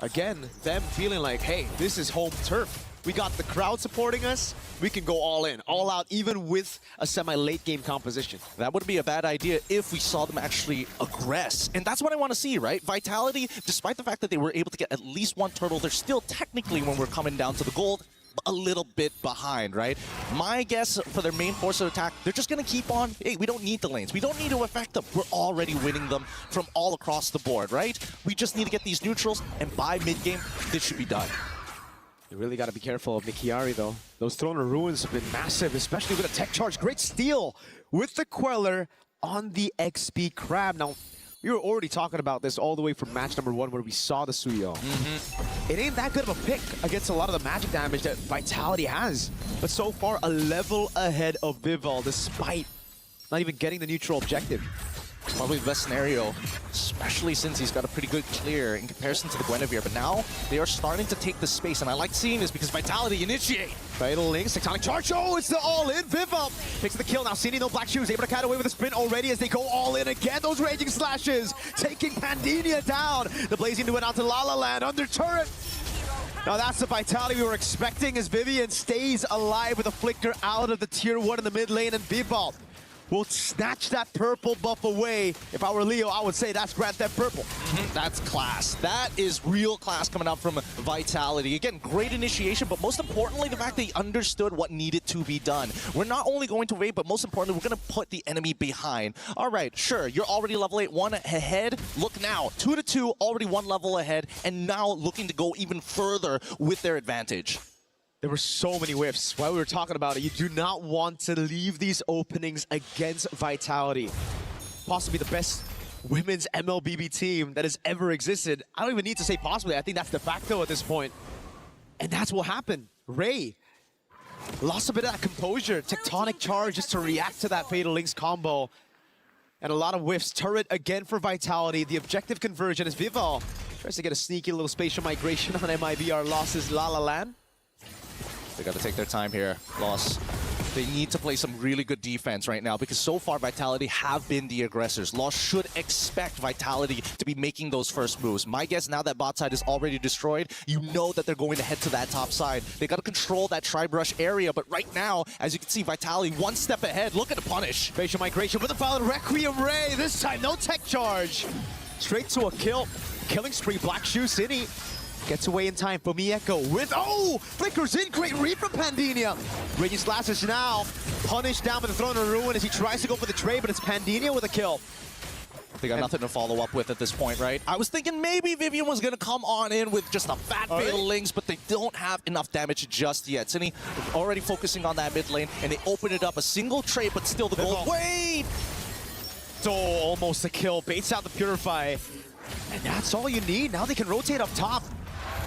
Speaker 20: again, them feeling like, hey, this is home turf. We got the crowd supporting us. We can go all in, all out, even with a semi-late game composition.
Speaker 6: That would be a bad idea if we saw them actually aggress. And that's what I want to see, right? Vitality, despite the fact that they were able to get at least one turtle, they're still technically, when we're coming down to the gold, a little bit behind, right? My guess for their main force of attack, they're just going to keep on, hey, we don't need the lanes. We don't need to affect them. We're already winning them from all across the board, right? We just need to get these neutrals, and by mid-game, this should be done.
Speaker 20: You really got to be careful of Mikiari, though. Those Throne of Ruins have been massive, especially with a tech charge. Great steal with the Queller on the XP Crab. Now, We were already talking about this all the way from match number 1 where we saw the Suyo. It ain't that good of a pick against a lot of the magic damage that Vitality has. But so far, a level ahead of Vival despite not even getting the neutral objective.
Speaker 6: Probably the best scenario, especially since he's got a pretty good clear in comparison to the Guinevere. But now they are starting to take the space, and I like seeing this because Vitality initiate.
Speaker 20: Fatal Links, Tectonic Charge. Oh, it's the all-in. Vival takes the kill. Now Cini, no black shoes, able to cut away with a sprint already as they go all in again. Those raging slashes taking Pandemia down. The Blazing Duet out to La La Land under turret. Now that's the Vitality we were expecting as Vivian stays alive with a flicker out of the tier 1 in the mid lane, and Vival will snatch that purple buff away. If I were Leo, I would say that's Grand Theft Purple.
Speaker 6: That's class. That is real class coming out from Vitality. Again, great initiation, but most importantly, the fact they understood what needed to be done. We're not only going to raid, but most importantly, we're going to put the enemy behind. All right, sure, you're already level 8, 1 ahead. Look now, 2-2, already 1 level ahead, and now looking to go even further with their advantage.
Speaker 20: There were so many whiffs. While we were talking about it, you do not want to leave these openings against Vitality. Possibly the best women's MLBB team that has ever existed. I don't even need to say possibly. I think that's de facto at this point. And that's what happened. Ray lost a bit of that composure. Tectonic Charge just to react to that Fatal Links combo. And a lot of whiffs. Turret again for Vitality. The objective conversion as Vival tries to get a sneaky little spatial migration on MIBR losses La La Land.
Speaker 6: They got to take their time here, Loss. They need to play some really good defense right now because so far Vitality have been the aggressors. Loss should expect Vitality to be making those first moves. My guess, now that bot side is already destroyed, you know that they're going to head to that top side. They got to control that tri-brush area, but right now, as you can see, Vitality 1 step ahead. Look at the punish.
Speaker 20: Spatial migration with a foul Requiem Ray. This time, no tech charge. Straight to a kill. Killing spree, Black Shoe City. Gets away in time for Mieko with, oh! Flickers in, great read from Pandemia. Raging Slashes now punished down with the Throne of Ruin as he tries to go for the trade, but it's Pandemia with a kill.
Speaker 6: They got nothing to follow up with at this point, right? I was thinking maybe Vivian was going to come on in with just a fat Fatal Links, but they don't have enough damage just yet. Cini already focusing on that mid lane, and they open it up. A single trade, but still the goal. Wait!
Speaker 20: So almost a kill. Baits out the Purify. And that's all you need. Now they can rotate up top.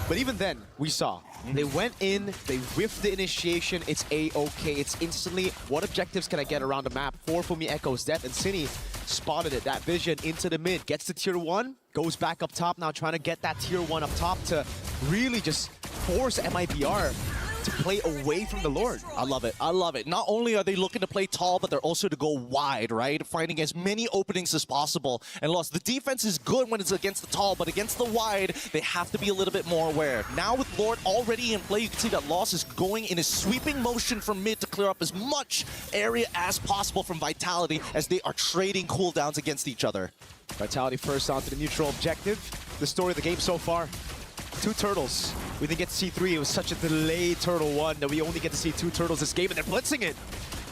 Speaker 20: But even then, we saw, they went in, they whiffed the initiation, it's A-okay, it's instantly, what objectives can I get around the map? For Fumi Echo's death, and Cini spotted it, that vision into the mid, gets to tier 1, goes back up top now, trying to get that tier 1 up top to really just force MIBR to play away from the Lord.
Speaker 6: I love it. I love it. Not only are they looking to play tall, but they're also to go wide, right? Finding as many openings as possible. And Lost, the defense is good when it's against the tall, but against the wide, they have to be a little bit more aware. Now with Lord already in play, you can see that Lost is going in a sweeping motion from mid to clear up as much area as possible from Vitality as they are trading cooldowns against each other.
Speaker 20: Vitality first onto the neutral objective. The story of the game so far. 2 turtles. We didn't get to see 3. It was such a delayed turtle 1 that we only get to see 2 turtles this game, and they're blitzing it.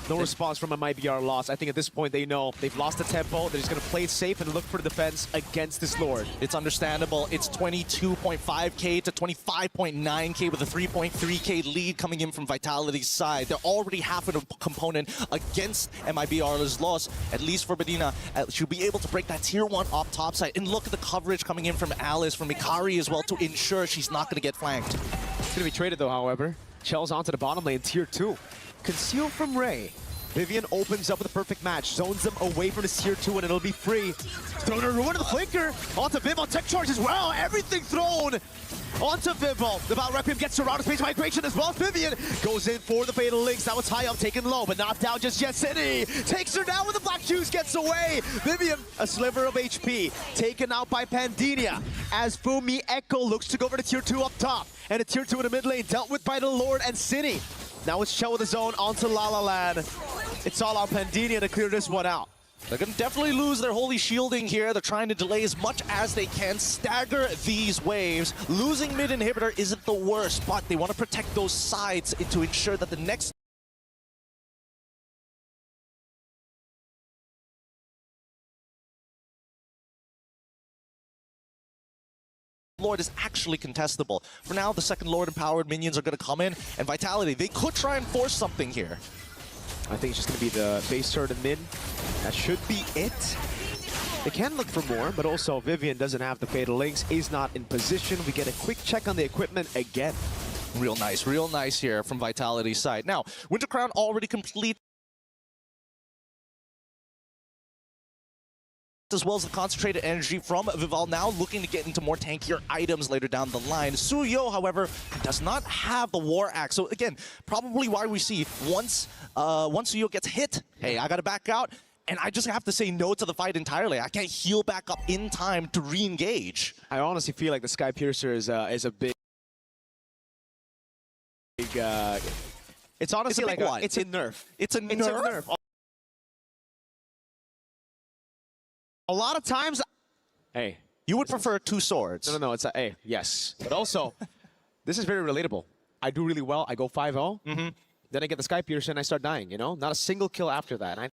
Speaker 20: No response from a MIBR loss. I think at this point they know they've lost the tempo. They're just going to play it safe and look for the defense against this Lord.
Speaker 6: It's understandable. It's 22.5k to 25.9k with a 3.3k lead coming in from Vitality's side. They're already half of a component against MIBR's loss. At least for Medina, she'll be able to break that tier 1 off top side. And look at the coverage coming in from Alice, from Mikari as well, to ensure she's not going to get flanked.
Speaker 20: It's going to be traded though, however. Chell's onto the bottom lane, tier 2. Conceal from Ray. Vivian opens up with a perfect match, zones them away from his tier 2, and it'll be free. Thrown a ruin to the flinker. Onto Vival, tech charge as well. Everything thrown onto Vival. The Val Requiem gets surrounded, space migration as well. Vivian goes in for the Fatal Links. That was high up, taken low, but not down just yet. City takes her down with the Black Shoes, gets away. Vivian, a sliver of HP, taken out by Pandemia. As Fumi Echo looks to go for the tier 2 up top, and a tier 2 in the mid lane, dealt with by the Lord and Cini. Now it's Chell with his own onto La La Land. It's all on Pandemia to clear this one out.
Speaker 6: They're going to definitely lose their holy shielding here. They're trying to delay as much as they can, stagger these waves. Losing mid inhibitor isn't the worst, but they want to protect those sides to ensure that the next Lord is actually contestable. For now, the second Lord empowered minions are going to come in, and Vitality, they could try and force something here.
Speaker 20: I think it's just going to be the base turret and mid. That should be it. They can look for more, but also Vivian doesn't have the fatal links, is not in position. We get a quick check on the equipment again.
Speaker 6: Real nice here from Vitality's side. Now, Winter Crown already complete, as well as the concentrated energy from Vival, now looking to get into more tankier items later down the line. Suyo, however, does not have the War Axe. So again, probably why we see once Suyo gets hit, hey, I gotta back out, and I just have to say no to the fight entirely. I can't heal back up in time to re-engage.
Speaker 20: I honestly feel like the Sky Piercer is a big... it's honestly like it's a nerf.
Speaker 6: It's a nerf.
Speaker 20: A lot of times, hey,
Speaker 6: you would prefer two swords.
Speaker 20: No, it's a hey, yes. But also, this is very relatable. I do really well. I go 5-0. Then I get the Sky Piercer and I start dying. You know, not a single kill after that. And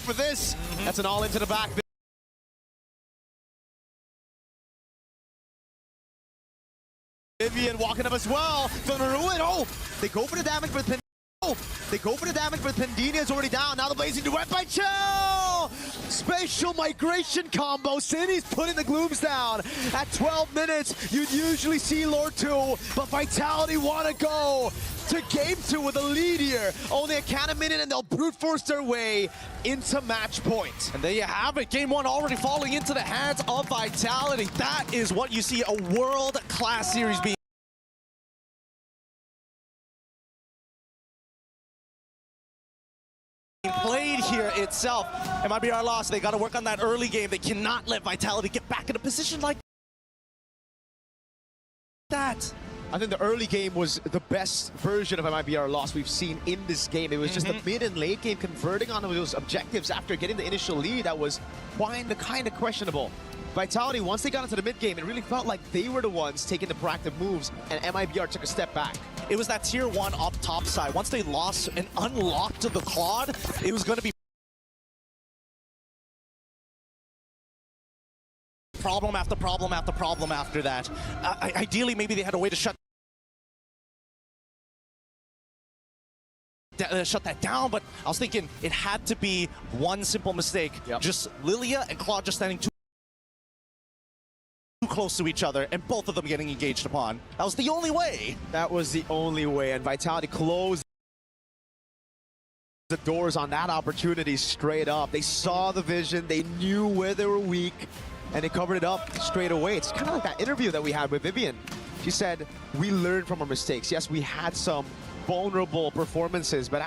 Speaker 8: for this. That's an all into the back. Vivian walking up as well. Gonna ruin. Oh, they go for the damage, but they go for the damage, but Pendina is already down. Now the blazing duet by Chill. Spatial migration combo. City's putting the glooms down. At 12 minutes, you'd usually see Lord 2, but Vitality want to go to game 2 with a lead here. Only a count of minute and they'll brute force their way into match point.
Speaker 6: And there you have it. Game 1 already falling into the hands of Vitality. That is what you see a world-class series being played here itself. MIBR lost. They got to work on that early game. They cannot let Vitality get back in a position like that.
Speaker 20: I think the early game was the best version of MIBR loss we've seen in this game. It was just the mid and late game converting on those objectives after getting the initial lead that was kind of questionable. Vitality, once they got into the mid game, it really felt like they were the ones taking the proactive moves, and MIBR took a step back.
Speaker 6: It was that tier 1 up top side. Once they lost and unlocked the Claude, it was going to be problem after problem after problem after that. Ideally, maybe they had a way to shut that down, but I was thinking it had to be one simple mistake. Just Lilia and Claude just standing too close to each other, and both of them getting engaged upon. That was the only way.
Speaker 20: That was the only way, and Vitality closed the doors on that opportunity straight up. They saw the vision, they knew where they were weak, and they covered it up straight away. It's kind of like that interview that we had with Vivian. She said, we learned from our mistakes. Yes, we had some vulnerable performances, but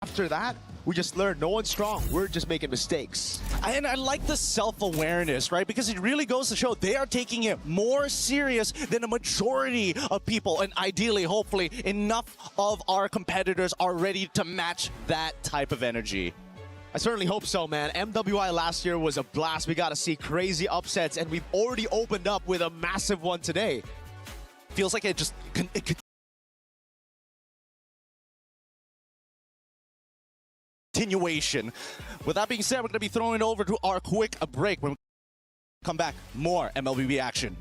Speaker 20: after that, we just learned no one's strong. We're just making mistakes.
Speaker 6: And I like the self-awareness, right? Because it really goes to show they are taking it more serious than a majority of people. And ideally, hopefully, enough of our competitors are ready to match that type of energy.
Speaker 20: I certainly hope so, man. MWI last year was a blast. We got to see crazy upsets, and we've already opened up with a massive one today.
Speaker 6: Feels like it could continuation. With that being said, we're going to be throwing it over to our quick break. When we come back, more MLBB action.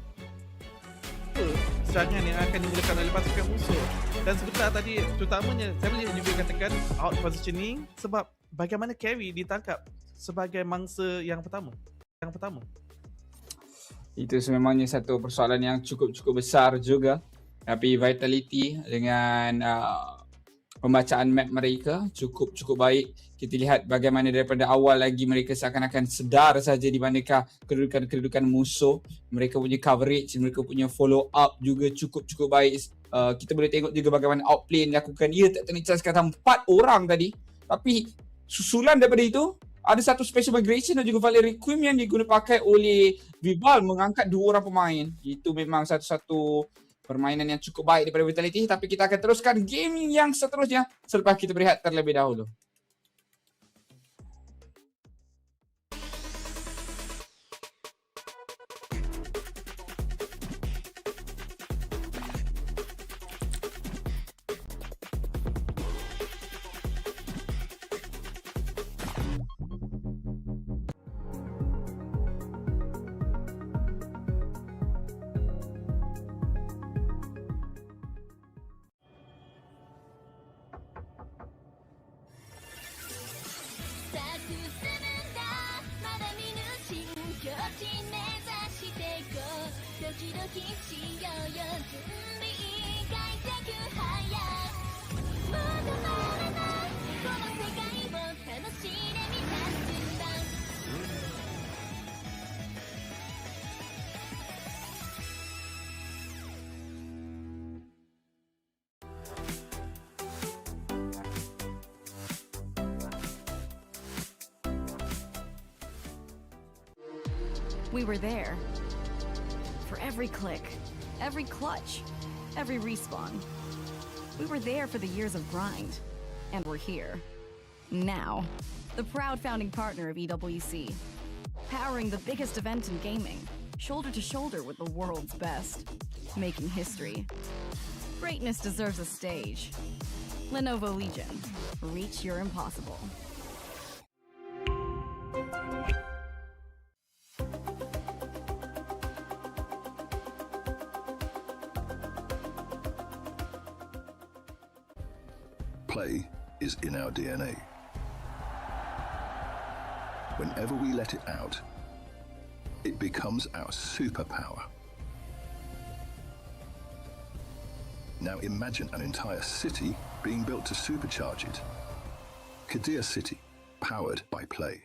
Speaker 9: Serangan yang akan dimulakan oleh pasukan musuh. Dan sebentar tadi, terutamanya saya boleh juga katakan out positioning sebab bagaimana carry ditangkap sebagai mangsa yang pertama.
Speaker 10: Itu sememangnya satu persoalan yang cukup besar juga. Tapi Vitality dengan pembacaan map mereka cukup baik. Kita lihat bagaimana daripada awal lagi mereka seakan-akan sedar saja di manakah kedudukan musuh. Mereka punya coverage, mereka punya follow up juga cukup baik. Kita boleh tengok juga bagaimana outplay yang dilakukan. Ia tak terlihat kata 4 orang tadi. Tapi susulan daripada itu ada satu special migration dan juga Valerie Quim yang diguna pakai oleh Vival mengangkat 2 orang pemain. Itu memang satu-satu permainan yang cukup baik daripada Vitality, tapi kita akan teruskan game yang seterusnya selepas kita berehat terlebih dahulu.
Speaker 13: We were there. For every click, every clutch, every respawn. We were there for the years of grind. And we're here. Now. The proud founding partner of EWC. Powering the biggest event in gaming. Shoulder to shoulder with the world's best. Making history. Greatness deserves a stage. Lenovo Legion. Reach your impossible.
Speaker 11: Play is in our DNA. Whenever we let it out, it becomes our superpower. Now imagine an entire city being built to supercharge it. Kadir City, powered by Play.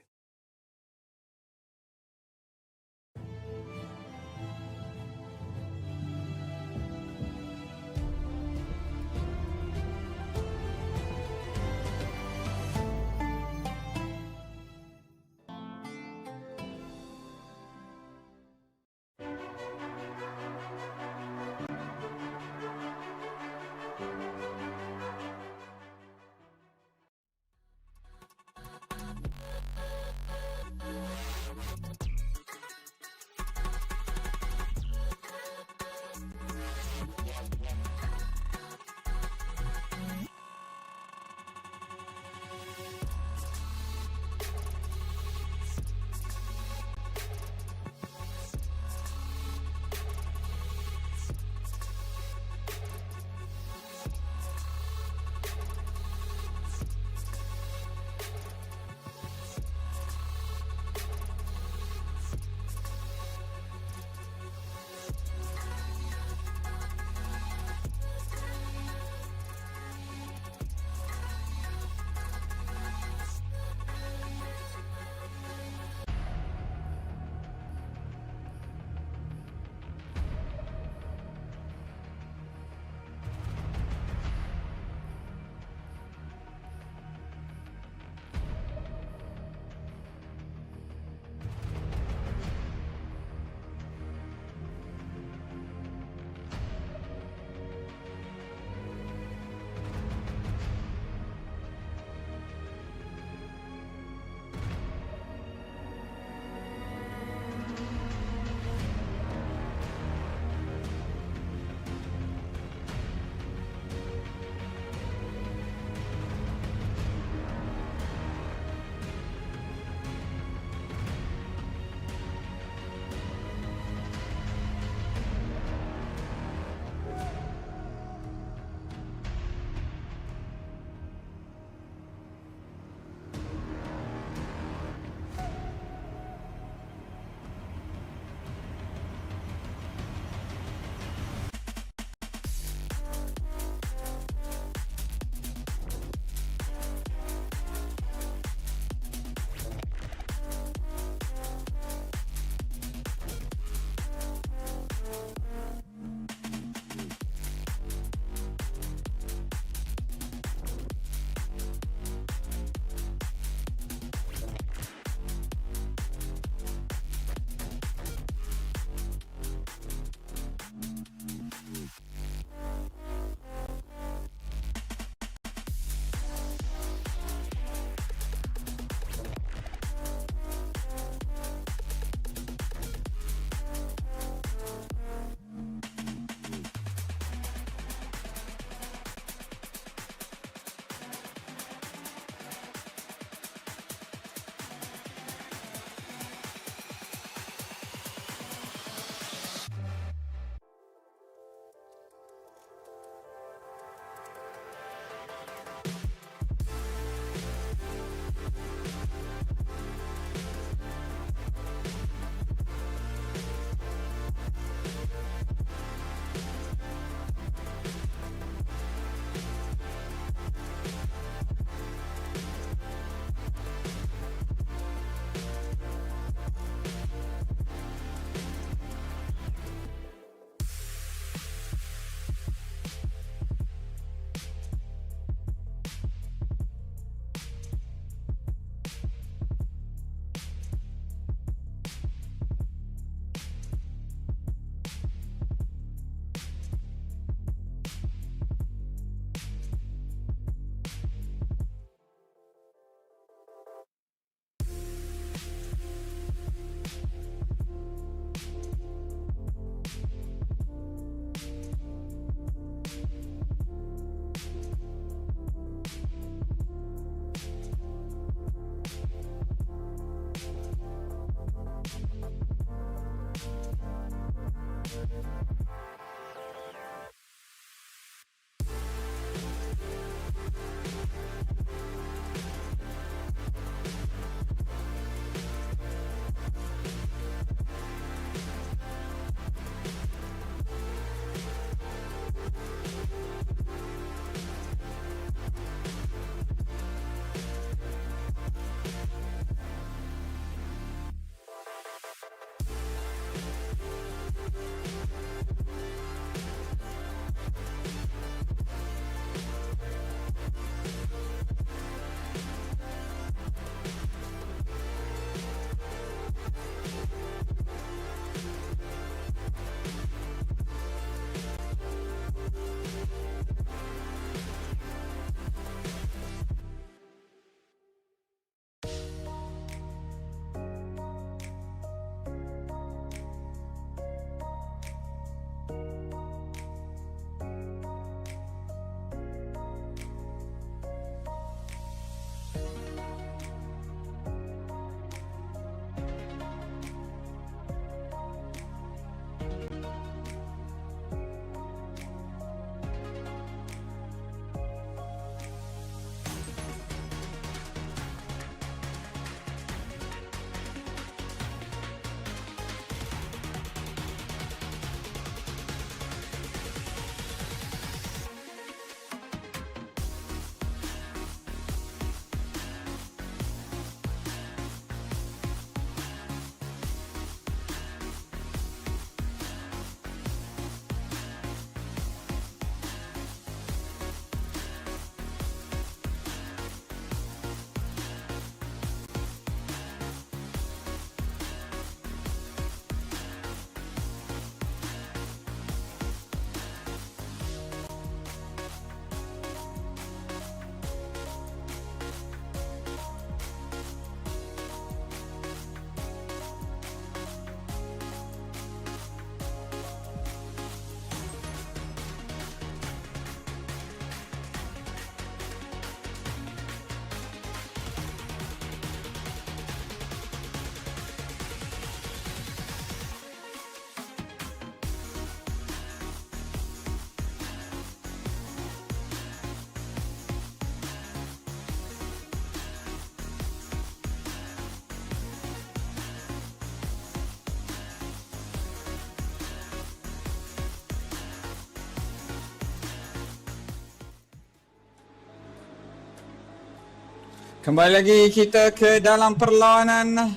Speaker 10: Kembali lagi kita ke dalam perlawanan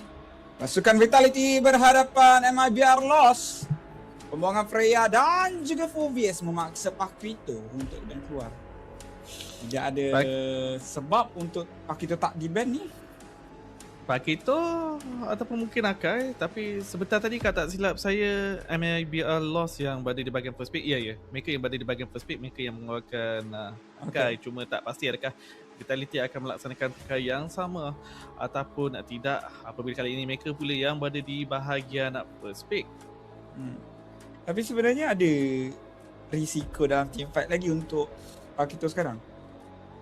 Speaker 10: pasukan Vitality berhadapan MIBR Lost. Pembuangan Freya dan juga Fovies memaksa Pakito untuk di-ban keluar. Tidak ada sebab untuk Pakito tak di-ban ni.
Speaker 9: Pakito ataupun mungkin Akai, tapi sebentar tadi tak silap saya MLBB Lost yang berada di bahagian first pick. Ya, mereka yang berada di bahagian first pick, mereka yang mengeluarkan Akai. Cuma tak pasti adakah Vitality akan melaksanakan perkara yang sama ataupun tidak apabila kali ini mereka pula yang berada di bahagian first pick.
Speaker 10: Tapi sebenarnya ada risiko dalam team fight lagi untuk Pakito sekarang.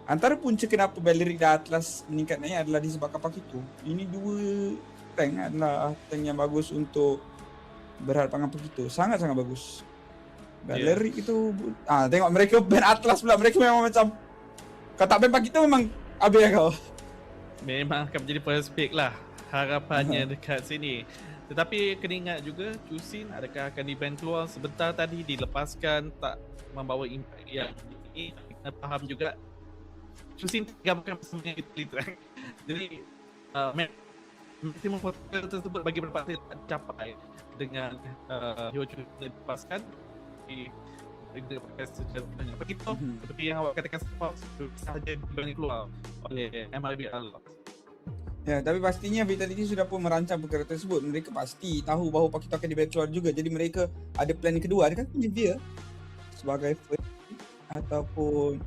Speaker 10: Antara punca kenapa Valeric dan Atlas meningkat naik adalah disebabkan Pakito. Ini dua tank adalah tank yang bagus untuk berhadapan dengan Pakito. Sangat-sangat bagus. Valeric itu tengok mereka ban Atlas pula. Mereka memang macam kau tak ban Pakito memang habis kau.
Speaker 9: Memang akan menjadi first pick lah harapannya dekat sini. Tetapi kena ingat juga Chusin adakah akan di-ban keluar sebentar tadi dilepaskan tak membawa impact yang ini. Kena faham juga Chusin gambarkan bersama dengan Vitality. Jadi maksimum potential tersebut bagi beberapa tak capai dengan hero Chusin dilepaskan di sejarahnya. Begitu seperti yang awak katakan sahaja dibanding keluar oleh MLBB.
Speaker 10: Ya, tapi pastinya Vitality sudah pun merancang perkara tersebut. Mereka pasti tahu bahawa Pakito akan di-ban keluar juga. Jadi mereka ada plan kedua. Adakah punya dia sebagai first ataupun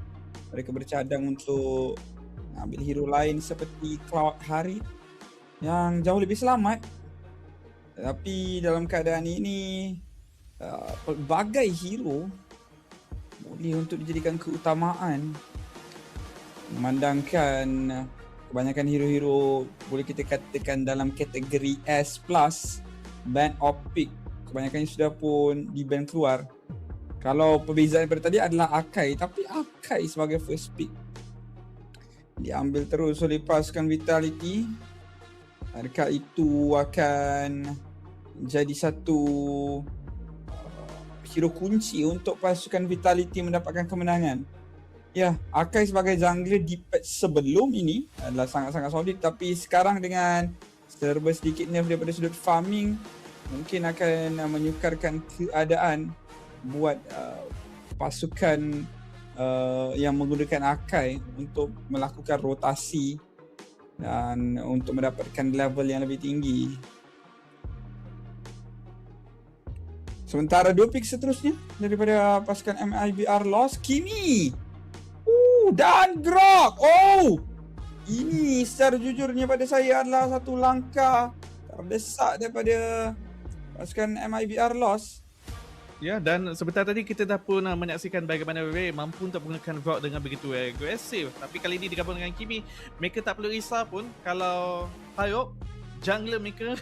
Speaker 10: mereka bercadang untuk ambil hero lain seperti Cloud Hari yang jauh lebih selamat. Tapi dalam keadaan ini pelbagai hero boleh untuk dijadikan keutamaan. Memandangkan kebanyakan hero-hero boleh kita katakan dalam kategori S+, ban or pick, kebanyakannya sudah pun di-ban keluar. Kalau perbezaan daripada tadi adalah Akai, tapi Akai sebagai first pick diambil terus oleh pasukan Vitality. Adakah itu akan jadi satu hero kunci untuk pasukan Vitality mendapatkan kemenangan? Ya, Akai sebagai jungler di patch sebelum ini adalah sangat-sangat solid, tapi sekarang dengan serba sedikit nerf daripada sudut farming mungkin akan menyukarkan keadaan buat pasukan yang menggunakan Akai untuk melakukan rotasi dan untuk mendapatkan level yang lebih tinggi. Sementara 2 pick seterusnya daripada pasukan MIBR Lost, Kimi dan Grok. Ini secara jujurnya pada saya adalah satu langkah terdesak daripada pasukan MIBR Lost.
Speaker 9: Ya, dan sebentar tadi kita dah pun menyaksikan bagaimana Ray mampu untuk menggunakan Grok dengan begitu agresif. Tapi kali ini digabung dengan Kimi, mereka tak perlu risau pun kalau Hayop jungler mereka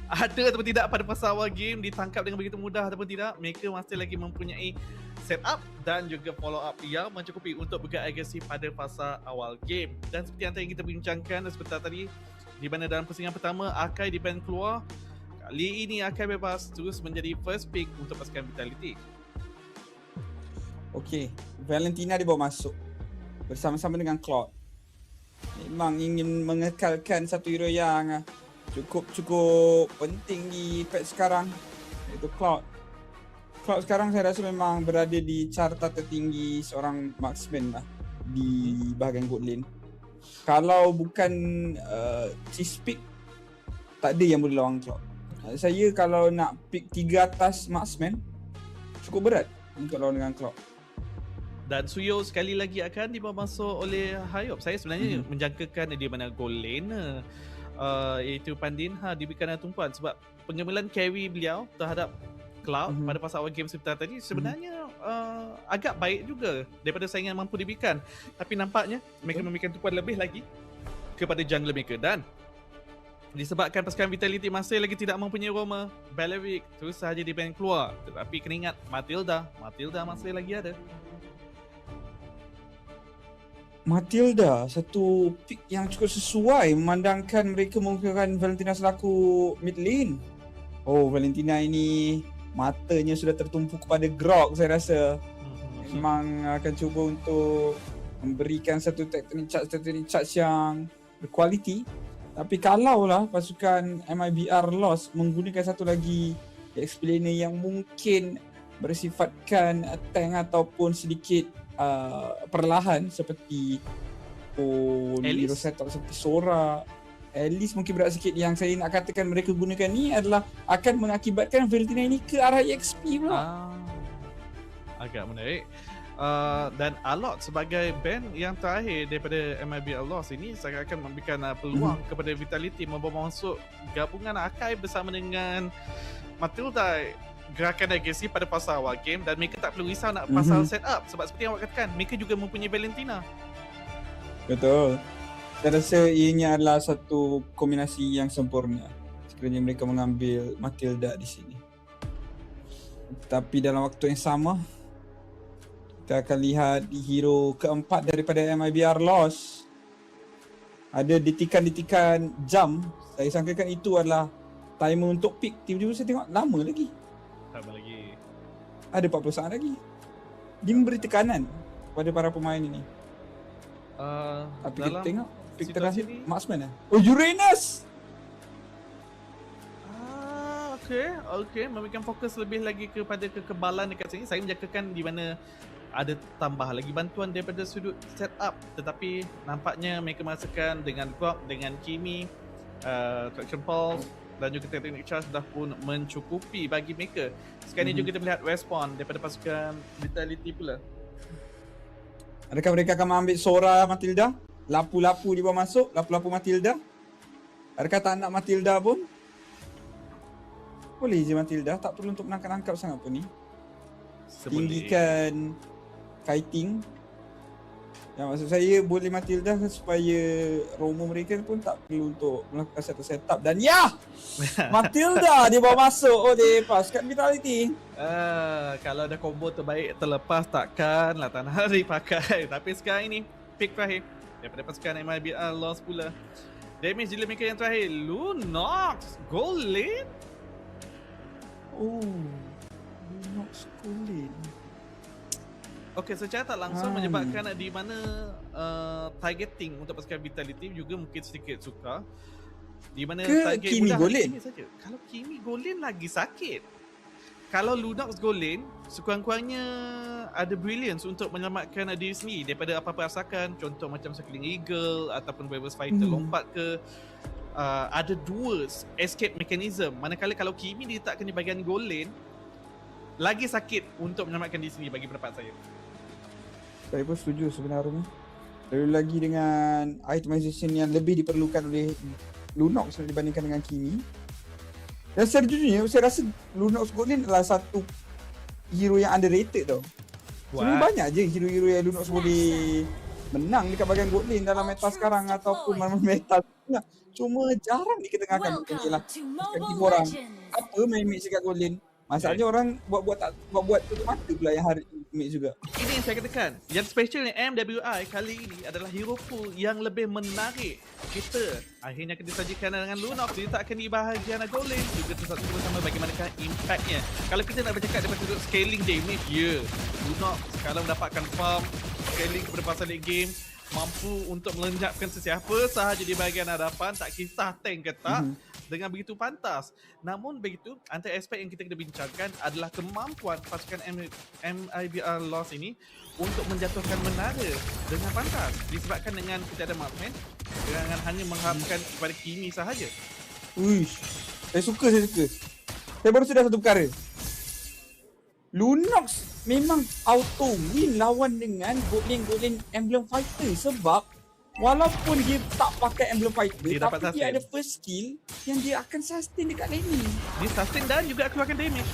Speaker 9: ada ataupun tidak pada fasa awal game ditangkap dengan begitu mudah ataupun tidak. Mereka masih lagi mempunyai setup dan juga follow up yang mencukupi untuk bergerak agresif pada fasa awal game. Dan seperti yang tadi kita bincangkan sebentar tadi, di mana dalam persaingan pertama Akai di-ban keluar, kali ini Akai bebas terus menjadi first pick untuk pasukan Vitality.
Speaker 10: Okey, Valentina dibawa masuk bersama-sama dengan Cloud. Memang ingin mengekalkan satu hero yang cukup penting di patch sekarang, iaitu Cloud. Cloud sekarang saya rasa memang berada di carta tertinggi seorang marksman lah di bahagian gold lane. Kalau bukan cheese pick, tak ada yang boleh lawan Cloud. Saya kalau nak pick 3 atas marksman, cukup berat untuk lawan dengan Cloud.
Speaker 9: Dan Suyo sekali lagi akan dibawa masuk oleh Hayop. Saya sebenarnya menjangkakan dia mana goal laner, iaitu Pandinha diberikan tumpuan sebab pengembangan carry beliau terhadap Cloud pada fasa awal game sebentar tadi sebenarnya agak baik juga daripada saingan mampu diberikan. Tapi nampaknya mereka memberikan tumpuan lebih lagi kepada jungler mereka. Dan disebabkan pasukan Vitality masih lagi tidak mempunyai Roma, Valeric terus sahaja di-ban keluar. Tetapi kena ingat Matilda masih lagi ada.
Speaker 10: Matilda, satu pick yang cukup sesuai memandangkan mereka menggunakan Valentina selaku mid lane. Valentina ini matanya sudah tertumpu kepada Grok, saya rasa. Memang akan cuba untuk memberikan satu tactic charge yang berkualiti. Tapi kalaulah pasukan MIBR loss menggunakan satu lagi explainer yang mungkin bersifatkan tank ataupun sedikit perlahan seperti Hero setup seperti Sora, at least mungkin berat sikit. Yang saya nak katakan mereka gunakan ni adalah akan mengakibatkan Valentina ini ke arah EXP pula.
Speaker 9: Agak menarik. Dan Alot sebagai band yang terakhir daripada MLBB Lost ini, saya akan memberikan peluang kepada Vitality membawa masuk gabungan Archive bersama dengan Matilda gerakan agresi pada fasa awal game, dan mereka tak perlu risau nak pasal setup sebab seperti yang awak katakan, mereka juga mempunyai Valentina.
Speaker 10: Betul. Saya rasa ianya adalah satu kombinasi yang sempurna sekiranya mereka mengambil Matilda di sini. Tapi dalam waktu yang sama, kita akan lihat di hero keempat daripada MIBR Lost. Ada ditikan-ditikan jam. Saya sangkakan itu adalah timer untuk pick. Tiba-tiba saya tengok lama lagi. Ada 40 saat lagi. Dia memberi tekanan kepada para pemain ini. Tapi kita tengok pick terakhir marksman. Oh, Uranus!
Speaker 9: Okay. Memberikan fokus lebih lagi kepada kekebalan dekat sini. Saya menjangkakan di mana ada tambah lagi bantuan daripada sudut setup, tetapi nampaknya mereka merasakan dengan Grok, dengan Kimi, Traction Pulse dan juga Technic Charge dah pun mencukupi bagi mereka. Sekarang ni juga kita melihat respon daripada pasukan Vitality pula.
Speaker 10: Adakah mereka akan mengambil Sora Matilda? Lapu-lapu dia bawa masuk, lapu-lapu Matilda. Adakah tak nak Matilda pun? Boleh je Matilda, tak perlu untuk menangkap-nangkap sangat pun ni. Tinggikan kiting. Yang maksud saya boleh Matilda supaya Romo mereka pun tak perlu untuk melakukan satu setup. Dan Matilda dia bawa masuk. Oh, dia pasukan Vitality.
Speaker 9: Kalau ada combo terbaik terlepas takkanlah tak nak dipakai. Tapi sekarang ini pick terakhir daripada pasukan MIBR Lost pula. Damage dealer mereka yang terakhir, Lunox Gold Lane.
Speaker 10: Lunox Gold Lane.
Speaker 9: Okey, secara tak langsung menyebabkan di mana targeting untuk pasukan Vitality juga mungkin sedikit sukar. Di mana target
Speaker 10: Kimi Golin
Speaker 9: saja. Kalau Kimi Golin lagi sakit. Kalau Lunox Golin, sekurang-kurangnya ada brilliance untuk menyelamatkan diri sendiri daripada apa-apa rasakan. Contoh macam Circling Eagle ataupun Reverse Fighter lompat ke. Ada dua escape mechanism. Manakala kalau Kimi diletakkan di bahagian Golin, lagi sakit untuk menyelamatkan diri sendiri bagi pendapat saya.
Speaker 10: Saya pun setuju sebenarnya. Terlalu lagi dengan itemization yang lebih diperlukan oleh Lunox dibandingkan dengan Kimi. Dan sejujurnya saya rasa Lunox Golden adalah satu hero yang underrated tau. Sebenarnya banyak je hero-hero yang Lunox boleh menang dekat bahagian Golden dalam meta sekarang ataupun meta. Cuma jarang diketengahkan. Ialah sekian orang apa main mix dekat Golden. Masalahnya orang buat tutup mata pula yang hari ini juga.
Speaker 9: Ini yang saya katakan. Yang special ni MWI kali ini adalah hero pool yang lebih menarik. Kita akhirnya akan disajikan dengan Lunox diletakkan di bahagian goal lane. Juga tersatu bersama bagaimanakah impactnya. Kalau kita nak bercakap daripada sudut scaling damage, Lunox kalau mendapatkan farm, scaling kepada pasal late game, mampu untuk melenyapkan sesiapa sahaja di bahagian hadapan, tak kisah tank ke tak, dengan begitu pantas. Namun begitu, antara aspek yang kita kena bincangkan adalah kemampuan pasukan MIBR Lost ini untuk menjatuhkan menara dengan pantas. Disebabkan dengan kita ada marksman, dengan hanya mengharapkan kepada Kimi sahaja.
Speaker 10: Uish, saya suka. Saya baru sedar satu perkara. Lunox memang auto win lawan dengan Golden Emblem Fighter sebab walaupun dia tak pakai Emblem Fighter, tapi dia ada first skill yang dia akan sustain dekat lane ni.
Speaker 9: Dia sustain dan juga keluarkan damage.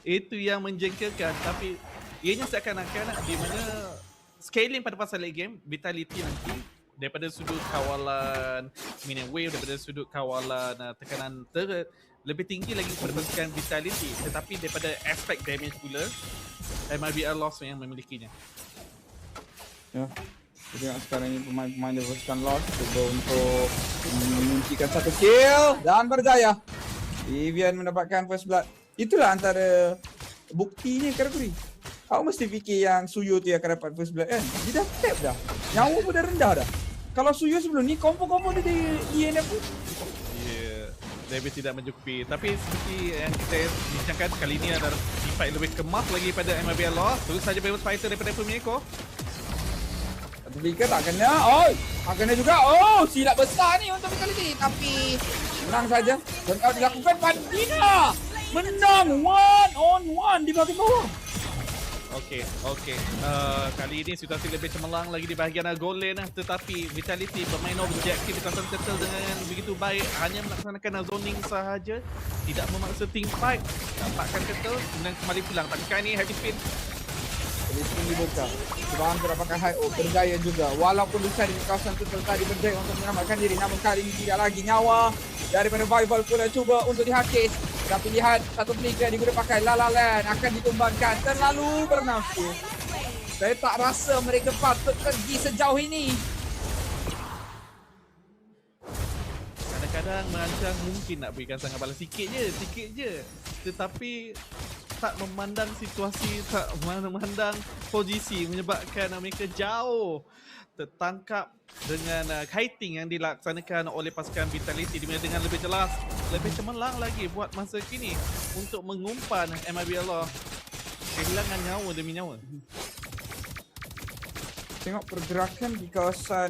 Speaker 9: Itu yang menjengkelkan. Tapi ianya seakan-akan di mana scaling pada pasal late game, Vitality nanti daripada sudut kawalan minion wave, daripada sudut kawalan tekanan turret lebih tinggi lagi kepada pasukan Vitality, tetapi daripada aspek damage pula MLBB Lost yang memilikinya.
Speaker 10: Ya. Kita tengok sekarang ni pemain-pemain dari pasukan Lost cuba untuk menguncikan satu kill dan berjaya. Evian mendapatkan first blood. Itulah antara buktinya kategori. Kau mesti fikir yang Suyo tu yang akan dapat first blood kan? Dia dah tap dah. Nyawa pun dah rendah dah. Kalau Suyu sebelum ni combo-combo dia di ENF pun.
Speaker 9: Ya, lebih tidak mencukupi. Tapi seperti yang kita bincangkan kali ini adalah fight lebih kemas lagi pada MLBB Law. Terus saja Famous Fighter daripada Pemieko.
Speaker 10: Bika tak kena. Oh, tak kena juga. Oh, silap besar ni untuk Vitality. Tapi menang saja. Dan out dilakukan Pandina. Menang 1-on-1 di bahagian bawah.
Speaker 9: Okey. Kali ini situasi lebih cemerlang lagi di bahagian goal lane, tetapi Vitality bermain objektif di kawasan turtle dengan begitu baik, hanya melaksanakan zoning sahaja, tidak memaksa team fight. Dapatkan turtle, kemudian kembali pulang. Tapi kali ini heavy spin.
Speaker 10: Spin dibuka. Sebarang terdapatkan high up, berjaya juga. Walaupun dicari di kawasan turtle tadi berjaya untuk menyelamatkan diri, namun kali ini tidak lagi nyawa daripada Vival pula cuba untuk dihakis. Tapi lihat satu flicker digunakan pakai La La Land akan ditumbangkan, terlalu bernafsu. Saya tak rasa mereka patut pergi sejauh ini.
Speaker 9: Kadang-kadang merancang mungkin nak berikan sangat balas sikit je. Tetapi tak memandang situasi, tak memandang posisi, menyebabkan mereka jauh tertangkap dengan kiting yang dilaksanakan oleh pasukan Vitality, di mana dengan lebih jelas, lebih cemerlang lagi buat masa kini untuk mengumpan MLBB kehilangan nyawa demi nyawa.
Speaker 10: Tengok pergerakan di kawasan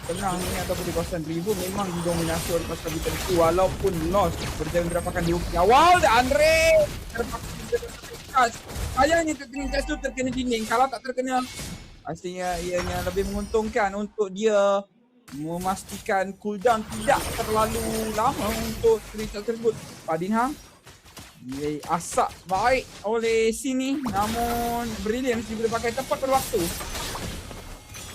Speaker 10: tengah ni ataupun di kawasan river memang didominasi oleh pasukan Vitality walaupun lost berjaya mendapatkan di awal dan Andre sayangnya terkena tu terkena dinding. Kalau tak terkena pastinya ianya lebih menguntungkan untuk dia memastikan cooldown tidak terlalu lama untuk cerita tersebut. Padinha dia asak baik oleh sini, namun Brilliance juga pakai tepat pada waktu.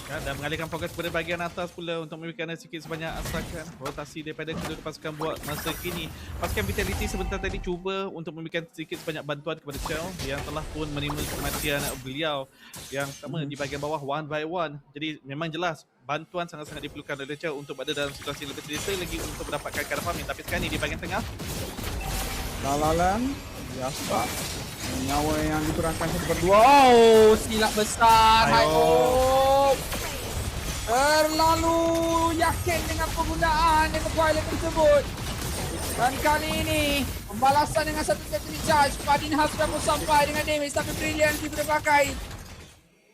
Speaker 9: Dan mengalihkan fokus kepada bahagian atas pula untuk memberikan sikit sebanyak asakan rotasi daripada kedua pasukan buat masa kini. Pasukan Vitality sebentar tadi cuba untuk memberikan sedikit sebanyak bantuan kepada Shell yang telah pun menerima kematian beliau yang sama di bahagian bawah 1 by 1. Jadi memang jelas bantuan sangat-sangat diperlukan oleh Shell untuk berada dalam situasi lebih selesa lagi untuk mendapatkan kadar farming. Tapi sekarang ni di bahagian tengah
Speaker 10: Lalalan biasa nyawa yang dikurangkan 1/2. Oh, silap besar. Terlalu yakin dengan penggunaan Nether Twilight tersebut. Dan kali ini pembalasan dengan satu secondary charge. Padinha sudah pun sampai dengan damage, tapi Brilliant juga pakai.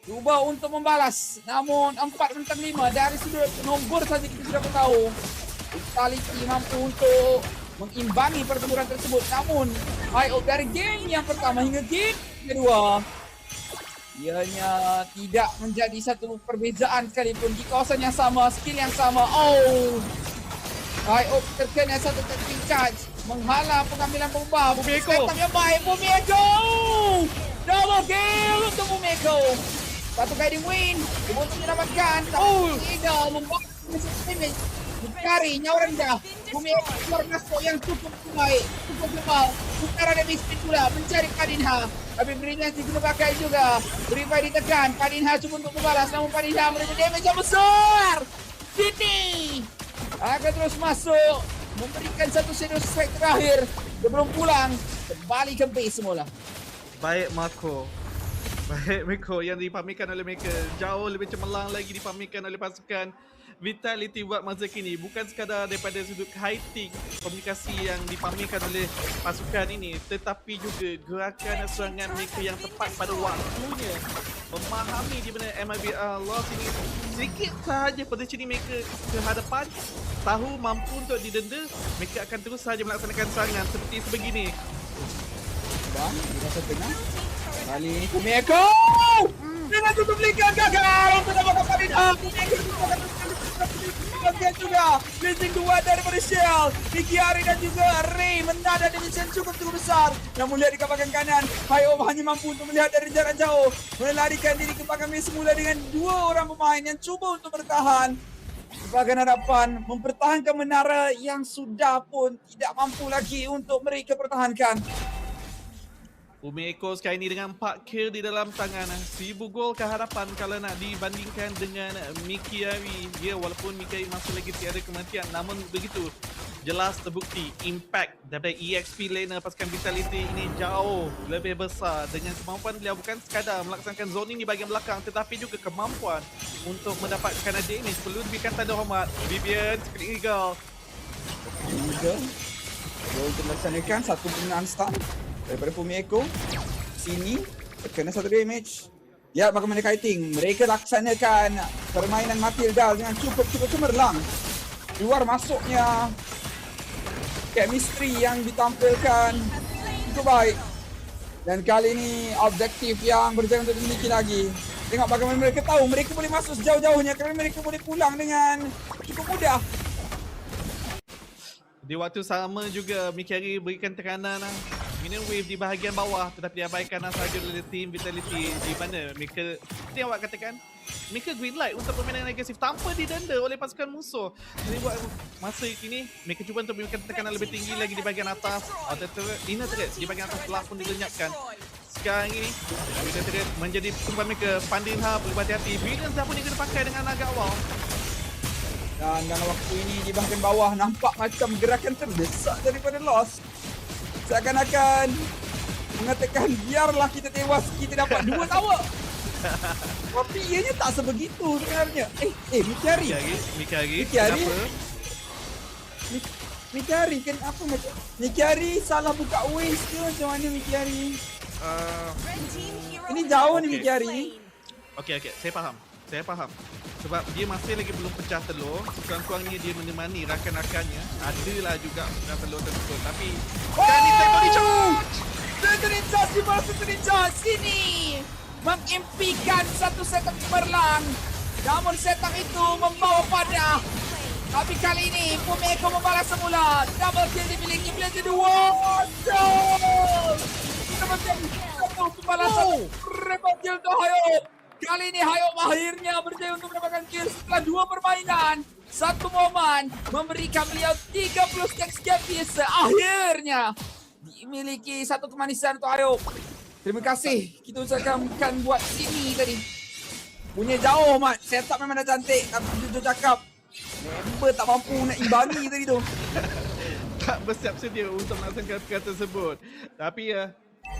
Speaker 10: Cuba untuk membalas. Namun 4/5 dari sudut nombor saja kita sudah tahu. Vitality mampu untuk mengimbangi pertempuran tersebut. Namun dari game yang pertama hingga game kedua, ianya tidak menjadi satu perbezaan sekalipun di kawasan yang sama, skill yang sama. Oh, terkena satu technical charge menghalang pengambilan bomba.
Speaker 9: Pemieko
Speaker 10: yang baik, Pemieko double kill untuk Pemieko. Satu guiding win untuk mendapatkan tidak membuat damage. Mencari nyawa rendah. Pemieko keluar masuk yang cukup baik, cukup lebal. Utara ada misfit pula mencari Padinha. Tapi Brilliance juga pakai juga. Revive ditekan. Padinha cuba untuk membalas. Namun Padinha menerima damage yang besar. Sini akan terus masuk. Memberikan satu shadow strike terakhir. Sebelum pulang. Kembali ke base semula.
Speaker 9: baik Marco. Baik Miko yang dipamerkan oleh mereka. Jauh lebih cemerlang lagi dipamerkan oleh pasukan Vitality buat masa kini. Bukan sekadar daripada sudut kiting komunikasi yang dipamerkan oleh pasukan ini, tetapi juga gerakan serangan mereka yang tepat pada waktunya. Memahami di mana MLBB loss ini sedikit sahaja positioning mereka ke hadapan, tahu mampu untuk didenda, mereka akan terus sahaja melaksanakan serangan seperti sebegini.
Speaker 10: Dan di masa tengah kali ini Pemieko dengan tutup liga gagal untuk mendapatkan Padinha. Bagian juga blessing dua daripada Shell, Nikiari dan juga Ray menada dimension cukup besar. Namun lihat di kawasan kanan, Hayo hanya mampu untuk melihat dari jarak jauh, melarikan diri ke belakang semula dengan dua orang pemain yang cuba untuk bertahan. Sebagai hadapan mempertahankan menara yang sudah pun tidak mampu lagi untuk mereka pertahankan.
Speaker 9: Umi Eko sekarang ini dengan 4 kill di dalam tangan. 1000 gol ke hadapan kalau nak dibandingkan dengan Mikiari. Ya, walaupun Mikiari masih lagi tiada kematian, namun begitu jelas terbukti impact daripada EXP laner pasukan Vitality ini jauh lebih besar dengan kemampuan beliau bukan sekadar melaksanakan zoning di bahagian belakang tetapi juga kemampuan untuk mendapatkan damage. Perlu diberikan tanda hormat. Vivian, Screen Eagle.
Speaker 10: Gol terlaksanakan, satu penggunaan stun daripada Fumi Eko. Sini terkena satu damage. Ya, bagaimana kiting? Mereka laksanakan permainan Matilda dengan cukup cemerlang. Luar masuknya chemistry yang ditampilkan cukup baik. Dan kali ini objektif yang berjaya untuk dimiliki lagi. Tengok bagaimana mereka tahu mereka boleh masuk sejauh-jauhnya kerana mereka boleh pulang dengan cukup mudah.
Speaker 9: Di waktu sama juga Mikiari berikan tekanan minion wave di bahagian bawah tetapi diabaikan sahaja oleh tim Vitality di mana mereka seperti yang awak katakan mereka green light untuk permainan agresif tanpa didenda oleh pasukan musuh. Jadi buat masa kini mereka cuba untuk memberikan tekanan lebih tinggi lagi di bahagian atas. Inner turret di bahagian atas telah pun dilenyapkan. Sekarang ini inner turret menjadi tumpuan mereka. Pandinha perlu berhati-hati. Brilliance dah pun dia kena pakai dengan agak awal.
Speaker 10: Dan dalam waktu ini di bahagian bawah nampak macam gerakan terdesak daripada Lost. Seakan-akan mengatakan biarlah kita tewas, kita dapat 2 tower. Tapi ianya tak sebegitu sebenarnya. Mikiari. Mikiari kenapa macam Mikiari salah buka waste ke macam mana Mikiari? Ini jauh ni Mikiari.
Speaker 9: Okey, saya faham. Sebab dia masih lagi belum pecah telur. Sekurang-kurangnya dia menemani rakan-rakannya. Adalah juga pecah telur tersebut. Tapi sekarang ni Tekno di-charge!
Speaker 10: Di balas di-charge sini mengimpikan satu setup cemerlang. Namun setup itu membawa pada. Tapi kali ini Fumi Eko membalas semula. Double kill dimiliki player kedua. Double kill. Satu pembalasan. Triple kill untuk Hayop. Kali ini Hayop akhirnya berjaya untuk mendapatkan kill setelah 2 permainan. Satu momen memberikan beliau 30 stack biasa. Akhirnya dimiliki satu kemanisan untuk Hayop. Terima kasih. Kita usahakan buat sini tadi. Punya jauh Mat. Setup memang dah cantik. Tapi jujur cakap member tak mampu nak imbangi tadi tu.
Speaker 9: Tak bersiap sedia untuk melaksanakan perkara tersebut. Tapi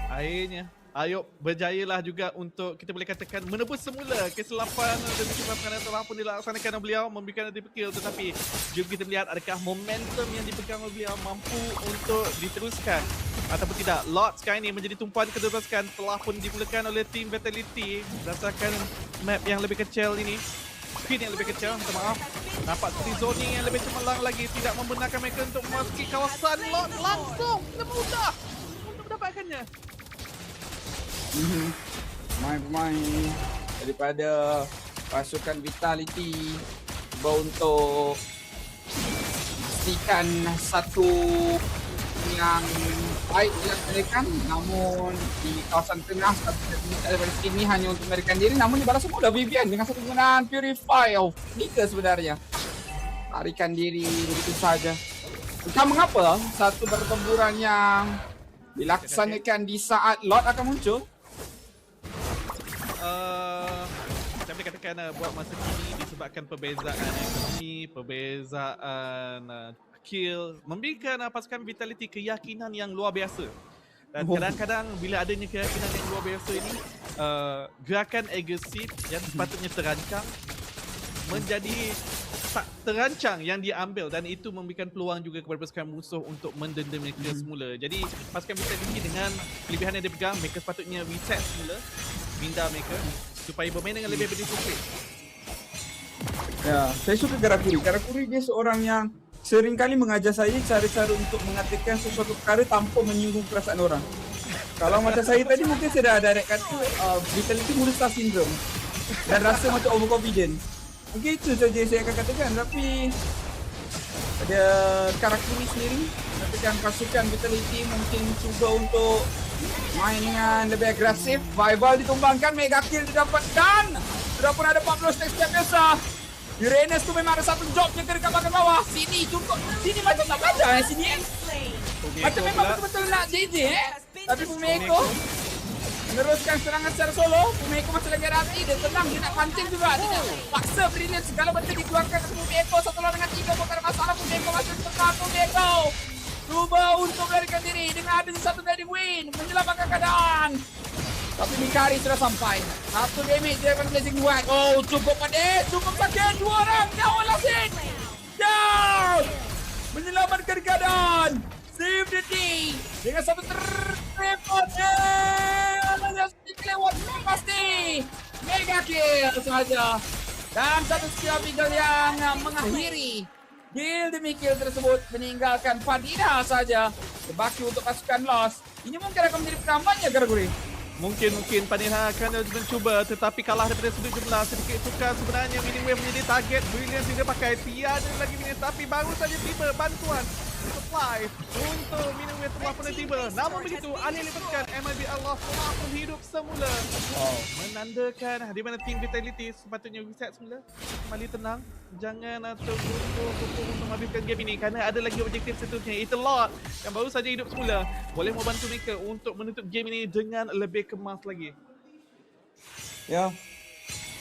Speaker 9: akhirnya Ayub berjayalah juga untuk kita boleh katakan menebus semula kesilapan dan kesilapan yang telah pun dilaksanakan oleh beliau memberikan triple kill. Tetapi jom kita melihat adakah momentum yang dipegang oleh beliau mampu untuk diteruskan ataupun tidak. Lord sekarang ini menjadi tumpuan kedua pasukan telah pun dimulakan oleh tim Vitality berdasarkan map yang lebih kecil ini. Screen yang lebih kecil, minta maaf. Nampak seperti zoning yang lebih cemerlang lagi tidak membenarkan mereka untuk memasuki kawasan Lord langsung dengan mudah untuk mendapatkannya.
Speaker 10: Pemain-pemain daripada pasukan Vitality cuba untuk pastikan satu yang baik dilaksanakan, namun di kawasan tengah daripada sini hanya untuk melarikan diri, namun dibalas semula Vivian dengan satu penggunaan Purify of Nika sebenarnya. Larikan diri begitu saja. Entah mengapa satu pertempuran yang dilaksanakan di saat Lord akan muncul.
Speaker 9: Saya boleh katakan buat masa kini disebabkan perbezaan ekonomi, perbezaan kill, memberikan pasukan Vitality keyakinan yang luar biasa. Dan kadang-kadang bila adanya keyakinan yang luar biasa ini, gerakan agresif yang sepatutnya terancang menjadi tak terancang yang diambil dan itu memberikan peluang juga kepada pasukan musuh untuk mendenda mereka semula. Jadi pasukan Vitality dengan kelebihan yang dipegang, mereka sepatutnya reset semula minda mereka supaya bermain dengan lebih berdisiplin.
Speaker 10: Ya, saya suka Karakuri. Karakuri dia seorang yang seringkali mengajar saya cara-cara untuk mengatakan sesuatu perkara tanpa menyinggung perasaan orang. Kalau macam saya tadi mungkin saya dah direct kata Vitality Moon Star Syndrome dan rasa macam overconfident. Mungkin itu saja saya akan katakan. Tapi pada Karakuri sendiri, katakan pasukan Vitality mungkin cuba untuk main dengan lebih agresif. Vival ditumbangkan, mega kill didapatkan. Sudah pun ada 40 stack setiap biasa. Uranus tu memang ada satu jobnya ke dekat bahagian bawah. Sini cukup. Sini macam tak baca sini Macam memang betul-betul nak JJ Tapi Pumeko meneruskan serangan secara solo. Pumeko masih lagi ada api. Dia tenang, dia nak pancing juga. Dia nak paksa brilliant segala benda dikeluarkan ke Pumeko. 1 lawan dengan 3 bukan ada masalah. Pumeko masih tertahan. Pumeko cuba untuk melarikan diri dengan ada satu dari win menyelamatkan keadaan. Tapi Mikari sudah sampai. 1 damage dia akan blazing white. Oh, cukup pada. Cukup saja 2 orang. Down Lasin. Down. Menyelamatkan keadaan. Save the day. Dengan satu tripod. Lewat pasti. Mega kill saja. Dan satu skill Beagle yang mengakhiri kill demi kill tersebut, meninggalkan Fadina saja. Terbaki untuk pasukan Lost. Ini mungkin akan menjadi penambahnya Garaguri.
Speaker 9: Mungkin Panina akan mencuba tetapi kalah daripada sudut jumlah. Sedikit tukar sebenarnya Mini Wave menjadi target. Brilliance dia pakai. Tiada lagi Mini tapi baru saja tiba bantuan supply untuk Mini Wave telah pun tiba. Namun begitu Anil libatkan MLBB telah pun hidup semula. Menandakan di mana tim Vitality sepatutnya reset semula. Kembali tenang. Jangan tunggu untuk menghabiskan game ini kerana ada lagi objektif seterusnya. Itu Lord yang baru saja hidup semula. Boleh membantu mereka untuk menutup game ini dengan lebih kemas lagi.
Speaker 10: Ya.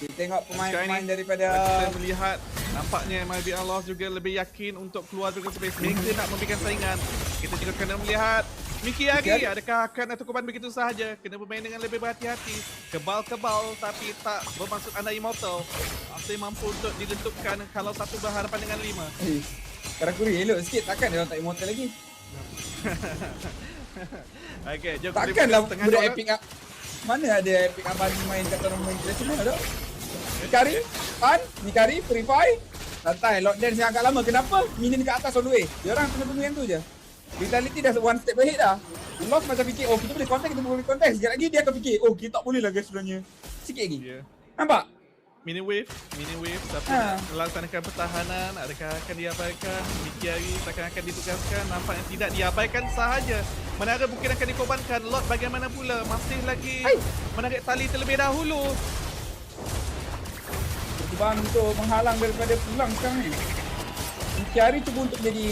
Speaker 10: Kita tengok pemain-pemain daripada
Speaker 9: kita melihat nampaknya MLBB juga lebih yakin untuk keluar dari space. Mereka nak memberikan saingan. Kita juga kena melihat Miki lagi. Adakah akan atau korban begitu sahaja? Kena bermain dengan lebih berhati-hati. Kebal-kebal tapi tak bermaksud anda immortal. Masih mampu untuk ditentukan kalau satu berhadapan dengan 5.
Speaker 10: Karakuri elok sikit. Takkan dia orang tak immortal lagi?
Speaker 9: Okay, jom
Speaker 10: takkanlah budak epic. Mana ada epic abang main kat tournament international tak? Mikari, Purify. Santai, lock dance yang agak lama. Kenapa? Minion kat atas all the way. Dia orang kena tunggu yang tu je. Vitality dah one step ahead dah. Lost macam fikir, oh kita boleh contact. Sekejap lagi dia akan fikir, oh kita tak boleh lah guys sebenarnya. Sikit lagi. Nampak?
Speaker 9: Mini wave tapi melaksanakan pertahanan. Adakah akan diabaikan? Mikiari akan ditugaskan. Nampaknya tidak diabaikan sahaja. Menara mungkin akan dikorbankan. Lot bagaimana pula? Masih lagi menarik tali terlebih dahulu.
Speaker 10: Cuba untuk menghalang daripada pulang sekarang ni. Mikiari cuba untuk jadi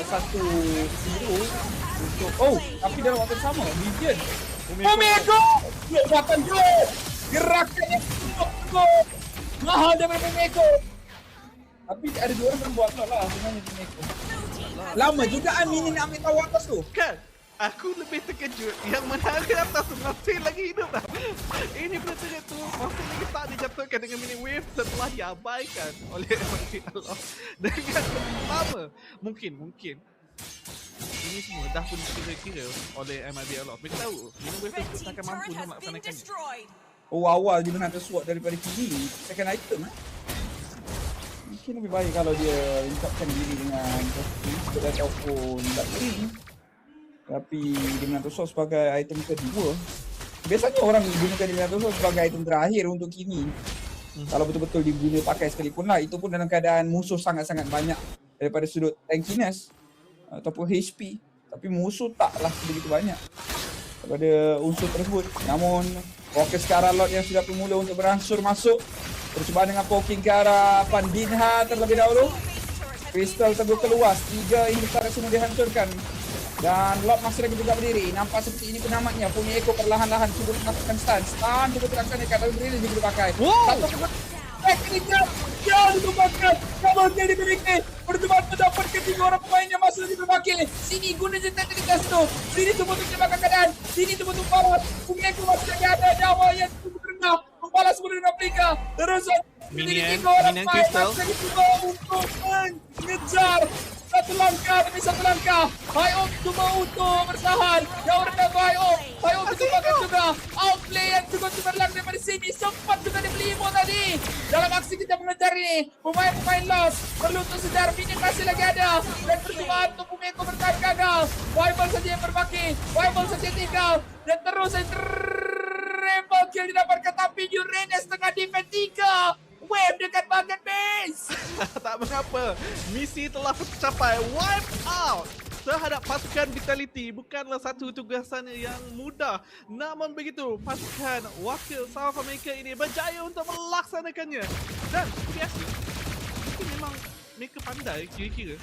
Speaker 10: satu hero untuk tapi dalam waktu sama Vision. Omega! Buatan bro! Gerakannya mahal daripada Pumeko. Tapi ada 2 orang yang buat lah sebenarnya Pumeko. Lama juga Mini nak ambil tahu atas tu.
Speaker 9: Kan? Aku lebih terkejut yang menara atas tu masih lagi hidup dah. Ini benda tu masih lagi tak dijatuhkan dengan Mini Wave setelah diabaikan oleh MLBB dengan lama. Mungkin ini semua dah pun kira-kira oleh MLBB. Mereka tahu Mini Wave tu takkan mampu untuk melaksanakannya.
Speaker 10: Awal dia nak sword daripada kiri second item mungkin lebih baik kalau dia lengkapkan diri dengan kostum ataupun battery. Tapi dia menang sword sebagai item kedua. Biasanya orang gunakan dia menang sword sebagai item terakhir untuk Kimi. Kalau betul-betul diguna pakai sekalipun lah, itu pun dalam keadaan musuh sangat-sangat banyak daripada sudut tankiness ataupun HP. Tapi musuh taklah begitu banyak daripada unsur tersebut. Namun Walker ke arah Lord yang sudah bermula untuk berangsur masuk. Percubaan dengan poking ke arah Pandinha terlebih dahulu. Crystal terbuka luas. 3 inhibitor semua dihancurkan. Dan Lord masih lagi juga berdiri. Nampak seperti ini penamatnya. Pumeko perlahan-lahan cuba melakukan stun. Stun cuba terlaksanakan tapi berdiri juga dipakai. Satu cuba teknikal yang ditumbangkan. Namun dia dimiliki. Percubaan mendapatkan 3 orang pemain yang masih lagi berbakil. Sini guna je teknikal itu. Sini cuba untuk menyebabkan keadaan. Sini cuba untuk balas. Pumeko masih lagi ada nyawa yang cukup rendah. Membalas semua dengan replika. Terus
Speaker 9: Minion
Speaker 10: Crystal masih lagi cuba untuk mengejar. Satu langkah. High-Off cuba untuk bertahan. Jauh rendah High-Off. High-Off ditumbangkan juga. Outplay yang cukup cemerlang daripada sini. Sempat juga dibeli Imo tadi. Dalam aksi kita mengejar ini, pemain-pemain Lost perlu untuk sedar Minion masih lagi ada. Dan percubaan untuk Pumeko bertahan gagal. Fireball saja yang berbaki. Fireball saja tinggal. Dan terus triple kill didapatkan. Tapi Uranus tengah defend 3. Wave dekat bagian base.
Speaker 9: Tak mengapa. Misi telah tercapai. Wipe out terhadap pasukan Vitality bukanlah satu tugasan yang mudah. Namun begitu, pasukan wakil South America ini berjaya untuk melaksanakannya. Dan biasa, mungkin memang mereka pandai kira-kira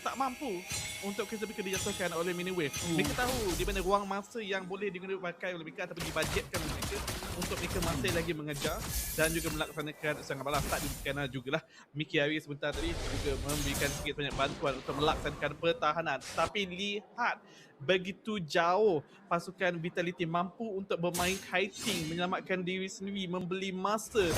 Speaker 9: tak mampu untuk bisa dijatuhkan oleh mini wave. Mereka tahu di mana ruang masa yang boleh dipakai oleh mereka ataupun dibudgetkan oleh mereka untuk mereka masih lagi mengejar dan juga melaksanakan serangan balas. Tak diberikan jugalah Mickey Harry sebentar tadi juga memberikan sikit banyak bantuan untuk melaksanakan pertahanan. Tapi lihat begitu jauh pasukan Vitality mampu untuk bermain kiting, menyelamatkan diri sendiri, membeli masa.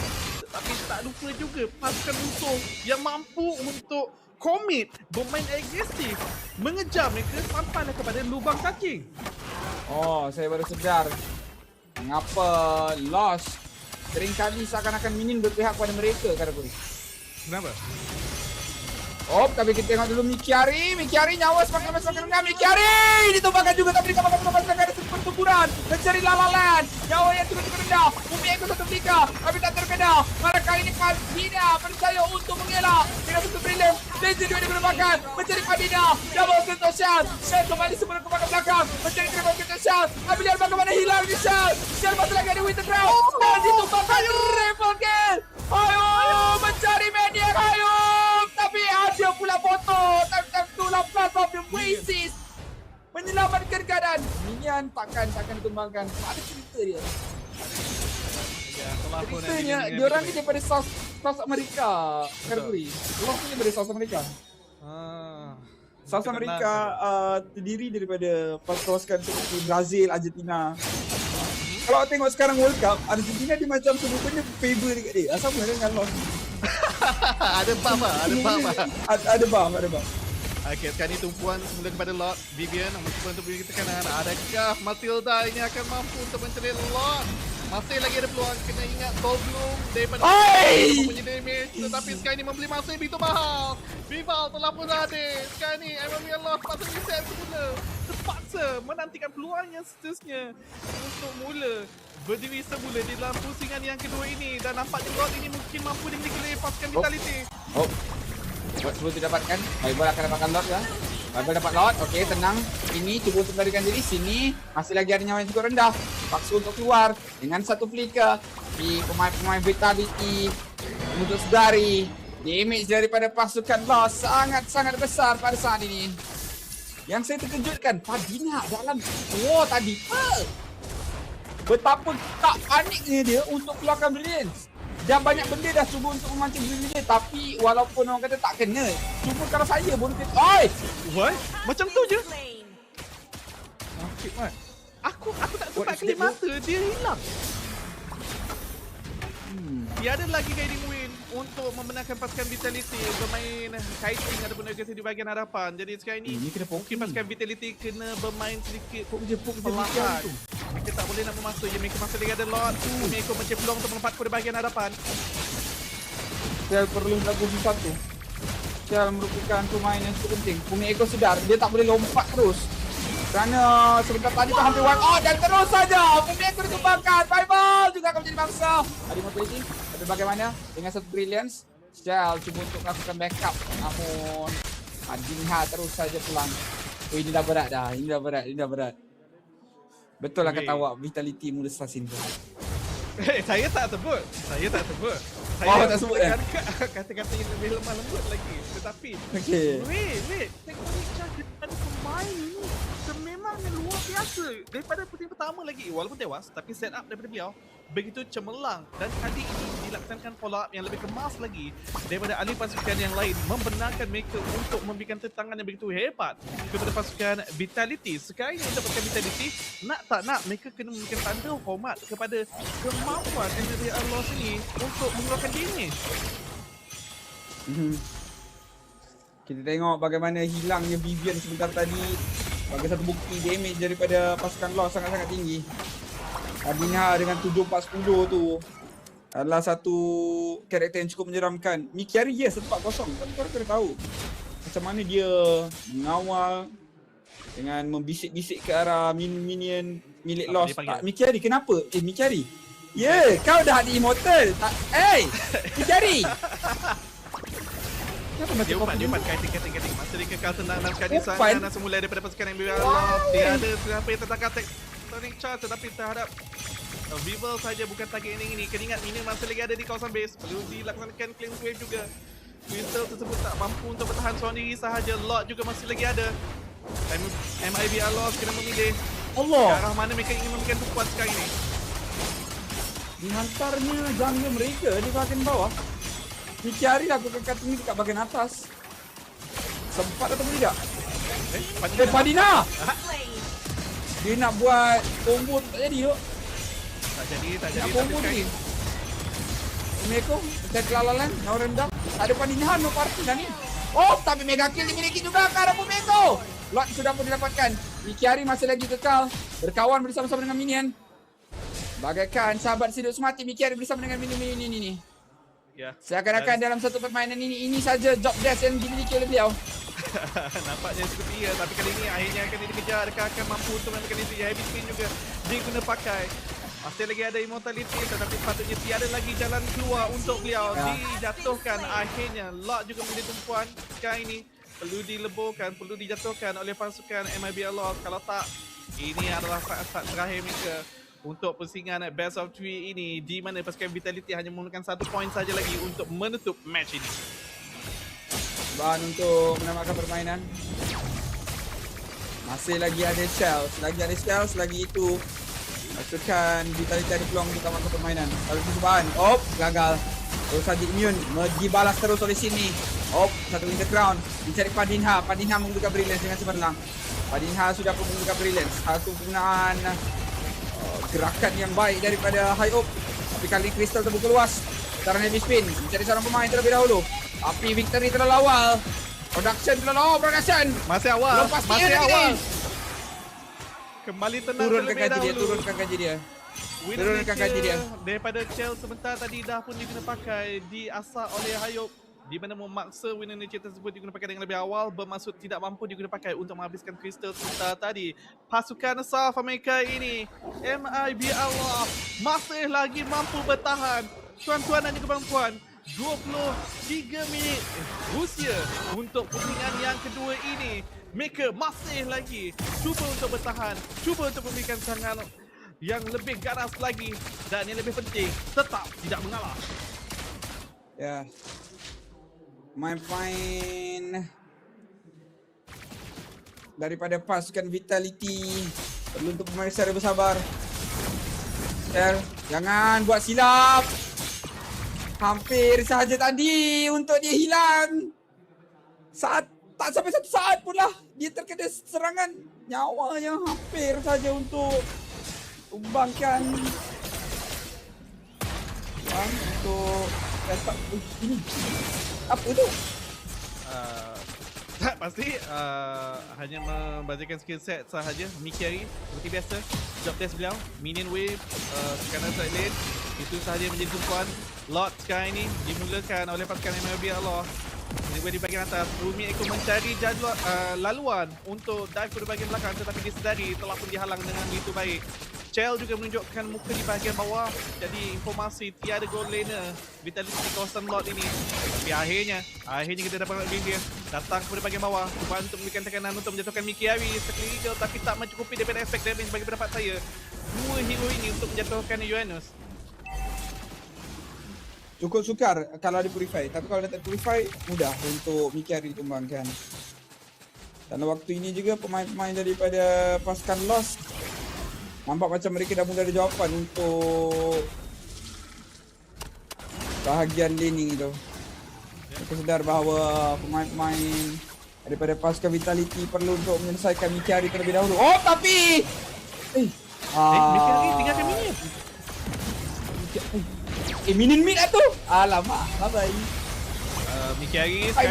Speaker 9: Tapi tak lupa juga pasukan musuh yang mampu untuk commit, bermain agresif, mengejar mereka sampailah kepada lubang cacing.
Speaker 10: Oh, saya baru sedar mengapa Lost seringkali seakan-akan minion berpihak kepada mereka, kata Kuri.
Speaker 9: Kenapa?
Speaker 10: Oh, tapi kita tengok dulu Mikiari nyawa semakin rendah. Mikiari ditumbangkan juga tapi dikatakan ada pertempuran mencari lalalan. Nyawa yang cukup rendah. Bumi Eko satu Flika tapi tak terkena. Mereka ini Padina percaya untuk mengelak. Tidak satu brilliant. Laser 2 diperlukan mencari Padina. Double control shot. Shot kembali sebelum ke belakang. Mencari triple control shot. Tapi lihat bagaimana hilang di shot. Shot masih lagi ada winter drop. Dan ditumbangkan triple kill. Ayo mencari media. Ayo. Tapi ada pula foto time itulah plus of the basis menyelamatkan keadaan. Minion takkan ditumbangkan. Ada cerita dia. Ceritanya diorang ni daripada South America, Karguri. Lost ni daripada South America. South America terdiri daripada pasukan seperti Brazil, Argentina. Kalau tengok sekarang World Cup, Argentina dia macam sebenarnya favor dekat dia. Sama dengan Lost.
Speaker 9: Ada buff lah,
Speaker 10: Ada buff.
Speaker 9: Okay, sekarang ni tumpuan semula kepada Lord Vivian mencoba untuk beri tekanan. Adakah Matilda ini akan mampu untuk mencari Lord? Masih lagi ada peluang, kena ingat Soul Bloom daripada mempunyai damage. Tetapi sekarang ni membeli masa yang begitu mahal. Vival telah pun hadir. Sekarang ni MLBB Lost patut reset semula. Terpaksa menantikan peluang yang seterusnya untuk mula berdiri semula di dalam pusingan yang kedua ini. Dan nampaknya Lord ini mungkin mampu dimiliki oleh pasukan Vitality.
Speaker 10: Buat sebelum didapatkan, Bible akan dapatkan Lord ya. Bible dapat Lord, okey tenang. Ini cuba untuk melarikan diri, sini masih lagi ada nyawa yang cukup rendah. Paksa untuk keluar dengan satu flicker. Tapi pemain Vitality untuk sedari damage daripada pasukan Lost sangat-sangat besar pada saat ini. Yang saya terkejutkan, Padina dalam tadi. Betapa tak paniknya dia untuk keluarkan Brilliance. Dan banyak benda dah cuba untuk memancing diri dia. Tapi walaupun orang kata tak kena, cuma kalau saya pun kata, oi!
Speaker 9: What? Macam tu je? Okay, Mat. Aku tak sempat kelip mata, dia hilang. Tiada lagi guiding win untuk memenangkan pasukan Vitality bermain kiting ataupun agresif di bahagian hadapan. Jadi sekarang ini mungkin pasukan Vitality kena bermain sedikit perlahan. Mereka tak boleh nak memasuk je, mereka masih lagi ada Lord. Mereka mencari peluang untuk melompat ke bahagian hadapan.
Speaker 10: Shell perlu lagu satu. Shell merupakan pemain yang cukup penting. Bumi Eko sedar, dia tak boleh lompat terus. Kerana sebentar tadi tu hampir dan terus saja Bumi Eko ditumbangkan. Bible juga akan menjadi bangsa. Ada motivasi. Tapi bagaimana dengan satu brilliance, Shell cuba untuk melakukan backup. Namun Adinha terus saja pulang. Ini dah berat dah. Ini dah berat. Betul lah kata awak, Vitality mula assassin tu.
Speaker 9: Saya tak sebut. Saya
Speaker 10: tak sebut
Speaker 9: kata-kata yang lebih lemah lembut lagi. Tetapi wait. Teknologi ada pemain ni sememangnya luar biasa. Daripada puting pertama lagi, walaupun tewas, tapi set up daripada beliau begitu cemerlang. Dan kali ini dilaksanakan follow up yang lebih kemas lagi daripada ahli pasukan yang lain, membenarkan mereka untuk memberikan tentangan yang begitu hebat kepada pasukan Vitality. Sekarang ini untuk pasukan Vitality, nak tak nak mereka kena memberikan tanda hormat kepada kemampuan MLBB Lost ini untuk mengeluarkan damage.
Speaker 10: Kita tengok bagaimana hilangnya Vivian sebentar tadi bagi satu bukti damage daripada pasukan Lost sangat-sangat tinggi. Adina dengan 7410 tu adalah satu karakter yang cukup menyeramkan. Mikiari yes 4-0. Tapi korang kena tahu macam mana dia mengawal dengan membisik-bisik ke arah minion milik Lost. Mikiari kenapa? Mikiari. Kau dah ada immortal. Mikiari.
Speaker 9: Dia umpan kating. Masa dia kekal tenang dalam keadaan serangan semula daripada pasukan MLBB Lost. Dia ada siapa yang tertangkap Tonic Charge, tetapi terhadap Vival saja bukan target ini. Kena ingat ini masih lagi ada di kawasan base. Perlu dilaksanakan clean wave juga. Crystal tersebut tak mampu untuk bertahan seorang diri sahaja. Lot juga masih lagi ada. MIB Alos kena memilih
Speaker 10: Allah.
Speaker 9: ke arah mana mereka ingin memberikan tumpuan sekarang ini.
Speaker 10: Dihantarnya jungle mereka di bahagian bawah. Dicari lakukan cutting dekat bahagian atas. Sempat atau tidak? Padina! Dia nak buat combo tak jadi tu.
Speaker 9: Tak jadi.
Speaker 10: Nak combo ni. Meko, saya kelalalan, nak rendah. Ada Padina, no party dah ni. Oh, tapi mega kill dimiliki juga ke arah Meko. Lot sudah pun didapatkan. Mikiari masih lagi kekal. Berkawan bersama-sama dengan minion. Bagaikan sahabat hidup semati, Mikiari bersama dengan minion ini.
Speaker 9: Ya.
Speaker 10: Seakan-akan dalam satu permainan ini saja job desk yang dimiliki oleh beliau.
Speaker 9: Nampaknya seperti ia, tapi kali ini akhirnya akan dikejar. Adakah akan mampu untuk memberikan itu? Heavy spin juga diguna pakai. Masih lagi ada immortality, tetapi sepatutnya tiada lagi jalan keluar untuk beliau. Dijatuhkan akhirnya. Lot juga menjadi tumpuan sekarang ini. Perlu dileburkan, perlu dijatuhkan oleh pasukan MLBB. Kalau tak, ini adalah saat-saat terakhir mereka untuk pusingan best of 3 ini, di mana pasukan Vitality hanya memerlukan 1 poin saja lagi untuk menutup match ini.
Speaker 10: Bahan untuk menambahkan permainan. Masih lagi ada shells, lagi itu pasukan Vitality ada peluang untuk tamatkan permainan. Kalau itu bahan, gagal. Terus saja immune, dibalas terus oleh sini. Satu in the ground, dicari Padinha menggunakan brilliance dengan cemerlang. Padinha sudah pun menggunakan brilliance. Satu penggunaan gerakan yang baik daripada High Up. Tapi kali Crystal terbuka luas. Putaran heavy spin, mencari seorang pemain terlebih dahulu. Tapi victory terlalu awal. Production.
Speaker 9: Masih awal. Kembali tenang terlebih dahulu.
Speaker 10: Turunkan gaji dia. Turunkan gaji dia.
Speaker 9: Daripada Chell sebentar tadi dah pun diguna pakai, diasah oleh Hayop, di mana memaksa winner nature tersebut diguna pakai dengan lebih awal, bermaksud tidak mampu diguna pakai untuk menghabiskan Crystal sebentar tadi. Pasukan South America ini, MIB Allah, masih lagi mampu bertahan. Tuan-tuan dan juga puan-puan, 23 minit usia untuk pusingan yang kedua ini. Mereka masih lagi cuba untuk bertahan, cuba untuk memberikan serangan yang lebih ganas lagi, dan yang lebih penting, tetap tidak mengalah.
Speaker 10: Ya. Main daripada pasukan Vitality perlu untuk pemain secara bersabar. Jangan buat silap. Hampir sahaja tadi untuk dia hilang. Tak sampai 1 saat pun lah dia terkena serangan. Nyawanya hampir saja untuk tumbangkan. Untuk ini apa tu?
Speaker 9: Pasti hanya membazakan skill set sahaja. Mikiari seperti biasa, job desk beliau, minion wave, kanan side lane, itu sahaja menjadi tumpuan. Lot sekarang ini dimulakan oleh pasukan MLBB Allah. Di bahagian atas, Rumi Eko mencari jadual laluan untuk dive ke bahagian belakang, tetapi disedari telah pun dihalang dengan begitu baik. Chell juga menunjukkan muka di bahagian bawah, jadi informasi tiada gold laner Vitality di kawasan lot ini. Tapi akhirnya kita dapat game dia datang kepada bahagian bawah, cuba untuk memberikan tekanan untuk menjatuhkan Mikiari sekeliling, tapi tak mencukupi daripada efek damage bagi pendapat saya. 2 hero ini untuk menjatuhkan Uranus.
Speaker 10: Cukup sukar kalau ada purify, tapi kalau tak purify mudah untuk Mikiari ditumbangkan. Dan waktu ini juga pemain-pemain daripada pasukan Lost nampak macam mereka dah mula ada jawapan untuk bahagian laning itu. Mereka sedar bahawa pemain-pemain daripada pasukan Vitality perlu untuk menyelesaikan Mikiari terlebih dahulu. Tapi
Speaker 9: Mikiari tinggalkan minion.
Speaker 10: Minion mid lah tu. Alamak, bye-bye.
Speaker 9: Mikiari
Speaker 10: fight.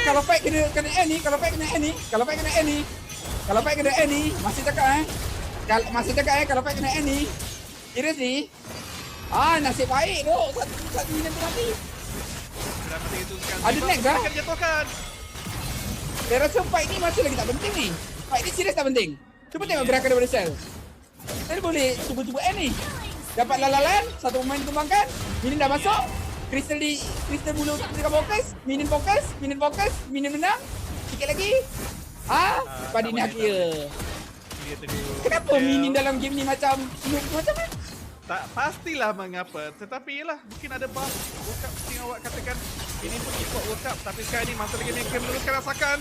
Speaker 10: Kalau fight kena end ni, kalau fight kena end ni, masih cakap kalau fight kena end ni. Seriously? Nasib baik tu. Satu minion tu mati. Ada next kah? Saya rasa fight ni masih lagi tak penting ni. Fight ni serius tak penting. Cuba tengok gerakan daripada Cell. Saya boleh cuba end ni. Dapat lalalan, satu pemain tumbangkan, minion dah masuk, Crystal mula dengan fokus, minion menang, sikit lagi. Padina kira. Kenapa minion dalam game ni macam ni?
Speaker 9: Tak pastilah mengapa. Tetapi ialah mungkin ada buff World Cup seperti yang awak katakan. Ini pun ikut World Cup. Tapi sekarang ni masa lagi mereka meneruskan rasakan.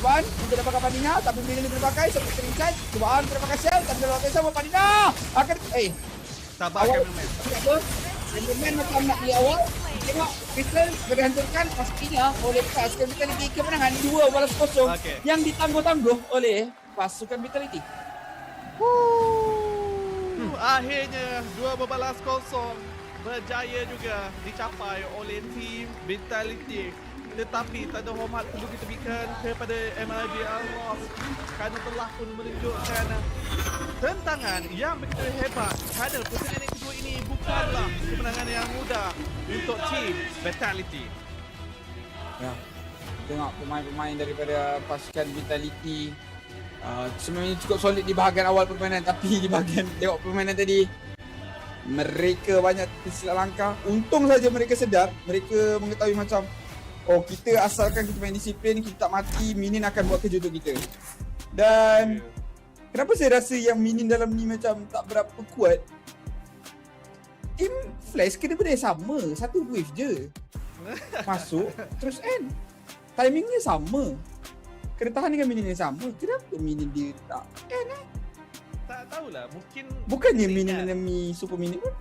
Speaker 10: Cubaan untuk dapatkan Padina, tapi bila dia pakai seperti teringkat. Cubaan untuk dapatkan Shell, tapi dia pakai sama Padina. Akan
Speaker 9: sabar cameraman.
Speaker 10: Apa? Cameraman macam nak di awal. Tengok Crystal berhanturkan pastinya oleh pasukan Vitality. Kemenangan 2-0 yang ditangguh-tangguh oleh pasukan Vitality.
Speaker 9: Akhirnya 2-0 berjaya juga dicapai oleh tim Vitality. Tetapi tanda hormat perlu ditebikan kepada MLBB kerana telah pun menunjukkan tentangan yang begitu hebat. Kerana pertandingan yang kedua ini bukanlah kemenangan yang mudah untuk tim Vitality.
Speaker 10: Ya, tengok pemain-pemain daripada pasukan Vitality sebenarnya cukup solid di bahagian awal permainan, tapi di bahagian tengok permainan tadi mereka banyak tersilap langkah. Untung saja mereka sedar, mereka mengetahui macam kita asalkan kita main disiplin, kita tak mati, minion akan buat kerja untuk kita. Dan kenapa saya rasa yang minion dalam ni macam tak berapa kuat? Team Flash kena benda sama, satu wave je masuk terus end. Timingnya sama, kena tahan dengan minion yang sama. Kenapa minion dia tak end
Speaker 9: Tak tahulah, mungkin
Speaker 10: bukannya minion enemy super minion pun.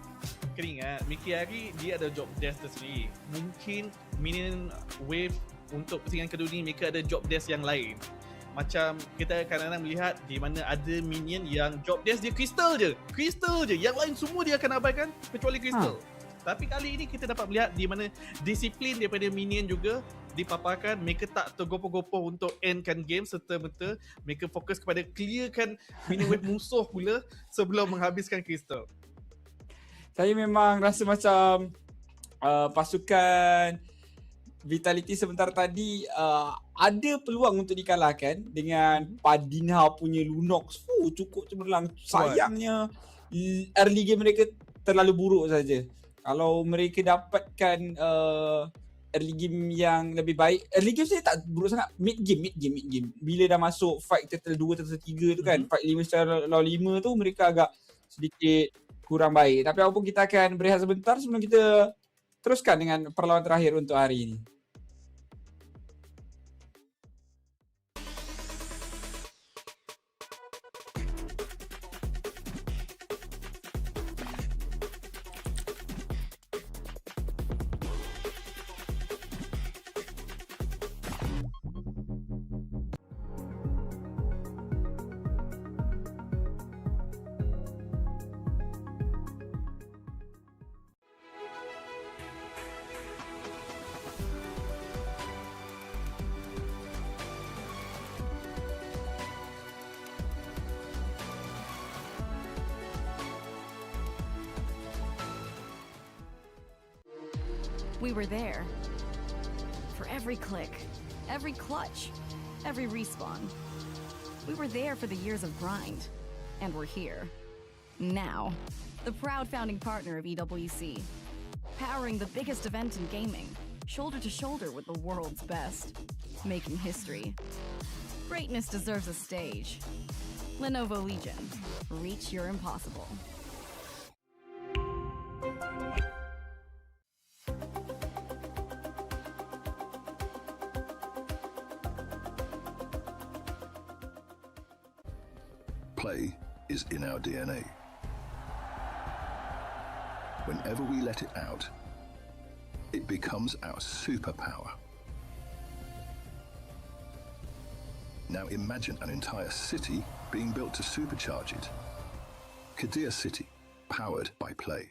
Speaker 9: Kena ingat, Mickey Hari dia ada job desk tersendiri. Mungkin minion wave untuk pertandingan kedua ni mereka ada job desk yang lain. Macam kita kadang-kadang melihat di mana ada minion yang job desk dia crystal je. Yang lain semua dia akan abaikan kecuali crystal. Tapi kali ini kita dapat melihat di mana disiplin daripada minion juga dipaparkan. Mereka tak tergopoh-gopoh untuk endkan game serta-merta. Mereka fokus kepada clearkan minion wave musuh pula sebelum menghabiskan crystal.
Speaker 10: Saya memang rasa macam pasukan Vitality sebentar tadi ada peluang untuk dikalahkan dengan Padina punya Lunox. Cukup cemerlang. Sayangnya early game mereka terlalu buruk saja. Kalau mereka dapatkan early game yang lebih baik, early game saya tak buruk sangat, mid game. Bila dah masuk fight turtle 2, turtle 3 tu kan, fight 5 secara lawan 5 tu mereka agak sedikit kurang baik. Tapi apapun kita akan berehat sebentar sebelum kita teruskan dengan perlawanan terakhir untuk hari ini.
Speaker 13: We were there for every click, every clutch, every respawn. We were there for the years of grind, and we're here now. The proud founding partner of EWC, powering the biggest event in gaming, shoulder to shoulder with the world's best, making history. Greatness deserves a stage. Lenovo Legion, reach your impossible.
Speaker 11: Play is in our DNA. Whenever we let it out, it becomes our superpower. Now imagine an entire city being built to supercharge it. Kadir City, powered by play.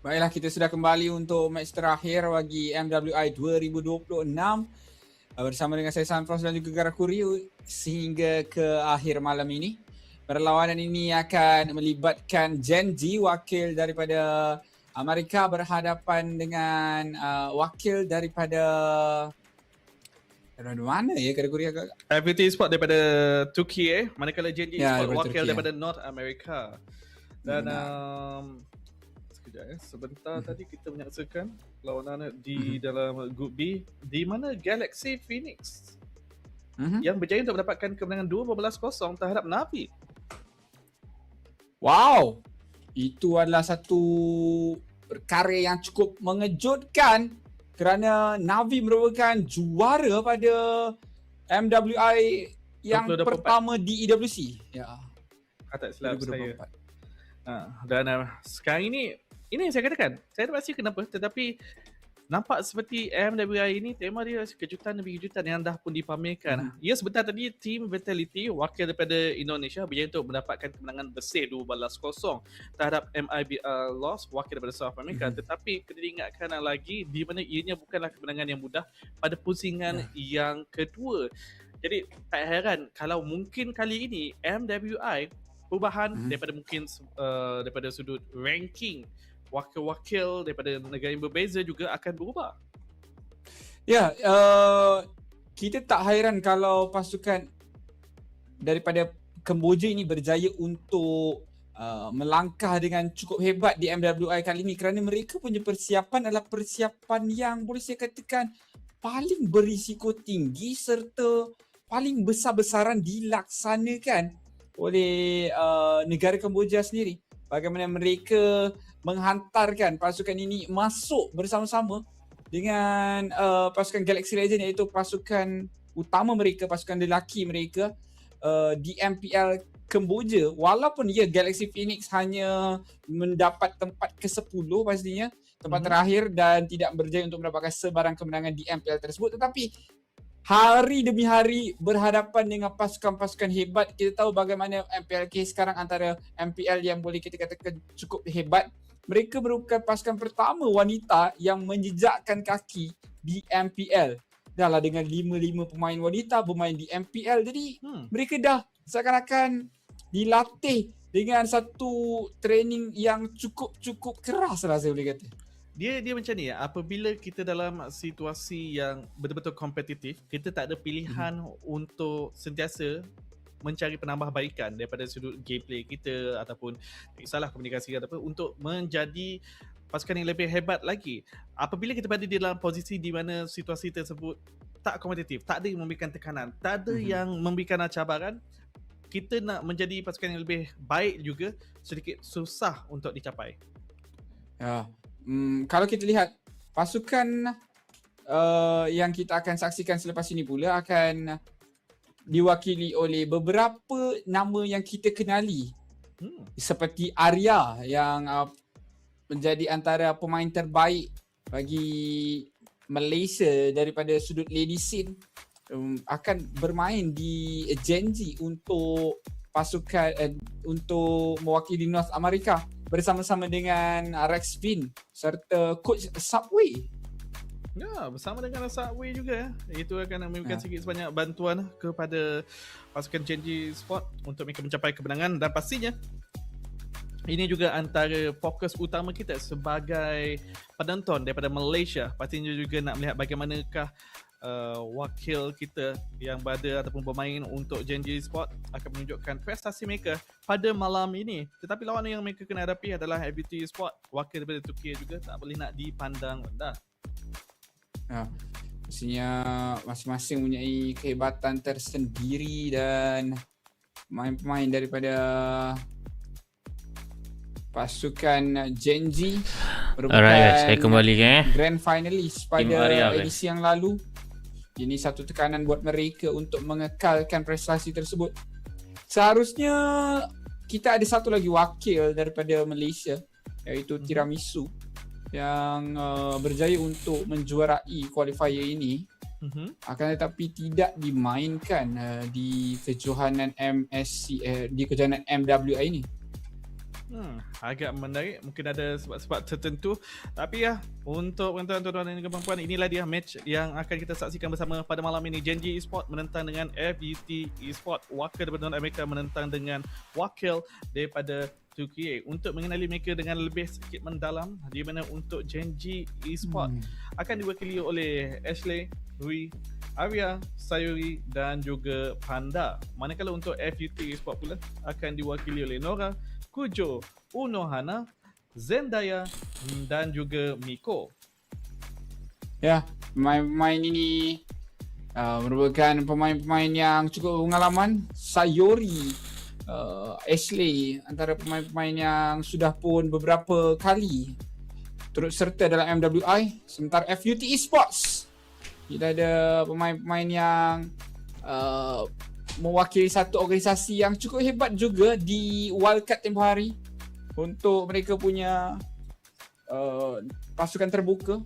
Speaker 10: Baiklah, kita sudah kembali untuk match terakhir bagi MWI 2026 bersama dengan saya Sanfros dan juga Garakuri sehingga ke akhir malam ini. Perlawanan ini akan melibatkan Genji, wakil daripada Amerika berhadapan dengan wakil daripada mana ya Garakuri agak?
Speaker 9: FPT Sport daripada Turki manakala Genji
Speaker 10: Ya,
Speaker 9: Sport
Speaker 10: daripada
Speaker 9: wakil
Speaker 10: Turki,
Speaker 9: daripada North America. Dan sekejap sebentar tadi kita menyaksikan perlawanan di dalam Group B di mana Galaxy Phoenix yang berjaya untuk mendapatkan kemenangan 12-0 terhadap Navi.
Speaker 10: Wow, itu adalah satu perkara yang cukup mengejutkan kerana Navi merupakan juara pada MWI yang
Speaker 9: 2024.
Speaker 10: pertama di EWC. Ya.
Speaker 9: Kata silap
Speaker 10: 2024.
Speaker 9: saya. Dan sekarang ini yang saya katakan, saya tak pasti kenapa, tetapi nampak seperti MWI ini tema dia kejutan demi kejutan yang dah pun dipamerkan. Ya, sebentar tadi Team Vitality wakil daripada Indonesia berjaya untuk mendapatkan kemenangan bersih 12-0 terhadap MIBL Lost wakil daripada South America. Tetapi kena diingatkan lagi di mana ianya bukanlah kemenangan yang mudah pada pusingan yang kedua. Jadi tak heran kalau mungkin kali ini MWI perubahan daripada mungkin daripada sudut ranking wakil-wakil daripada negara yang berbeza juga akan berubah.
Speaker 10: Ya, kita tak hairan kalau pasukan daripada Kemboja ini berjaya untuk melangkah dengan cukup hebat di MWI kali ini kerana mereka punya persiapan adalah persiapan yang boleh saya katakan paling berisiko tinggi serta paling besar-besaran dilaksanakan oleh negara Kemboja sendiri. Bagaimana mereka menghantarkan pasukan ini masuk bersama-sama dengan pasukan Galaxy Legend iaitu pasukan utama mereka, pasukan lelaki mereka di MPL Kemboja. Walaupun Galaxy Phoenix hanya mendapat tempat ke-10 pastinya, tempat terakhir dan tidak berjaya untuk mendapatkan sebarang kemenangan di MPL tersebut, tetapi hari demi hari berhadapan dengan pasukan-pasukan hebat. Kita tahu bagaimana MPLK sekarang antara MPL yang boleh kita katakan cukup hebat. Mereka merupakan pasukan pertama wanita yang menjejakkan kaki di MPL. Dah lah dengan 5 pemain wanita bermain di MPL. Jadi mereka dah seakan-akan dilatih dengan satu training yang cukup keras lah saya boleh kata.
Speaker 9: Dia macam ni ya, apabila kita dalam situasi yang betul-betul kompetitif, kita tak ada pilihan untuk sentiasa mencari penambahbaikan daripada sudut gameplay kita ataupun salah komunikasi ataupun untuk menjadi pasukan yang lebih hebat lagi. Apabila kita berada di dalam posisi di mana situasi tersebut tak kompetitif, tak ada yang memberikan tekanan, tak ada yang memberikan cabaran, kita nak menjadi pasukan yang lebih baik juga sedikit susah untuk dicapai.
Speaker 10: Ya. Kalau kita lihat pasukan yang kita akan saksikan selepas ini pula akan diwakili oleh beberapa nama yang kita kenali seperti Arya yang menjadi antara pemain terbaik bagi Malaysia daripada sudut lady scene, akan bermain di Genji untuk pasukan untuk mewakili North America bersama-sama dengan Rex Vin serta coach Subway.
Speaker 9: Ya, bersama dengan Subway juga. Itu akan memberikan sedikit sebanyak bantuan kepada pasukan Genji Sport untuk mereka mencapai kemenangan dan pastinya ini juga antara fokus utama kita sebagai penonton daripada Malaysia. Pastinya juga nak melihat bagaimanakah wakil kita yang berada ataupun bermain untuk Genji Sport akan menunjukkan prestasi mereka pada malam ini. Tetapi lawan yang mereka kena hadapi adalah MWI Sport, wakil daripada Turki juga, tak boleh nak dipandang rendah.
Speaker 10: Ya, pastinya masing-masing mempunyai kehebatan tersendiri dan pemain-pemain daripada pasukan Genji merupakan
Speaker 2: saya kembali
Speaker 10: grand finalist pada edisi yang lalu. Ini satu tekanan buat mereka untuk mengekalkan prestasi tersebut. Seharusnya kita ada satu lagi wakil daripada Malaysia iaitu Tiramisu yang berjaya untuk menjuarai qualifier ini. Akan tetapi tidak dimainkan di kejohanan MWI ini.
Speaker 9: Agak menarik. Mungkin ada sebab-sebab tertentu. Tapi ya, untuk tuan-tuan dan puan-puan, inilah dia match yang akan kita saksikan bersama pada malam ini. Genji Esport menentang dengan FUT Esport. Wakil daripada Amerika menentang dengan wakil daripada Turki. Untuk mengenali mereka dengan lebih sedikit mendalam, di mana untuk Genji Esport akan diwakili oleh Ashley, Rui, Arya, Sayuri dan juga Panda. Manakala untuk FUT Esport pula akan diwakili oleh Nora, Kujo, Unohana, Zendaya dan juga Miko.
Speaker 10: Ya, pemain-pemain ini merupakan pemain-pemain yang cukup pengalaman. Sayuri, Ashley antara pemain-pemain yang sudah pun beberapa kali turut serta dalam MWI. Sementara FUT Esports, kita ada pemain-pemain yang mewakili satu organisasi yang cukup hebat juga di wildcard tempoh hari untuk mereka punya pasukan terbuka.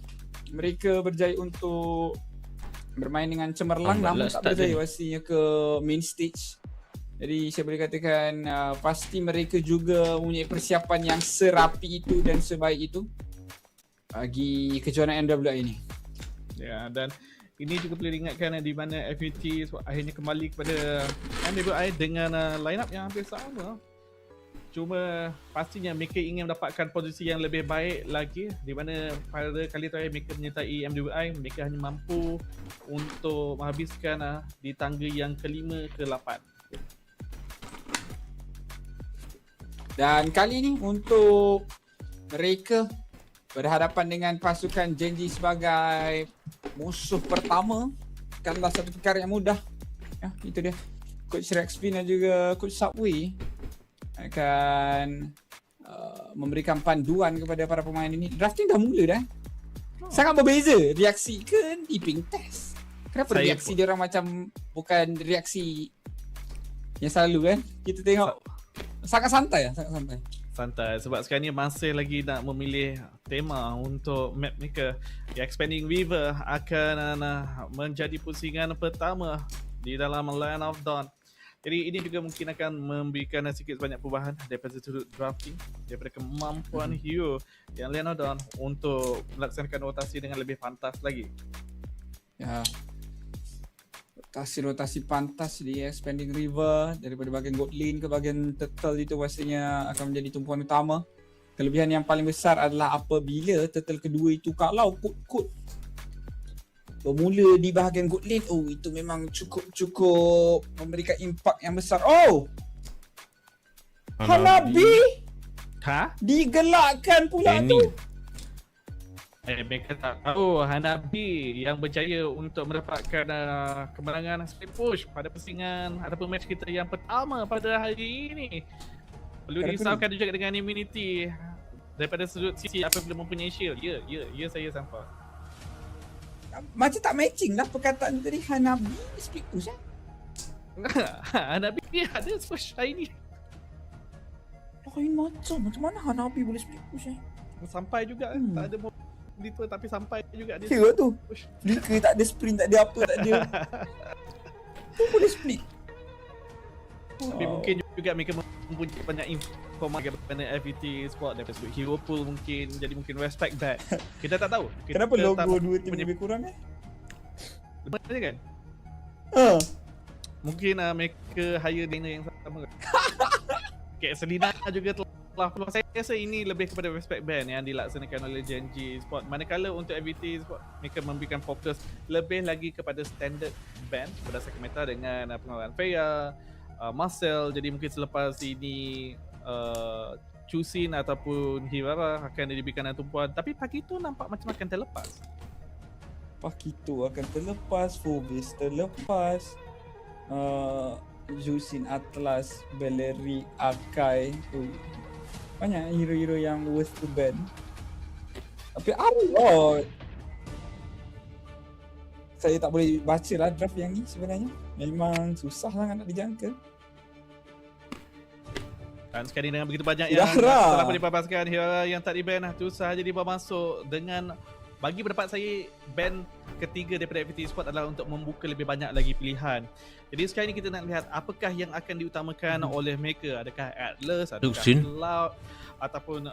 Speaker 10: Mereka berjaya untuk bermain dengan cemerlang namun tak berjaya pastinya ke main stage. Jadi saya boleh katakan pasti mereka juga mempunyai persiapan yang serapi itu dan sebaik itu bagi kejuaraan MWI ini.
Speaker 9: Ya, dan ini juga boleh diingatkan di mana FUT akhirnya kembali kepada MWI dengan line up yang hampir sama. Cuma pastinya mereka ingin mendapatkan posisi yang lebih baik lagi, di mana pada kali terakhir mereka menyertai MWI, mereka hanya mampu untuk menghabiskan di tangga yang ke-5 ke-8.
Speaker 10: Dan kali ini untuk mereka berhadapan dengan pasukan Genji sebagai musuh pertama, bukanlah satu perkara yang mudah. Ya, itu dia. Coach Rexpin dan juga Coach Subway akan memberikan panduan kepada para pemain ini. Drafting dah mula dah. Sangat berbeza reaksi ke dipping test. Kenapa reaksi dia orang macam bukan reaksi yang selalu kan? Kita tengok sangat santai lah, sangat santai.
Speaker 9: Santai sebab sekarang ni masih lagi nak memilih tema untuk map mereka. The Expanding River akan menjadi pusingan pertama di dalam Land of Dawn. Jadi ini juga mungkin akan memberikan sedikit banyak perubahan daripada sudut drafting, daripada kemampuan hero yang Land of Dawn untuk melaksanakan rotasi dengan lebih pantas lagi.
Speaker 10: Ya, rotasi pantas di Expanding River daripada bahagian gold lane ke bahagian turtle itu pastinya akan menjadi tumpuan utama. Kelebihan yang paling besar adalah apabila turtle kedua itu kalau kod bermula di bahagian gold lane, oh itu memang cukup memberikan impak yang besar. Oh, Hanabi digelakkan pula tu.
Speaker 9: Mereka tak tahu Hanabi yang berjaya untuk mendapatkan kemenangan split push pada pusingan ataupun match kita yang pertama pada hari ini. Perlu dirisaukan juga dengan immunity daripada sudut sisi apabila mempunyai shield. Ya saya sampai.
Speaker 10: Macam tak matching lah perkataan tadi. Hanabi split push
Speaker 9: Hanabi dia ada push hari ni.
Speaker 10: Lain macam mana Hanabi boleh split push
Speaker 9: Sampai juga tak ada itu tapi sampai juga dia.
Speaker 10: Kira tu flicker tak ada, sprint tak ada, apa tak ada. Tu boleh split.
Speaker 9: Tapi mungkin juga mereka mempunyai banyak informasi daripada FUT Sport daripada sudut hero pool mungkin. Jadi mungkin respect that. Kita tak tahu.
Speaker 10: Kenapa logo dua tim lebih kurang
Speaker 9: Benar kan? Mungkin mereka hire dana yang sama. Okay, Selina juga telah peluang. Saya rasa ini lebih kepada respect band yang dilaksanakan oleh Genji Sport. Manakala untuk FUT Sport, mereka memberikan fokus lebih lagi kepada standard band berdasarkan meta dengan pengeluaran Freya, Marcel. Jadi mungkin selepas ini Chusin ataupun Hirara akan diberikan tumpuan. Tapi pagi tu nampak macam akan terlepas.
Speaker 10: Pakito akan terlepas, Phobis terlepas, Chusin Atlas, Beleri, Akai. Banyak hero-hero yang worth to ban. Tapi saya tak boleh baca lah draft yang ni sebenarnya. Memang susah lah nak dijangka.
Speaker 9: Dan sekali dengan begitu banyak yang telah boleh dibebaskan, hero yang tak di-ban tu sahaja dibawa masuk dengan bagi pendapat saya, band ketiga daripada FPT Sport adalah untuk membuka lebih banyak lagi pilihan. Jadi sekarang ni kita nak lihat apakah yang akan diutamakan oleh mereka. Adakah Atlas, adakah Cloud, ataupun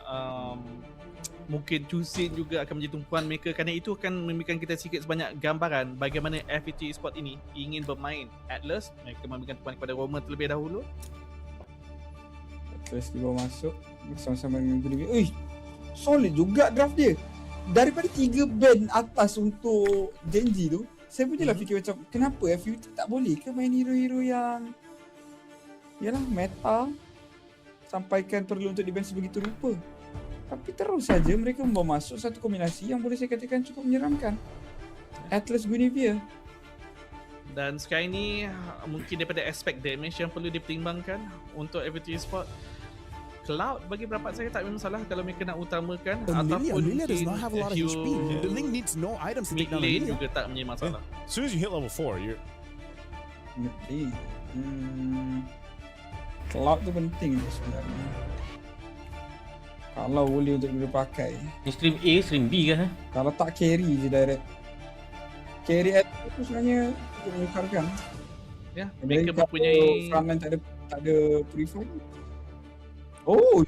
Speaker 9: mungkin Chusin juga akan menjadi tumpuan mereka. Kerana itu akan memberikan kita sikit sebanyak gambaran bagaimana FPT Sport ini ingin bermain. Atlas, mereka memberikan tumpuan kepada Roma terlebih dahulu.
Speaker 10: Atlas dibawa masuk bersama-sama dengan Gulliver. Solid juga draft dia. Daripada 3 band atas untuk Genji tu, saya punya lah fikir macam kenapa FUT tak boleh ke main hero-hero yang yalah meta sampaikan perlu untuk di-ban sebegitu rupa. Tapi terus saja mereka membawa masuk satu kombinasi yang boleh saya katakan cukup menyeramkan. Atlas Guinevere.
Speaker 9: Dan sekarang ni mungkin daripada aspek damage yang perlu dipertimbangkan untuk FPT Sport, Cloud bagi pendapat saya tak ada masalah kalau mereka nak utamakan, ataupun mungkin
Speaker 1: The Link needs no items to take down
Speaker 9: mid lane
Speaker 1: Amelia.
Speaker 9: juga tak menjadi masalah.
Speaker 1: As soon as you hit level 4, you're...
Speaker 10: Cloud tu penting sebenarnya. Kalau boleh untuk dipakai.
Speaker 2: Ni stream A, stream B kan?
Speaker 10: Kalau tak carry je direct. Carry tu sebenarnya cukup menyukarkan.
Speaker 9: Ya, mereka mempunyai
Speaker 10: frontline tak ada purify. Oh,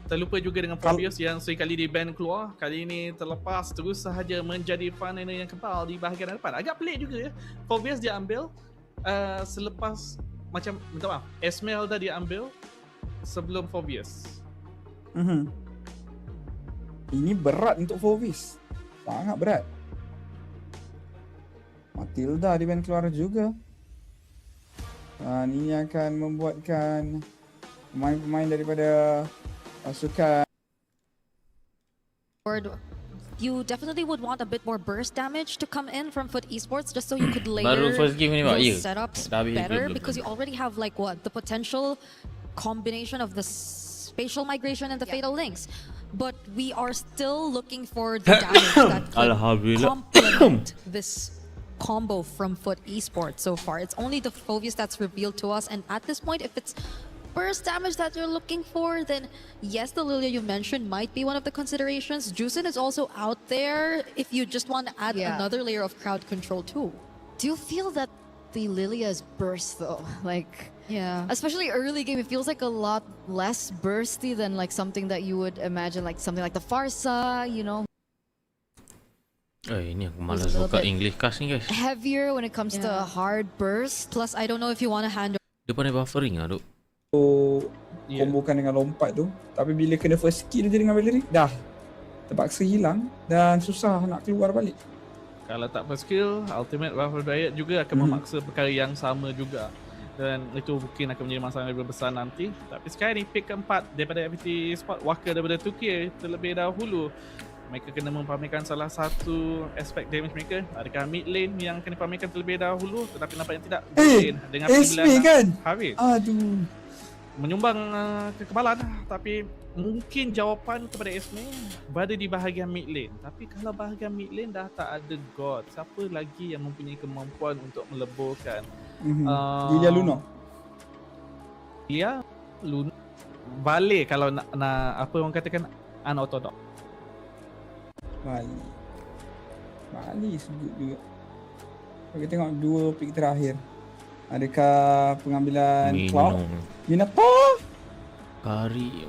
Speaker 9: terlupa juga dengan Phobius yang seringkali di ban keluar. Kali ini terlepas terus sahaja menjadi frontliner yang kebal di bahagian depan. Agak pelik juga ya. Phobius dia ambil selepas macam minta maaf, Esmeralda dia ambil sebelum Phobius.
Speaker 10: Ini berat untuk Phobius. Sangat berat. Matilda di ban keluar juga. Dan ini akan membuatkan pemain-pemain daripada pasukan
Speaker 17: you definitely would want a bit more burst damage to come in from Foot Esports just so you could layer
Speaker 2: Baru first game ni
Speaker 17: those setups better because you already have like what the potential combination of the spatial migration and the fatal links, but we are still looking for the damage that could complement this combo from Foot Esports so far. It's only the Phobius that's revealed to us, and at this point, if it's burst damage that you're looking for, then yes, the Lilia you mentioned might be one of the considerations. Juicin is also out there if you just want to add another layer of crowd control too.
Speaker 18: Do you feel that the Lilia's burst though? Like, especially early game, it feels like a lot less bursty than like something that you would imagine, like something like the Farsa, you know.
Speaker 2: Ini aku malas buka English cast ni guys.
Speaker 18: Heavier when it comes to hard burst.
Speaker 17: Plus, I don't know if you want to hand.
Speaker 2: Dia pandai buffering lah duk.
Speaker 10: kombokan dengan lompat tu. Tapi bila kena first skill je dengan Valerie, dah terpaksa hilang dan susah nak keluar balik.
Speaker 9: Kalau tak first skill, Ultimate Warfare Riot juga akan memaksa perkara yang sama juga. Dan itu mungkin akan menjadi masalah yang lebih besar nanti. Tapi sekarang ni pick keempat daripada FPT Sport, Waka daripada 2K terlebih dahulu. Mereka kena mempamerkan salah satu aspek damage mereka. Adakah mid lane yang akan dipamerkan terlebih dahulu, tetapi nampaknya tidak. Dengan
Speaker 10: SP kan?
Speaker 9: Haris.
Speaker 10: Aduh.
Speaker 9: Menyumbang kekebalan, tapi mungkin jawapan kepada Esme berada di bahagian mid lane. Tapi kalau bahagian mid lane dah tak ada God, siapa lagi yang mempunyai kemampuan untuk meleburkan?
Speaker 10: Lilia Luna.
Speaker 9: Lilia Luna balik kalau nak apa orang katakan unorthodox.
Speaker 10: Bali sebut juga. Kita tengok dua pick terakhir. Adakah pengambilan Cloud? Minotaur?
Speaker 2: Kari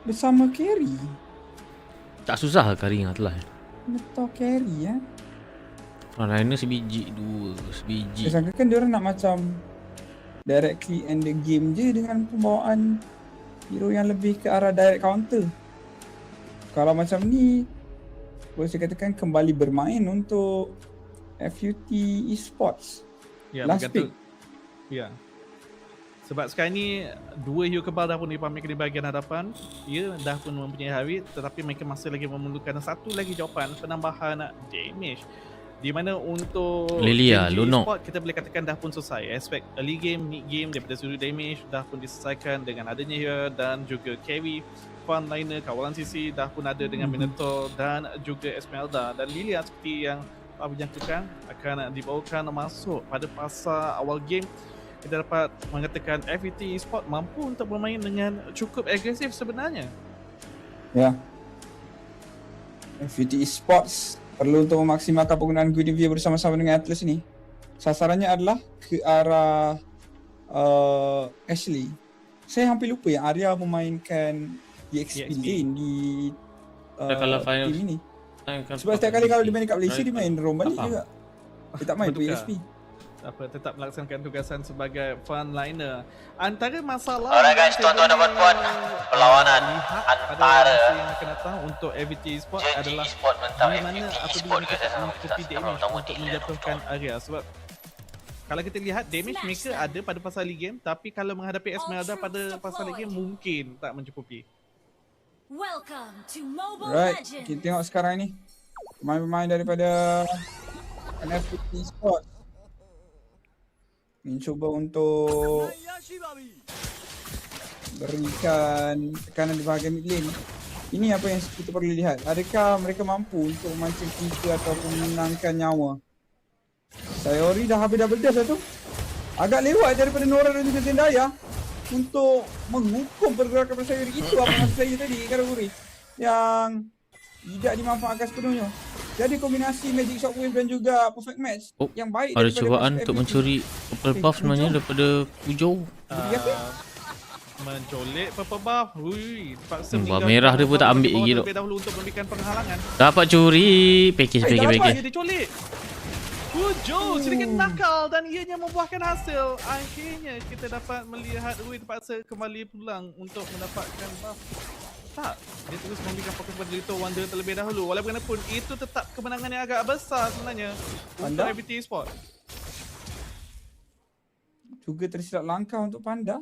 Speaker 10: bersama Carry.
Speaker 2: tak susah Kari dengan Atlas.
Speaker 10: Minotaur Carry ya.
Speaker 2: Frontliner sebiji, dua sebiji.
Speaker 10: Saya sangka kan diorang nak macam directly end the game je dengan pembawaan hero yang lebih ke arah direct counter. Kalau macam ni, boleh saya katakan kembali bermain untuk FUT Esports.
Speaker 9: Ya,
Speaker 10: last pick.
Speaker 9: Ya. Sebab sekarang ni dua hero kebal dah pun dipamerkan di bahagian hadapan. Ya, dah pun mempunyai hari, tetapi mereka masih lagi memerlukan satu lagi jawapan, penambahan damage. Di mana untuk
Speaker 2: Lilia Luna
Speaker 9: Sport kita boleh katakan dah pun selesai. Aspek early game, mid game daripada sudut damage dah pun diselesaikan dengan adanya hero dan juga carry. Frontliner, kawalan sisi dah pun ada dengan Minotaur dan juga Esmeralda. Dan Lilia seperti yang Pak berjangkakan akan dibawakan masuk pada fasa awal game. Kita dapat mengatakan FPT Sport mampu untuk bermain dengan cukup agresif sebenarnya.
Speaker 10: Ya. FUT Esports perlu untuk memaksimalkan penggunaan Guinevere bersama-sama dengan Atlas ni. Sasarannya adalah ke arah Ashley. Saya hampir lupa yang Arya memainkan EXP lane di tim ini. Sebab setiap kali kalau dia main kat Malaysia, dia main roam balik juga. Dia tak main EXP.
Speaker 9: Apa, tetap melaksanakan tugasan sebagai frontliner. Antara masalah
Speaker 3: Alright guys, tuan-tuan dan puan-puan, perlawanan antara
Speaker 9: yang akan datang untuk AVT Esport adalah di mana apabila mereka tak mengikuti damage untuk menjatuhkan area. Sebab kalau kita lihat damage mereka ada pada pasal league game, tapi kalau menghadapi Esmeralda pada pasal league game mungkin tak mencukupi.
Speaker 10: Right, kita tengok sekarang ni pemain-pemain daripada FUT Esport mencuba untuk berikan tekanan di bahagian mid lane. Ini apa yang kita perlu lihat. Adakah mereka mampu untuk memancing kita ataupun menangkan nyawa? Sayori dah habis double dash tu. Agak lewat daripada Nora dan juga Zendaya untuk menghukum pergerakan Sayori. Itu apa maksud saya tadi, Karaguri, yang tidak dimanfaatkan sepenuhnya. Jadi kombinasi Magic Shockwave dan juga Perfect Match yang baik.
Speaker 2: Ada cubaan untuk mencuri purple buff sebenarnya daripada Pujo.
Speaker 9: Mencolek purple buff. Hui, terpaksa
Speaker 2: Buah merah dia pun tak ambil lagi tu.
Speaker 9: dahulu untuk memberikan penghalangan.
Speaker 2: Dapat curi package.
Speaker 9: Dia dicolek. Pujo sedikit nakal dan ianya membuahkan hasil. Akhirnya kita dapat melihat Hui terpaksa kembali pulang untuk mendapatkan buff. Tak, dia terus memberikan fokus pada Little Wonder terlebih dahulu. Walaupun itu tetap kemenangan yang agak besar sebenarnya untuk AVT Esport.
Speaker 10: Juga tersilap langkah untuk Panda.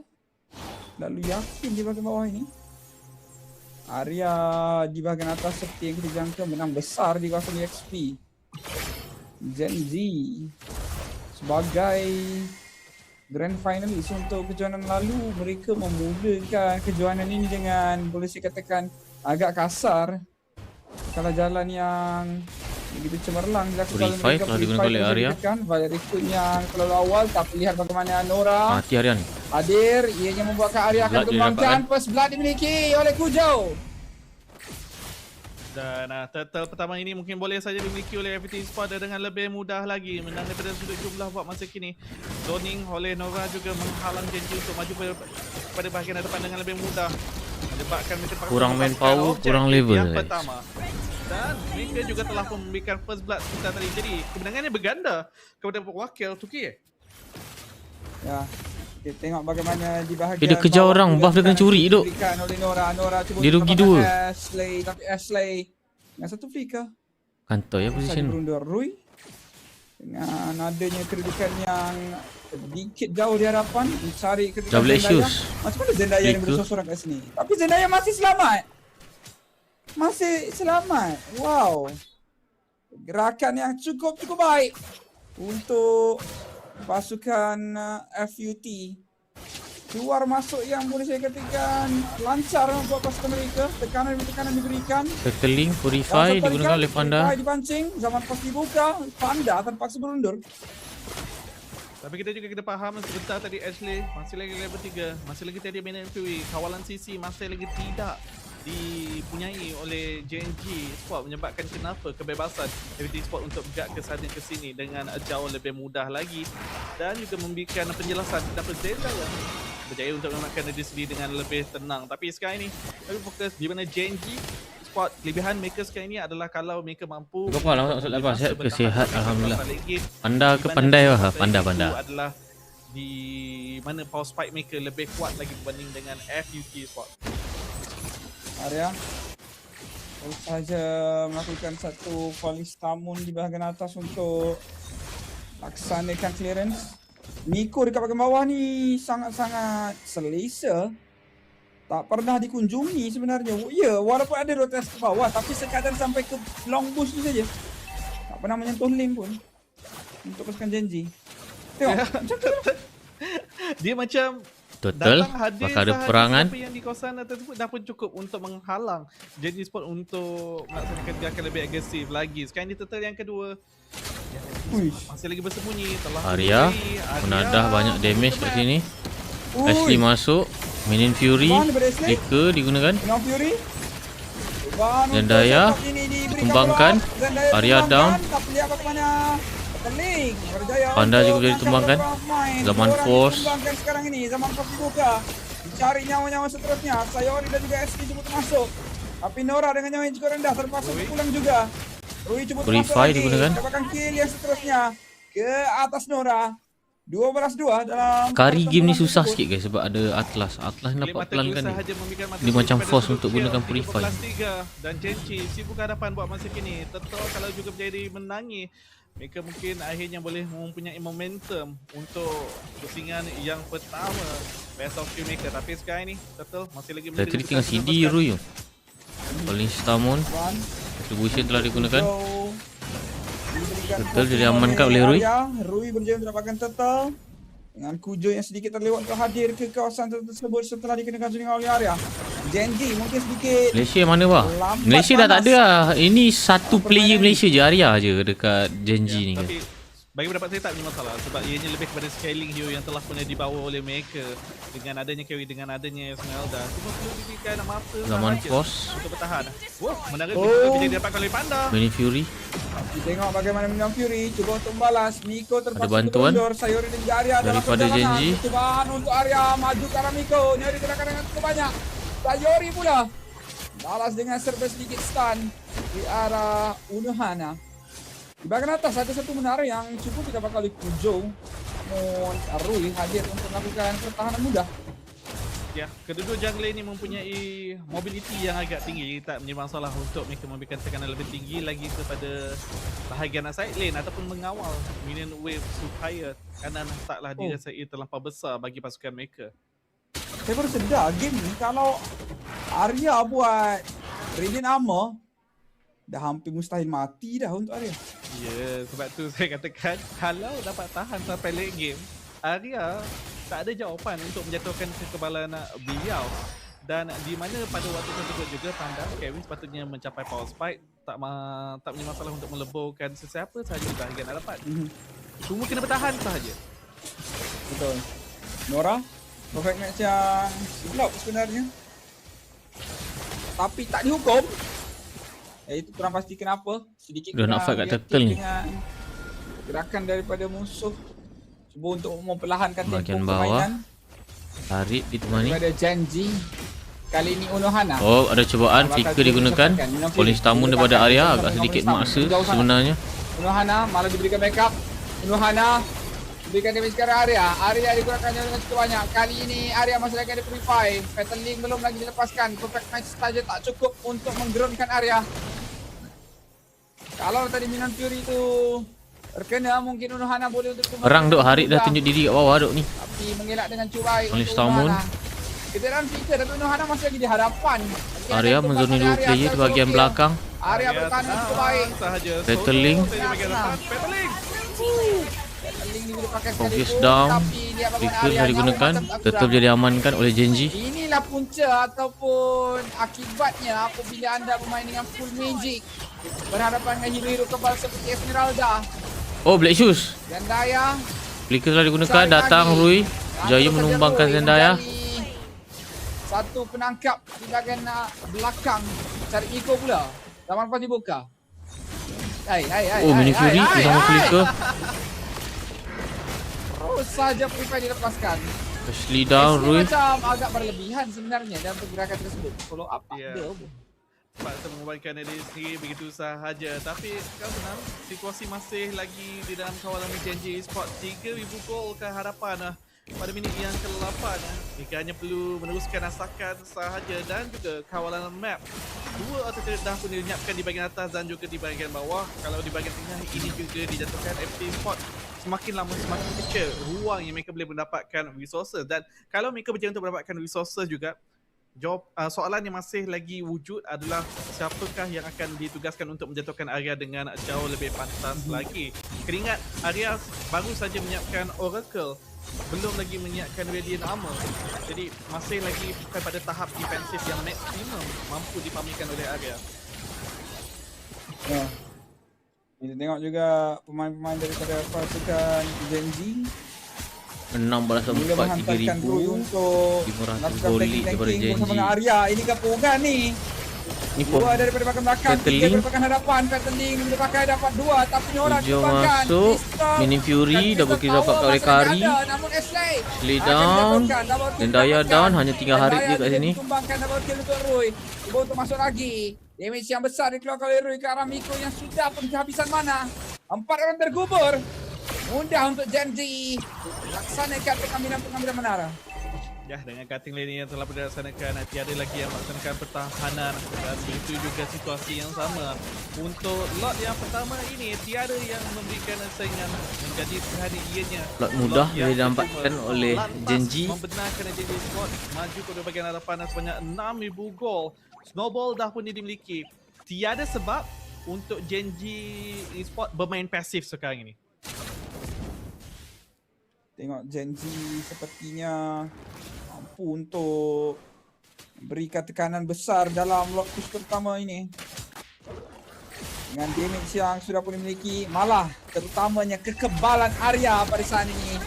Speaker 10: Lalu yakin di bahagian bawah ini. Arya di bahagian atas seperti yang kita jangka menang besar di kawasan EXP. Gen Z sebagai Grand Finalist untuk kejohanan lalu, mereka memulakan kejohanan ini dengan boleh saya katakan agak kasar. Kalau jalan yang begitu cemerlang dilakukan oleh mereka,
Speaker 2: kalau digunakan oleh Arya.
Speaker 10: Banyak rekod yang terlalu awal, tapi lihat bagaimana Nora
Speaker 2: mati Arya ni.
Speaker 10: hadir, ianya membuatkan Arya akan kembangkan. First blood dimiliki oleh Kujo.
Speaker 9: Dan turtle pertama ini mungkin boleh saja dimiliki oleh AVT Esport dengan lebih mudah lagi. Menang daripada sudut jumlah buat masa kini. Zoning oleh Nora juga menghalang janji untuk maju pada bahagian hadapan dengan lebih mudah. Menyebabkan mereka
Speaker 2: kurang manpower, kurang level
Speaker 9: yang pertama. Dan mereka juga telah memberikan first blood sebentar tadi. Jadi kemenangannya berganda kepada wakil Tuki.
Speaker 10: Ya, kita tengok bagaimana di bahagian
Speaker 2: dia kejar orang, buff dia kena curi tu.
Speaker 10: Nora cuba
Speaker 2: dia rugi 2.
Speaker 10: Ashley, tapi Ashley dengan satu flicker.
Speaker 2: Kantoi ya position.
Speaker 10: Berundur Rui dengan adanya kedudukan yang sedikit jauh di hadapan, mencari kedudukan Zendaya. Macam mana Zendaya yang bersorang kat sini? Tapi Zendaya masih selamat. Wow. Gerakan yang cukup baik untuk pasukan FUT. Keluar masuk yang boleh saya katakan lancar untuk pasukan mereka. Tekanan diberikan.
Speaker 2: Turtling, Purify digunakan oleh Panda.
Speaker 10: Purify dipancing, zaman pas dibuka, Panda terpaksa berundur.
Speaker 9: Tapi kita juga kena faham sebentar tadi Ashley masih lagi level 3. Masih lagi tadi main MWI. Kawalan CC masih lagi tidak dipunyai oleh JNG Sport, menyebabkan kenapa kebebasan AVT Sport untuk bergerak ke sana ke sini dengan jauh lebih mudah lagi, dan juga memberikan penjelasan kenapa Zendaya berjaya untuk memenangkan diri sendiri dengan lebih tenang. Tapi sekarang ini lebih fokus di mana JNG Sport, kelebihan mereka sekarang ini adalah kalau mereka mampu
Speaker 2: sihat ke sihat, alhamdulillah. Panda ke pandai lah, panda
Speaker 9: adalah di mana power spike mereka lebih kuat lagi berbanding dengan FUT Sport.
Speaker 10: Arya baru saja melakukan satu volley stamun di bahagian atas untuk laksanakan clearance. Nico dekat bahagian bawah ni sangat-sangat selesa. Tak pernah dikunjungi sebenarnya. Ya, walaupun ada rotas ke bawah, tapi sekadar sampai ke long bush tu saja. Tak pernah menyentuh lane pun untuk pasukan Genji. Tengok, macam tu.
Speaker 9: Dia macam
Speaker 2: total bakal ada perangan.
Speaker 9: Siapa yang di kawasan tersebut dah pun cukup untuk menghalang Genji Sport untuk melaksanakan gerakan lebih agresif lagi. Sekarang ni total yang kedua. Masih lagi bersembunyi.
Speaker 2: Arya menadah banyak damage kat sini. Ashley masuk, Minion Fury, Flicker digunakan.
Speaker 10: Minion Fury
Speaker 2: Zendaya ditumbangkan. Arya down.
Speaker 12: Tapi lihat bagaimana Teling berjaya.
Speaker 2: Panda juga boleh ditumbangkan. Zaman Force.
Speaker 12: Ditumbangkan sekarang ini. Zaman Force dibuka. Cari nyawa-nyawa seterusnya. Sayori dan juga SK cuba masuk. Tapi Nora dengan nyawa yang cukup rendah terpaksa pulang juga. Rui cuba masuk lagi.
Speaker 2: digunakan.
Speaker 12: Dapatkan kill yang seterusnya ke atas Nora. 12-2 dalam
Speaker 2: Kari game ni susah sikit guys sebab ada Atlas. Atlas ni dapat pelan kan dia macam force untuk gunakan Purify.
Speaker 9: Dan Genji sibuk hadapan buat masa kini. Tentu kalau juga menjadi menangi, mereka mungkin akhirnya boleh mempunyai momentum untuk pusingan yang pertama best of few mereka. Tapi sekarang ni Turtle masih lagi
Speaker 2: Dari tadi tengah CD Rui tu. Paling Stamon. Distribution telah digunakan. Turtle jadi amankan oleh Rui.
Speaker 12: Rui berjaya untuk dapatkan Turtle dengan Kujo yang sedikit terlewat untuk hadir ke kawasan tersebut setelah dikenakan zoning oleh Arya. Genji mungkin sedikit
Speaker 2: Malaysia mana bah? Malaysia dah tak ada lah. Ini satu player Malaysia je, Arya je dekat Genji ni kan.
Speaker 9: Bagi pendapat saya tak ada masalah sebab ianya lebih kepada scaling hero yang telah pernah dibawa oleh mereka dengan adanya carry, dengan adanya Esmeralda. Cuma perlu diberikan mata
Speaker 2: Zaman
Speaker 9: sahaja
Speaker 2: Force.
Speaker 9: untuk bertahan. Wah, menara bisa didapatkan oleh Panda.
Speaker 2: Mini Fury.
Speaker 12: Kita tengok bagaimana Minion Fury cuba untuk membalas. Miko terpaksa
Speaker 2: ada bantuan
Speaker 12: mundur. Sayori dan juga Arya
Speaker 2: daripada Genji.
Speaker 12: Cubaan untuk Arya maju ke arah Miko. Nyari gerakan dengan cukup banyak. Sayori pula balas dengan serba sedikit stun di arah Unohana. Di bahagian atas ada satu menara yang cukup didapatkan oleh Kujo. Namun Rui hadir untuk melakukan pertahanan mudah.
Speaker 9: Ya, kedua-dua jungler ini mempunyai mobility yang agak tinggi. Tak menjadi masalah untuk mereka memberikan tekanan lebih tinggi lagi kepada bahagian side lane ataupun mengawal minion wave supaya kanan taklah dirasai terlampau besar bagi pasukan mereka.
Speaker 12: Saya baru sedar game ni kalau Arya buat Radiant Armor dah hampir mustahil mati dah untuk Arya.
Speaker 9: Ya, sebab tu saya katakan kalau dapat tahan sampai late game, Arya tak ada jawapan untuk menjatuhkan kekebalan beliau. Dan di mana pada waktu tersebut juga Panda Kevin sepatutnya mencapai power spike, tak punya masalah untuk meleburkan sesiapa sahaja di bahagian hadapan. Cuma kena bertahan sahaja.
Speaker 12: Betul. Nora perfect match yang sebelah sebenarnya. Tapi tak dihukum. Itu kurang pasti kenapa. Sedikit
Speaker 2: dah nak fight kat turtle ni.
Speaker 12: Gerakan daripada musuh cuba untuk memperlahankan
Speaker 2: bahagian
Speaker 12: tempo
Speaker 2: bawah.
Speaker 12: permainan.
Speaker 2: Tarik ditemani.
Speaker 12: Ada Genji. Kali ini Unohana.
Speaker 2: Oh, ada cubaan flicker digunakan. Polis tamun daripada Arya agak sedikit maksa sebenarnya.
Speaker 12: Unohana malah diberikan backup. Unohana berikan damage ke Arya. Arya dikurangkan dengan cukup banyak. Kali ini Arya masih lagi ada purify. Fatal Link belum lagi dilepaskan. Perfect match saja tak cukup untuk menggerunkan Arya. Kalau tadi Minion Fury itu terkena, mungkin Unohana boleh untuk
Speaker 2: perang duk, Harik dah tunjuk diri kat bawah duk ni.
Speaker 12: Tapi mengelak dengan cubai
Speaker 2: Polis
Speaker 12: untuk
Speaker 2: tamun.
Speaker 12: Unohana. Keterangan fixer tapi Unohana masih lagi di hadapan.
Speaker 2: Arya menzoni dua player di bahagian belakang.
Speaker 12: Arya bertahan cukup baik.
Speaker 2: Fatal Link. Focus down. Flicker dah digunakan. Tetap jadi amankan oleh Genji.
Speaker 12: Inilah punca ataupun akibatnya apabila anda bermain dengan full magic berhadapan dengan hero-hero kebal seperti Esmeralda.
Speaker 2: Oh, Black Shoes.
Speaker 12: Zendaya.
Speaker 2: Flicker telah digunakan. Datang Rui. Jaya menumbangkan Zendaya.
Speaker 12: Satu penangkap di bahagian belakang. Cari Iko pula. Zaman pas dibuka.
Speaker 2: Oh, Mini Fury bersama Flicker.
Speaker 12: Terus saja Purify dilepaskan.
Speaker 2: Ashley down Rui.
Speaker 12: Macam agak berlebihan sebenarnya dalam pergerakan tersebut. Follow up dia.
Speaker 9: Terpaksa mengubahkan diri sendiri begitu sahaja. Tapi kalau benar, situasi masih lagi di dalam kawalan Genji Esports. 3,000 gol ke hadapan pada minit yang ke-8. Mereka hanya perlu meneruskan asakan sahaja dan juga kawalan map. 2 artillery dah pun dilenyapkan di bahagian atas dan juga di bahagian bawah. Kalau di bahagian tengah ini juga dijatuhkan FP Sport. Semakin lama semakin kecil ruang yang mereka boleh mendapatkan resources. Dan kalau mereka berjaya untuk mendapatkan resources juga, soalan yang masih lagi wujud adalah siapakah yang akan ditugaskan untuk menjatuhkan Arya dengan jauh lebih pantas lagi. Kena ingat Arya baru saja menyiapkan Oracle, belum lagi menyiapkan Radiant Armor. Jadi masih lagi bukan pada tahap defensif yang maksimum mampu dipamerkan oleh Arya.
Speaker 12: Kita tengok juga pemain-pemain daripada pasukan Genji
Speaker 2: 16,4 3,000
Speaker 12: untuk
Speaker 2: 500 gold lead daripada Genji.
Speaker 12: Arya. Ini gabungan ni
Speaker 2: Ni
Speaker 12: Dua daripada bahagian belakang, tiga
Speaker 2: Battling.
Speaker 12: daripada bahagian hadapan. Battling daripada pakai dapat dua, tapi Nora
Speaker 2: Hujung
Speaker 12: dikembangkan.
Speaker 2: masuk.
Speaker 12: Stop.
Speaker 2: Mini Fury
Speaker 12: Dan
Speaker 2: double kill
Speaker 12: power
Speaker 2: dapat oleh
Speaker 12: masih lagi
Speaker 2: Kari.
Speaker 12: ada, namun Ashley
Speaker 2: Slay
Speaker 12: akan
Speaker 2: down.
Speaker 12: didapatkan. Double kill
Speaker 2: Dan Daya
Speaker 12: didapatkan.
Speaker 2: down. Hanya tinggal
Speaker 12: Dan
Speaker 2: Harit
Speaker 12: Daya
Speaker 2: je kat
Speaker 12: juga
Speaker 2: sini.
Speaker 12: ditumbangkan. Double kill untuk Rui. Cuba untuk masuk lagi. Damage yang besar dikeluarkan oleh Rui ke arah Miko yang sudah pun kehabisan mana. 4 orang terkubur. Mudah untuk Genji laksanakan pengambilan menara.
Speaker 9: Ya, dengan cutting lane yang telah dilaksanakan, tiada lagi yang melaksanakan pertahanan dan itu juga situasi yang sama untuk lot yang pertama ini. Tiada yang memberikan saingan menjadi perhatiannya.
Speaker 2: Lot mudah boleh didapatkan oleh Genji.
Speaker 9: Membenarkan Genji Sport maju ke bahagian hadapan sebanyak 6,000 gol. Snowball dah pun dimiliki. Tiada sebab untuk Genji Sport bermain pasif sekarang ini.
Speaker 12: Tengok Genji sepertinya mampu untuk berikan tekanan besar dalam lot push pertama ini. Dengan damage yang sudah pun dimiliki, malah terutamanya kekebalan Arya pada saat ini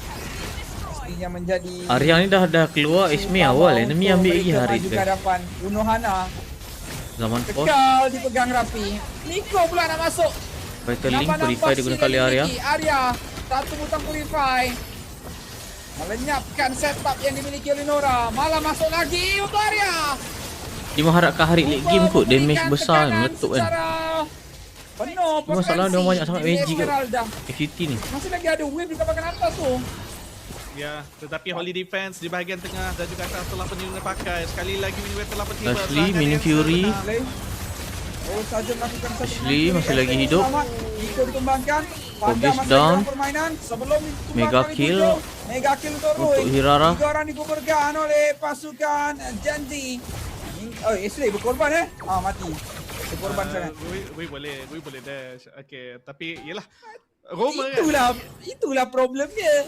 Speaker 12: pastinya menjadi
Speaker 2: Arya ni dah keluar Ismi awal. Enemy ambil lagi Harit
Speaker 12: maju ke
Speaker 2: dia.
Speaker 12: hadapan. Bunuh Hana
Speaker 2: Zaman post.
Speaker 12: tegal dipegang rapi. Miko pula nak masuk.
Speaker 2: Vital Link Purify digunakan oleh Arya.
Speaker 12: Arya satu butang Purify melenyapkan setup yang dimiliki oleh Nora. Malah masuk lagi untuk Arya.
Speaker 2: Dia mengharapkan Harit late game kot. Damage besar kan. Meletup kan.
Speaker 12: Penuh
Speaker 2: Masalah dia banyak sangat magic kot. FUT ni.
Speaker 12: Masih lagi ada wave di kawasan atas tu.
Speaker 9: Ya, tetapi Holy Defense di bahagian tengah dan juga atas telah pun pakai. Sekali lagi mini wave telah pun tiba.
Speaker 2: Ashley, Mini Fury.
Speaker 12: Oh, saja melakukan satu
Speaker 2: Ashley masih lagi hidup.
Speaker 12: Iko dikembangkan.
Speaker 2: Obvious down.
Speaker 12: Permainan sebelum
Speaker 2: Mega kill.
Speaker 12: Mega kill untuk Rui.
Speaker 2: Untuk Hirara.
Speaker 12: 3 orang digugurkan oleh pasukan Genji. Oh, Ashley berkorban mati. Berkorban sangat.
Speaker 9: Wei boleh dash. Okey, tapi yalah Roma kan.
Speaker 12: Itulah problemnya.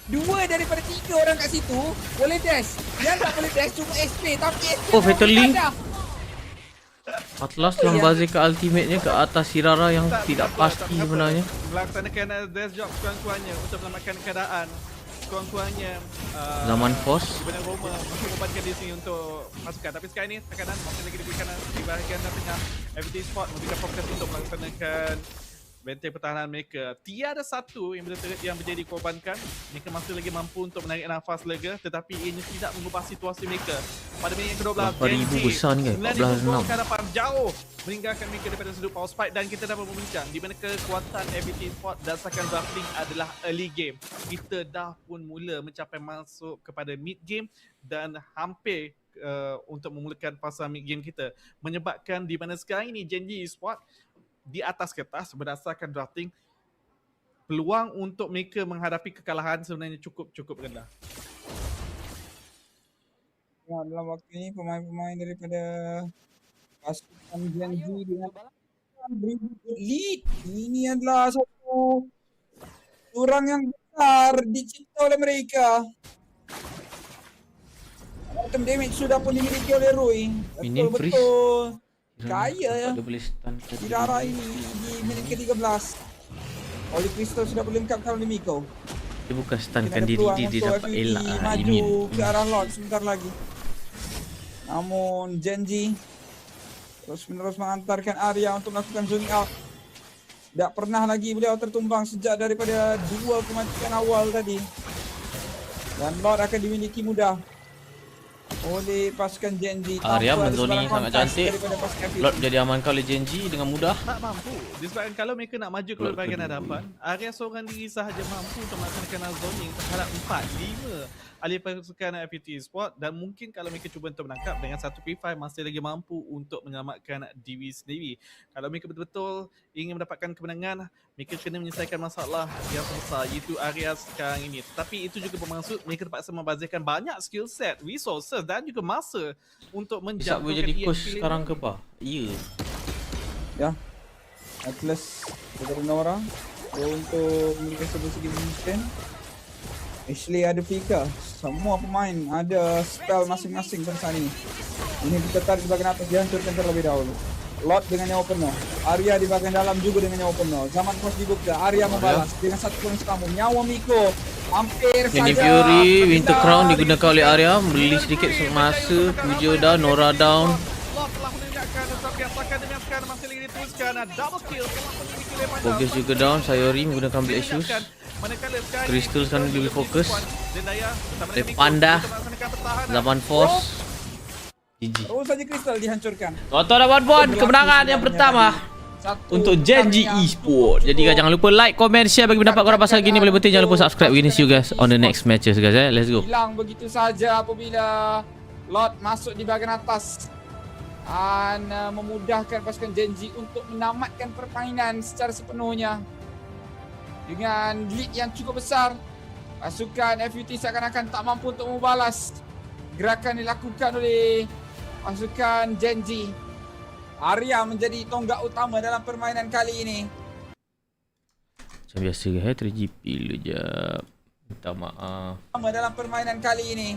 Speaker 12: 2 daripada 3 orang kat situ boleh dash. Yang tak boleh dash cuma SP, tapi SP
Speaker 2: Oh, Fatal Link.
Speaker 12: ada.
Speaker 2: Atlas telah bazirkan ultimate-nya ke atas Hirara yang tidak pasti sebenarnya.
Speaker 9: Melaksanakan dash job kurang-kurangnya untuk menyelamatkan keadaan. Kurang-kurangnya
Speaker 2: Zaman force.
Speaker 9: sebenarnya Roma membantu di sini untuk pasukan. Tapi sekarang ini tekanan masih lagi diberikan di bahagian tengah. FT Sport memberikan fokus untuk melaksanakan benteng pertahanan mereka. Tiada satu yang menjadi korbankan. Mereka masih lagi mampu untuk menarik nafas lega, tetapi ini tidak mengubah situasi mereka. Pada minit yang ke-12,
Speaker 2: 8,000 besar ni kan, 14,600.
Speaker 9: ke hadapan jauh meninggalkan mereka daripada sudut power spike dan kita dapat membincang di mana kekuatan FT Sport dasarkan drafting adalah early game. Kita dah pun mula mencapai masuk kepada mid game dan hampir untuk memulakan fasa mid game kita. Menyebabkan di mana sekarang ini Genji Sport di atas kertas berdasarkan drafting, peluang untuk mereka menghadapi kekalahan sebenarnya cukup rendah.
Speaker 12: Ya, dalam waktu ini pemain-pemain daripada pasukan Genji dengan lead. Ini adalah satu jurang yang besar dicipta oleh mereka. Item damage sudah pun dimiliki oleh Rui.
Speaker 2: Minim freeze.
Speaker 12: Betul. Kaya ya.
Speaker 2: Dia boleh stun ke
Speaker 12: Hirara ini di minit ke-13. Oli Crystal sudah dilengkapkan oleh Miko.
Speaker 2: dia bukan stunkan diri dia dapat elak lah.
Speaker 12: Maju ke arah Lord sebentar lagi. Namun Genji terus menerus mengantarkan Arya untuk melakukan zoning out. Tak pernah lagi beliau tertumbang sejak daripada 2 kematian awal tadi. Dan Lord akan dimiliki mudah oleh pasukan Genji.
Speaker 2: Arya menzoni sangat cantik. Lord jadi amankan oleh Genji dengan mudah.
Speaker 9: Tak mampu. Disebabkan kalau mereka nak maju ke bahagian hadapan, Arya seorang diri sahaja mampu untuk melaksanakan zoning terhadap 4-5 ahli pasukan FPT Sport, dan mungkin kalau mereka cuba untuk menangkap dengan satu P5 masih lagi mampu untuk menyelamatkan diri sendiri. Kalau mereka betul-betul ingin mendapatkan kemenangan, mereka kena menyelesaikan masalah yang besar, iaitu Arya sekarang ini. Tapi itu juga bermaksud mereka terpaksa membazirkan banyak skill set, resources dan juga masa untuk
Speaker 2: Bisa boleh jadi coach sekarang ke apa? Ya.
Speaker 12: Ya. Atlas daripada Nora untuk memiliki segi mungkin. Ashley ada Fika. Semua pemain ada spell masing-masing pada saat ini. Ini kita tarik di bahagian atas, dihancurkan terlebih dahulu. Lot dengan nyawa penuh. Arya di bahagian dalam juga dengan nyawa penuh. Zaman pos dibuka. Arya membalas dengan satu poin kamu. Nyawa Miko hampir saja.
Speaker 2: Mini Fury, Winter Crown digunakan oleh Arya. Beli sedikit masa. Puja dah, Nora down.
Speaker 9: Lot telah meninggalkan dapatkan double kill setelah memiliki Lemanda.
Speaker 2: Bogus juga down. Sayori menggunakan Black Shoes.
Speaker 9: Manakala sekarang
Speaker 2: Crystal sekarang lebih fokus.
Speaker 9: Zendaya bersama dengan Miko
Speaker 2: Panda.
Speaker 9: untuk melaksanakan pertahanan.
Speaker 2: Zaman Force. GG.
Speaker 12: Terus saja Crystal dihancurkan.
Speaker 2: Tonton dan buat kemenangan yang pertama untuk Genji Esport. Jadi guys, jangan lupa like, comment, share bagi pendapat korang pasal gini. Boleh penting jangan lupa subscribe. We see you guys on the next matches guys. Let's go.
Speaker 12: Hilang begitu saja apabila Lord masuk di bahagian atas dan memudahkan pasukan Genji untuk menamatkan permainan secara sepenuhnya dengan lead yang cukup besar. Pasukan FUT seakan-akan tak mampu untuk membalas gerakan dilakukan oleh pasukan Genji. Arya menjadi tonggak utama dalam permainan kali ini.
Speaker 2: Macam biasa guys, 3GP dulu jap. Minta maaf.
Speaker 12: Dalam permainan kali ini,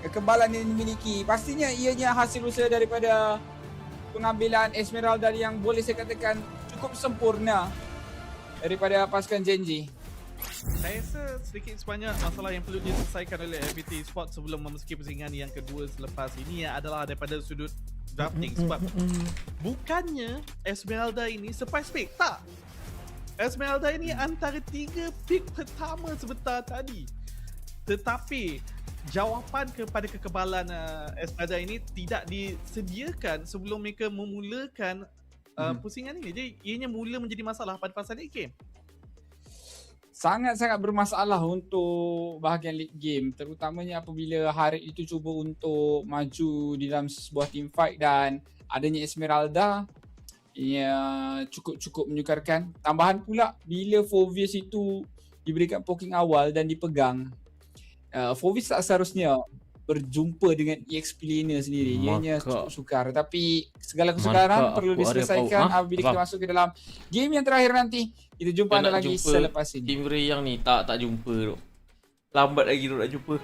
Speaker 12: kekebalan yang dimiliki pastinya ianya hasil usaha daripada pengambilan Esmeralda yang boleh saya katakan cukup sempurna daripada pasukan Genji.
Speaker 9: Saya rasa sedikit sebanyak masalah yang perlu diselesaikan oleh FPT Sport sebelum memasuki pusingan yang kedua selepas ini adalah daripada sudut drafting. Sebab bukannya Esmeralda ini surprise pick, tak. Esmeralda ini antara 3 pick pertama sebentar tadi. Tetapi jawapan kepada kekebalan Esmeralda ini tidak disediakan sebelum mereka memulakan pusingan ini. Jadi ianya mula menjadi masalah pada fasa late game.
Speaker 12: Sangat-sangat bermasalah untuk bahagian late game, terutamanya apabila Harit itu cuba untuk maju di dalam sebuah team fight dan adanya Esmeralda ia cukup menyukarkan. Tambahan pula bila Fovius itu diberikan poking awal dan dipegang, Fovius tak seharusnya berjumpa dengan EX Planer sendiri. Ianya cukup sukar, tapi segala kesukaran perlu diselesaikan apabila kita masuk ke dalam game yang terakhir nanti. Kita jumpa anda lagi selepas ini.
Speaker 2: Team Ray yang ni tak jumpa tu. Lambat lagi tu nak jumpa.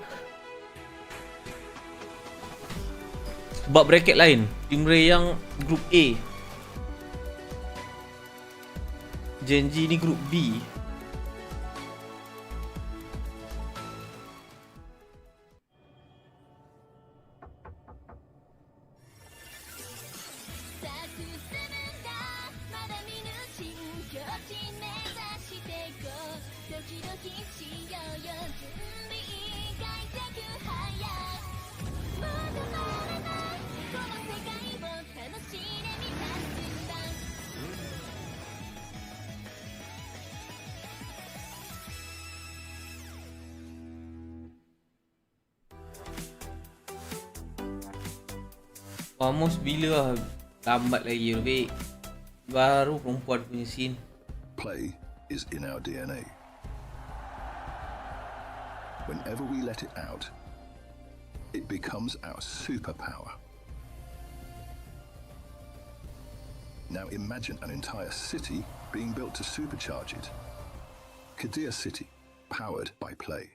Speaker 2: Sebab bracket lain. Team Ray yang group A. Genji ni group B. Almost bila lah. Lambat lagi lebih. Baru perempuan punya scene.
Speaker 11: Play is in our DNA. Whenever we let it out, it becomes our superpower. Now imagine an entire city being built to supercharge it. Kadir City, powered by play.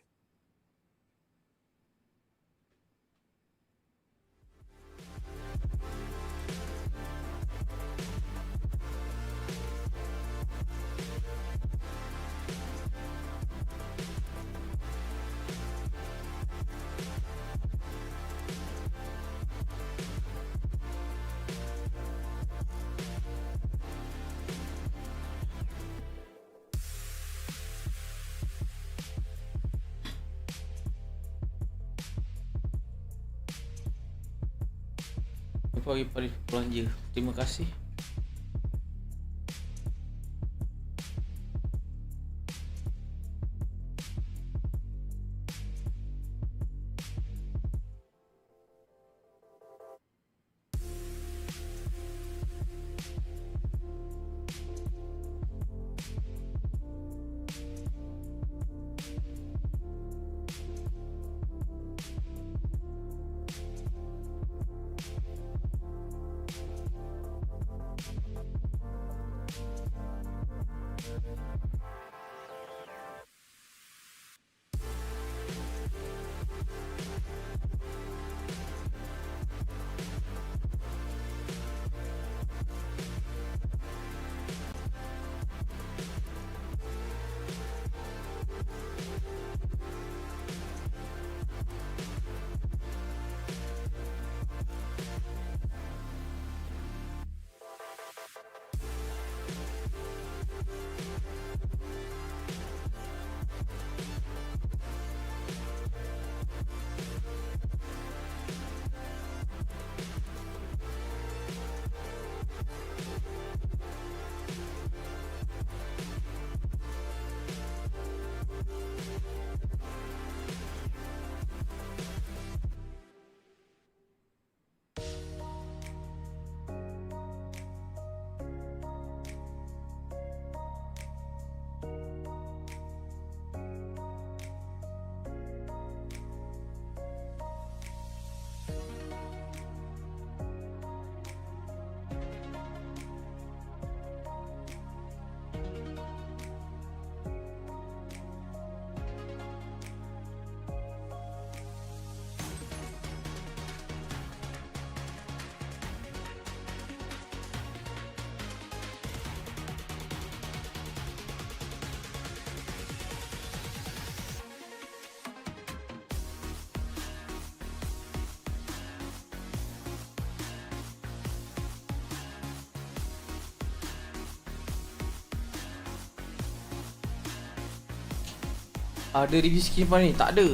Speaker 2: Bagi belanja. Terima kasih. Ada review skin apa ni? Tak ada.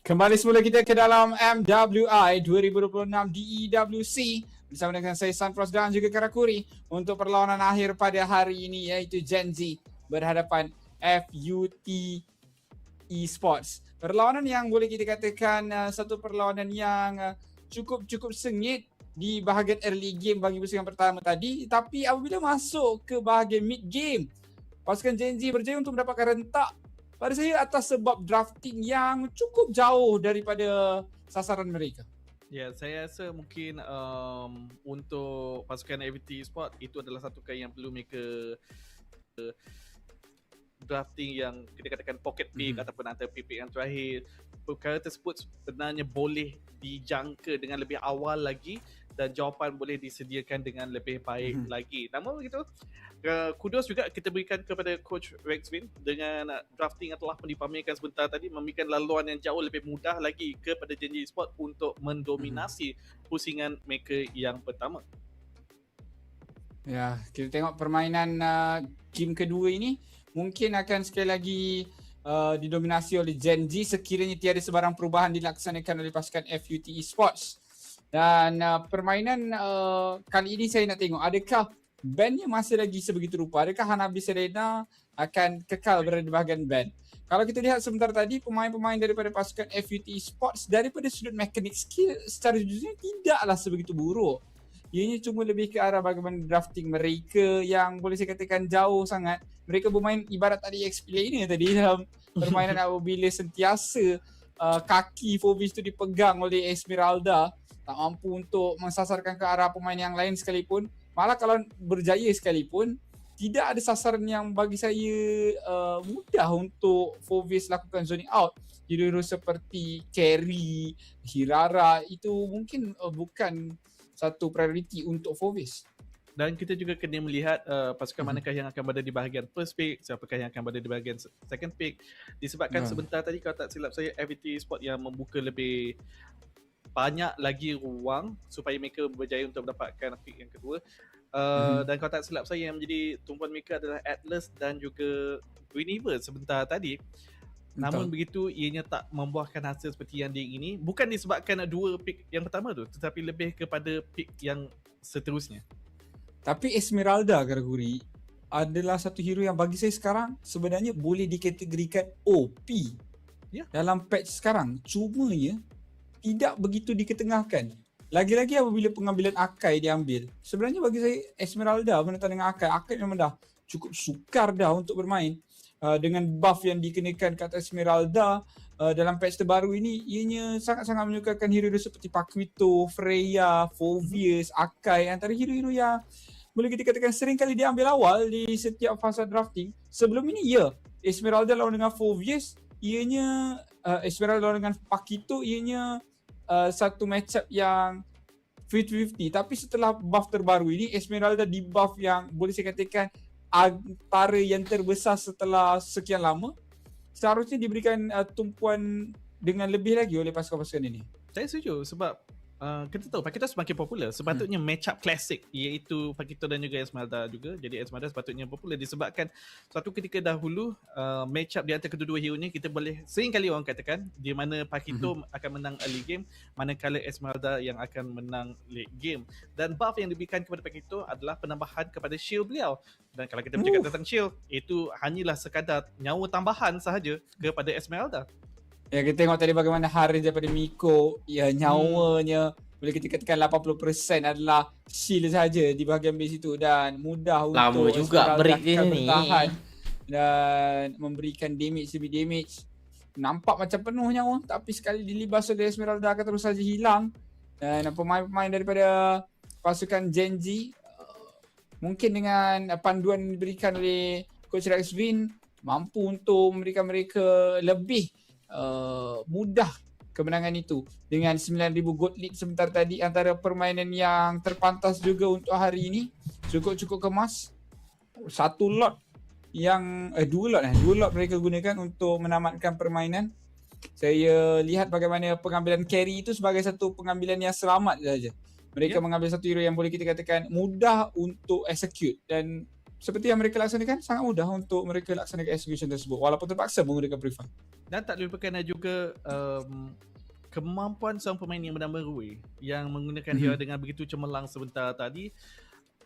Speaker 12: Kembali semula kita ke dalam MWI 2026 di EWC bersama dengan saya Sunfrost dan juga Karakuri untuk perlawanan akhir pada hari ini iaitu Gen Z berhadapan FUT Esports. Perlawanan yang boleh kita katakan satu perlawanan yang cukup sengit di bahagian early game bagi pusingan pertama tadi, tapi apabila masuk ke bahagian mid game, pasukan Gen Z berjaya untuk mendapatkan rentak pada saya atas sebab drafting yang cukup jauh daripada sasaran mereka.
Speaker 9: Ya, saya rasa mungkin untuk pasukan FUT Sport itu adalah satu kali yang perlu mereka drafting yang kita katakan pocket pick ataupun antara pick yang terakhir. Perkara tersebut sebenarnya boleh dijangka dengan lebih awal lagi dan jawapan boleh disediakan dengan lebih baik lagi. Namun begitu, kudos juga kita berikan kepada Coach Rexvin dengan drafting yang telah dipamerkan sebentar tadi, memberikan laluan yang jauh lebih mudah lagi kepada Gen Z Sport untuk mendominasi pusingan mereka yang pertama.
Speaker 12: Ya, kita tengok permainan game kedua ini mungkin akan sekali lagi didominasi oleh Gen Z sekiranya tiada sebarang perubahan dilaksanakan oleh pasukan FUT Esports. Dan permainan kali ini saya nak tengok adakah bandnya masih lagi sebegitu rupa? Adakah Hanabi Serena akan kekal berada di bahagian band? Kalau kita lihat sebentar tadi, pemain-pemain daripada pasukan FUT Esports daripada sudut mekanik skill secara jujurnya tidaklah sebegitu buruk. Ianya cuma lebih ke arah bagaimana drafting mereka yang boleh saya katakan jauh sangat. Mereka bermain ibarat tadi explainer tadi dalam permainan apabila sentiasa kaki Fovis tu dipegang oleh Esmeralda, tak mampu untuk mensasarkan ke arah pemain yang lain sekalipun. Malah kalau berjaya sekalipun, tidak ada sasaran yang bagi saya mudah untuk Fovis lakukan zoning out. Hero-hero seperti Carry, Hirara itu mungkin bukan satu prioriti untuk Fovis.
Speaker 9: Dan kita juga kena melihat pasukan manakah yang akan berada di bahagian first pick, siapakah yang akan berada di bahagian second pick. Disebabkan sebentar tadi kalau tak silap saya, FVT Sport yang membuka lebih banyak lagi ruang supaya mereka berjaya untuk mendapatkan pick yang kedua. Dan kalau tak silap saya, yang menjadi tumpuan mereka adalah Atlas dan juga Greenever sebentar tadi. Namun begitu, ianya tak membuahkan hasil seperti yang diingini. Bukan disebabkan dua pick yang pertama tu, tetapi lebih kepada pick yang seterusnya.
Speaker 12: Tapi Esmeralda kategori adalah satu hero yang bagi saya sekarang sebenarnya boleh dikategorikan OP dalam patch sekarang. Cumanya tidak begitu diketengahkan. Lagi-lagi apabila pengambilan Akai diambil, sebenarnya bagi saya Esmeralda menentang dengan Akai memang dah cukup sukar dah untuk bermain. Dengan buff yang dikenakan kat Esmeralda dalam patch terbaru ini, ianya sangat-sangat menyukakan hero-hero seperti Paquito, Freya, Fovius, Akai, antara hero-hero yang boleh kita katakan sering kali diambil awal di setiap fasa drafting. Sebelum ini Esmeralda lawan dengan Fovius, ianya Esmeralda lawan dengan Paquito, ianya satu matchup yang 50-50. Tapi setelah buff terbaru ini, Esmeralda di buff yang boleh saya katakan antara yang terbesar setelah sekian lama. Seharusnya diberikan tumpuan dengan lebih lagi oleh pasukan-pasukan ini.
Speaker 9: Saya setuju sebab kita tahu Paquito semakin popular. Sepatutnya match-up klasik, iaitu Paquito dan juga Esmeralda juga. Jadi Esmeralda sepatutnya popular disebabkan suatu ketika dahulu match-up di antara kedua-dua hero ni, kita boleh sering kali orang katakan di mana Paquito akan menang early game, manakala Esmeralda yang akan menang late game. Dan buff yang diberikan kepada Paquito adalah penambahan kepada shield beliau. Dan kalau kita bercakap tentang shield, itu hanyalah sekadar nyawa tambahan sahaja kepada Esmeralda.
Speaker 12: Ya, kita tengok tadi bagaimana Haris daripada Miko, nyawanya boleh kita katakan 80% adalah shield saja di bahagian base itu, dan mudah
Speaker 2: lama
Speaker 12: untuk
Speaker 2: juga break dia ni
Speaker 12: bertahan dan memberikan damage demi damage. Nampak macam penuh nyawa, tapi sekali dilibas oleh Esmeralda akan terus saja hilang. Dan pemain-pemain daripada pasukan Genji mungkin dengan panduan yang diberikan oleh Coach Rexvin mampu untuk memberikan mereka lebih mudah kemenangan itu. Dengan 9,000 gold lead sebentar tadi, antara permainan yang terpantas juga untuk hari ini, cukup kemas. Satu lot yang dua lot mereka gunakan untuk menamatkan permainan. Saya lihat bagaimana pengambilan carry itu sebagai satu pengambilan yang selamat saja. Mereka mengambil satu hero yang boleh kita katakan mudah untuk execute, dan seperti yang mereka laksanakan, sangat mudah untuk mereka laksanakan execution tersebut walaupun terpaksa menggunakan pre-fight. Dan
Speaker 9: tak lupakan juga kemampuan seorang pemain yang bernama Rui yang menggunakan hero dengan begitu cemerlang sebentar tadi.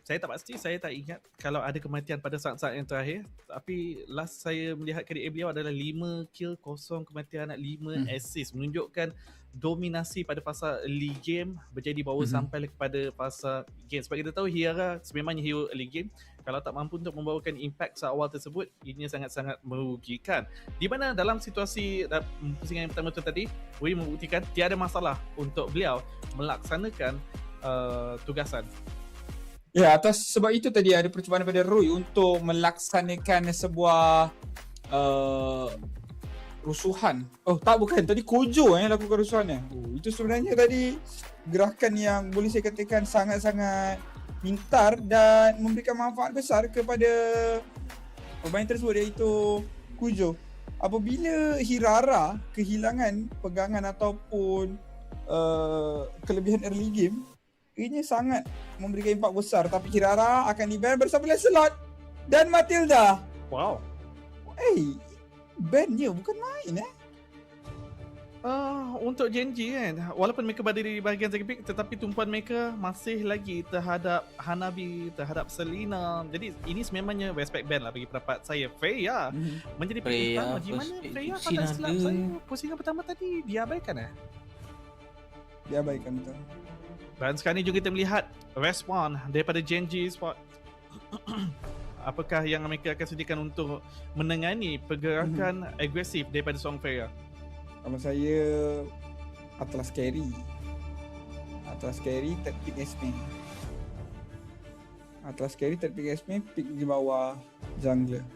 Speaker 9: Saya tak pasti, saya tak ingat kalau ada kematian pada saat-saat yang terakhir. Tapi last saya melihat KDA beliau adalah 5 kill, 0 kematian, 5 assist. Menunjukkan dominasi pada fasa early game, berjaya dibawa sampai kepada fasa game. Sebab kita tahu Hiara sememangnya hero early game, kalau tak mampu untuk membawakan impact seawal tersebut, ini sangat-sangat merugikan. Di mana dalam situasi pusingan yang pertama tu tadi, Rui membuktikan tiada masalah untuk beliau melaksanakan tugasan.
Speaker 12: Ya, atas sebab itu tadi ada percubaan daripada Rui untuk melaksanakan sebuah rusuhan. Bukan. Tadi Kojo yang lakukan rusuhannya. Itu sebenarnya tadi gerakan yang boleh saya katakan sangat-sangat pintar dan memberikan manfaat besar kepada pemain tersebut, iaitu Kojo. Apabila Hirara kehilangan pegangan ataupun kelebihan early game, ini sangat memberikan impak besar, tapi Hirara akan di-ban bersama Lancelot dan Matilda.
Speaker 9: Wow.
Speaker 12: Bandnya bukan main
Speaker 9: Untuk Genji kan, walaupun mereka berada di bahagian second pick, tetapi tumpuan mereka masih lagi terhadap Hanabi, terhadap Selena. Jadi ini sememangnya respect band lah bagi pendapat saya. Freya menjadi pick utama. Di mana Freya pada silap saya pusingan pertama tadi diabaikan
Speaker 12: Diabaikan betul.
Speaker 9: Dan sekarang ni juga kita melihat respon daripada Genji Sport. Apakah yang mereka akan sediakan untuk menangani pergerakan agresif daripada seorang Freya?
Speaker 12: Kalau saya Atlas carry. Atlas carry third pick Esme. Atlas carry third pick Esme, pick di bawah jungler.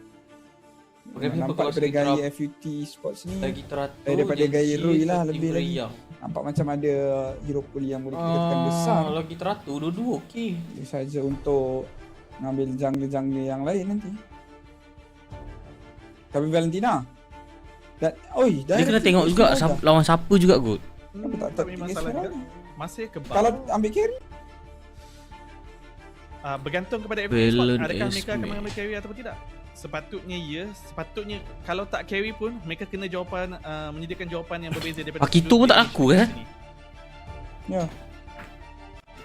Speaker 12: Nampak daripada gaya FUT Sports ni
Speaker 2: lagi teratur
Speaker 12: daripada gaya Rui lah lebih lagi. Nampak macam ada hero pool yang boleh kita tekan besar.
Speaker 2: Lagi teratur dua-dua okey.
Speaker 12: Dia saja untuk ngambil jungler-jungler yang lain nanti. Tapi Valentina
Speaker 2: dia kena tengok juga lawan siapa juga kot.
Speaker 9: Tapi masalah juga masih kebal.
Speaker 12: Kalau ambil carry
Speaker 9: bergantung kepada every spot. Adakah mereka akan mengambil carry ataupun tidak? Sepatutnya ya. Sepatutnya kalau tak carry pun mereka kena jawapan menyediakan jawapan yang berbeza daripada
Speaker 2: Pakito pun tak laku
Speaker 12: Ya.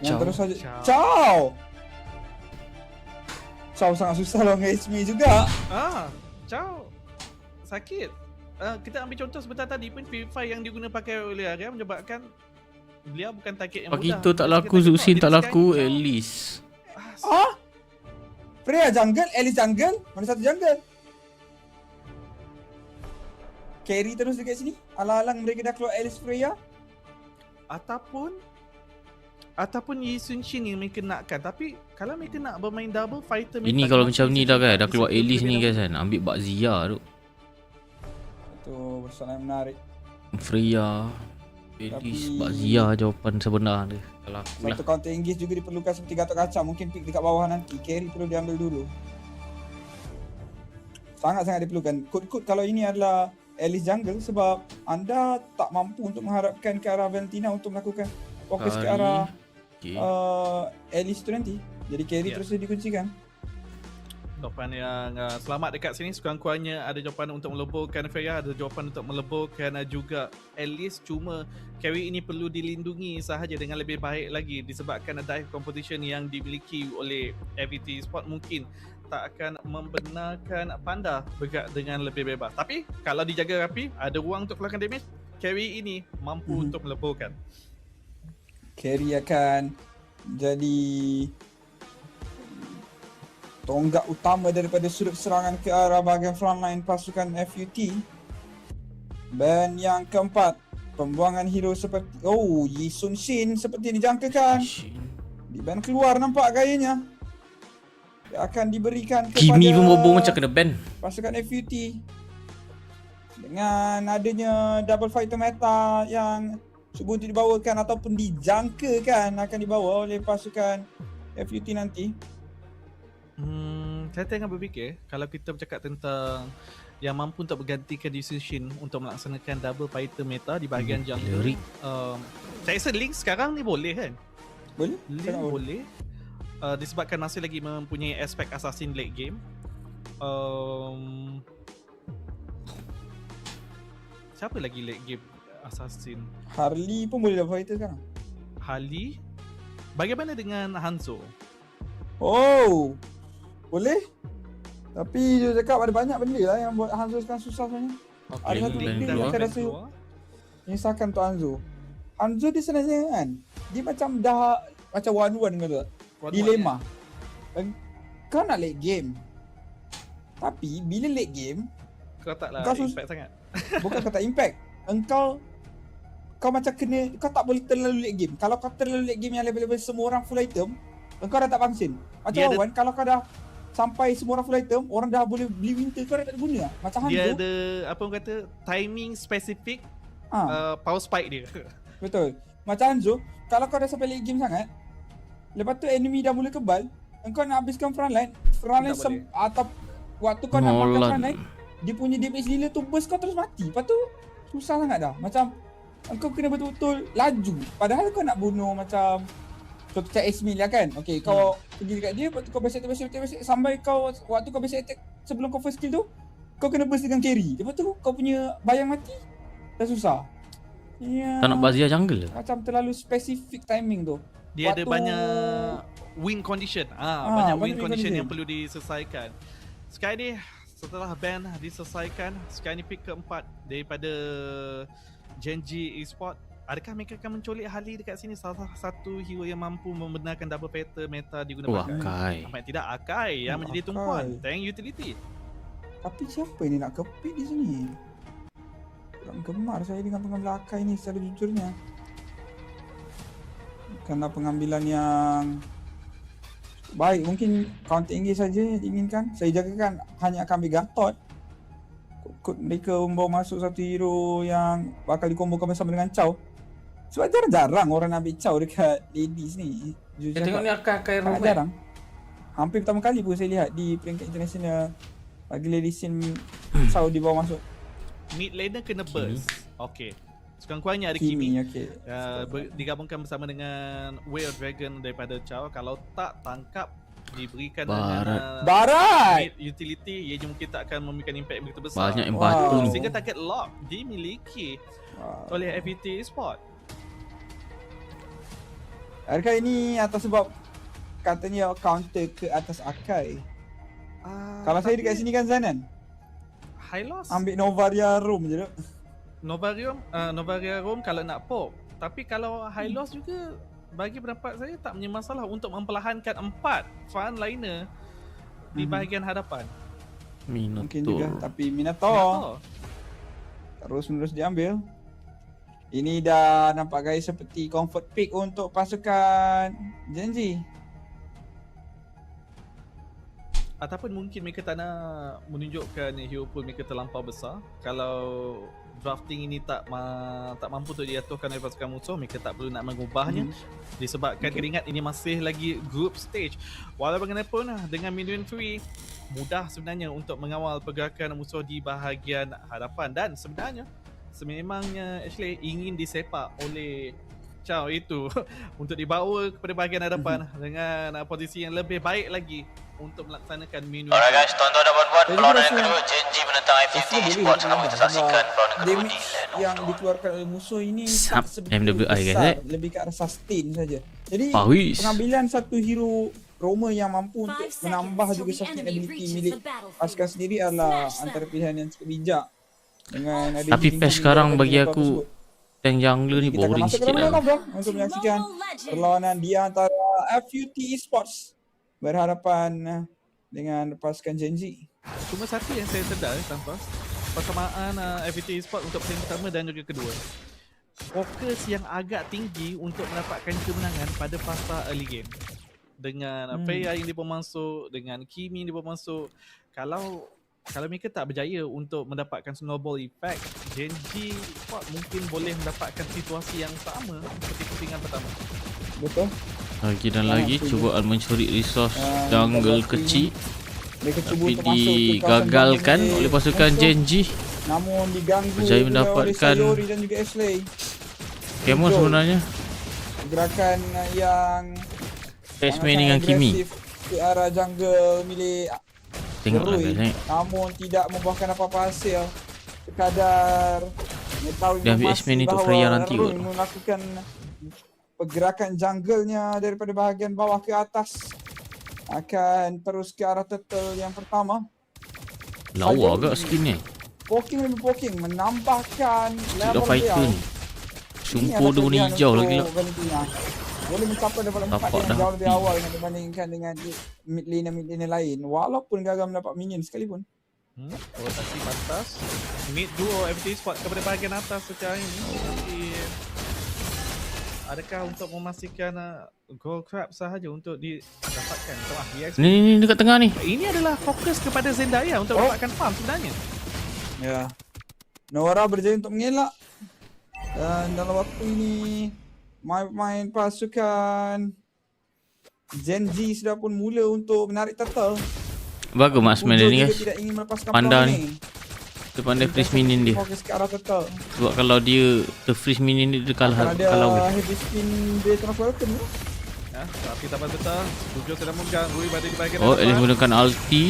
Speaker 12: Yang terus saja. Ciao sangat susah lawan Esme juga.
Speaker 9: Ciao sakit. Kita ambil contoh sebentar tadi pun Purify yang diguna pakai oleh Arya menyebabkan beliau bukan target yang mudah.
Speaker 2: Pakito tak laku, Zusin tak laku, Alice.
Speaker 12: Freya jungle, Alice jungle, mana satu jungle? Carry terus dekat sini. Alang-alang mereka dah keluar Alice Freya.
Speaker 9: Ataupun Yi Sun Shin yang mereka nakkan. Tapi kalau mereka nak bermain double fighter,
Speaker 2: ini kalau macam ni dah kan, dah keluar Alice ni guys kan, ambil Bak Zia tu.
Speaker 12: Itu persoalan menarik.
Speaker 2: Freya, Alice, Bak Zia jawapan sebenar dia. Kalau aku lah.
Speaker 12: Satu counter engage juga diperlukan seperti Gatot Kaca. Mungkin pick dekat bawah nanti. Carry perlu diambil dulu. Sangat-sangat diperlukan. Kod-kod kalau ini adalah Alice jungle sebab anda tak mampu untuk mengharapkan ke arah Valentina untuk melakukan fokus ke arah Alice tu nanti. Jadi carry terus dikuncikan.
Speaker 9: Jawapan yang selamat dekat sini sekurang-kurangnya ada jawapan untuk meleburkan Freya, ada jawapan untuk meleburkan juga Alice. Cuma carry ini perlu dilindungi sahaja dengan lebih baik lagi disebabkan dive competition yang dimiliki oleh FVT Sport mungkin tak akan membenarkan Panda bergerak dengan lebih bebas. Tapi kalau dijaga rapi, ada ruang untuk keluarkan damage, carry ini mampu untuk meleburkan.
Speaker 12: Carry akan jadi tonggak utama daripada sudut serangan ke arah bahagian frontline pasukan FUT. Ban yang keempat, pembuangan hero seperti Yi Sun Shin seperti dijangkakan. Di ban keluar nampak gayanya. Dia akan diberikan kepada
Speaker 2: Kimi pun bobong macam kena ban
Speaker 12: pasukan FUT. Dengan adanya double fighter meta yang cuba untuk dibawakan ataupun dijangkakan akan dibawa oleh pasukan FUT nanti.
Speaker 9: Saya tengah berfikir kalau kita bercakap tentang yang mampu untuk bergantikan decision untuk melaksanakan double fighter meta di bahagian jungle. Saya rasa Link sekarang ni boleh kan?
Speaker 12: Boleh?
Speaker 9: Link boleh. Disebabkan masih lagi mempunyai aspek assassin late game. Siapa lagi late game assassin?
Speaker 12: Harley pun boleh double fighter sekarang.
Speaker 9: Harley? Bagaimana dengan Hanzo?
Speaker 12: Boleh. Tapi dia cakap ada banyak benda lah yang buat Hanzo sekarang susah sebenarnya. Ada satu benda yang saya rasa menyusahkan untuk Hanzo. Hanzo dia sebenarnya kan, dia macam dah macam one-one dengan tu. Dilema. Kau nak late game. Tapi bila late game,
Speaker 9: kau taklah impact sangat.
Speaker 12: Bukan kau tak impact. Kau macam kena, kau tak boleh terlalu late game. Kalau kau terlalu late game yang level-level semua orang full item, engkau dah tak function. Macam Wawan, kalau kau dah sampai semua orang full item, orang dah boleh beli winter, kau dah tak ada guna lah. Macam Hanzo.
Speaker 9: Dia ada, apa orang kata, timing spesifik power spike dia.
Speaker 12: Betul. Macam Hanzo, kalau kau dah sampai late game sangat, lepas tu enemy dah mula kebal, engkau nak habiskan frontline atau waktu kau nak makan frontline, dia punya damage dealer tu burst kau terus mati. Lepas tu, susah sangat dah. Macam, engkau kena betul-betul laju. Padahal kau nak bunuh macam contoh macam Esmil lah kan. Okay, kau pergi dekat dia, lepas tu kau basic sampai kau, waktu kau basic attack sebelum kau first kill tu, kau kena burst dengan carry. Lepas tu kau punya bayang mati, dah susah. Ya.
Speaker 2: Tak nak Bazia jungle.
Speaker 12: Macam terlalu spesifik timing tu.
Speaker 9: Dia ada banyak win condition. Banyak win condition yang perlu diselesaikan. Sekarang ni setelah ban diselesaikan, sekarang ni pick keempat daripada Genji Esport. Adakah mereka akan mencolik Hali dekat sini, salah satu hero yang mampu membenarkan double meta digunakan?
Speaker 2: Akai.
Speaker 9: Sampai tidak Akai yang menjadi tumpuan tank utility.
Speaker 12: Tapi siapa ini nak kepit di sini? Kurang gemar saya dengan pengambilan Akai ni secara jujurnya. Kerana pengambilan yang baik, mungkin counter engage saja yang diinginkan. Saya jagakan hanya akan ambil Gatot. Kod mereka membawa masuk satu hero yang bakal dikombokan bersama dengan Chow. Sebab jarang-jarang orang nak ambil Chow dekat ladies ni.
Speaker 2: Kita tengok ni Akai
Speaker 12: sangat jarang. Hampir pertama kali pun saya lihat di peringkat international bagi ladies scene Chow dibawa masuk.
Speaker 9: Mid laner kena burst. Okay. Sekurang-kurangnya ada Kimi.
Speaker 12: Okay.
Speaker 9: Digabungkan bersama dengan Way of Dragon daripada Chow. Kalau tak tangkap, diberikan
Speaker 12: Barat
Speaker 9: mid utility, ia mungkin tak akan memberikan impact begitu besar.
Speaker 2: Banyak yang batu.
Speaker 9: Sehingga target lock dimiliki oleh FPT Esport.
Speaker 12: Adakah ini atas sebab katanya counter ke atas Akai? Kalau saya dekat sini kan Zanan,
Speaker 9: high loss
Speaker 12: ambil Novaria Room je tu.
Speaker 9: Novaria Room kalau nak pop. Tapi kalau high loss juga, bagi pendapat saya tak punya masalah untuk memperlahankan 4 frontliner di bahagian hadapan.
Speaker 12: Mungkin juga, tapi Minato terus-menerus diambil. Ini dah nampak guys seperti comfort pick untuk pasukan Genji.
Speaker 9: Ataupun mungkin mereka tak nak menunjukkan hero pool mereka terlampau besar. Kalau drafting ini tak mampu untuk diaturkan oleh pasukan musuh, mereka tak perlu nak mengubahnya. Disebabkan keringat ini masih lagi group stage. Walau bagaimanapun, dengan mid-win free, mudah sebenarnya untuk mengawal pergerakan musuh di bahagian hadapan. Dan sebenarnya sememangnya actually ingin disepak oleh Chow itu untuk dibawa kepada bahagian hadapan dengan posisi yang lebih baik lagi untuk melaksanakan mid-win.
Speaker 3: Alright guys, tuan-tuan dan puan-puan, perlawanan yang kedua Genji menentang FPT Esport. Sedang kita saksikan perlawanan kedua di lane
Speaker 12: yang dikeluarkan oleh musuh ini tak sebegitu
Speaker 2: MWI
Speaker 12: besar, lebih ke arah sustain saja. Jadi pengambilan satu hero Roma yang mampu untuk menambah juga sustain ability milik pasukan sendiri adalah antara pilihan yang cukup bijak.
Speaker 2: Tapi patch sekarang bagi aku tank jungler ni boring sikit lah.
Speaker 12: Untuk menyaksikan perlawanan di antara FUT Esports berhadapan dengan pasukan Genji.
Speaker 9: Cuma satu yang saya sedar tanpa persamaan FUT Esports untuk pertandingan pertama dan juga kedua, fokus yang agak tinggi untuk mendapatkan kemenangan pada fasa early game. Dengan Freya yang dibawa masuk, dengan Kimi yang dibawa masuk, kalau mereka tak berjaya untuk mendapatkan snowball effect, Genji mungkin boleh mendapatkan situasi yang sama seperti pusingan pertama.
Speaker 12: Betul.
Speaker 2: Lagi dan lagi cubaan mencuri resource jungle kecil, tapi digagalkan oleh pasukan Genji.
Speaker 12: Namun diganggu
Speaker 2: berjaya mendapatkan
Speaker 12: dan juga Ashley.
Speaker 2: Kemon sebenarnya.
Speaker 12: Gerakan yang
Speaker 2: Testman dengan Kimi
Speaker 12: ke arah jungle milik
Speaker 2: tengoklah guys,
Speaker 12: namun tidak membuahkan apa-apa hasil. Sekadar mengetahui
Speaker 2: dia ambil X-Men untuk Freya nanti kot.
Speaker 12: Melakukan pergerakan jungle-nya daripada bahagian bawah ke atas, akan terus ke arah turtle yang pertama.
Speaker 2: Lawa agak skin ni.
Speaker 12: Poking lebih poking, menambahkan level
Speaker 2: fighter ni. Sumpah dia warna hijau lagi lah.
Speaker 12: Boleh mencapai level 4 yang jauh lebih awal dibandingkan dengan mid lane lain, walaupun gagal mendapat minion sekalipun.
Speaker 9: Rotasi atas mid duo FPT Esport kepada bahagian atas secara ini. Tapi adakah untuk memastikan gold crab sahaja untuk didapatkan?
Speaker 2: Ni dekat tengah ni.
Speaker 9: Ini adalah fokus kepada Zendaya untuk mendapatkan farm sebenarnya.
Speaker 12: Ya, Nora berjaya untuk mengelak. Dan dalam waktu ini main pasukan Genji sudah pun mula untuk menarik turtle.
Speaker 2: Bagus Mas main ni guys. Panda ni. Dia pandai freeze minion dia. Sebab kalau dia freeze minion dia kalah.
Speaker 12: Ada heavy spin dia terus welcome.
Speaker 9: Tapi tak betul. Studio sedang mengganggu pada di bahagian
Speaker 2: Ellis menggunakan ulti.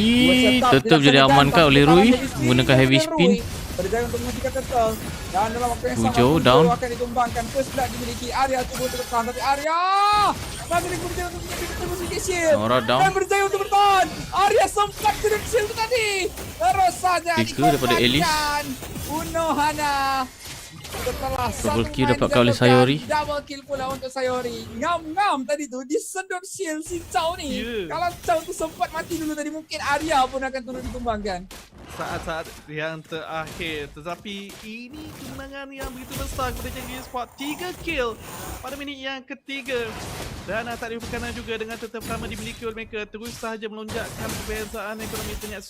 Speaker 2: Tetap jadi amankan oleh Rui. Menggunakan heavy spin.
Speaker 12: berjaya untuk menghentikan turtle. Dan dalam waktu yang sama
Speaker 2: Kujo down.
Speaker 12: akan ditumbangkan. First blood dimiliki Arya, cuba untuk bertahan, tapi Arya masih berjaya untuk menjadi sedikit shield.
Speaker 2: Nora down.
Speaker 12: Dan berjaya untuk bertahan. Arya sempat turun shield tadi. Terus saja
Speaker 2: Flicker daripada Alice.
Speaker 12: Unohana setelah
Speaker 2: Double
Speaker 12: satu
Speaker 2: kill
Speaker 12: main
Speaker 2: dapatkan oleh
Speaker 12: dilakukan,
Speaker 2: Sayori.
Speaker 12: double kill pula untuk Sayori. Ngam-ngam tadi tu disedot shield si Chow ni. Kalau Chow tu sempat mati dulu tadi, mungkin Arya pun akan turut ditumbangkan.
Speaker 9: Saat-saat yang terakhir, tetapi ini kemenangan yang begitu besar kepada Genji Sport. 3 kill pada minit yang ketiga. Dan tak dilupakan juga dengan total pertama dimiliki oleh mereka, terus sahaja melonjakkan perbezaan ekonomi sebanyak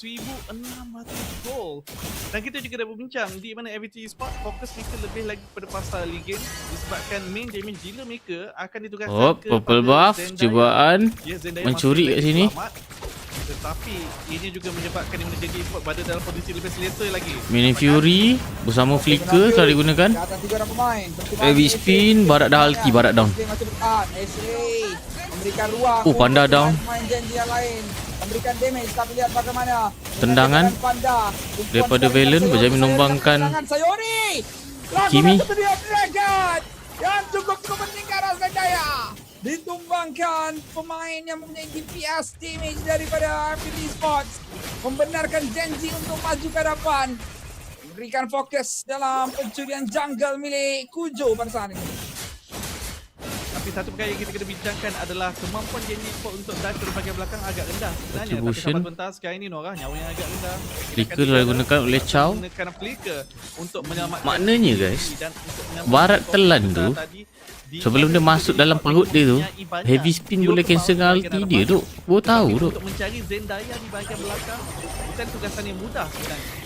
Speaker 9: 1,600 gol. Dan kita juga dah berbincang di mana MWI Sport fokus mereka lebih lagi kepada pasal League Game disebabkan main damage dealer mereka akan ditugaskan
Speaker 2: Purple buff, cubaan mencuri kat sini.
Speaker 9: Tetapi ini juga menyebabkan yang menjadi Sport berada dalam posisi lebih selesa lagi.
Speaker 2: Mini Fury bersama Flicker telah digunakan. Heavy spin, Barat dah ulti, Barat down.
Speaker 12: Memberikan ruang
Speaker 2: Panda down.
Speaker 12: pemain Genji yang lain. Memberikan damage, tapi lihat bagaimana
Speaker 2: Tendangan daripada Valen berjaya menumbangkan Kimi.
Speaker 12: yang cukup penting ke arah Zendaya. Ditumbangkan pemain yang mempunyai DPS damage daripada MWI Sports. Membenarkan Genji untuk maju ke hadapan. Memberikan fokus dalam pencurian jungle milik Kujo pada saat ini.
Speaker 9: Tapi satu perkara yang kita kena bincangkan adalah kemampuan Genji Sport untuk dive ke bahagian belakang agak rendah sebenarnya. Tapi sahabat pentas sekarang ini Nora nyawa yang agak rendah.
Speaker 2: Flicker telah digunakan oleh Chow.
Speaker 9: Gunakan Flicker untuk menyelamatkan.
Speaker 2: Maknanya guys, Barat telan tu sebelum dia masuk dalam perut dia tu, heavy spin boleh cancel dengan ulti dia tu. Baru tahu tu.
Speaker 9: Untuk mencari Zendaya di bahagian belakang bukan tugasan yang mudah sebenarnya.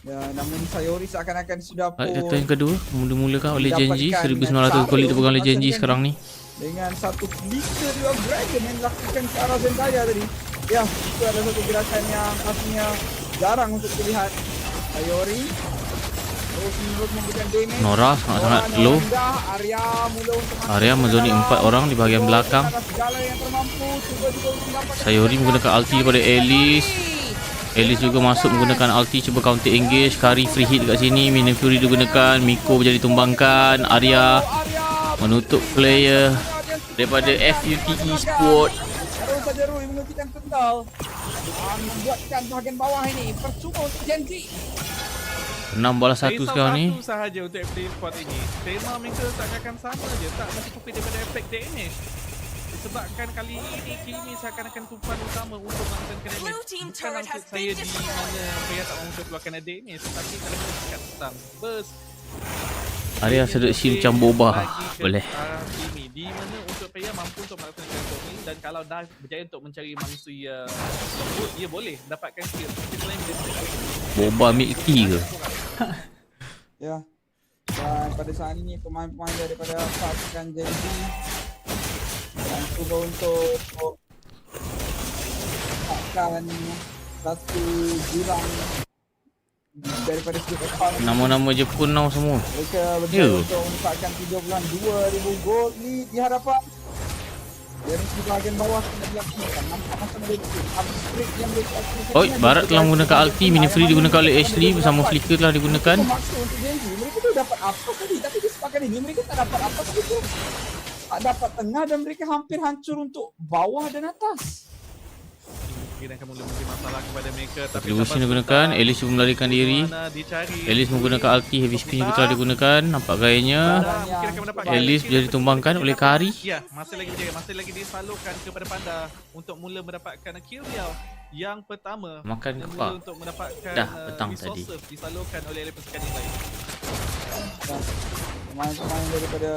Speaker 12: Ya, namun Sayori seakan-akan sudah pun
Speaker 2: Kata yang kedua mula-mulakan oleh Genji. 1900 gol dipegang oleh Genji sekarang ni.
Speaker 12: Dengan satu flicker dua dragon yang dilakukan ke arah Zendaya tadi. Ya, itu adalah satu gerakan yang pastinya jarang untuk dilihat. Sayori terus menerus memberikan damage.
Speaker 2: Nora sangat-sangat low. Arya menzoni 4 orang di bahagian belakang. Sayori menggunakan ulti daripada Alice. Alice juga masuk menggunakan ulti, cuba counter engage. Kari free hit dekat sini. Minion Fury digunakan. Miko menjadi tumbangkan. Arya menutup player daripada FUTE Sport.
Speaker 12: Terus saja Rui menghentikan kendal. Membuatkan bahagian bawah ini percuma untuk Genji.
Speaker 2: 6-1 sekarang ni.
Speaker 9: Satu sahaja untuk FD Sport ini. Tema mereka seakan-akan sama je, tak mencukupi daripada efek damage. Disebabkan kali ini Kimi seakan-akan tumpuan utama untuk melakukan damage. Bukan maksud saya di mana Freya tak mahu keluarkan damage, tetapi kalau kita cakap tentang burst,
Speaker 2: Arya sedut shield macam boba. Boleh.
Speaker 9: Kimi di mana untuk Freya mampu untuk melakukan ini, dan kalau dah berjaya untuk mencari manusia lembut, dia boleh mendapatkan skill. Kita lain dia
Speaker 2: Boba milk tea ke?
Speaker 12: Ya. Dan pada saat ini pemain-pemain daripada pasukan Genji yang cuba untuk akan satu jurang daripada segi pertahanan.
Speaker 2: Nama-nama Jepun now semua.
Speaker 12: Mereka berjaya untuk menempatkan 3.2,000 gol ni di hadapan. Dari segi bahagian bawah kena dilakukan. Nampak macam mereka upgrade yang mereka lakukan.
Speaker 2: Oi, Barat telah menggunakan ulti. Mini Free digunakan oleh Ashley bersama Flicker telah digunakan.
Speaker 12: Maksud untuk Genji, mereka tu dapat apa tadi, tapi disebabkan ini mereka tak dapat apa tadi tu. Tak dapat tengah dan mereka hampir hancur untuk bawah dan atas.
Speaker 9: Mungkin akan mula memberi masalah kepada mereka.
Speaker 2: Retribution digunakan. Alice cuba melarikan diri. Alice menggunakan ulti. Heavy spin juga telah digunakan. Nampak gayanya Alice menjadi ditumbangkan oleh Kari.
Speaker 9: Ya, masih lagi disalurkan kepada Panda untuk mula mendapatkan kill dia yang pertama.
Speaker 2: Makan kepak.
Speaker 9: Untuk mendapatkan
Speaker 2: dah petang tadi.
Speaker 9: Disalurkan oleh pasukan yang lain.
Speaker 12: Pemain-pemain daripada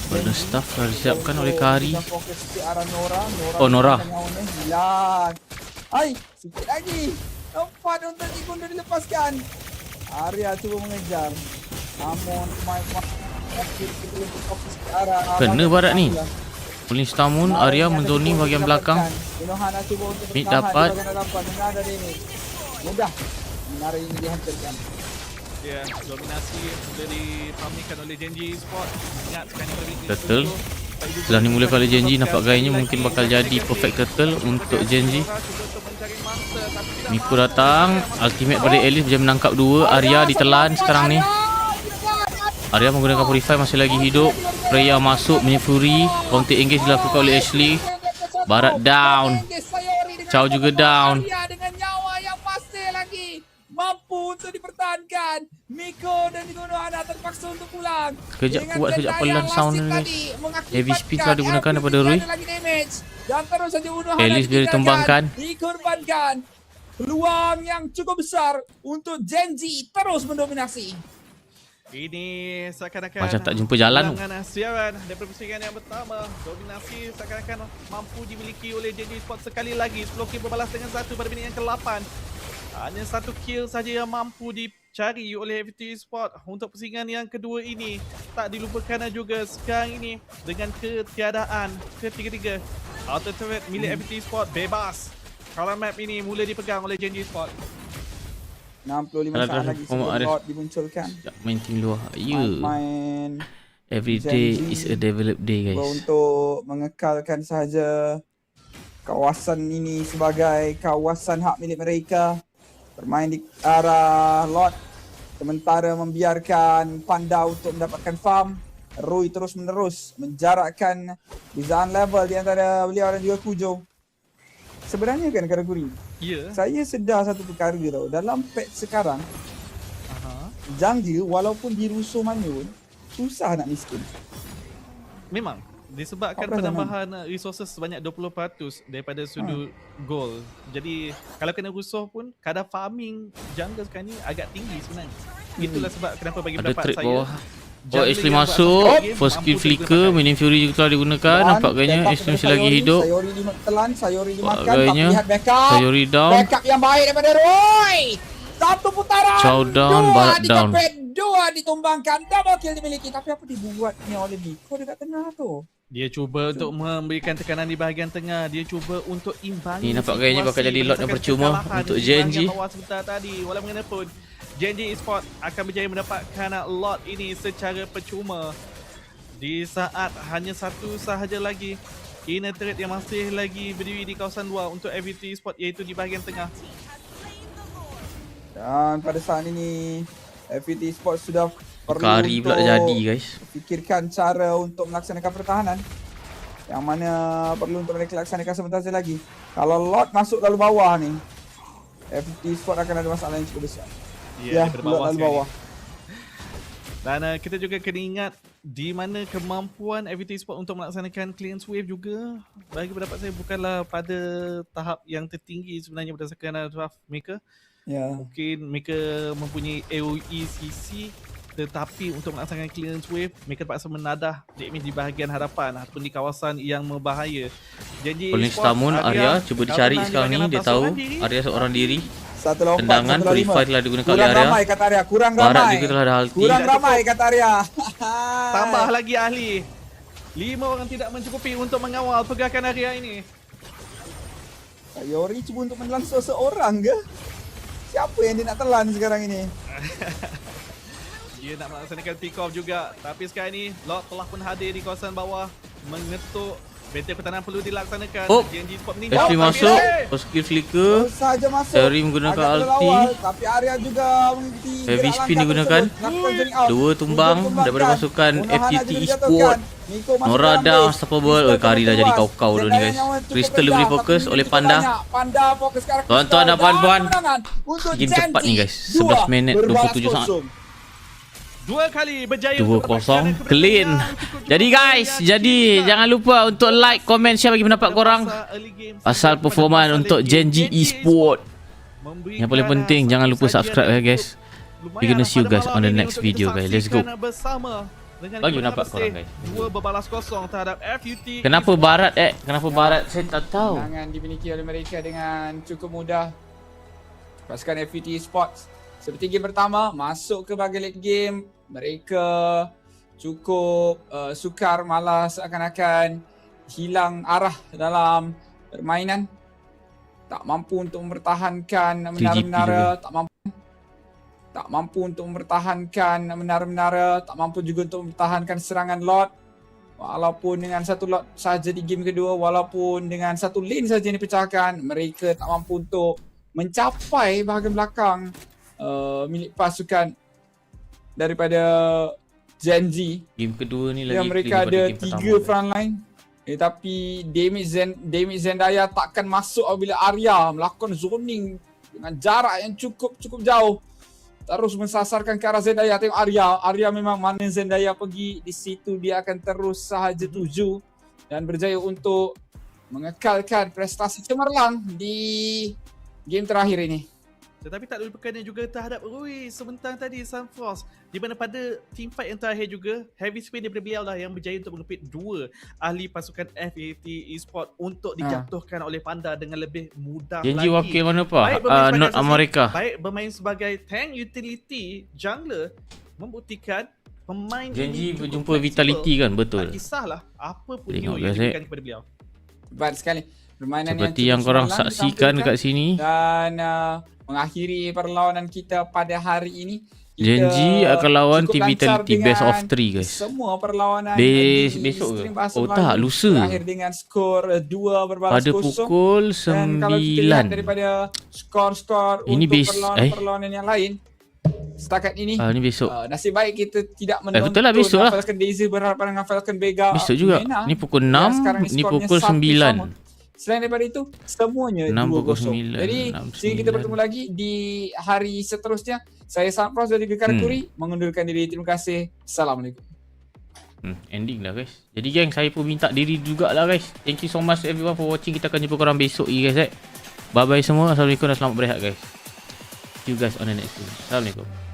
Speaker 2: Burner staff telah disiapkan oleh Kari.
Speaker 12: Oh,
Speaker 2: Nora.
Speaker 12: Hai, sikit lagi. Tempat untuk Cikunda dilepaskan. Arya cuba mengejar. Namun pemain-pemain fokus ke arah
Speaker 2: kena Barat ni. Pulling Stamun, Arya menzoni bahagian belakang. Mid dapat.
Speaker 12: Mudah. Menara ini dihancurkan.
Speaker 9: Ya, dominasi sudah dipamikan oleh Genji Sport. Ingat sekarang ni
Speaker 2: Turtle setelah dimulakan oleh Genji, nampak gayanya mungkin bakal jadi perfect turtle untuk Genji. Miko datang, ultimate pada Alice bisa menangkap 2. Arya ditelan sekarang ni. Arya menggunakan purify, masih lagi hidup. Freya masuk, menyefuri. Counter engage dilakukan oleh Ashley. Barat down. Chow juga down.
Speaker 12: Dengan nyawa yang masih lagi mampu untuk dipertahankan. Miko dan juga Unohana terpaksa untuk pulang.
Speaker 2: Sekejap kuat, sekejap pelan sound ni guys. Heavy speed telah digunakan daripada Rui.
Speaker 12: Dan terus saja Unohana
Speaker 2: Alice bisa ditumbangkan.
Speaker 12: dikorbankan. Peluang yang cukup besar untuk Genji terus mendominasi.
Speaker 9: Ini seakan-akan
Speaker 2: Macam tak jumpa jalan.
Speaker 9: Ulangan siaran daripada pusingan yang pertama. Dominasi seakan-akan mampu dimiliki oleh Genji Esports sekali lagi. 10 kill berbalas dengan 1 pada minit yang ke-8. Hanya 1 kill saja yang mampu dicari oleh FT Esports untuk pusingan yang kedua ini. Tak dilupakan juga sekarang ini dengan ketiadaan ketiga-tiga auto turret milik FT Esports bebas. Kalau map ini mula dipegang oleh Genji Esports.
Speaker 12: 65 saat lagi sebelum Lord dimunculkan.
Speaker 2: Main tim luar. Ya.
Speaker 12: Main
Speaker 2: Every day is a develop day guys.
Speaker 12: untuk mengekalkan sahaja kawasan ini sebagai kawasan hak milik mereka. Bermain di arah Lord, sementara membiarkan Panda untuk mendapatkan farm. Rui terus menerus menjarakkan bezaan level di antara beliau dan juga Kujo. Sebenarnya kan kategori, saya sedar satu perkara tau. Dalam patch sekarang, jungle walaupun dirusuh mana pun, susah nak miskin.
Speaker 9: Memang disebabkan penambahan resources sebanyak 20% daripada sudut goal. Jadi kalau kena rusuh pun kadar farming jungle sekarang ni agak tinggi sebenarnya. Itulah sebab kenapa bagi pendapat saya.
Speaker 2: Bawah. Oh, Ashley masuk. First skill flicker. Minim Fury juga telah digunakan. Nampaknya Ashley masih lagi hidup.
Speaker 12: Sayori ditelan, Sayori dimakan. Tapi lihat backup.
Speaker 2: Sayori down.
Speaker 12: Backup yang baik daripada Roy. Satu putaran.
Speaker 2: Chow down, Barat down.
Speaker 12: Dua ditumbangkan. Double kill dimiliki. Tapi apa dibuatnya oleh Miko dekat tengah tu?
Speaker 9: Dia cuba untuk memberikan tekanan di bahagian tengah. Dia cuba untuk imbangi.
Speaker 2: Ni nampak gayanya bakal jadi lot yang percuma untuk Genji.
Speaker 9: Sebentar tadi, walau bagaimanapun Genji Esports akan berjaya mendapatkan lot ini secara percuma. Di saat hanya satu sahaja lagi inner turret yang masih lagi berdiri di kawasan luar untuk FVT Esports, iaitu di bahagian tengah.
Speaker 12: Dan pada saat ini FVT Esports sudah perlu
Speaker 2: Kari pula jadi guys.
Speaker 12: fikirkan cara untuk melaksanakan pertahanan, yang mana perlu untuk mereka laksanakan sebentar saja lagi. Kalau Lord masuk lalu bawah ni, FVT Esports akan ada masalah yang cukup besar.
Speaker 9: Ya, lalu bawah. Dan kita juga kena ingat di mana kemampuan FVT Esports untuk melaksanakan clearance wave juga bagi pendapat saya bukanlah pada tahap yang tertinggi sebenarnya berdasarkan draft mereka.
Speaker 12: Ya.
Speaker 9: Mungkin mereka mempunyai AOE CC, tetapi untuk melaksanakan clearance wave mereka terpaksa menadah damage di bahagian hadapan ataupun di kawasan yang berbahaya. Jadi
Speaker 2: Polling Stamun Arya cuba dicari sekarang ni. Dia tahu Arya seorang diri. Tendangan purify telah digunakan oleh Arya.
Speaker 12: Kurang ramai kata Arya, kurang ramai.
Speaker 2: Barat juga telah ada ulti.
Speaker 12: Kurang ramai kata Arya.
Speaker 9: Tambah lagi ahli. 5 orang tidak mencukupi untuk mengawal pergerakan Arya ini.
Speaker 12: Sayori cuba untuk menelan seseorang ke? Siapa yang dia nak telan sekarang ini?
Speaker 9: Dia nak melaksanakan pick off juga. Tapi sekarang ni Lord telah pun hadir di kawasan bawah mengetuk. Battle pertahanan perlu dilaksanakan. Genji Esports ni
Speaker 2: Ashley masuk. Skill flicker.
Speaker 12: Saja masuk.
Speaker 2: Seri menggunakan ulti.
Speaker 12: Tapi Arya juga mengikuti
Speaker 2: Heavy spin digunakan. 2 tumbang daripada pasukan FTT Esports. Nora down, unstoppable. Oh, Kari dah jadi kau-kau dah ni guys. Crystal diberi fokus oleh Panda. Tuan-tuan dan puan-puan, game cepat ni guys. 11 minit 27 saat.
Speaker 9: 2 kali berjaya
Speaker 2: 2-0 clean. Jadi guys, jangan lupa untuk like, komen, share bagi pendapat korang pasal performan untuk Genji Esports. Yang paling penting jangan lupa subscribe ya guys. We gonna see you guys on the next video guys. Let's go. Bagi pendapat korang guys.
Speaker 9: 2 berbalas kosong terhadap FUT.
Speaker 2: Kenapa Barat Kenapa Barat? Saya tak tahu.
Speaker 12: Kemenangan dimiliki oleh mereka dengan cukup mudah. Pasukan FUT Esports seperti game pertama masuk ke bahagian late game, mereka cukup sukar, malas, seakan-akan hilang arah dalam permainan. Tak mampu untuk mempertahankan menara-menara, tak mampu untuk mempertahankan menara-menara, tak mampu juga untuk mempertahankan serangan Lord. Walaupun dengan satu Lord saja di game kedua, walaupun dengan satu lane saja yang dipecahkan, mereka tak mampu untuk mencapai bahagian belakang milik pasukan daripada Gen Z.
Speaker 2: Game kedua ni lagi
Speaker 12: yang mereka ada 3 frontline. Tapi damage Zendaya takkan masuk apabila Arya melakukan zoning dengan jarak yang cukup jauh. Terus mensasarkan ke arah Zendaya. Tengok Arya memang mana Zendaya pergi, di situ dia akan terus sahaja tuju dan berjaya untuk mengekalkan prestasi cemerlang di game terakhir ini.
Speaker 9: Tetapi tak lupakannya juga terhadap Rui sebentar tadi Sunfrost, di mana pada team fight yang terakhir juga heavy spin daripada beliau lah yang berjaya untuk mengepit 2 ahli pasukan FAT Esports untuk dijatuhkan oleh Panda dengan lebih mudah
Speaker 2: Genji
Speaker 9: lagi.
Speaker 2: wakil mana pak? North
Speaker 9: Assassin,
Speaker 2: America.
Speaker 9: Baik bermain sebagai tank, utility, jungler, membuktikan pemain
Speaker 2: Genji
Speaker 9: ini
Speaker 2: berjumpa Vitality kan, betul.
Speaker 9: Tak kisahlah apa pun
Speaker 2: Tengok
Speaker 9: yang
Speaker 2: guys,
Speaker 9: diberikan kepada beliau.
Speaker 12: Hebat sekali. Permainan
Speaker 2: Seperti yang
Speaker 12: cukup
Speaker 2: korang
Speaker 12: semalam
Speaker 2: saksikan
Speaker 12: ditampilkan.
Speaker 2: dekat sini.
Speaker 12: Dan mengakhiri perlawanan kita pada hari ini.
Speaker 2: Genji akan lawan
Speaker 12: cukup
Speaker 2: Team
Speaker 12: lancar
Speaker 2: Vitality best of
Speaker 12: dengan
Speaker 2: 3 guys.
Speaker 12: Semua perlawanan
Speaker 2: Besok ke?
Speaker 12: stream bahasa
Speaker 2: Oh
Speaker 12: Melayu
Speaker 2: tak, lusa.
Speaker 12: berakhir dengan skor 2 berbalas
Speaker 2: Pada
Speaker 12: kosong.
Speaker 2: pukul
Speaker 12: Dan kalau kita lihat
Speaker 2: 9.
Speaker 12: daripada skor-skor
Speaker 2: Ini
Speaker 12: untuk perlawanan yang lain setakat ini,
Speaker 2: ini besok.
Speaker 12: nasib baik kita tidak menonton
Speaker 2: betul lah, besok lah.
Speaker 12: Falcon Daisy berhadapan dengan Falcon Vega.
Speaker 2: Besok juga.
Speaker 12: Mena.
Speaker 2: Ni pukul
Speaker 12: Dan
Speaker 2: 6,
Speaker 12: sekarang
Speaker 2: ni
Speaker 12: skornya
Speaker 2: pukul
Speaker 12: 1-9.
Speaker 2: 9.
Speaker 12: Selain daripada itu, semuanya
Speaker 2: 6 pukul
Speaker 12: 2-0.
Speaker 2: 9,
Speaker 12: Jadi,
Speaker 2: 6,
Speaker 12: sehingga kita
Speaker 2: 9.
Speaker 12: bertemu lagi di hari seterusnya. Saya Sunfrost dari Gekar Kuri mengundurkan diri. Terima kasih. Assalamualaikum.
Speaker 2: Ending lah guys. Jadi geng, saya pun minta diri jugalah guys. Thank you so much everyone for watching. Kita akan jumpa korang besok lagi guys. Bye bye semua. Assalamualaikum dan selamat berehat guys. See you guys on the next video. Assalamualaikum.